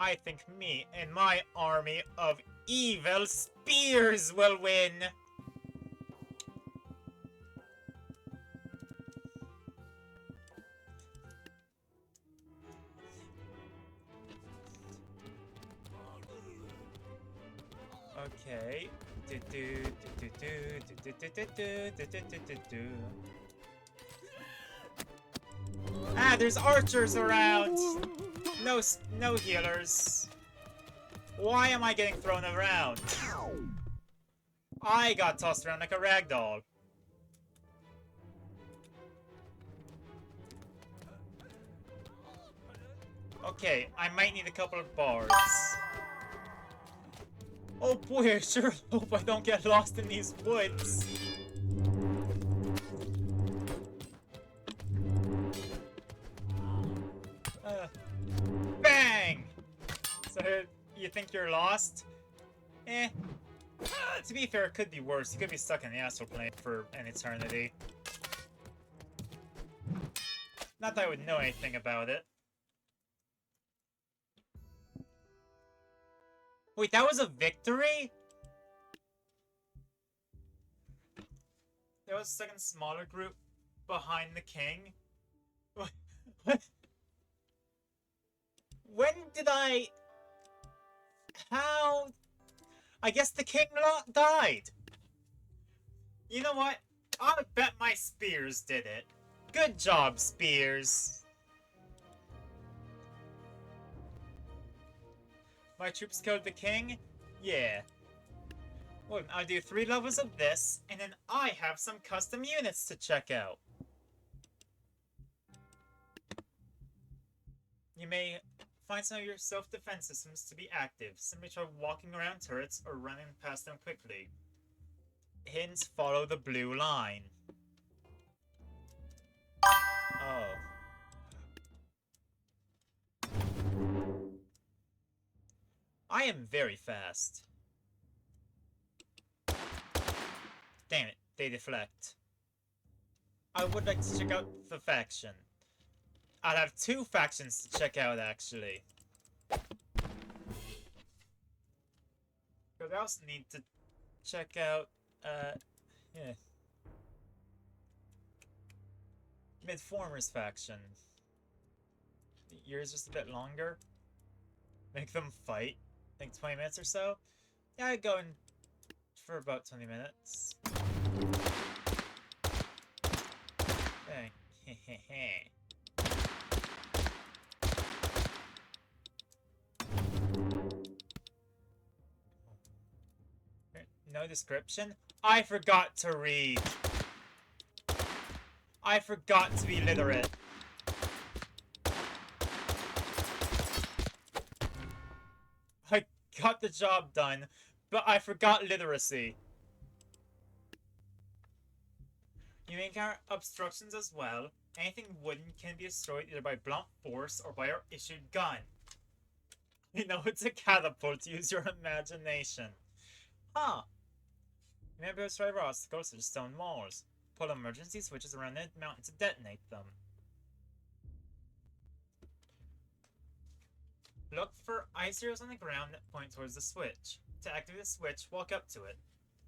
I think me and my army of evil spears will win. Okay. Ah, there's archers around. No healers. Why am I getting thrown around? I got tossed around like a ragdoll. Okay, I might need a couple of bars. Oh boy, I sure hope I don't get lost in these woods. Bang! So, you think you're lost? Eh. To be fair, it could be worse. You could be stuck in the astral plane for an eternity. Not that I would know anything about it. Wait, that was a victory? There was a second smaller group behind the king? What? When did I... How... I guess the king died. You know what? I'll bet my spears did it. Good job, spears. My troops killed the king? Yeah. Well, I'll do 3 levels of this, and then I have some custom units to check out. You may find some of your self-defense systems to be active. Simply try walking around turrets or running past them quickly. Hints: follow the blue line. Oh. I am very fast. Damn it, they deflect. I would like to check out the faction. I'll have 2 factions to check out, actually. But I also need to check out, yeah. Mid-Formers faction. Yours just a bit longer. Make them fight. Like 20 minutes or so. Yeah, I'd go in for about 20 minutes. Dang. No description? I forgot to read. I forgot to be literate. I got the job done, but I forgot literacy. You may encounter obstructions as well. Anything wooden can be destroyed either by blunt force or by our issued gun. You know, it's a catapult. Use your imagination. Huh. You may be able to destroy obstacles such as stone walls. Pull emergency switches around the mountain to detonate them. Look for ice arrows on the ground that point towards the switch. To activate the switch, walk up to it.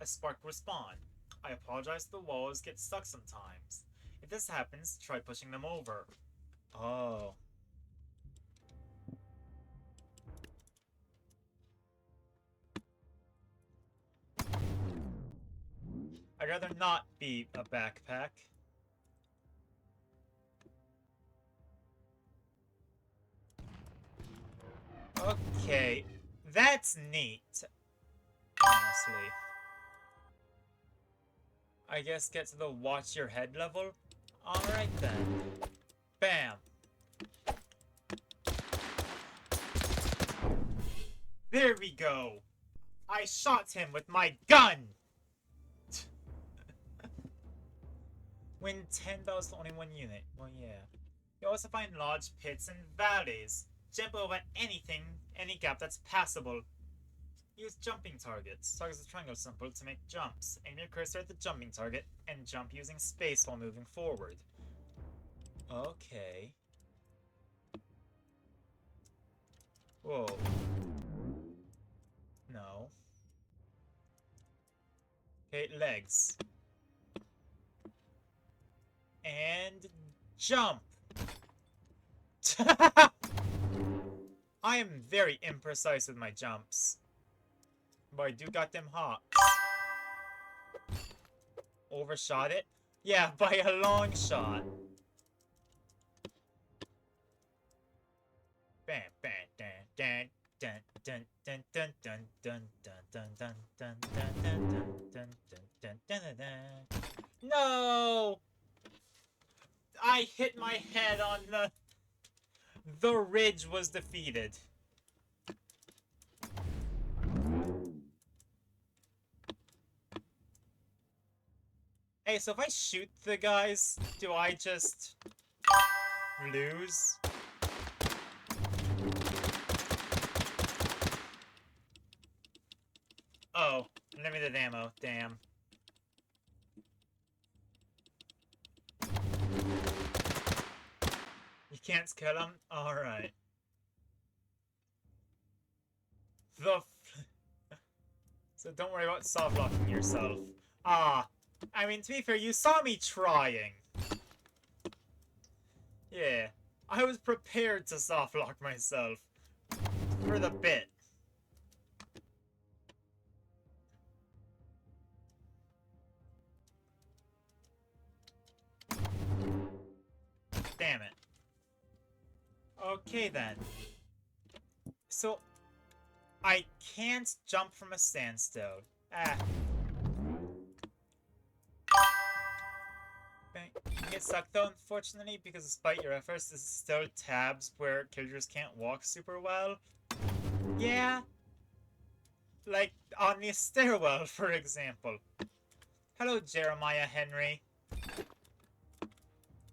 A spark will spawn. I apologize, the walls get stuck sometimes. If this happens, try pushing them over. Oh. I'd rather not be a backpack. Okay, that's neat, honestly. I guess get to the watch your head level. Alright then. Bam. There we go. I shot him with my gun. When 10 battles to only one unit. Well, yeah. You also find large pits and valleys. Jump over anything, any gap that's passable. Use jumping targets. Targets the triangle symbol to make jumps. Aim your cursor at the jumping target and jump using space while moving forward. Okay. Whoa. No. Okay, legs. And jump! I am very imprecise with my jumps. But I do got them hops. Overshot it? Yeah, by a long shot. Bam, bam, dun, dun, dun, dun, dun, dun, dun, dun, dun, dun, dun, dun, dun, dun, dun, dun, dun, dun, dun. No! I hit my head on the ridge was defeated. Hey, so if I shoot the guys, do I just lose? Oh, limited ammo, damn. You can't kill him? Alright. So don't worry about soft-locking yourself. Ah, I mean, to be fair, you saw me trying. Yeah, I was prepared to soft-lock myself. For the bit. Damn it. Okay then. So, I can't jump from a standstill. Ah. You get stuck though, unfortunately, because despite your efforts, there's still tabs where characters can't walk super well. Yeah. Like, on the stairwell, for example. Hello, Jeremiah Henry.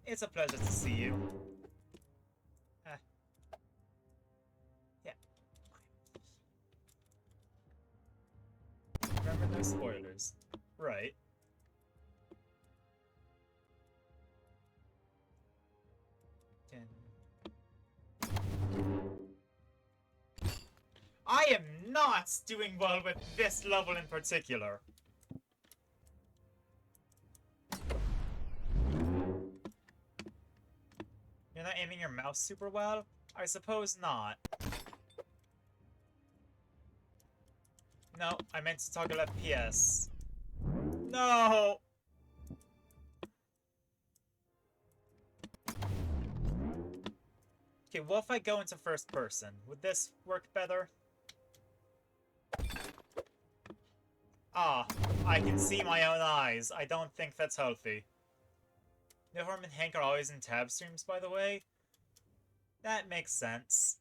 It's a pleasure to see you. Yeah. Remember, no spoilers. Right. I am not doing well with this level in particular. You're not aiming your mouse super well? I suppose not. No, I meant to toggle FPS. No! Okay, what if I go into first person? Would this work better? Ah, I can see my own eyes. I don't think that's healthy. Uniform and Hank are always in tab streams, by the way. That makes sense.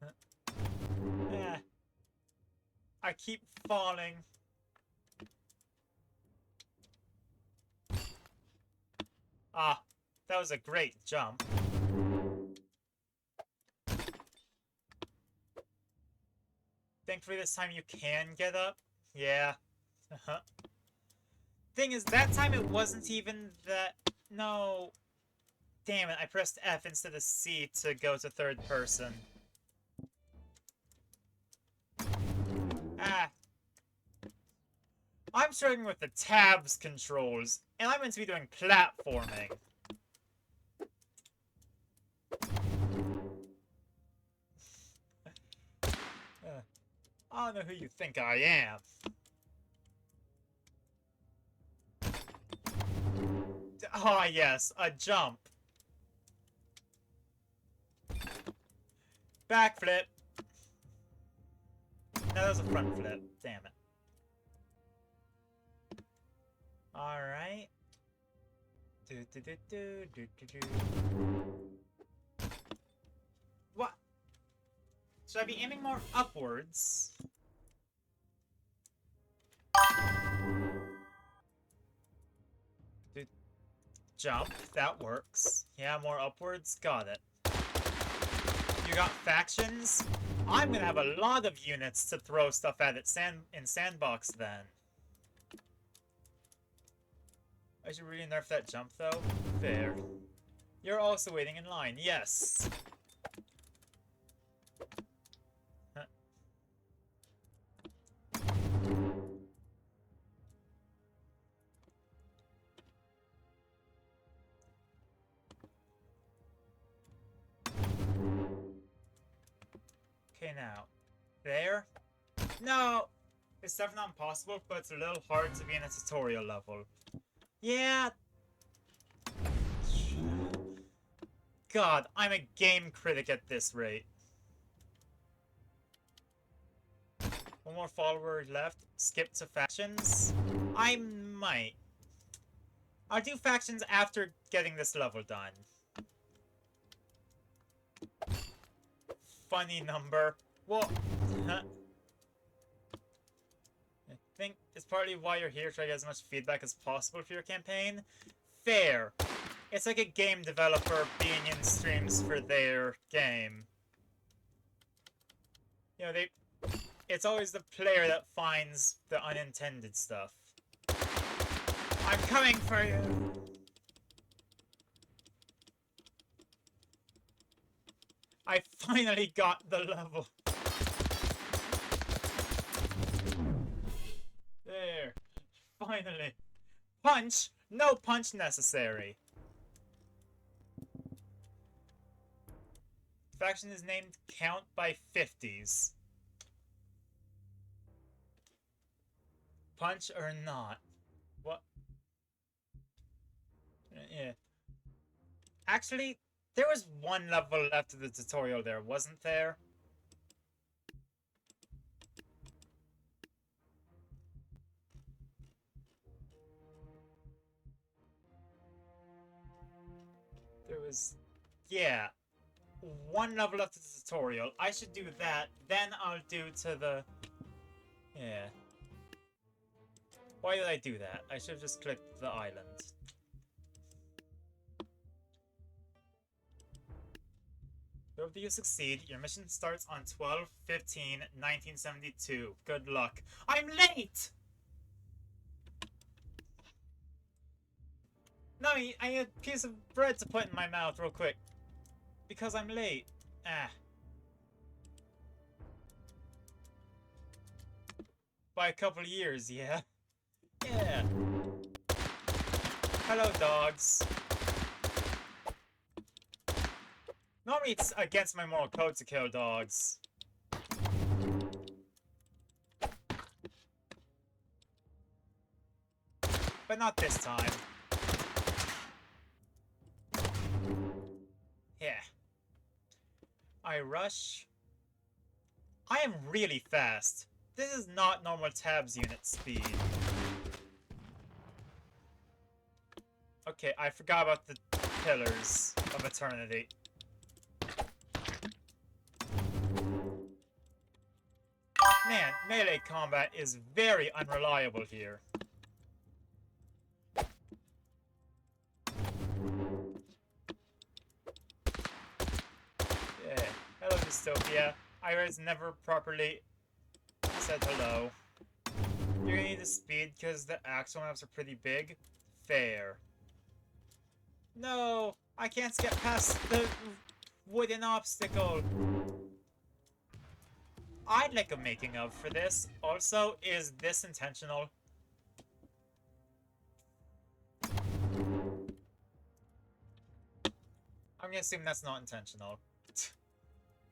Eh. I keep falling. Ah, that was a great jump. Thankfully this time you can get up. Yeah. Thing is, that time it wasn't even that... No. Damn it, I pressed F instead of C to go to third person. Ah. I'm struggling with the tabs controls, and I'm meant to be doing platforming. I don't know who you think I am. Ah, yes, a jump. Backflip. was a front flip. Damn it. Alright. What? Should I be aiming more upwards? Jump. That works. Yeah, more upwards. Got it. You got factions? I'm gonna have a lot of units to throw stuff at it in Sandbox then. I should really nerf that jump though. Fair. You're also waiting in line. Yes. Huh. Okay, now. There? No! It's definitely not impossible, but it's a little hard to be in a tutorial level. Yeah! God, I'm a game critic at this rate. One more follower left. Skip to factions? I might. I'll do factions after getting this level done. Funny number. Well, I think it's partly why you're here, try to get as much feedback as possible for your campaign. Fair. It's like a game developer being in streams for their game. You know, it's always the player that finds the unintended stuff. I'm coming for you! I finally got the level. There. Finally. Punch? No punch necessary. Faction is named Count by 50s. Punch or not? What? Yeah. Actually, there was one level left of the tutorial there, wasn't there? There was... yeah. One level left of the tutorial. I should do that, then I'll do to the... yeah. Why did I do that? I should have just clicked the island. Hope you succeed. Your mission starts on 12/15/1972. Good luck. I'm late! No, I need a piece of bread to put in my mouth real quick. Because I'm late. Ah. By a couple of years, yeah. Yeah. Hello, dogs. Normally it's against my moral code to kill dogs. But not this time. Yeah. I rush. I am really fast. This is not normal tabs unit speed. Okay, I forgot about the Pillars of Eternity. Man, melee combat is very unreliable here. Yeah. Hello, Dystopia. Iris never properly said hello. You're gonna need the speed because the actual maps are pretty big. Fair. No! I can't get past the wooden obstacle! I'd like a making of for this. Also, is this intentional? I'm gonna assume that's not intentional.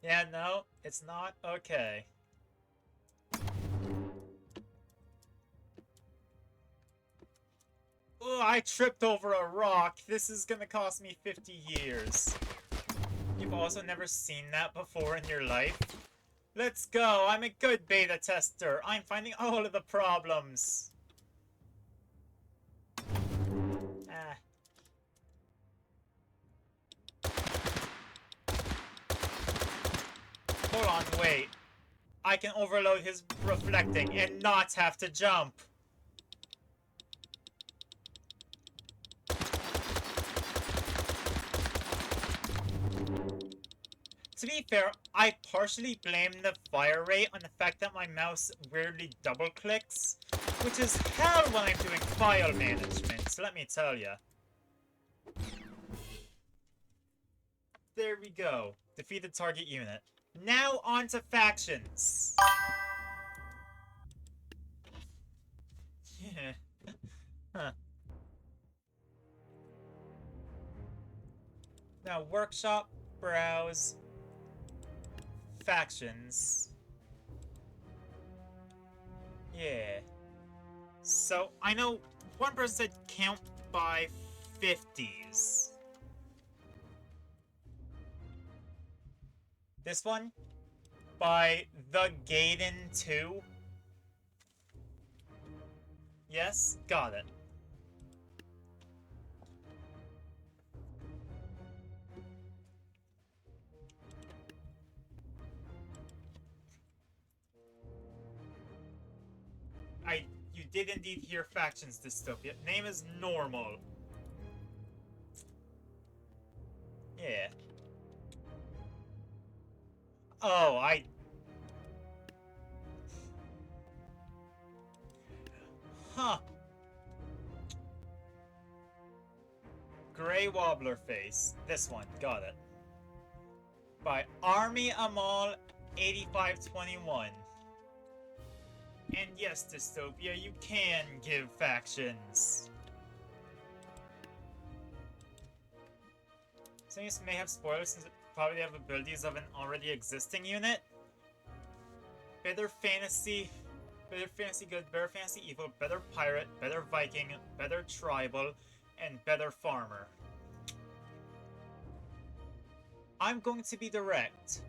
Yeah, no, it's not? Okay. Ugh, I tripped over a rock. This is gonna cost me 50 years. You've also never seen that before in your life? Let's go! I'm a good beta tester! I'm finding all of the problems! Ah. Hold on, wait. I can overload his reflecting and not have to jump. To be fair, I partially blame the fire rate on the fact that my mouse weirdly double clicks, which is hell when I'm doing file management, so let me tell ya. There we go. Defeat the target unit. Now on to factions. Yeah. Huh. Now workshop, browse, factions. Yeah. So, I know one person said count by 50s. This one? By the Gaiden 2? Yes? Got it. You did indeed hear factions, Dystopia. Name is normal. Yeah. Oh, Huh. Grey Wobbler Face. This one. Got it. By Army Amal 8521. And yes, Dystopia, you can give factions. So this may have spoilers since it probably have abilities of an already existing unit. Better fantasy good, better fantasy evil, better pirate, better Viking, better tribal, and better farmer. I'm going to be direct.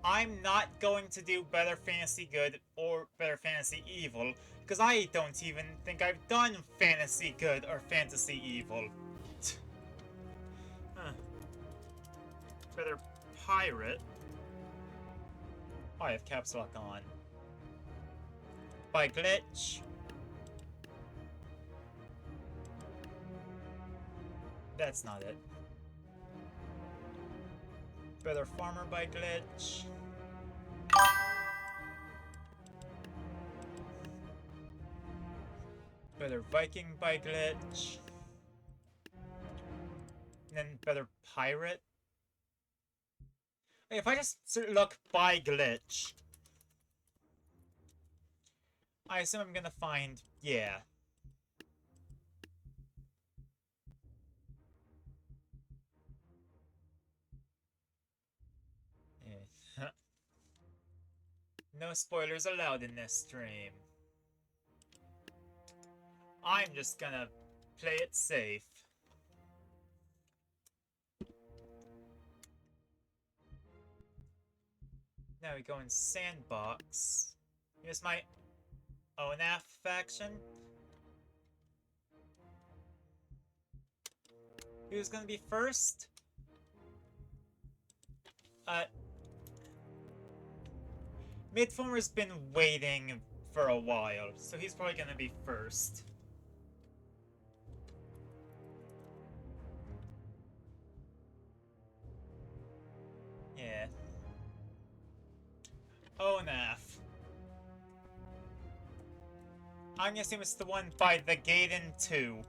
I'm not going to do better fantasy good or better fantasy evil, because I don't even think I've done fantasy good or fantasy evil. Huh. Better pirate. Oh, I have caps lock on. By glitch. That's not it. Better farmer by glitch. Better Viking by glitch. And then better pirate. Wait, if I just look by glitch, I assume I'm gonna find, yeah. No spoilers allowed in this stream. I'm just gonna play it safe. Now we go in Sandbox. Here's my ONAF faction. Who's gonna be first? Midformer's been waiting for a while, so he's probably gonna be first. Yeah. ONAF. I'm gonna assume it's the one by the Gaiden 2.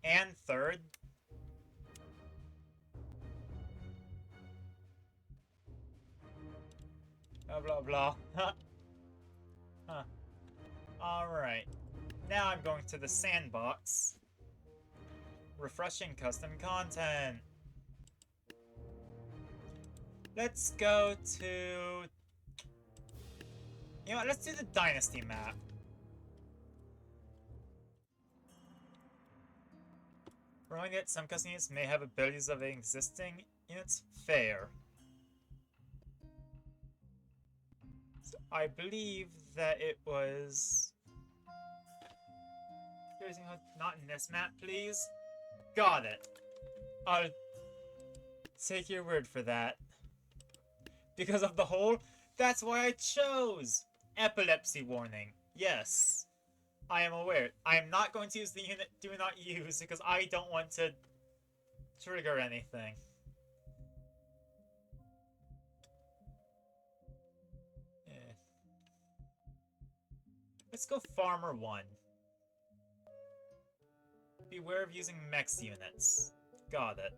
And third. Blah blah blah. Huh. Alright. Now I'm going to the Sandbox. Refreshing custom content. Let's go to... You know what, let's do the Dynasty map. Knowing that some custom units may have abilities of existing units, fair. So I believe that it was... Not in this map, please. Got it. I'll take your word for that. Because of the hole, that's why I chose! Epilepsy warning. Yes. I am aware. I am not going to use the unit do not use because I don't want to trigger anything. Yeah. Let's go Farmer 1. Beware of using mechs units. Got it.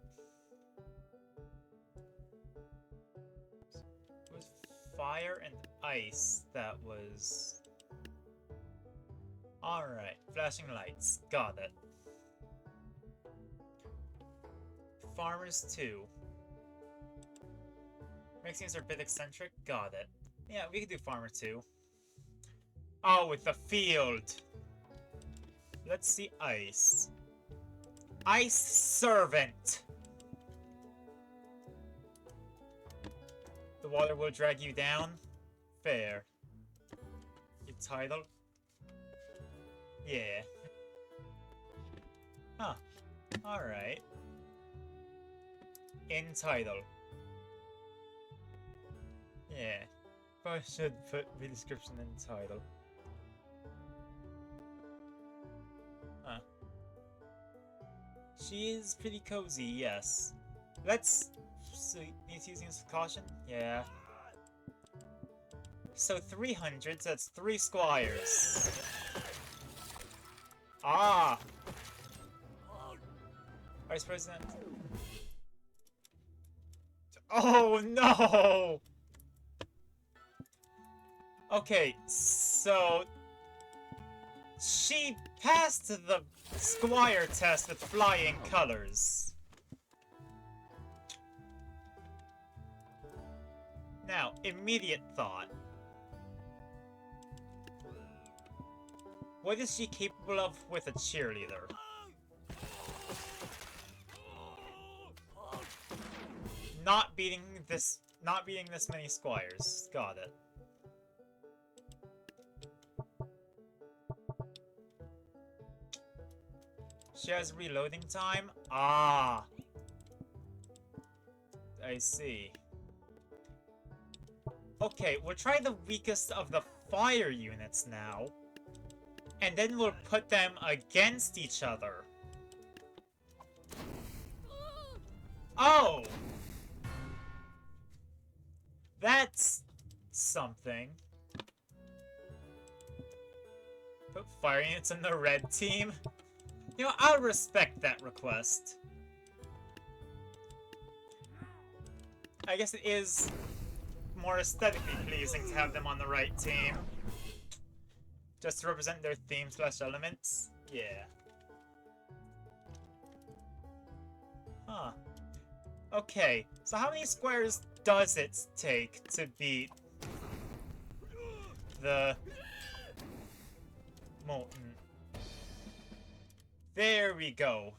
It was fire and ice that was... Alright, flashing lights. Got it. Farmers 2. Mechs units are a bit eccentric. Got it. Yeah, we can do Farmer 2. Oh, with the field! Let's see ice. Ice Servant! The water will drag you down? Fair. Your title? Yeah. Huh. Alright. In title. Yeah. Probably should put the description in title. Huh. She is pretty cozy, yes. Let's... So, need to use this with caution? Yeah. So 300, so that's 3 squires. Ah! Vice President. Oh no! Okay, so... She passed the Squire test with flying colors. Now, immediate thought. What is she capable of with a cheerleader? Not beating this many squires. Got it. She has reloading time? Ah! I see. Okay, we'll try the weakest of the fire units now. And then we'll put them against each other. Oh! That's... something. Put fire units in the red team? You know, I'll respect that request. I guess it is more aesthetically pleasing to have them on the right team. Just to represent their theme/elements? Yeah. Huh. Okay, so how many squares does it take to beat the Molten? There we go.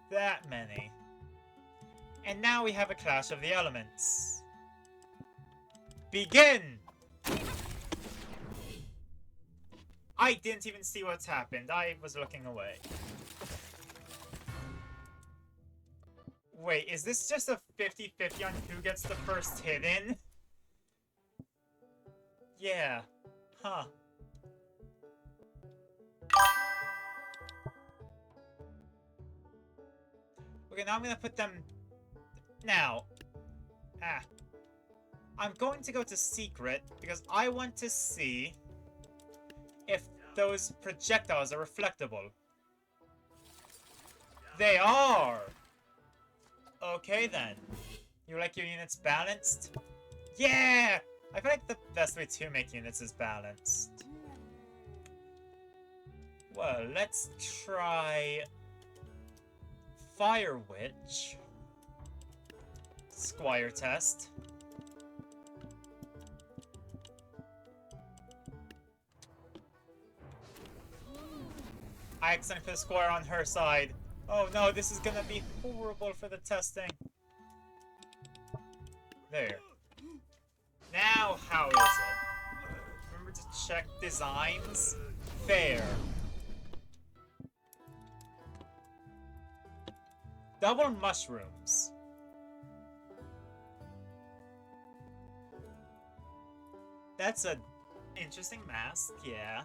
That many. And now we have a clash of the elements. Begin! I didn't even see what's happened. I was looking away. Wait, is this just a 50-50 on who gets the first hit in? Yeah. Huh. Okay, now I'm gonna put them... Now. I'm going to go to Secret, because I want to see if those projectiles are reflectable. They are! Okay then. You like your units balanced? Yeah! I feel like the best way to make units is balanced. Well, let's try... Fire Witch. Squire test. I accidentally put a squire on her side. Oh no, this is gonna be horrible for the testing. There. Now, how is it? Remember to check designs? Fair. Double mushrooms. That's an interesting mask, yeah.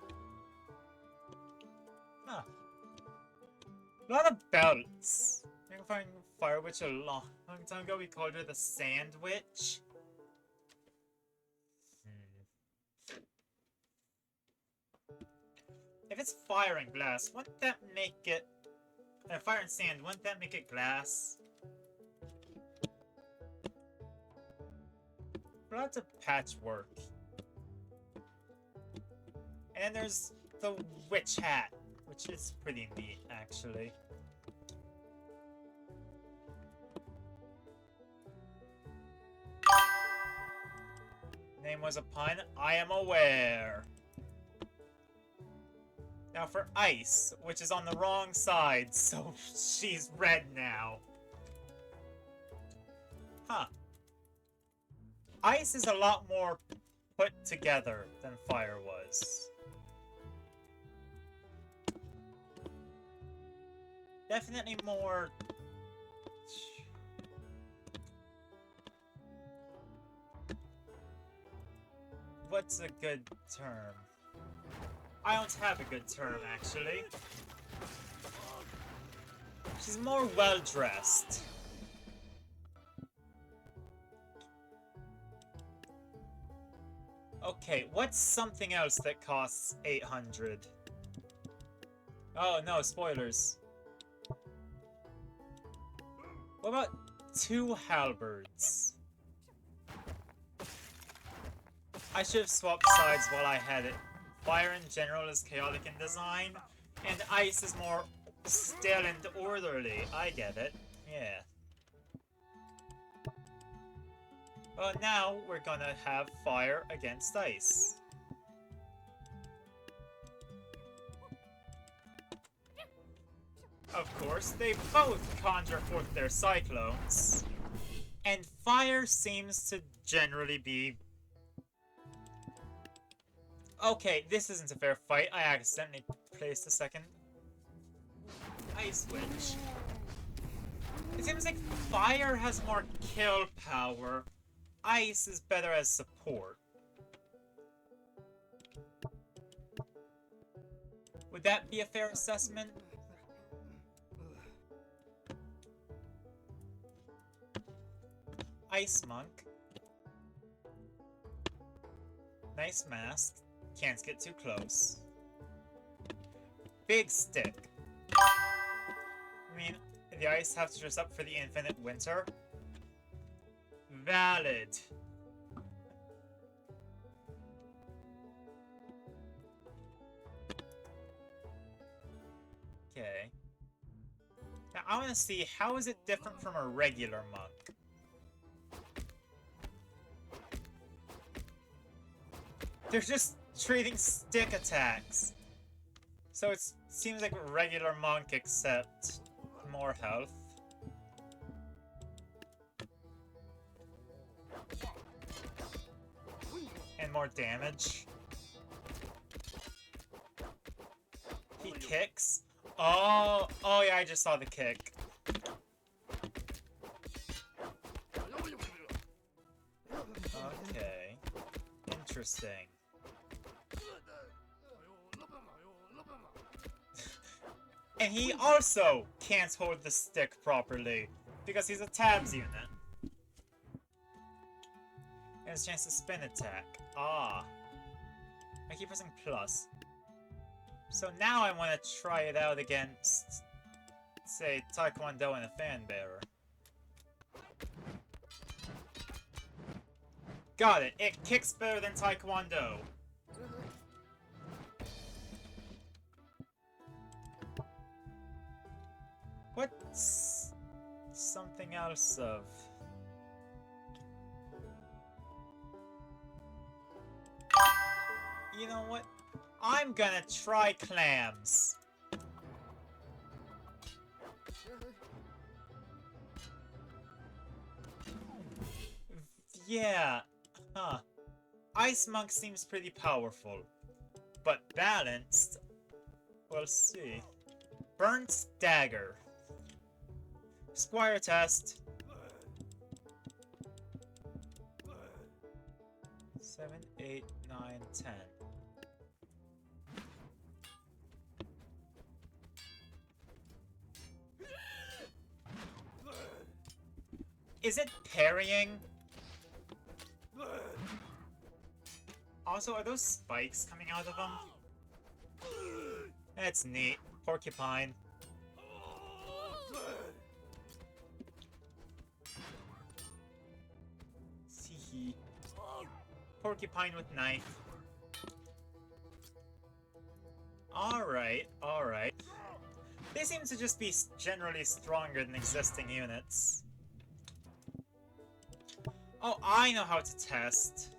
Huh. A lot of belts. I can find Fire Witch a long time ago. We called her the Sand Witch. If it's fire and glass, wouldn't that make it... fire and sand, wouldn't that make it glass? Lots of patchwork. And there's the witch hat, which is pretty neat, actually. Name was a pun, I am aware. Now for Ice, which is on the wrong side, so she's red now. Huh. Ice is a lot more put together than Fire was. Definitely more... What's a good term? I don't have a good term, actually. She's more well-dressed. Okay, what's something else that costs 800? Oh, no, spoilers. What about 2 halberds? I should have swapped sides while I had it. Fire in general is chaotic in design, and Ice is more still and orderly. I get it. Yeah. Well, now we're gonna have Fire against Ice. Of course, they both conjure forth their cyclones. And Fire seems to generally be... Okay, this isn't a fair fight. I accidentally placed a second Ice Witch. It seems like Fire has more kill power. Ice is better as support. Would that be a fair assessment? Ice Monk. Nice mask. Can't get too close. Big stick. I mean, the Ice have to dress up for the infinite winter? Valid. Okay. Now I want to see, how is it different from a regular monk? They're just trading stick attacks. So it seems like a regular monk except more health. And more damage. He kicks. Oh yeah, I just saw the kick. Okay. Interesting. And he also can't hold the stick properly, because he's a tabs unit. And his chance to spin attack. Ah. I keep pressing plus. So now I want to try it out against, say, Taekwondo and a fan bearer. Got it. It kicks better than Taekwondo. What's something else of... You know what? I'm gonna try clams. Yeah. Huh. Ice Monk seems pretty powerful. But balanced? We'll see. Burnt Dagger. Squire test. 7, 8, 9, 10. Is it parrying? Also, are those spikes coming out of them? That's neat. Porcupine. See. Porcupine with knife. Alright, alright. They seem to just be generally stronger than existing units. Oh, I know how to test.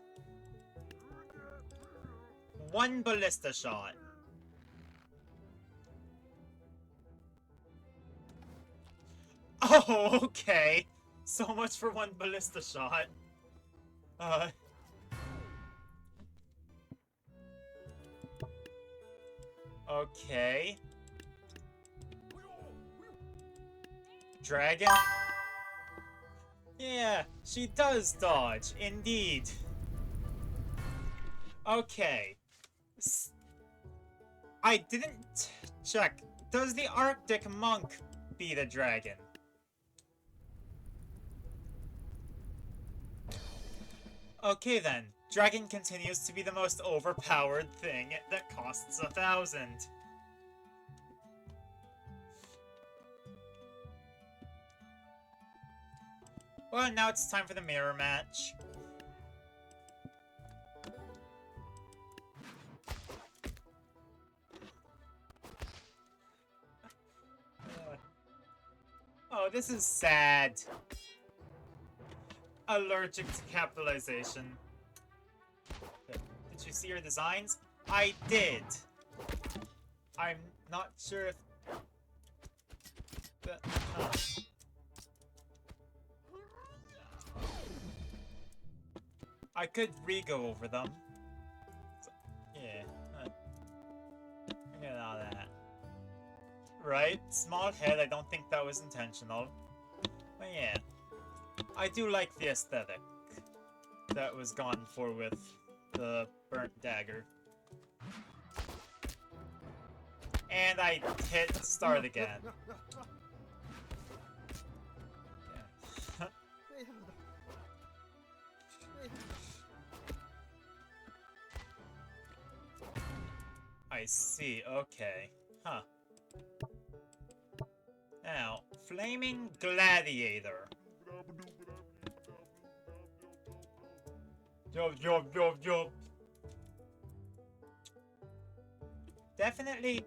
One ballista shot. Oh, okay. So much for one ballista shot. Okay. Dragon? Yeah, she does dodge, indeed. Okay. I didn't check. Does the Arctic Monk beat a dragon? Okay then. Dragon continues to be the most overpowered thing that costs 1,000. Well, now it's time for the mirror match. Oh, this is sad. Allergic to capitalization. Did you see your designs? I did. I'm not sure if... I could re-go over them. So, yeah. Get out of that. Right? Small head, I don't think that was intentional. But yeah. I do like the aesthetic that was gone for with the burnt dagger. And I hit start again. Yeah. I see, okay. Huh. Now, Flaming Gladiator. Yup. Definitely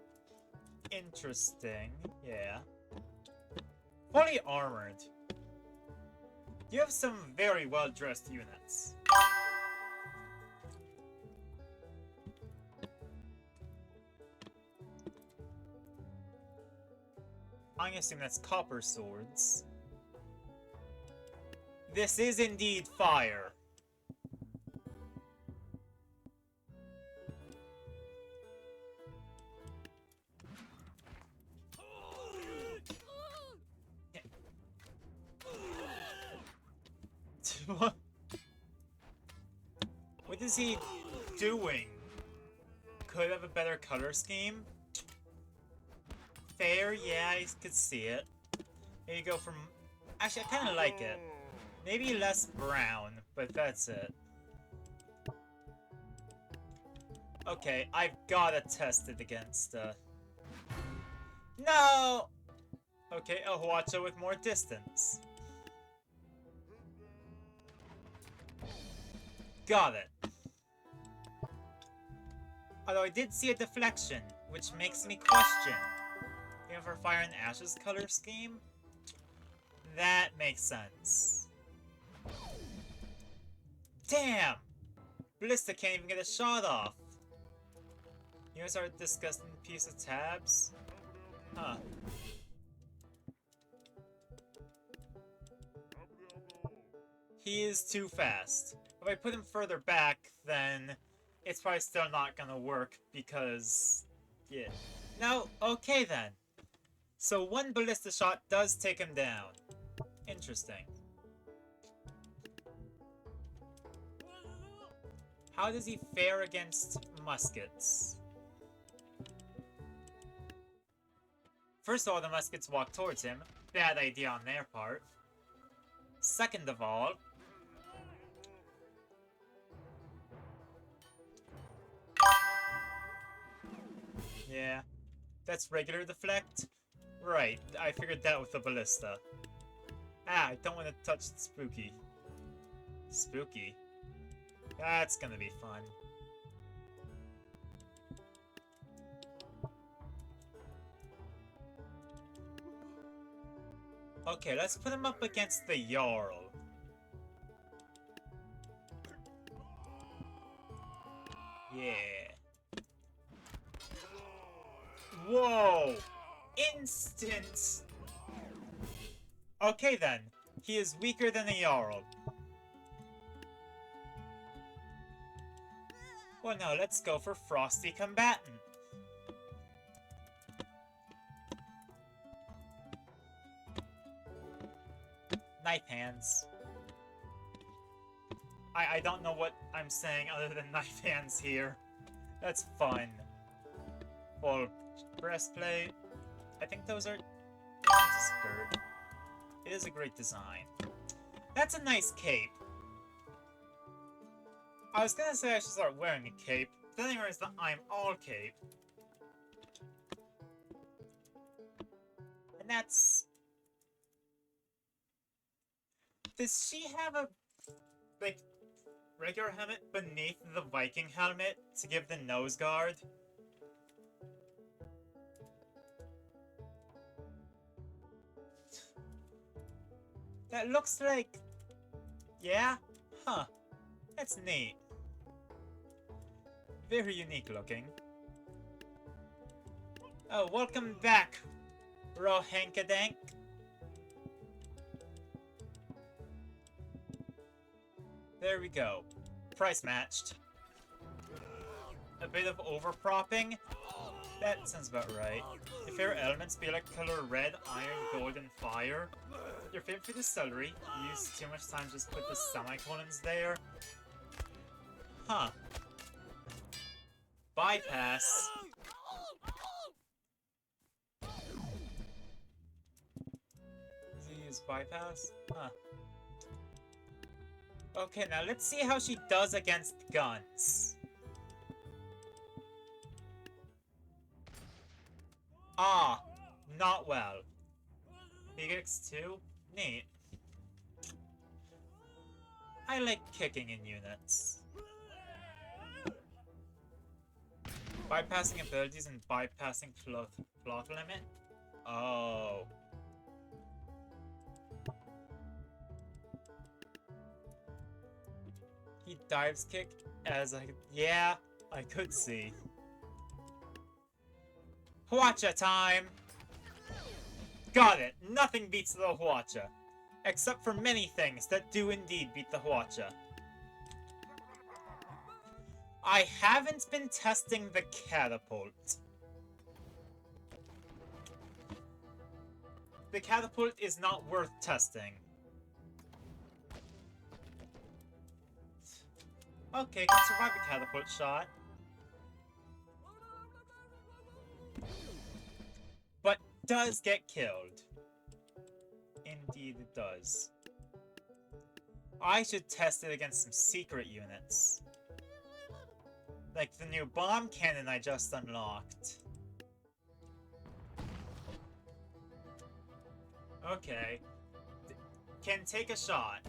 interesting, yeah. Fully armored. You have some very well-dressed units. I'm assuming that's copper swords. This is indeed fire. What is he doing? Could have a better color scheme. Fair, yeah, I could see it. Here you go from... Actually, I kind of like it. Maybe less brown, but that's it. Okay, I've gotta test it against, No! Okay, a Huacha with more distance. Got it. Although I did see a deflection, which makes me question. You have our Fire and Ashes color scheme? That makes sense. Damn! Ballista can't even get a shot off. You guys are a disgusting piece of tabs? Huh. He is too fast. If I put him further back, then it's probably still not gonna work because... yeah. No, okay then. So one ballista shot does take him down. Interesting. How does he fare against muskets? First of all, the muskets walk towards him. Bad idea on their part. Second of all... yeah. That's regular deflect? Right, I figured that with the ballista. Ah, I don't want to touch the spooky. Spooky? That's gonna be fun. Okay, let's put him up against the Jarl. Yeah. Whoa! Instant! Okay then, he is weaker than a Jarl. Well now, let's go for Frosty Combatant. Knife hands. I don't know what I'm saying other than knife hands here. That's fun. Well, breastplate. I think those are... it's a skirt. It is a great design. That's a nice cape. I was gonna say I should start wearing a cape, then I realized that I'm all cape. And that's... does she have a, like, regular helmet beneath the Viking helmet to give the nose guard? That looks like... yeah? Huh. That's neat. Very unique looking. Oh, welcome back, Rohankadank. There we go. Price matched. A bit of overpropping? That sounds about right. Your favorite elements be like color red, iron, gold, and fire. Your favorite food is celery. You use too much time, just put the semicolons there. Huh. Bypass. Does he use bypass? Huh. Okay, now let's see how she does against guns. Ah, not well. Big X2? Neat. I like kicking in units. Bypassing abilities and bypassing plot limit? Oh. He dives kick as I... yeah, I could see. Hwacha time! Got it! Nothing beats the Hwacha. Except for many things that do indeed beat the Hwacha. I haven't been testing the catapult. The catapult is not worth testing. Okay, can survive the catapult shot. But does get killed. Indeed it does. I should test it against some secret units. Like the new bomb cannon I just unlocked. Okay. Can take a shot.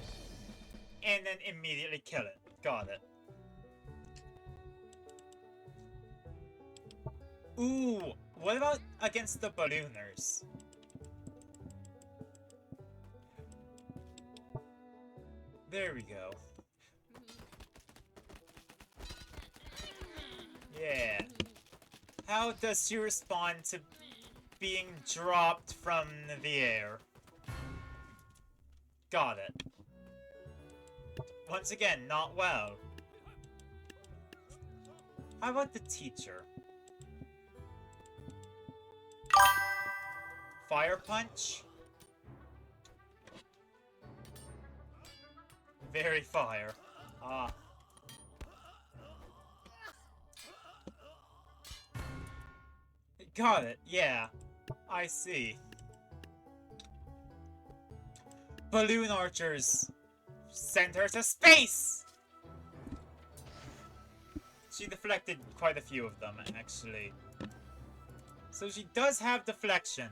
And then immediately kill it. Got it. Ooh, what about against the ballooners? There we go. Yeah. How does she respond to being dropped from the air? Got it. once again, not well. How about the teacher? Fire punch? Very fire. Ah. Got it, yeah. I see. Balloon archers! Send her to space! She deflected quite a few of them, actually. So she does have deflection.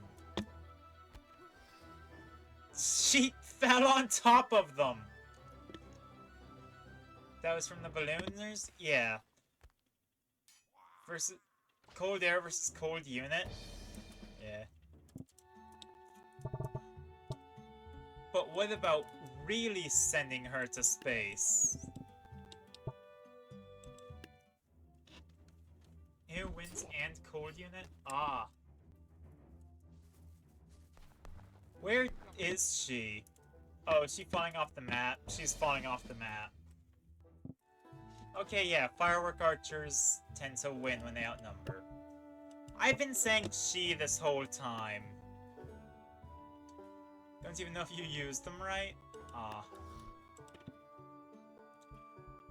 She fell on top of them! That was from the ballooners? Yeah. Versus cold air versus cold unit? Yeah. But what about really sending her to space? Air, winds, and cold unit? Ah. Where is she? Oh, is she falling off the map? She's falling off the map. Okay, yeah, firework archers tend to win when they outnumber. I've been saying she this whole time. Don't even know if you used them right. Ah.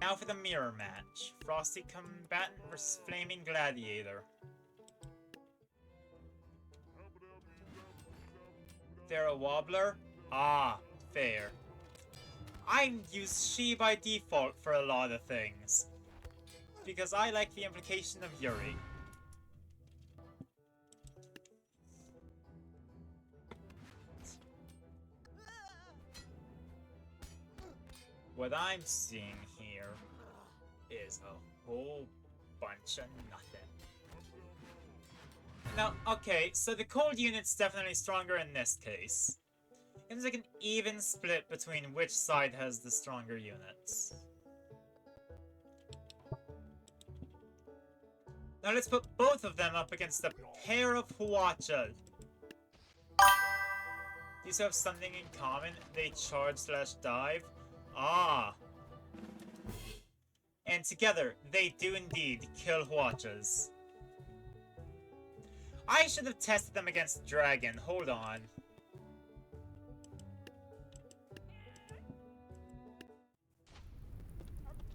Now for the mirror match. Frosty Combatant versus Flaming Gladiator. They're a wobbler? Ah, fair. I use she by default for a lot of things. Because I like the implication of Yuri. What I'm seeing here is a whole bunch of nothing. Now, okay, so the cold unit's definitely stronger in this case. It's like an even split between which side has the stronger units. Now let's put both of them up against a pair of Huacha. These have something in common. They charge/dive. Ah. And together, they do indeed kill Huachas. I should have tested them against Dragon. Hold on.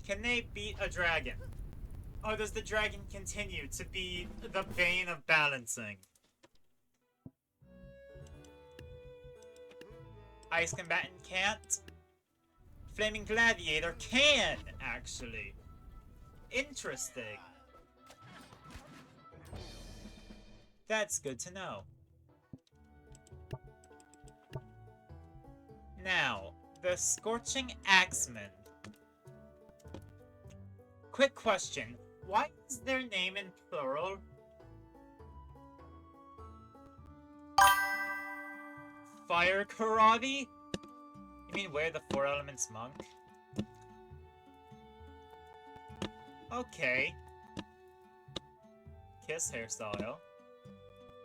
Can they beat a dragon? Or does the dragon continue to be the bane of balancing? Ice Combatant can't. Flaming Gladiator can, actually. Interesting. That's good to know. Now, the Scorching Axeman. Quick question. Why is their name in plural? Fire Karate? You mean wear the Four Elements monk? Okay. Kiss hairstyle.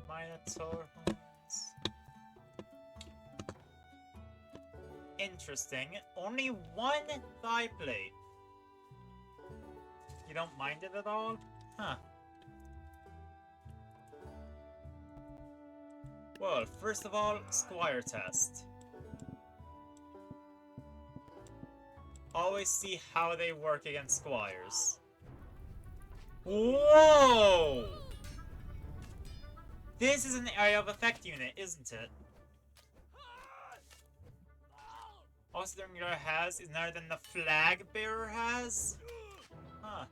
Minotaur horns. Interesting. Only one thigh plate. You don't mind it at all? Huh. Well, first of all, Squire test. Always see how they work against Squires. Whoa! This is an area of effect unit, isn't it? Also, the Mirror has is none than the Flag Bearer has? Huh.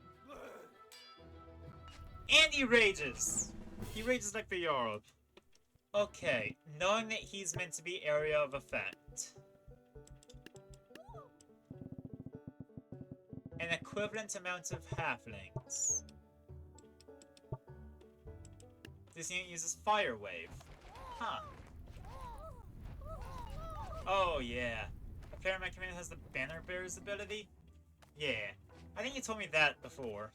And he rages! He rages like the Jarl. Okay, knowing that he's meant to be area of effect. An equivalent amount of halflings. This unit uses Fire Wave. Huh. Oh, yeah. A player in my command has the Banner Bearer's ability? Yeah. I think you told me that before.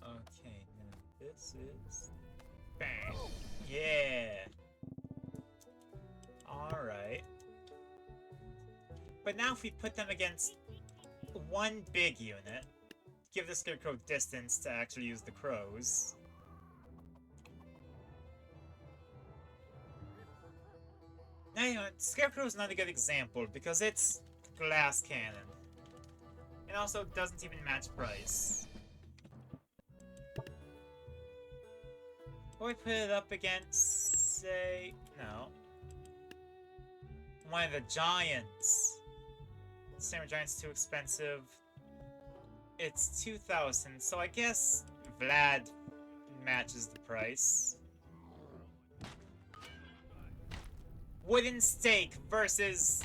Okay, now this is... Bang. Yeah. But now if we put them against one big unit, give the Scarecrow distance to actually use the crows. Now, you know, Scarecrow is not a good example because it's glass cannon. It also doesn't even match price. Or we put it up against, say, no. One of the Giants. Samurai Giant's too expensive. It's 2,000, so I guess Vlad matches the price. Wooden Stake versus...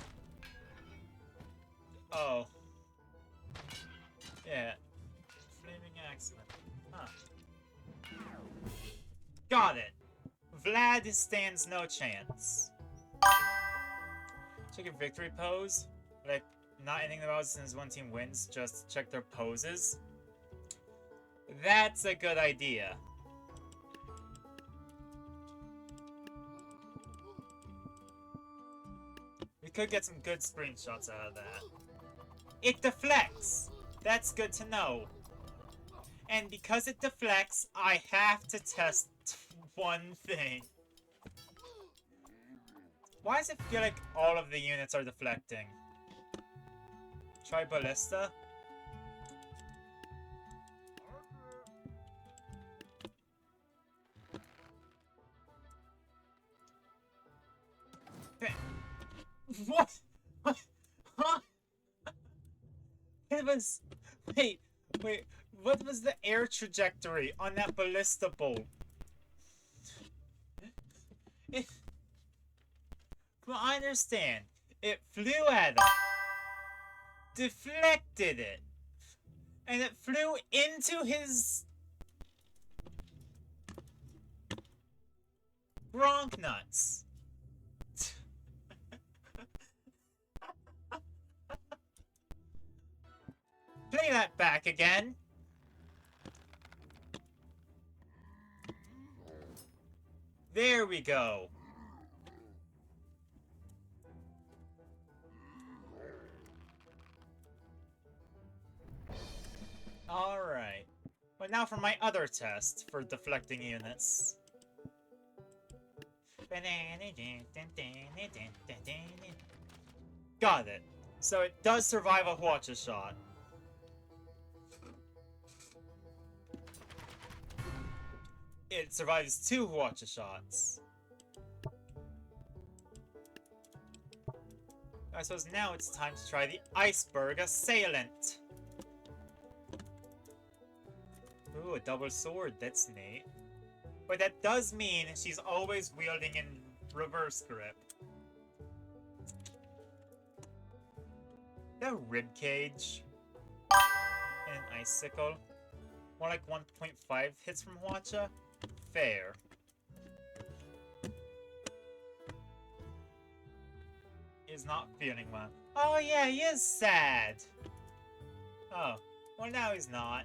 Oh. Yeah. Flaming Axeman. Huh. Got it. Vlad stands no chance. Check your victory pose. Like, not anything about it since one team wins, just check their poses. That's a good idea. We could get some good screenshots out of that. It deflects! That's good to know. And because it deflects, I have to test one thing. Why does it feel like all of the units are deflecting? Try Ballista? What? What? Huh? It was... Wait. What was the air trajectory on that ballista bolt? Well, I understand. It flew at him. Deflected it. And it flew into his... Gronk nuts. Play that back again. There we go. Alright. But now for my other test for deflecting units. Got it. So it does survive a Hwacha shot. It survives 2 Hwacha shots. I suppose now it's time to try the Iceberg Assailant. Ooh, a double sword, that's neat. But that does mean she's always wielding in reverse grip. That ribcage. And an icicle. More like 1.5 hits from Hwacha. Fair. He's not feeling well. Oh yeah, he is sad. Oh, well now he's not.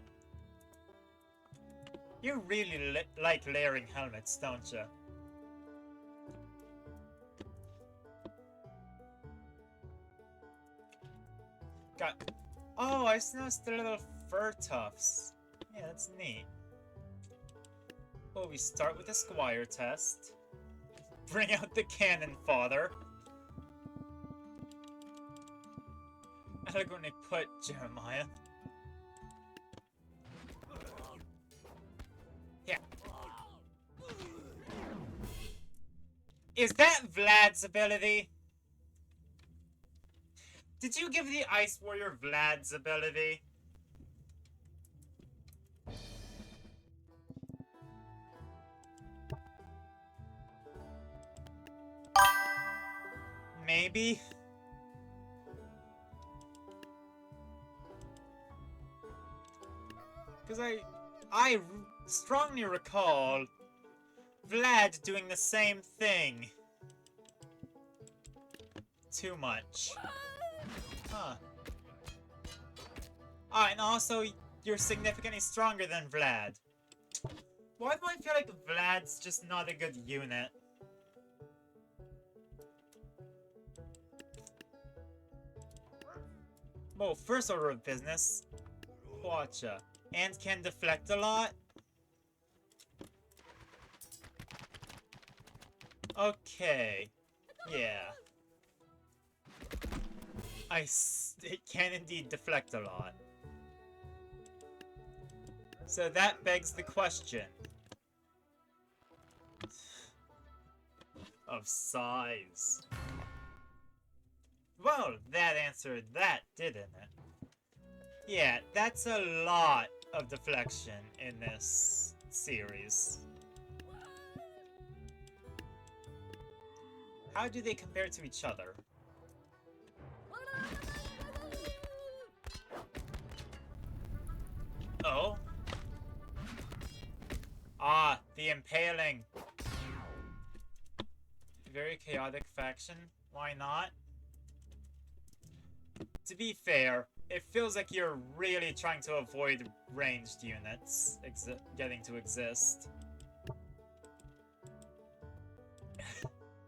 You really like layering helmets, don't you? Got... Oh, I noticed the little fur tufts. Yeah, that's neat. Well, we start with the Squire test. Bring out the cannon fodder. I like when they put Jeremiah. Yeah. Is that Vlad's ability? Did you give the Ice Warrior Vlad's ability? Maybe? Because I strongly recall Vlad doing the same thing. Too much. Huh. Ah, and also, you're significantly stronger than Vlad. Why do I feel like Vlad's just not a good unit? Well, first order of business. Hwacha. And can deflect a lot? Okay. Yeah. It can indeed deflect a lot. So that begs the question of size. Well, that answered that, didn't it? Yeah, that's a lot of deflection in this series. How do they compare to each other? Oh? Ah, the impaling. Very chaotic faction. Why not? To be fair, it feels like you're really trying to avoid ranged units getting to exist.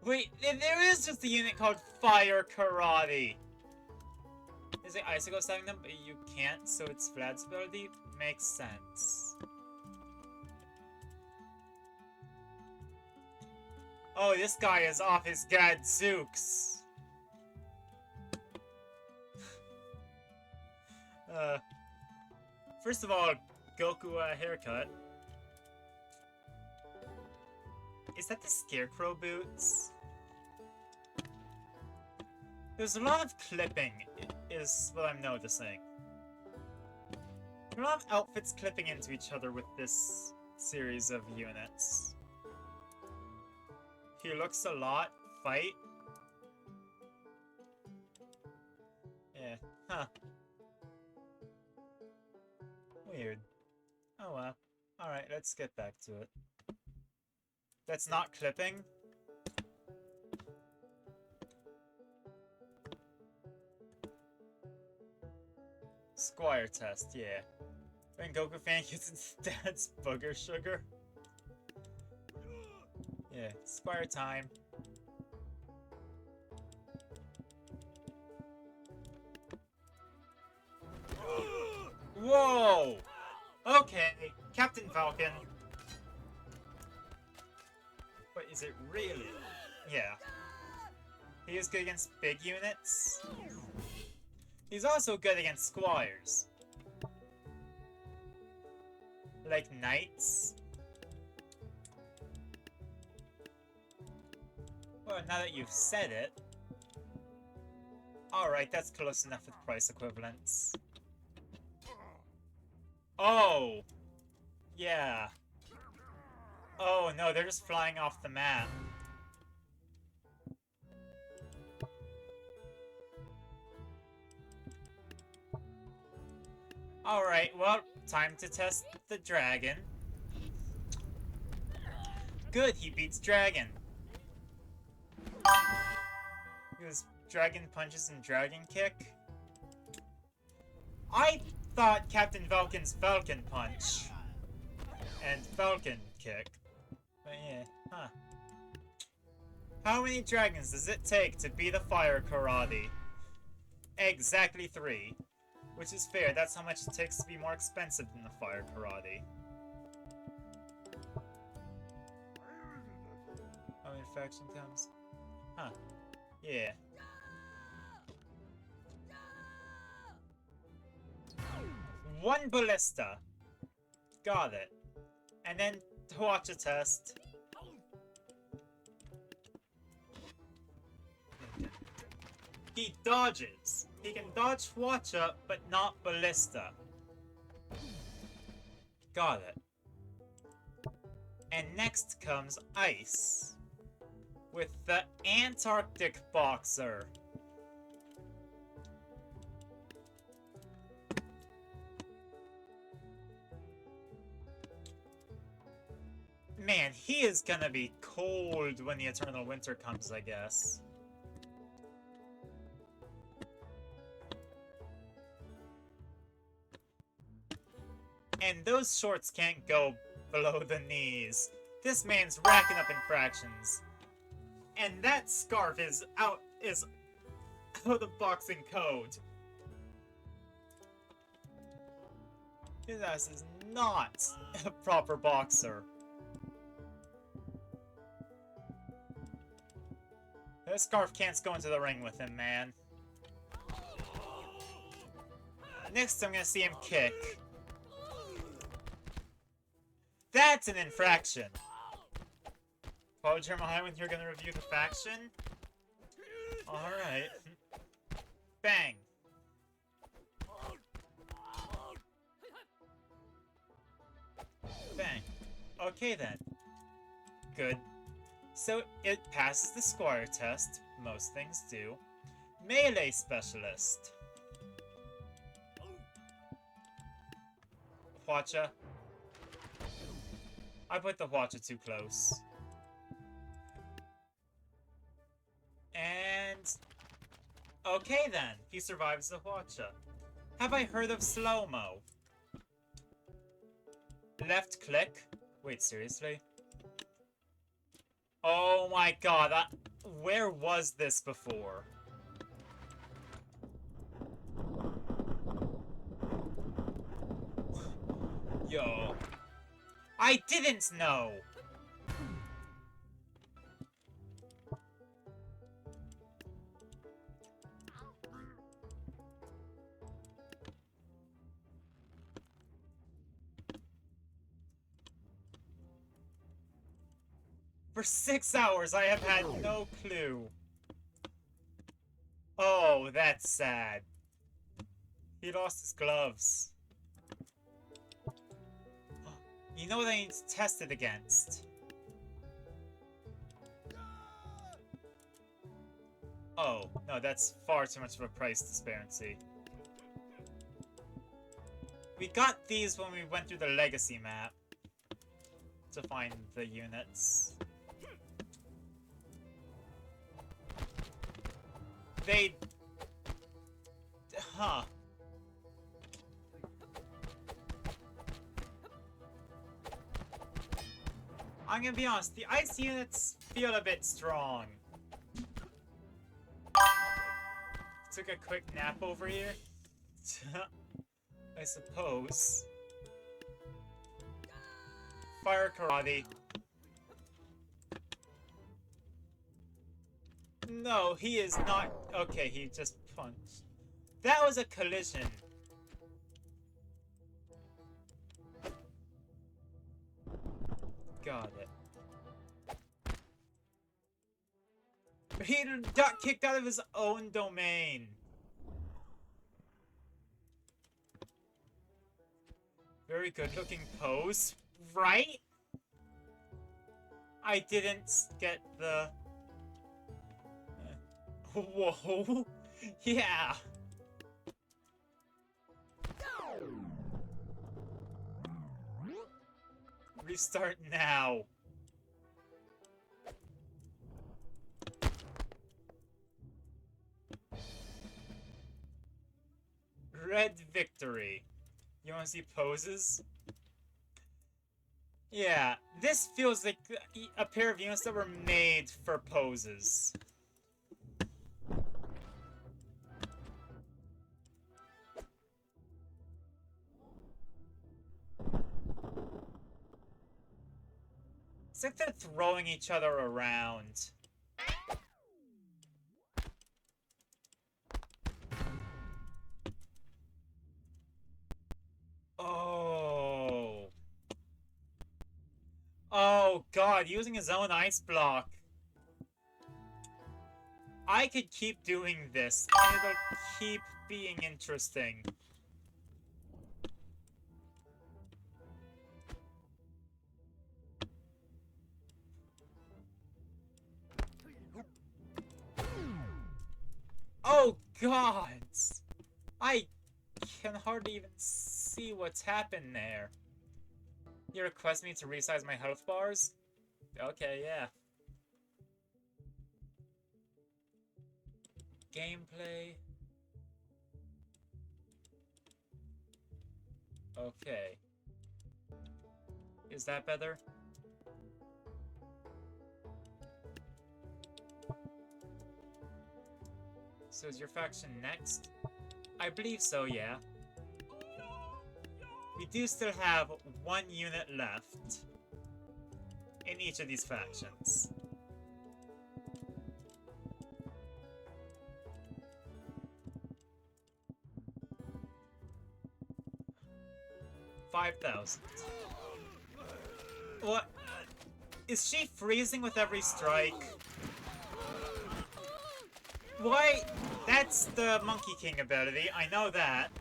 Wait, there is just a unit called Fire Karate! Is it Icicle selling them, but you can't, so it's Vlad's ability? Makes sense. Oh, this guy is off his gadzooks! First of all, Goku haircut. Is that the Scarecrow boots? There's a lot of clipping, is what I'm noticing. There are a lot of outfits clipping into each other with this series of units. He looks a lot. Fight. Yeah, huh. Weird. Oh well. Alright, let's get back to it. That's not clipping? Squire test, yeah. When Goku fan uses dad's booger sugar? Yeah, Squire time. Whoa! Okay, Captain Falcon. But is it really? Yeah. He is good against big units. He's also good against squires. Like knights. Well, now that you've said it. Alright, that's close enough with price equivalents. Oh! Yeah. Oh no, they're just flying off the map. Alright, well, time to test the dragon. Good, he beats dragon. Because dragon punches and dragon kick. I thought Captain Falcon's Falcon Punch and Falcon Kick. But yeah, huh. How many dragons does it take to beat a Fire Karate? Exactly 3. Which is fair, that's how much it takes to be more expensive than the Fire Karate. How many faction comes? Huh. Yeah. One ballista. Got it. And then to watch a test. He dodges. He can dodge Hwacha, but not ballista. Got it. And next comes Ice. With the Antarctic Boxer. Man, he is gonna be cold when the Eternal Winter comes, I guess. And those shorts can't go below the knees. This man's racking up infractions. And that scarf is out of boxing code. His ass is not a proper boxer. This Scarf can't go into the ring with him, man. Next, I'm gonna see him kick. That's an infraction. Paul Jeremiah, when you're gonna review the faction? Alright. Bang. Bang. Okay then. Good. So it passes the Squire test. Most things do. Melee specialist. Hwacha. I put the Hwacha too close. And... okay then, he survives the Hwacha. Have I heard of slow-mo? Left click? Wait, seriously? Oh my god, where was this before? Yo. I didn't know! For 6 hours, I have had no clue. Oh, that's sad. He lost his gloves. You know what I need to test it against? Oh, no, that's far too much of a price disparity. We got these when we went through the legacy map to find the units. They... huh. I'm gonna be honest, the ice units feel a bit strong. Took a quick nap over here. I suppose. Fire karate. No, he is not... okay, he just punched. That was a collision. Got it. He got kicked out of his own domain. Very good looking pose, right? I didn't get the... whoa. Yeah. Restart now. Red victory. You wanna see poses? Yeah, this feels like a pair of units that were made for poses. It's like they're throwing each other around. Oh. Oh god, using his own ice block. I could keep doing this, and it'll keep being interesting. Oh god! I can hardly even see what's happened there. You request me to resize my health bars? Okay, yeah. Gameplay. Okay. Is that better? So is your faction next? I believe so, yeah. we do still have one unit left in each of these factions. $5,000. What? Is she freezing with every strike? Why? That's the Monkey King ability, I know that.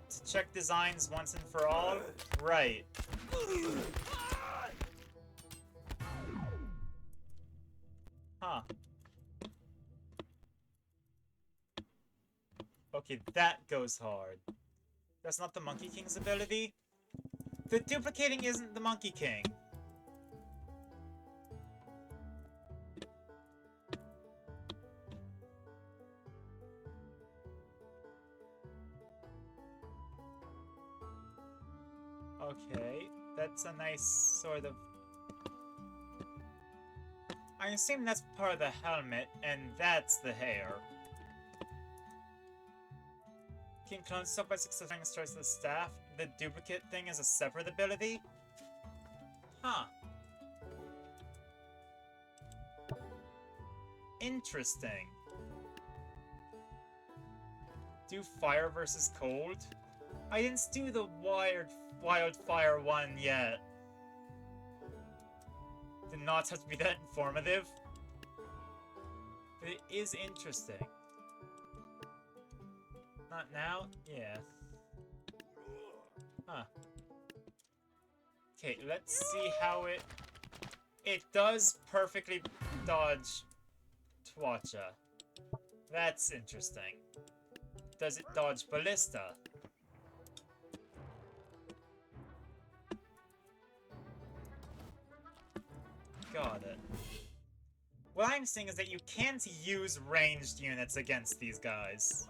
To check designs once and for all? Right. Huh. Okay, that goes hard. That's not the Monkey King's ability? The duplicating isn't the Monkey King. Okay, that's a nice sort of... I assume that's part of the helmet, and that's the hair. King clones stuff by successfully strikes the staff. The duplicate thing is a separate ability? Huh. Interesting. Do fire versus cold? I didn't do the wildfire one yet. Did not have to be that informative. But it is interesting. Not now? Yeah. Huh. Okay, let's see how it... It does perfectly dodge Twacha. That's interesting. Does it dodge Ballista? Got it. What I'm seeing is that you can't use ranged units against these guys.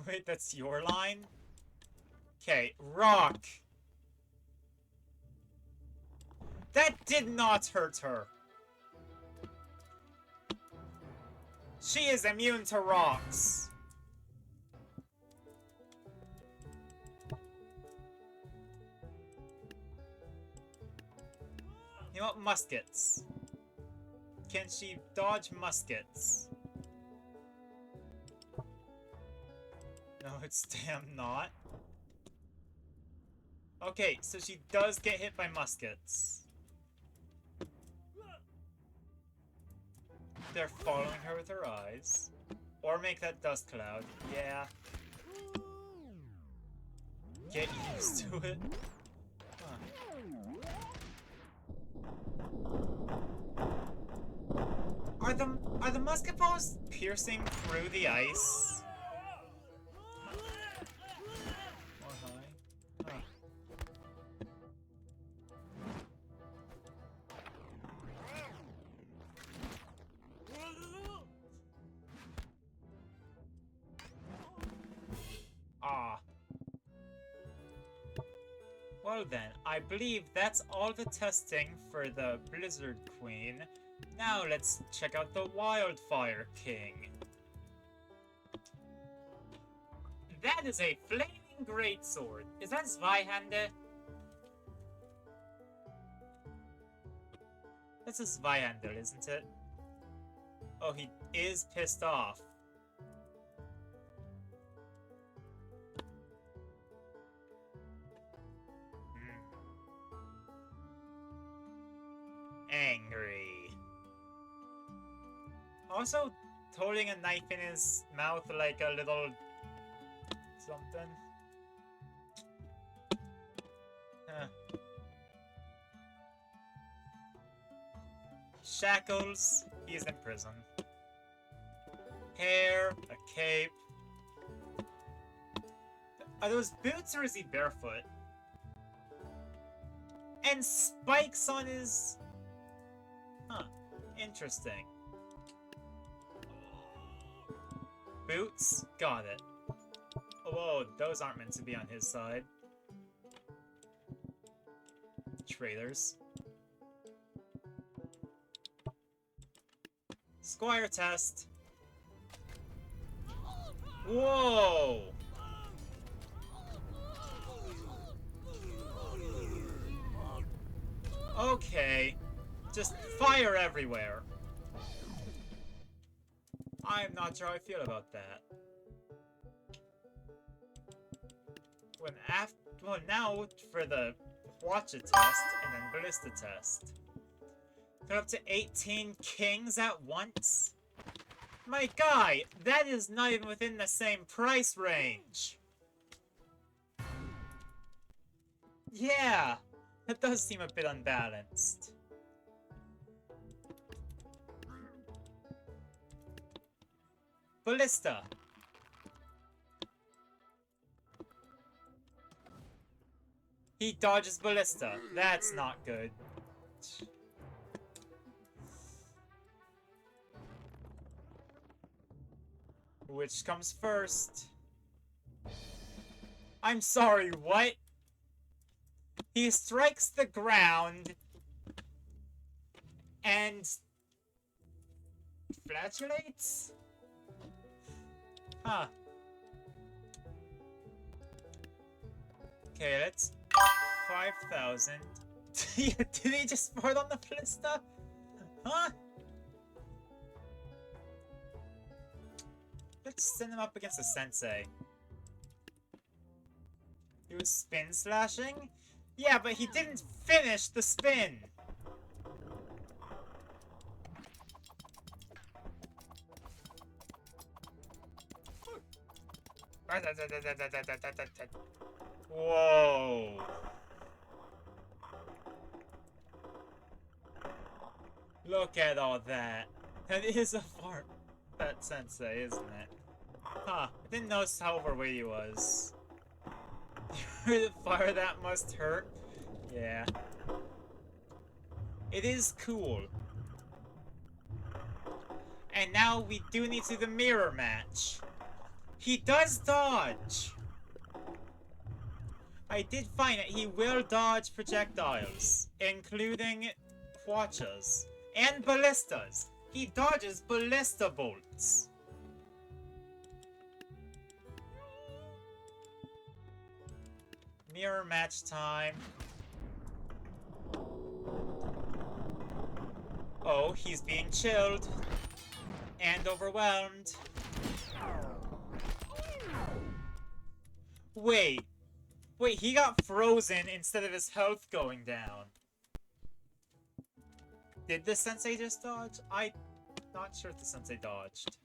Wait, that's your line? Okay, rock! That did not hurt her! She is immune to rocks! You know what? Muskets. Can she dodge muskets? No, it's damn not. Okay, so she does get hit by muskets. They're following her with her eyes. Or make that dust cloud. Yeah. Get used to it. Huh. Are the musket balls piercing through the ice? More high? Huh. Ah. Well then, I believe that's all the testing for the Blizzard Queen. Now let's check out the Wildfire King. That is a flaming greatsword. Is that Zweihände? That's a Zweihänder, isn't it? Oh, he is pissed off. Angry. Also, holding a knife in his mouth like a little... something. Huh. Shackles, he's in prison. Hair, a cape. Are those boots or is he barefoot? And spikes on his... Huh. Interesting. Boots? Got it. Oh, whoa, those aren't meant to be on his side. Traitors. Squire test. Whoa! Okay. Just fire everywhere. I'm not sure how I feel about that. Well, now for the Watcha test and then Ballista test. Put up to 18 kings at once? My guy, that is not even within the same price range. Yeah, that does seem a bit unbalanced. Ballista. He dodges Ballista. That's not good. Which comes first? I'm sorry, what? He strikes the ground and flatulates? Huh. Okay, let's 5,000. Did he just fart on the Ballista? Huh? Let's send him up against a sensei. He was spin slashing? Yeah, but he didn't finish the spin! Whoa! Look at all that. That is a fart. That sensei, isn't it? Huh. I didn't notice how overweight he was. The fire that must hurt? Yeah. It is cool. And now we do need to do the mirror match. He does dodge! I did find that he will dodge projectiles, including Hwachas and ballistas. He dodges ballista bolts. Mirror match time. Oh, he's being chilled and overwhelmed. Wait, he got frozen instead of his health going down. Did the sensei just dodge? I'm not sure if the sensei dodged.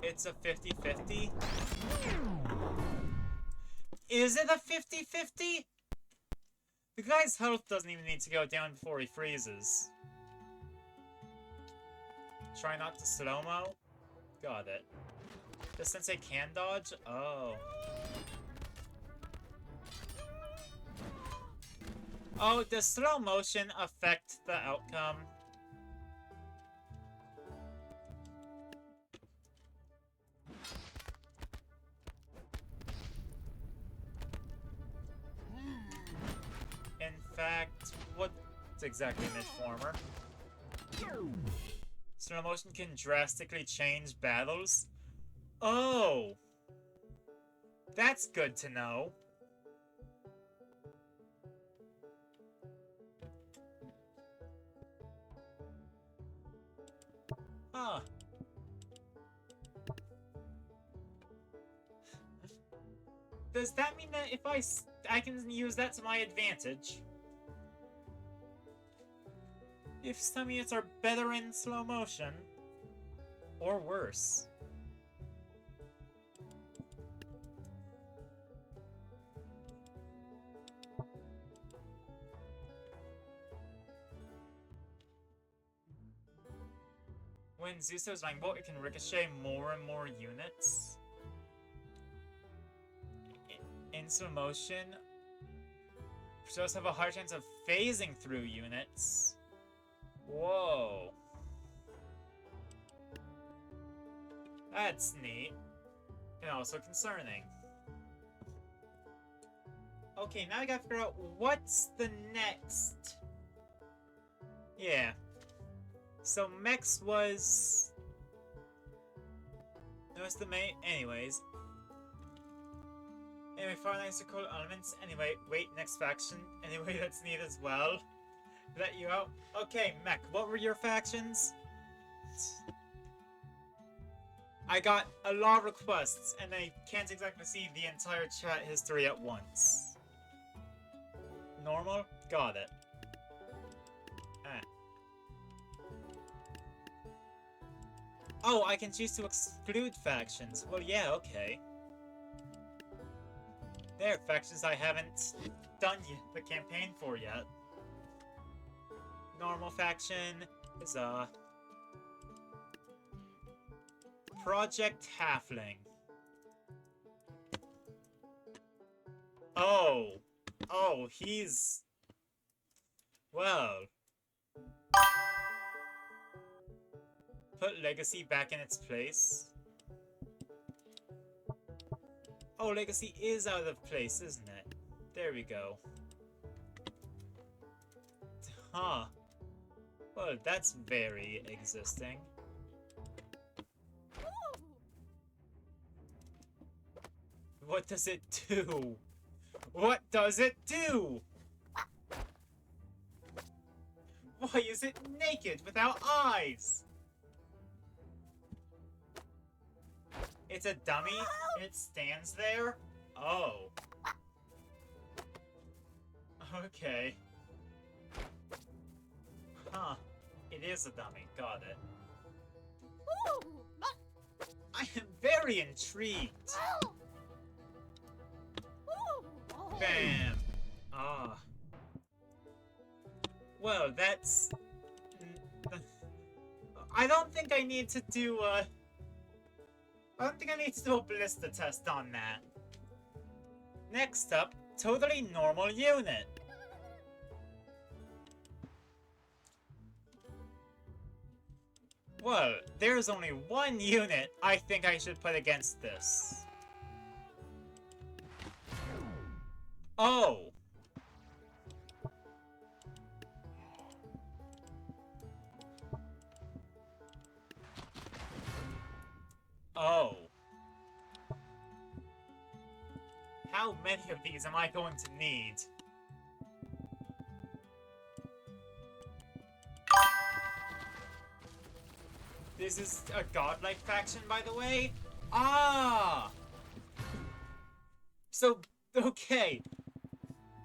It's a 50-50? Is it a 50-50? The guy's health doesn't even need to go down before he freezes. Try not to slow-mo? Got it. The sensei can dodge? Oh. Oh, does slow motion affect the outcome? In fact, what's exactly mid-former? Slow motion can drastically change battles? Oh! That's good to know. Huh. Does that mean that if I can use that to my advantage? If some units are better in slow motion, or worse. When Zuso's Rainbow, it can ricochet more and more units. In slow motion, Projectiles have a higher chance of phasing through units. Whoa. That's neat. And also concerning. Okay, now I gotta figure out what's the next. Yeah. So Mex was Notice the main. Anyways. Anyway, far nicer cool elements. Anyway, wait, next faction. Anyway, that's neat as well. Let you out. Okay, Mech, what were your factions? I got a lot of requests, and I can't exactly see the entire chat history at once. Normal? Got it. Ah. Oh, I can choose to exclude factions. Well, yeah, okay. There are factions I haven't done the campaign for yet. Normal faction is, Project Halfling. Oh. Oh, he's... Well... Put Legacy back in its place. Oh, Legacy is out of place, isn't it? There we go. Huh. Well, that's very existing. What does it do? What does it do? Why is it naked without eyes? It's a dummy? It stands there? Oh. Okay. Huh. It is a dummy. Got it. I am very intrigued. Bam. Ah. Well, that's... I don't think I need to do, I don't think I need to do a ballista test on that. Next up, totally normal unit. Well, there's only one unit I think I should put against this. Oh! Oh. How many of these am I going to need? This is a godlike faction, by the way? Ah! So, okay.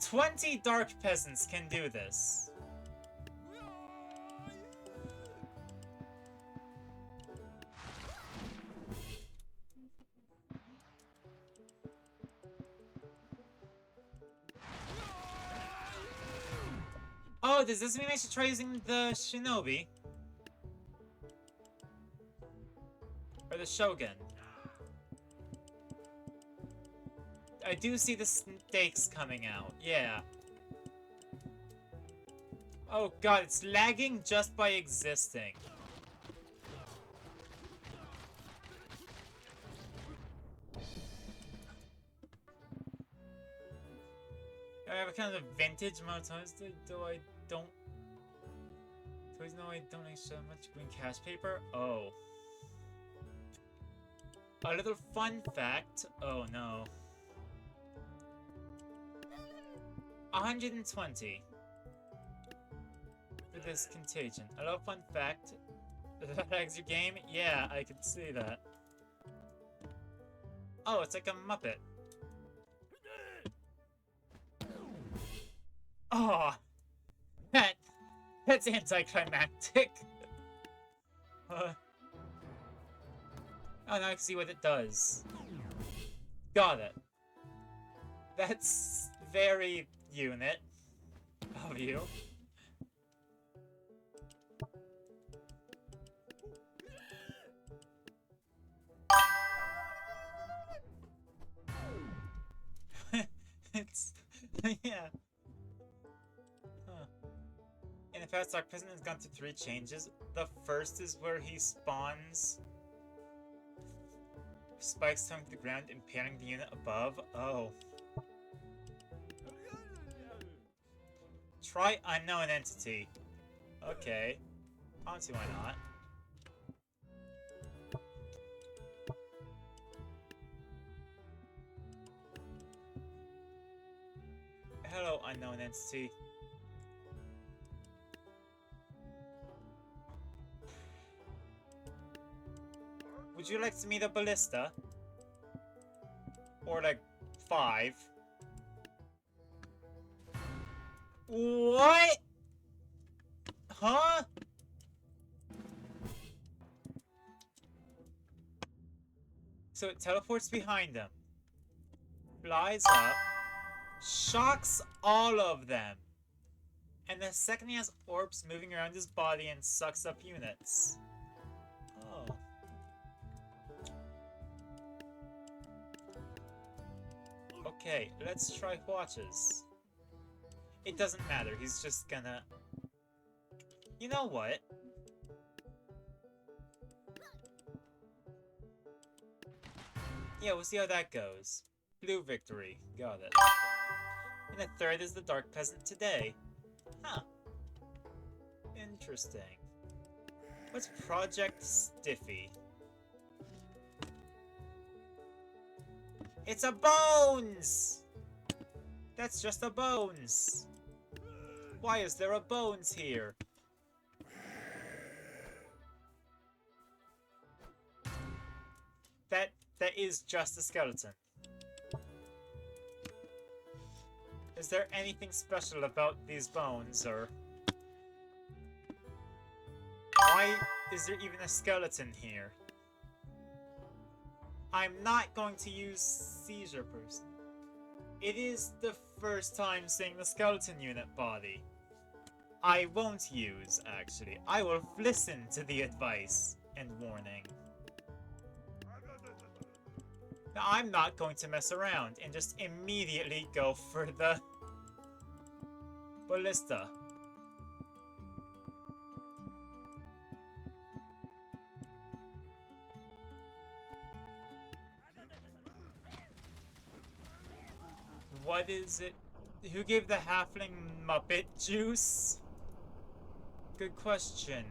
20 Dark Peasants can do this. Oh, does this mean I should try using the Shinobi? Or the Shogun? I do see the stakes coming out, yeah. Oh god, it's lagging just by existing. I have a kind of vintage Motos, though I don't... Please know I don't actually have much green cash paper? Oh. A little fun fact. Oh no. 120 for this contagion. A little fun fact. That lags your game? Yeah, I can see that. Oh, it's like a Muppet. Oh, that's anticlimactic. Oh, now I can see what it does. Got it. That's very unit of you. It's... yeah. Huh. In the past, Dark Prison has gone through 3 changes. The first is where he spawns spikes coming to the ground, impaling the unit above. Oh. Try unknown entity. Okay. I don't see why not. entity. Would you like to meet a ballista? Or like 5? What? Huh? So it teleports behind them, flies up, shocks all of them, and the second he has orbs moving around his body and sucks up units. Oh. Okay, let's try watches. It doesn't matter, he's just gonna... You know what? Yeah, we'll see how that goes. Blue victory. Got it. And the third is the Dark Peasant today. Huh. Interesting. What's Project Stiffy? It's a bones! That's just a bones! Why is there a bones here? That is just a skeleton. Is there anything special about these bones, or... Why is there even a skeleton here? I'm not going to use Seizure Person. It is the first time seeing the skeleton unit body. I won't use, actually. I will listen to the advice and warning. Now, I'm not going to mess around and just immediately go for the ballista. What is it? Who gave the halfling Muppet juice? Good question.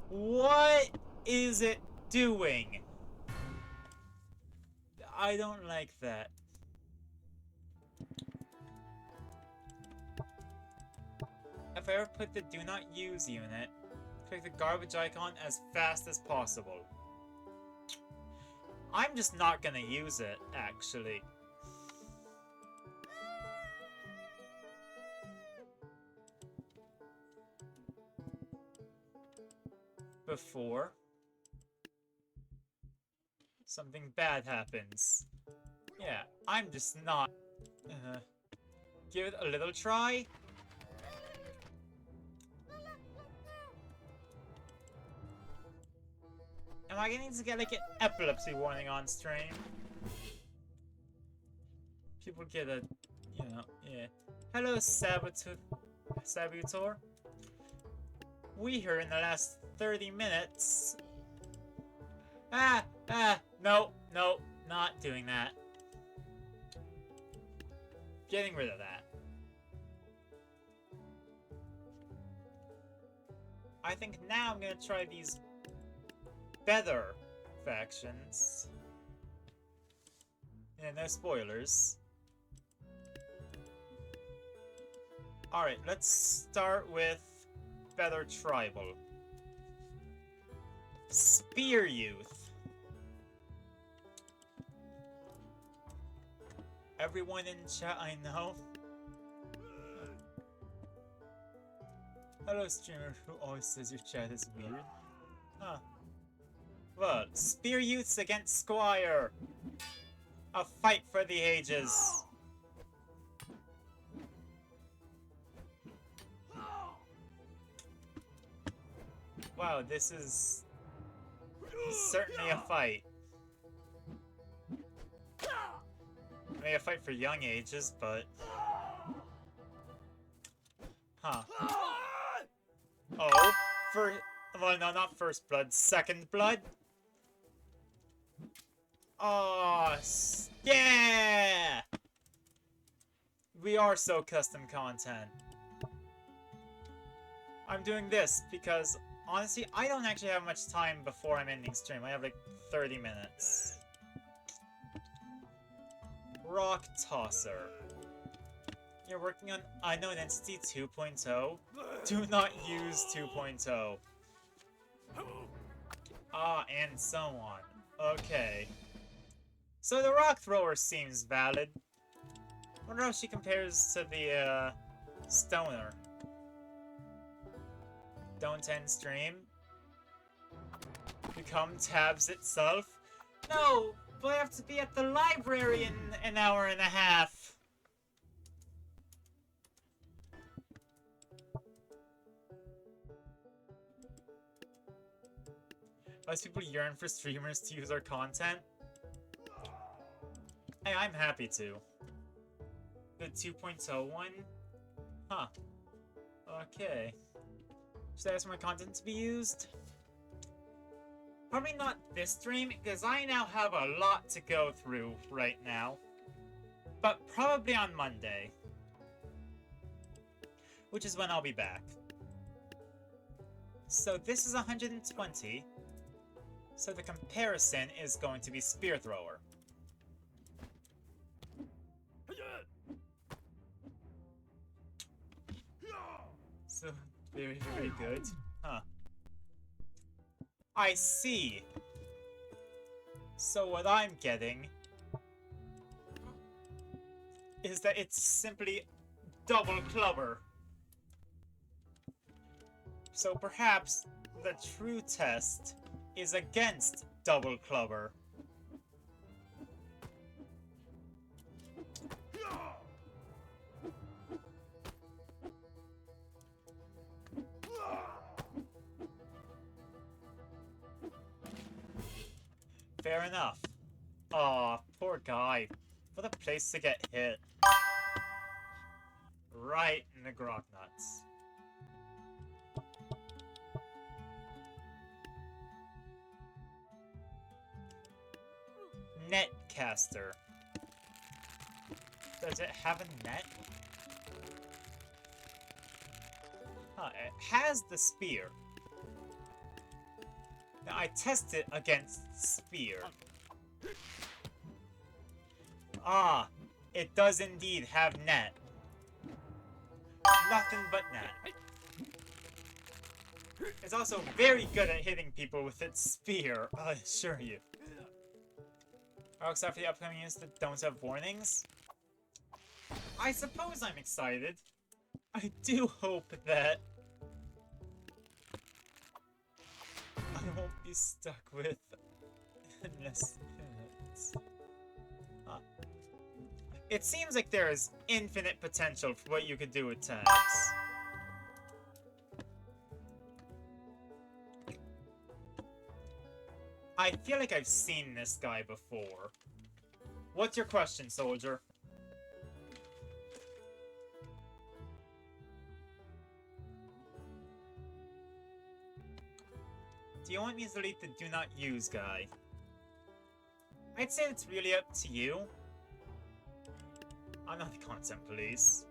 What is it doing? I don't like that. If I ever put the do not use unit, click the garbage icon as fast as possible. I'm just not gonna use it, actually. Before something bad happens. Yeah, I'm just not... give it a little try. Am I going to get like an epilepsy warning on stream? People get a, you know, yeah. Hello, Saboteur. We here in the last 30 minutes. No, not doing that. Getting rid of that. I think now I'm gonna try these better factions. Yeah, no spoilers. Alright, let's start with Better Tribal. Spear Youth. Everyone in chat I know. Hello, streamer who always says your chat is weird. Huh. Well, Spear Youths against Squire. A fight for the ages. Wow, this is certainly a fight. I mean, a fight for young ages, but... Huh. Oh, well, no, not first blood, second blood? Oh, yeah! We are so custom content. I'm doing this because, honestly, I don't actually have much time before I'm ending stream. I have like 30 minutes. Rock Tosser. You're working on Unknown Entity 2.0? Do not use 2.0. Ah, and so on. Okay. So the rock thrower seems valid. Wonder how she compares to the, stoner. Don't end stream. Become tabs itself. No, but I have to be at the library in an hour and a half. Most people yearn for streamers to use our content. Hey, I'm happy to. The 2.0 one? Huh. Okay. Should I ask for my content to be used? Probably not this stream, because I now have a lot to go through right now. But probably on Monday. Which is when I'll be back. So this is 120. So the comparison is going to be Spear Thrower. So, very, very good. Huh. I see. So what I'm getting is that it's simply double clubber. So perhaps the true test is against double clubber. Fair enough. Aw, poor guy. What a place to get hit. Right in the grog nuts. Netcaster. Does it have a net? Huh, it has the spear. Now I test it against spear. Ah, it does indeed have net. Nothing but net. It's also very good at hitting people with its spear, I assure you. Oh, except for the upcoming units that don't have warnings? I suppose I'm excited. I do hope that I won't be stuck with endless units. It seems like there is infinite potential for what you could do with tags. I feel like I've seen this guy before. What's your question, soldier? Do you want me to delete the do not use guy? I'd say it's really up to you. I'm not the content police.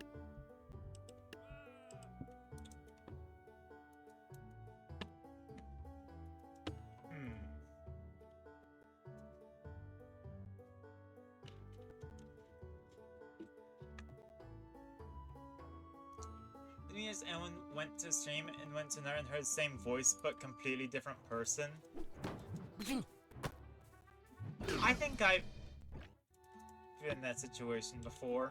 As anyone went to stream and went to another and heard the same voice but completely different person? I think I've been in that situation before.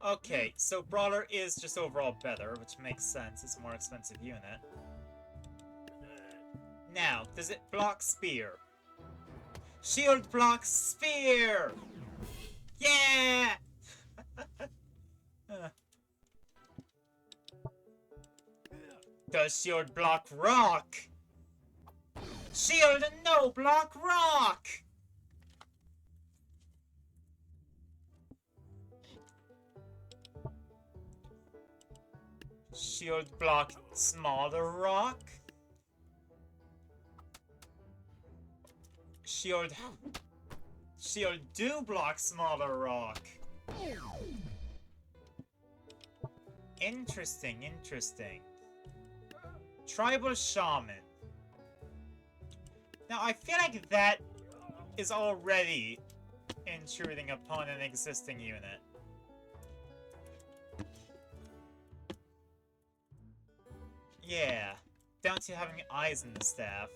Okay, so Brawler is just overall better, which makes sense. It's a more expensive unit. Now, does it block Spear? Shield blocks Spear! Yeah! Does shield block rock? Shield no block rock! Shield block smaller rock? Shield do block smaller rock. Interesting, interesting. Tribal Shaman. Now, I feel like that is already intruding upon an existing unit. Yeah. Down to having eyes in the staff.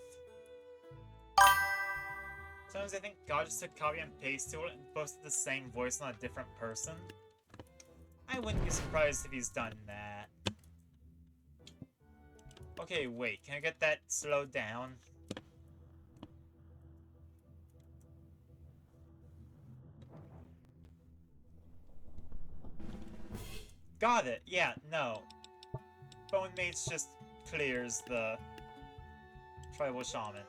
Sometimes I think God just took copy and paste tool and posted the same voice on a different person. I wouldn't be surprised if he's done that. Okay, wait, can I get that slowed down? Got it, yeah, no. Bone Mates just clears the Tribal Shaman.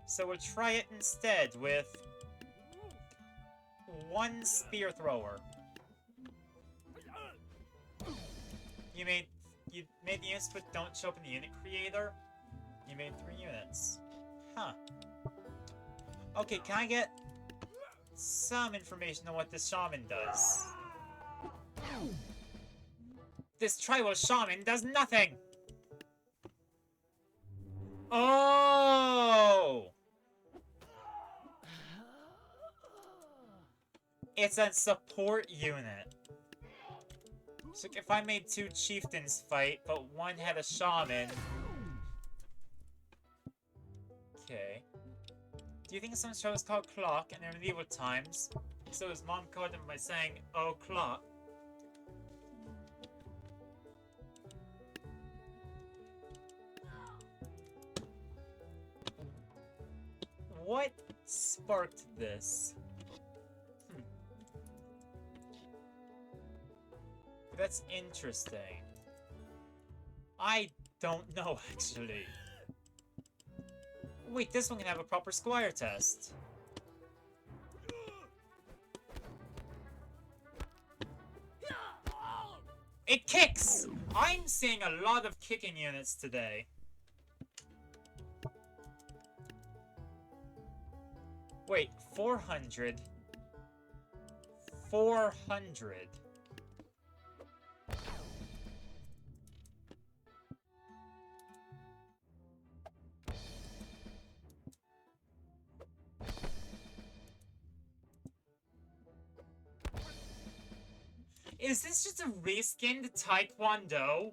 So we'll try it instead with one Spear Thrower. You made the units but don't show up in the unit creator? You made 3 units. Huh. Okay, can I get some information on what this shaman does? This tribal shaman does nothing! Oh! It's a support unit. So if I made 2 chieftains fight, but one had a shaman... Okay. Do you think some show is called Clock in their medieval times? So his mom called him by saying, "Oh, Clock." What sparked this? That's interesting. I don't know, actually. Wait, this one can have a proper Squire test. It kicks! I'm seeing a lot of kicking units today. Wait, 400. 400. Is this just a reskinned Taekwondo?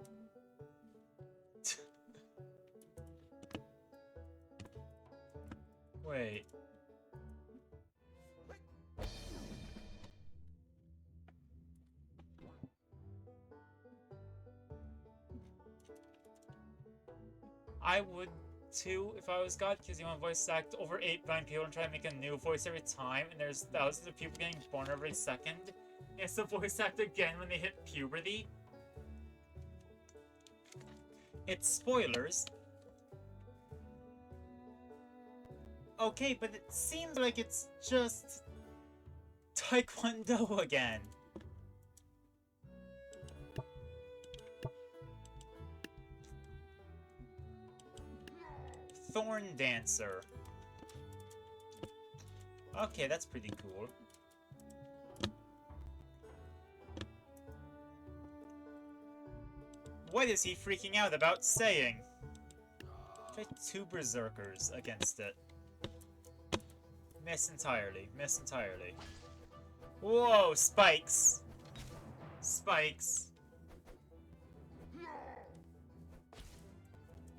Wait. I would too if I was God, because you want to voice act over 8 blind people and try to make a new voice every time, and there's thousands of people getting born every second. It's the voice act again when they hit puberty. It's spoilers. Okay, but it seems like it's just Taekwondo again. Thorn Dancer. Okay, that's pretty cool. What is he freaking out about saying? Try 2 Berserkers against it. Miss entirely. Miss entirely. Whoa, spikes! Spikes.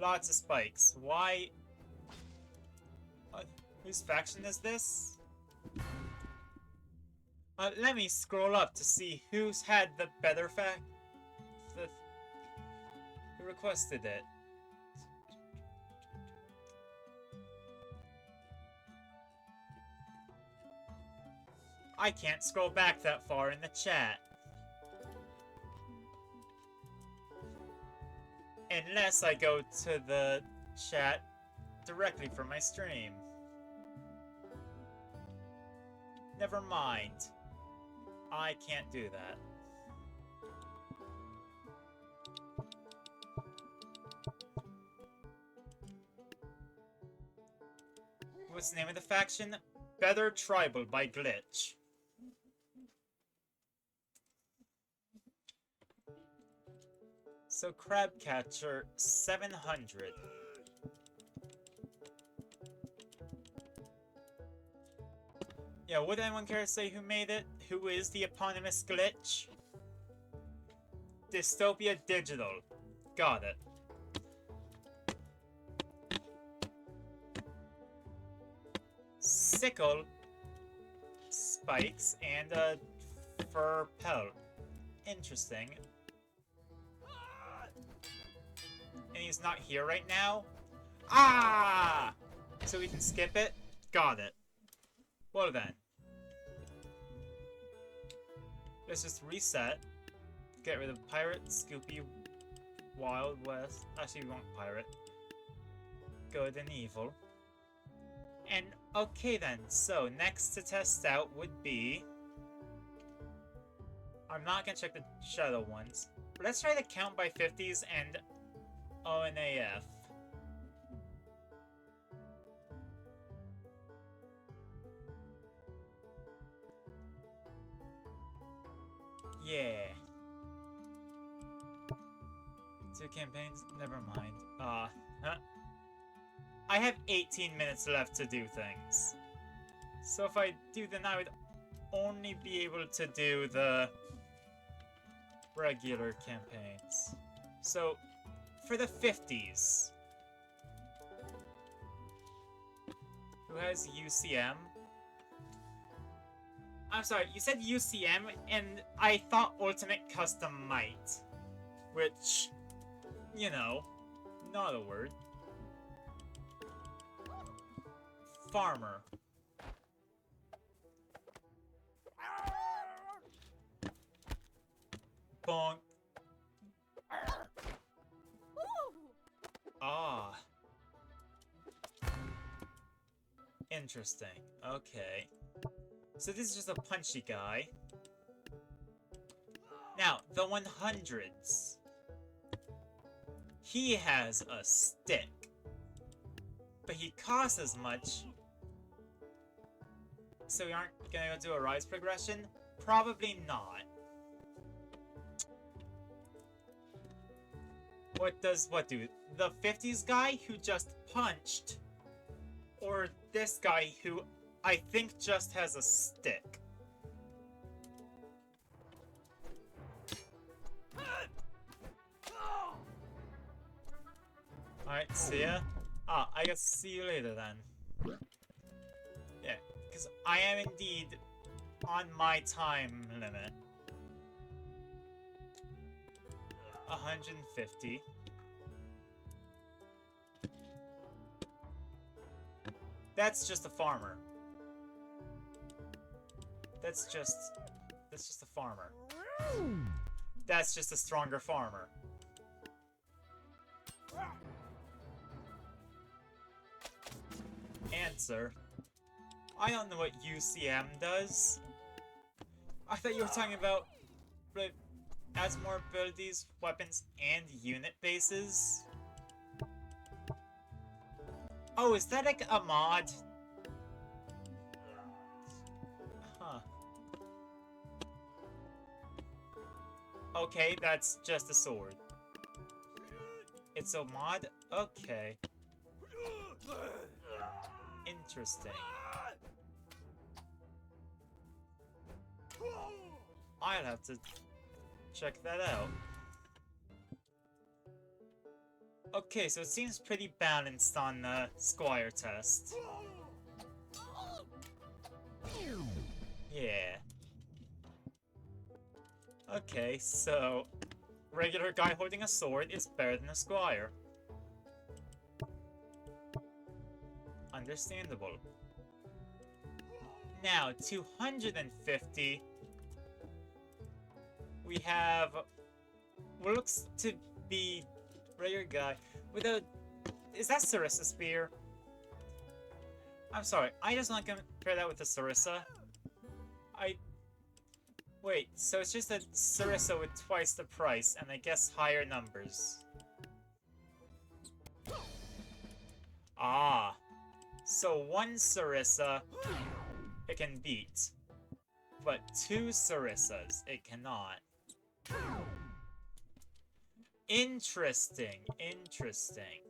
Lots of spikes. Why? Whose faction is this? Let me scroll up to see who's had the better who requested it. I can't scroll back that far in the chat. Unless I go to the chat directly from my stream. Never mind. I can't do that. What's the name of the faction? Better Tribal by Glitch. So Crabcatcher 700. Yeah, would anyone care to say who made it? Who is the eponymous Glitch? Dystopia Digital. Got it. sickle, spikes, and a fur pelt. Interesting. And he's not here right now? Ah! So we can skip it? Got it. Well then. Let's just reset. Get rid of Pirate, Scoopy, Wild West. Actually, we want Pirate. Good and Evil. And okay then, so next to test out would be... I'm not gonna check the shadow ones. But let's try to count by 50s and ONAF. Yeah. 2 campaigns? Never mind. Huh? I have 18 minutes left to do things. So if I do, then I would only be able to do the regular campaigns. So, for the 50s. Who has UCM? I'm sorry, you said UCM, and I thought Ultimate Custom might. Which, you know, not a word. Farmer. Bonk. Ah. Interesting. Okay. So this is just a punchy guy. Now, the 100s. He has a stick. But he costs as much. So we aren't gonna do a rise progression? Probably not. What does what do? The 50s guy who just punched? Or this guy who I think just has a stick? Alright, see ya. Ah, I guess see you later then. Yeah, because I am indeed on my time limit. 150. That's just a farmer. That's just a farmer. That's just a stronger farmer. Answer. I don't know what UCM does. I thought you were talking about like, adds more abilities, weapons, and unit bases. Oh, is that like a mod? Huh. Okay, that's just a sword. It's a mod? Okay. Interesting. I'll have to check that out. Okay, so it seems pretty balanced on the Squire test. Yeah. Okay, so regular guy holding a sword is better than a Squire. Understandable. Now, 250. We have what looks to be regular guy with a... Is that Sarissa Spear? I'm sorry, I just not gonna compare that with the Sarissa. Wait, so it's just a Sarissa with twice the price, and I guess higher numbers. Ah. So one Sarissa, it can beat. But 2 Sarissas, it cannot. Interesting, interesting.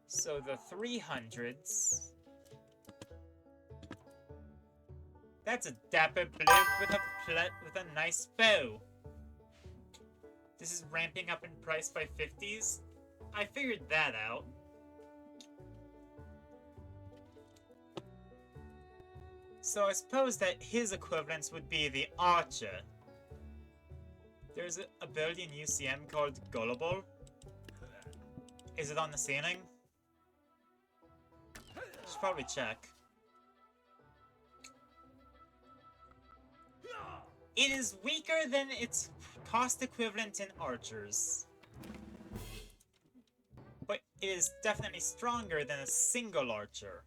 So the 300s... That's a dapper bloke with a nice bow. This is ramping up in price by 50s? I figured that out. So I suppose that his equivalence would be the archer. There's an ability in UCM called Gullible. Is it on the ceiling? Should probably check. It is weaker than its cost equivalent in archers. But it is definitely stronger than a single archer.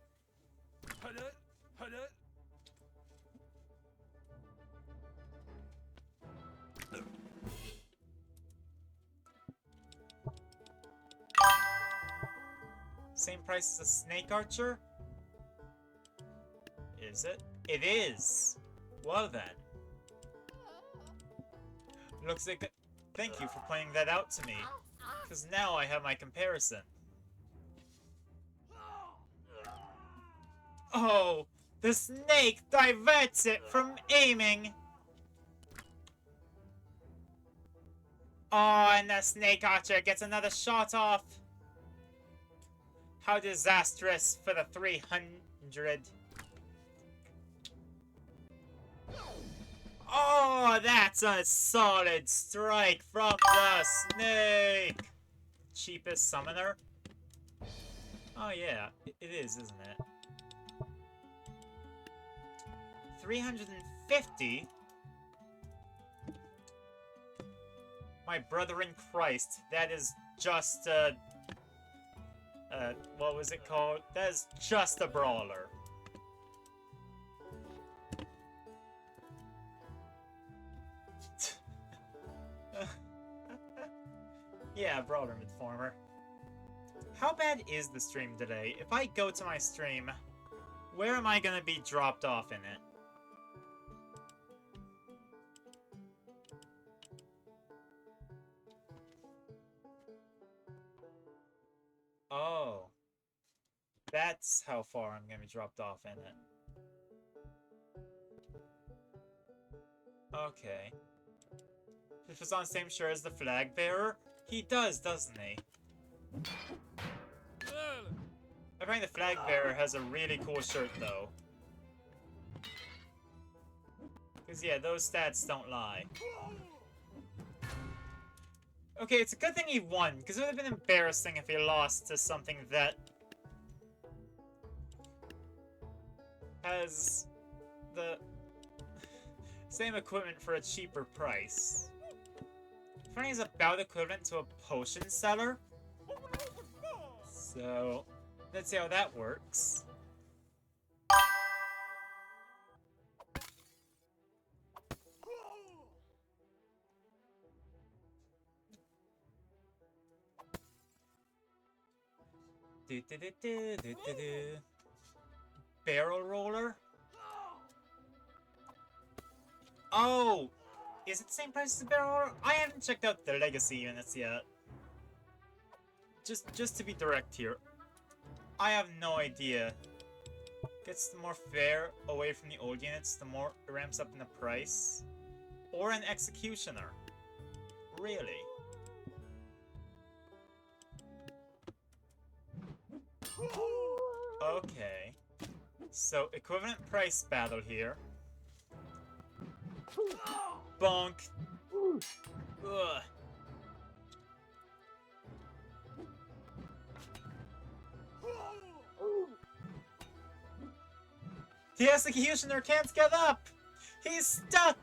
Same price as a snake archer? Is it? It is! Well then. Looks like... Thank you for pointing that out to me. Because now I have my comparison. Oh! The snake diverts it from aiming! Oh, and the snake archer gets another shot off! How disastrous for the 300. Oh, that's a solid strike from the snake! Cheapest summoner? Oh yeah, it is, isn't it? 350? My brother in Christ, that is just a... what was it called? That is just a brawler. Yeah, brawler mid-former. How bad is the stream today? If I go to my stream, where am I gonna be dropped off in it? Oh. That's how far I'm gonna be dropped off in it. Okay. If it's on the same shirt as the flag bearer, he does, doesn't he? I find the flag bearer has a really cool shirt, though. Because, yeah, those stats don't lie. Okay, it's a good thing he won, because it would have been embarrassing if he lost to something that has the same equipment for a cheaper price. Funny is about equivalent to a potion seller. So, let's see how that works. Barrel roller? Oh! Is it the same price as the barrel roller? I haven't checked out the legacy units yet. Just to be direct here. I have no idea. Gets more fair away from the old units, the more it ramps up in the price. Or an executioner. Really? Okay. So, equivalent price battle here. Bonk. Ugh. The executioner can't get up! He's stuck!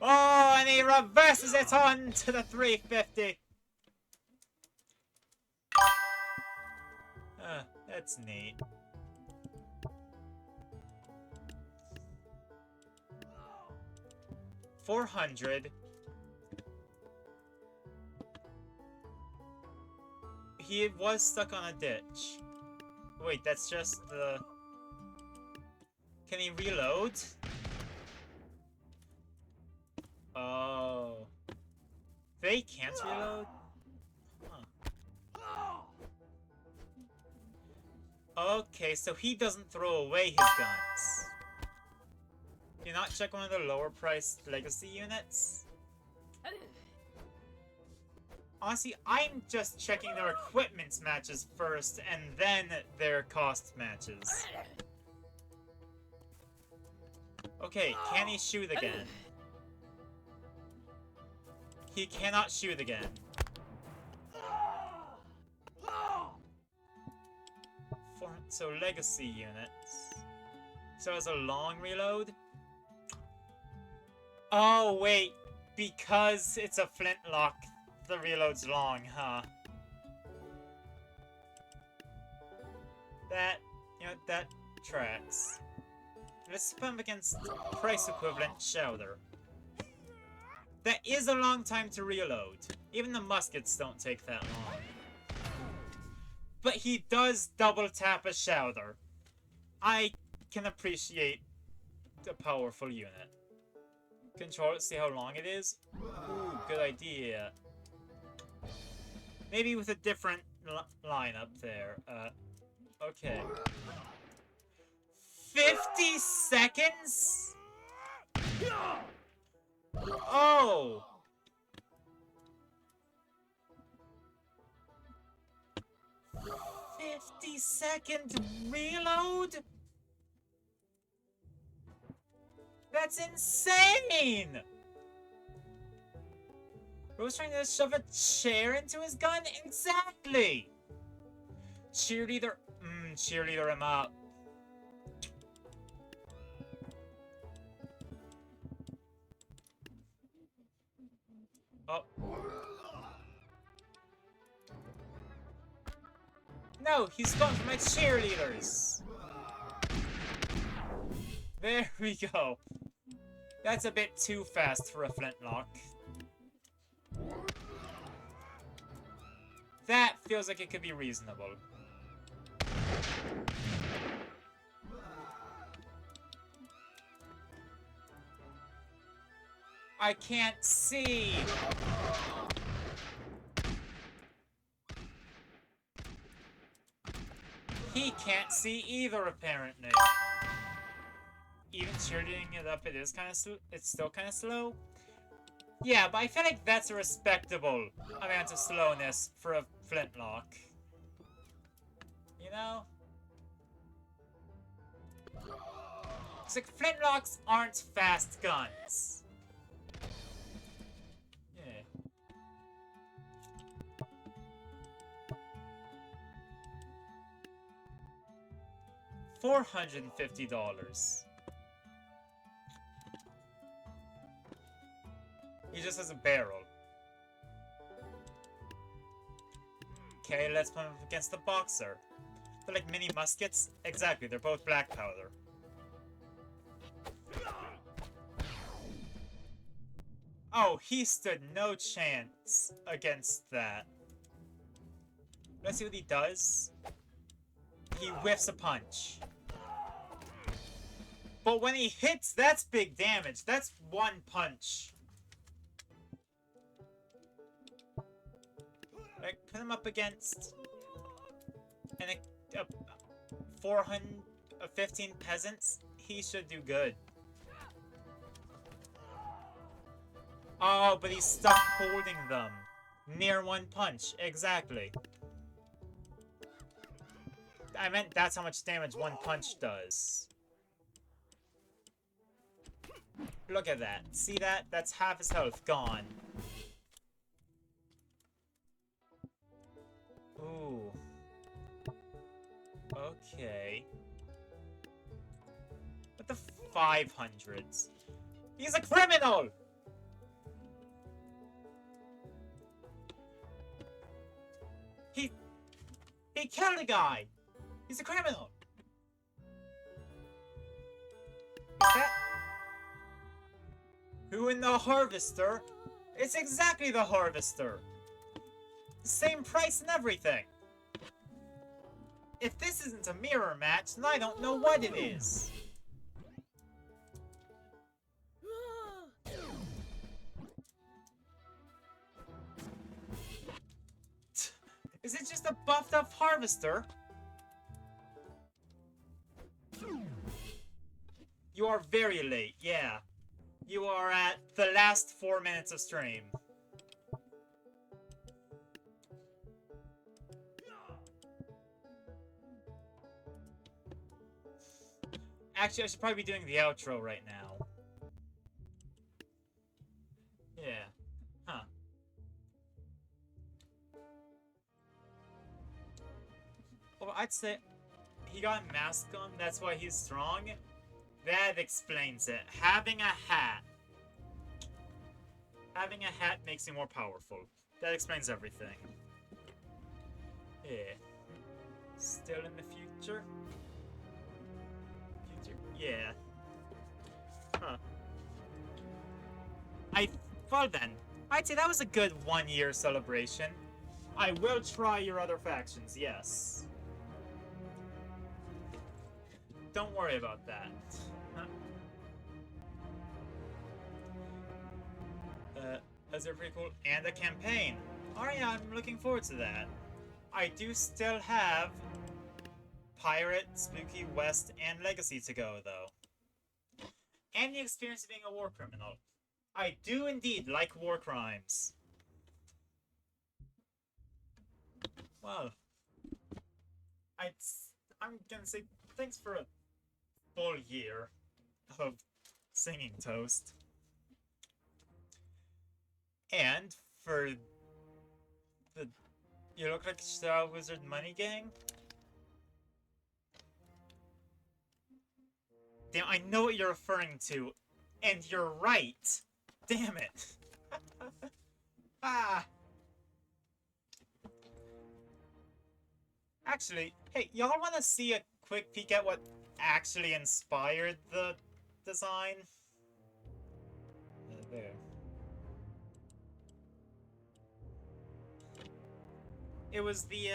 Oh, and he reverses it on to the 350. That's neat. $400. He was stuck on a ditch. Wait, that's just the... Can he reload? Oh. They can't reload? Huh. Okay, so he doesn't throw away his guns. Do you not check one of the lower priced legacy units? Honestly, I'm just checking their equipment matches first, and then their cost matches. Okay, can he shoot again? He cannot shoot again. So legacy units. So it's a long reload? Oh, wait. Because it's a flintlock, the reload's long, huh? That, that tracks. Let's put him against price equivalent Chowder. That is a long time to reload. Even the muskets don't take that long. But he does double tap a Chowder. I can appreciate a powerful unit. Control it, see how long it is? Ooh, good idea. Maybe with a different lineup there. Okay. 50 seconds? Oh! 50-second reload? That's insane! Rose trying to shove a chair into his gun? Exactly! Cheerleader. Cheerleader him up. Oh. No, he's going for my cheerleaders! There we go. That's a bit too fast for a flintlock. That feels like it could be reasonable. I can't see! He can't see either, apparently. Even cheerleading it up, it's still kind of slow. Yeah, but I feel like that's a respectable amount of slowness for a flintlock. You know? It's like flintlocks aren't fast guns. Yeah. $450. He just has a barrel. Okay, let's put him against the boxer. They're like mini muskets. Exactly, they're both black powder. Oh, he stood no chance against that. Let's see what he does. He whiffs a punch. But when he hits, that's big damage. That's one punch. Like, put him up against a 15 peasants. He should do good. Oh, but he's stuck holding them. Near one punch. Exactly. I meant that's how much damage one punch does. Look at that. See that? That's half his health gone. Ooh. Okay. What the 500s? He's a criminal! He killed a guy! He's a criminal! Is that... Who in the Harvester? It's exactly the Harvester! The same price and everything! If this isn't a mirror match, then I don't know what it is! Is it just a buffed up Harvester? You are very late, yeah. You are at the last 4 minutes of stream. Actually, I should probably be doing the outro right now. I'd say he got a mask on, that's why he's strong. That explains it. Having a hat. Having a hat makes you more powerful. That explains everything. Yeah. Still in the future? Yeah. Huh. Well then, I'd say that was a good 1-year celebration. I will try your other factions, yes. Don't worry about that. That's pretty cool. And a campaign. Alright, I'm looking forward to that. I do still have Pirate, Spooky, West, and Legacy to go, though. And the experience of being a war criminal. I do indeed like war crimes. Well, I'm gonna say thanks for a full year of Singing Toast. And for the You look like Star Wizard Money Gang? Damn, I know what you're referring to, and you're right. Damn it. Ah. Actually, hey, y'all want to see a quick peek at what actually inspired the design? There. It was the,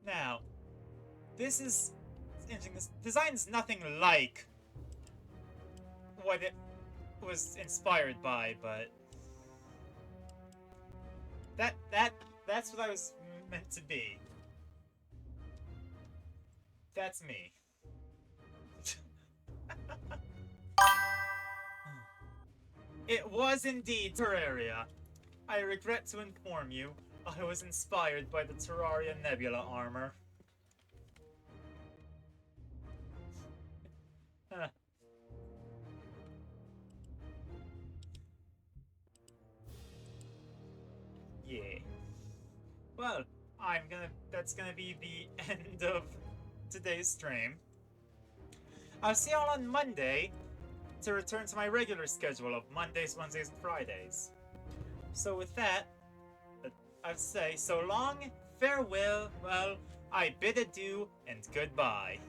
Now, this is interesting. This design's nothing like what it was inspired by, but that's what I was meant to be. That's me. It was indeed Terraria. I regret to inform you, I was inspired by the Terraria Nebula armor. Yeah. Well, that's gonna be the end of today's stream. I'll see y'all on Monday to return to my regular schedule of Mondays, Wednesdays, and Fridays. So with that, I say so long, farewell, well, I bid adieu, and goodbye.